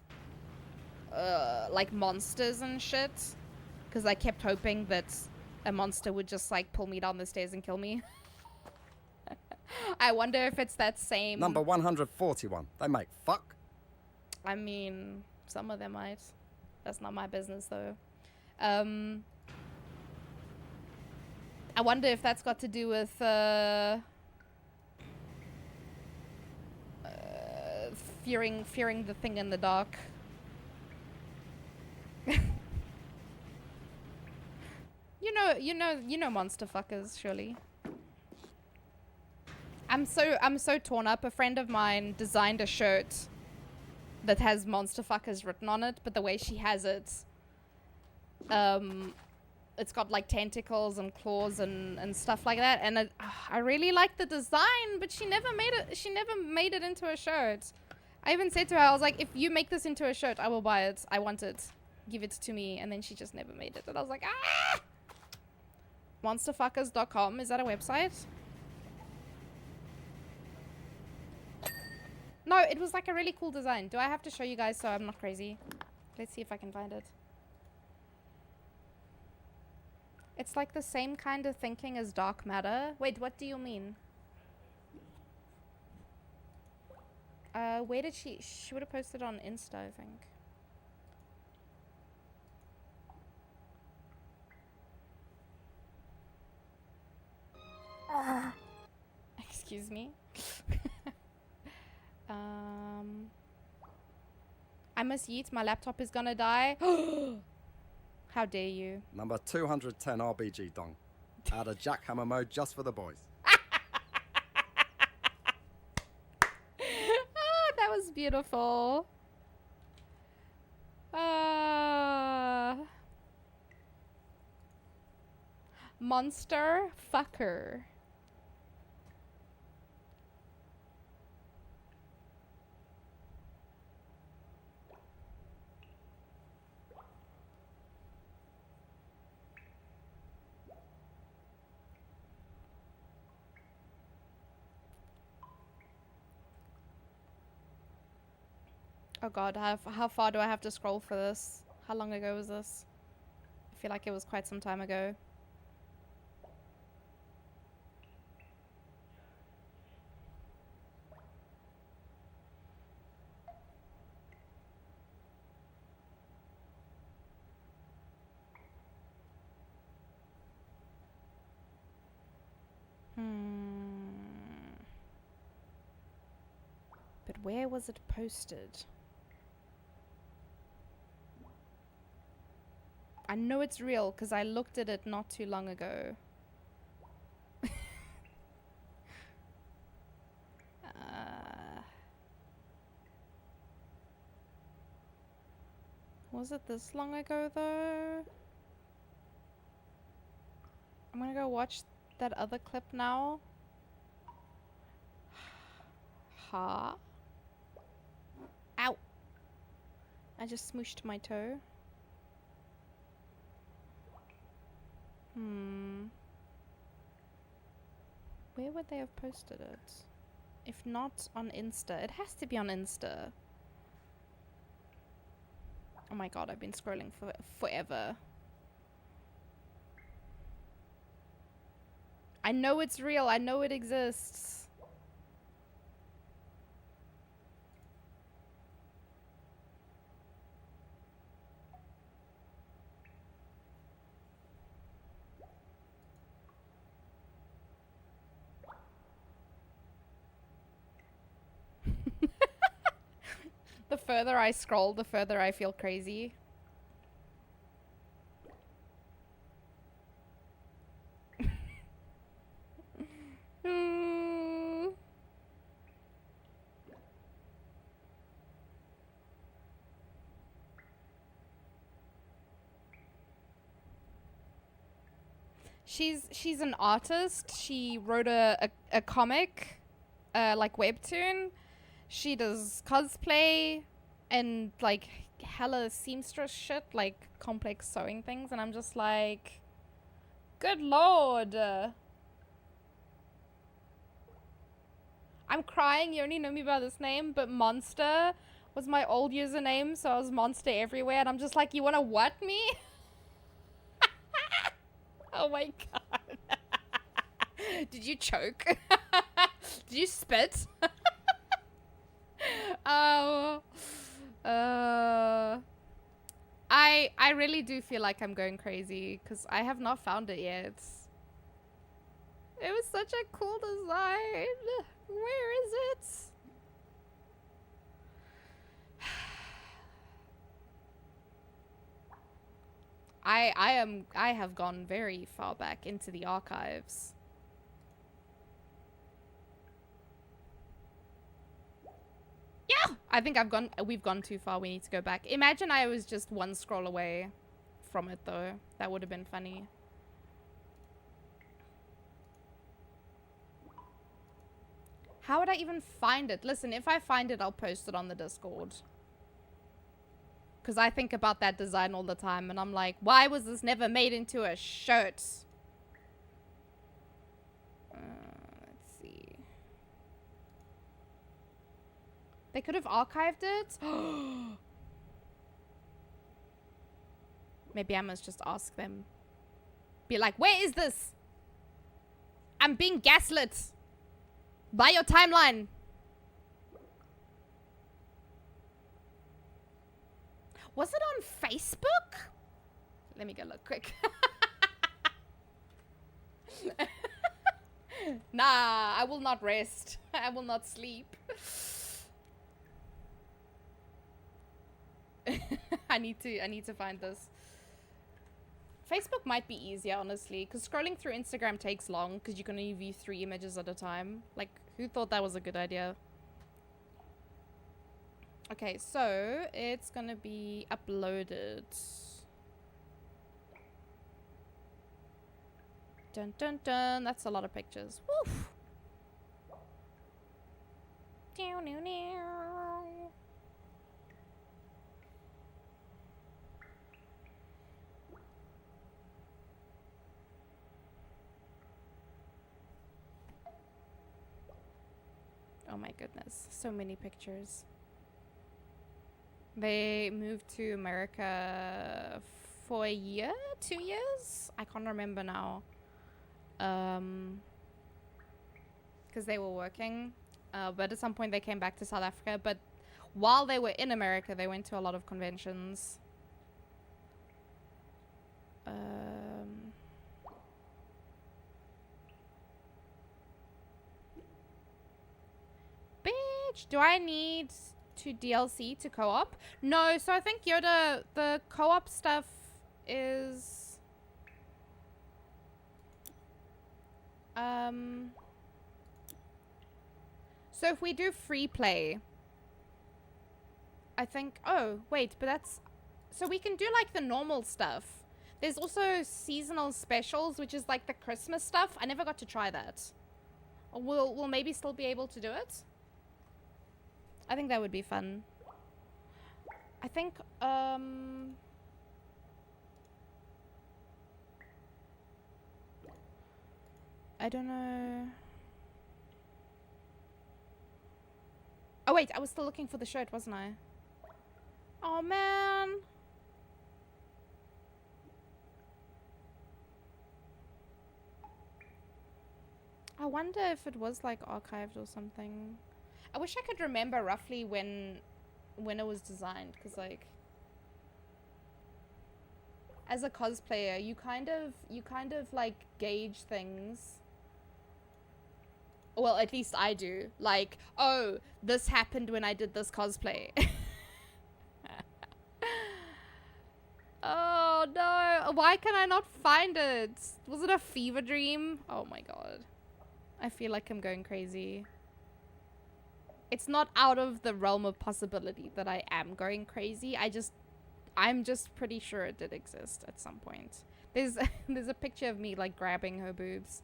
monsters and shit. Because I kept hoping that a monster would just like pull me down the stairs and kill me. I wonder if it's that same... Number 141. They make fuck. I mean, some of them might. That's not my business, though. I wonder if that's got to do with fearing the thing in the dark. You know monster fuckers, surely. I'm so torn up. A friend of mine designed a shirt that has monster fuckers written on it, but the way she has it, it's got like tentacles and claws and stuff like that, and I really like the design, but she never made it into a shirt. I even said to her, I was like, if you make this into a shirt, I will buy it. I want it. Give it to me. And then she just never made it. And I was like, ah! Monsterfuckers.com, is that a website? No, it was like a really cool design. Do I have to show you guys so I'm not crazy? Let's see if I can find it. It's like the same kind of thinking as dark matter. Wait, what do you mean? Where did she would have posted on Insta, I think. Excuse me. I must eat. My laptop is gonna die. How dare you? Number 210 RBG dong. Add a jackhammer mode just for the boys. Oh, that was beautiful. Monster fucker. Oh god, how far do I have to scroll for this? How long ago was this? I feel like it was quite some time ago. But where was it posted? I know it's real because I looked at it not too long ago. Was it this long ago though? I'm gonna go watch that other clip now. Ha. Ow. I just smooshed my toe. Where would they have posted it? If not on Insta. It has to be on Insta. Oh my god, I've been scrolling for forever. I know it's real. I know it exists. The further I scroll, the further I feel crazy. She's an artist. She wrote a comic, like webtoon. She does cosplay and like hella seamstress shit, like complex sewing things, and I'm just like, good lord. I'm crying. You only know me by this name, but Monster was my old username, so I was Monster everywhere, and I'm just like, you wanna what me? Oh my god. Did you choke? Did you spit? Oh. I really do feel like I'm going crazy because I have not found it yet. It was such a cool design. Where is it? I have gone very far back into the archives. Yeah, I think we've gone too far. We need to go back. Imagine I was just one scroll away from it though. That would have been funny. How would I even find it? Listen, if I find it, I'll post it on the Discord. Because I think about that design all the time and I'm like, why was this never made into a shirt? Let's see. They could have archived it. Maybe I must just ask them. Be like, where is this? I'm being gaslit by your timeline. Was it on Facebook? Let me go look quick. Nah, I will not rest. I will not sleep. I need to find this. Facebook might be easier, honestly, because scrolling through Instagram takes long because you can only view 3 images at a time. Like, who thought that was a good idea? Okay, so it's gonna be uploaded. Dun dun dun. That's a lot of pictures. Woof. Down, down, down. Oh my goodness, so many pictures. They moved to America for a year, 2 years? I can't remember now. Because they were working. But at some point they came back to South Africa. But while they were in America, they went to a lot of conventions. Bitch, do I need to DLC to co-op? No, so I think Yoda, the co-op stuff is... So if we do free play, I think... Oh, wait, but that's... So we can do like the normal stuff. There's also seasonal specials, which is like the Christmas stuff. I never got to try that. We'll maybe still be able to do it. I think that would be fun. I think, I don't know. Oh wait, I was still looking for the shirt, wasn't I? Oh man. I wonder if it was like archived or something. I wish I could remember roughly when it was designed, because like as a cosplayer you kind of like gauge things. Well, at least I do. Like, oh, this happened when I did this cosplay. Oh no, why can I not find it? Was it a fever dream? Oh my god, I feel like I'm going crazy. It's not out of the realm of possibility that I am going crazy. I'm just pretty sure it did exist at some point. There's a picture of me like grabbing her boobs.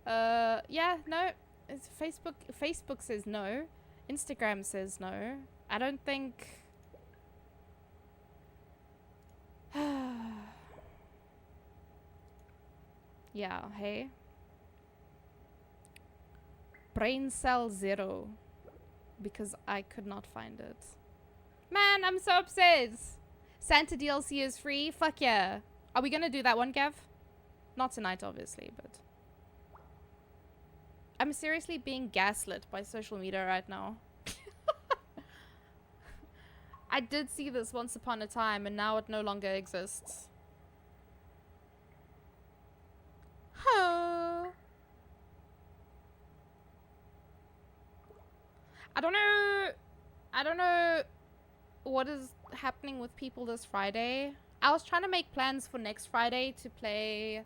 Yeah, no. It's Facebook says no. Instagram says no. I don't think... Yeah, hey. Brain cell 0. Because I could not find it. Man, I'm so upset. Santa DLC is free. Fuck yeah. Are we gonna do that one, Gav? Not tonight, obviously, but... I'm seriously being gaslit by social media right now. I did see this once upon a time, and now it no longer exists. Huh. I don't know what is happening with people this Friday. I was trying to make plans for next Friday to play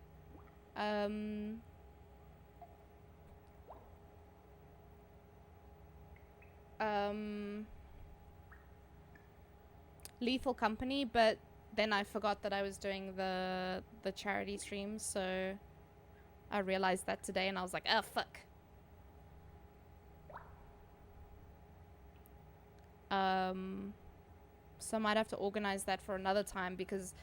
Lethal Company, but then I forgot that I was doing the charity stream, so I realized that today and I was like, oh fuck. So I might have to organize that for another time, because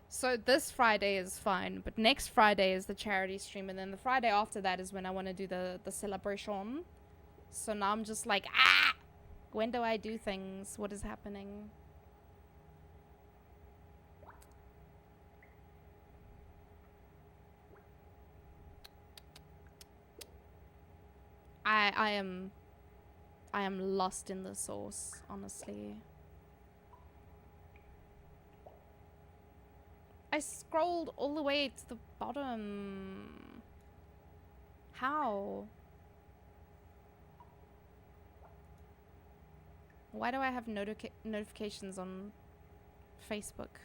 so this Friday is fine, but next Friday is the charity stream, and then the Friday after that is when I want to do the celebration. So now I'm just like, when do I do things? What is happening? I am lost in the sauce, honestly. I scrolled all the way to the bottom. How? Why do I have notifications on Facebook?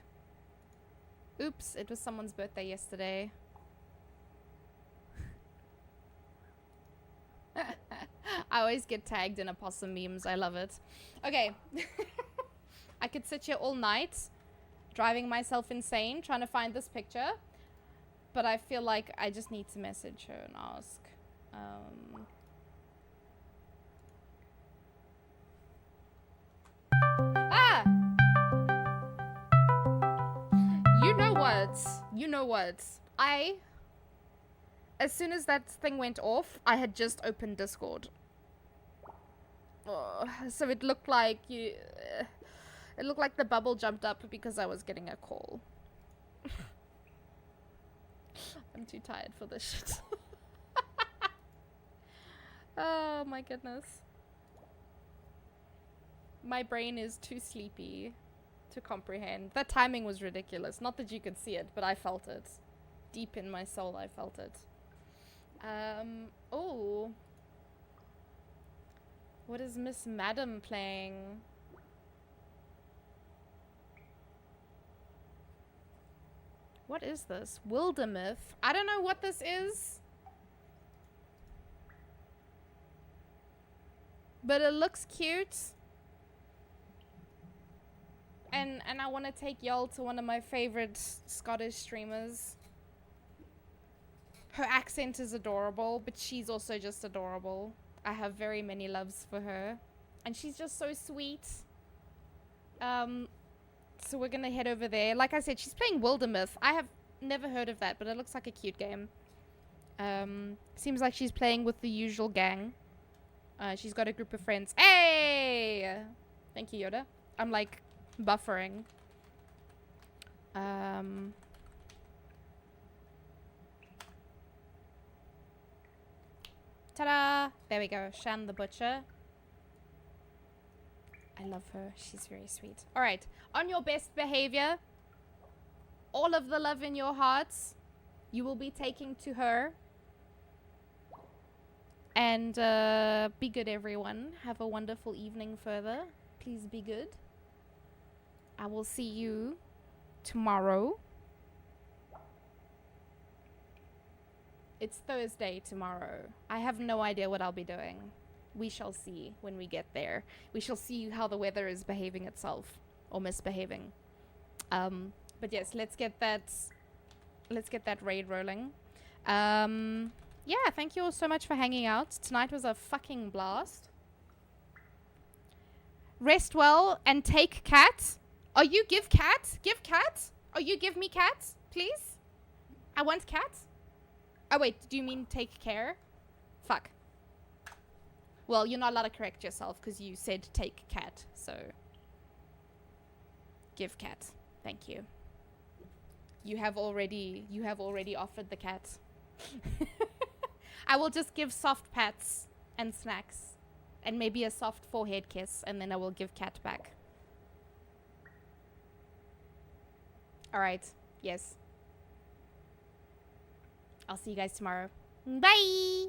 Oops, it was someone's birthday yesterday. I always get tagged in opossum memes. I love it. Okay. I could sit here all night, driving myself insane, trying to find this picture. But I feel like I just need to message her and ask. You know what? You know what? As soon as that thing went off, I had just opened Discord. Oh, so it looked like you. It looked like the bubble jumped up because I was getting a call. I'm too tired for this shit. Oh my goodness. My brain is too sleepy to comprehend. That timing was ridiculous. Not that you could see it, but I felt it. Deep in my soul, I felt it. Oh. What is Miss Madam playing? What is this? Wildermyth? I don't know what this is. But it looks cute. And I want to take y'all to one of my favorite Scottish streamers. Her accent is adorable, but she's also just adorable. I have very many loves for her. And she's just so sweet. So we're gonna head over there. Like I said, she's playing Wildermyth. I have never heard of that, but it looks like a cute game. Seems like she's playing with the usual gang. She's got a group of friends. Hey! Thank you, Yoda. I'm like buffering. Ta-da! There we go. Shan the Butcher. I love her. She's very sweet. Alright. On your best behavior, all of the love in your hearts, you will be taking to her. And be good, everyone. Have a wonderful evening further. Please be good. I will see you tomorrow. It's Thursday tomorrow. I have no idea what I'll be doing. We shall see when we get there. We shall see how the weather is behaving itself. Or misbehaving. But yes, let's get that raid rolling. Yeah, thank you all so much for hanging out. Tonight was a fucking blast. Rest well and take cat. Oh, you give cat? Give cat? Oh, you give me cat, please? I want cat. Oh, wait, do you mean take care? Fuck. Well, you're not allowed to correct yourself because you said take cat, so... Give cat. Thank you. You have already offered the cat. I will just give soft pats and snacks. And maybe a soft forehead kiss, and then I will give cat back. Alright, yes. I'll see you guys tomorrow. Bye!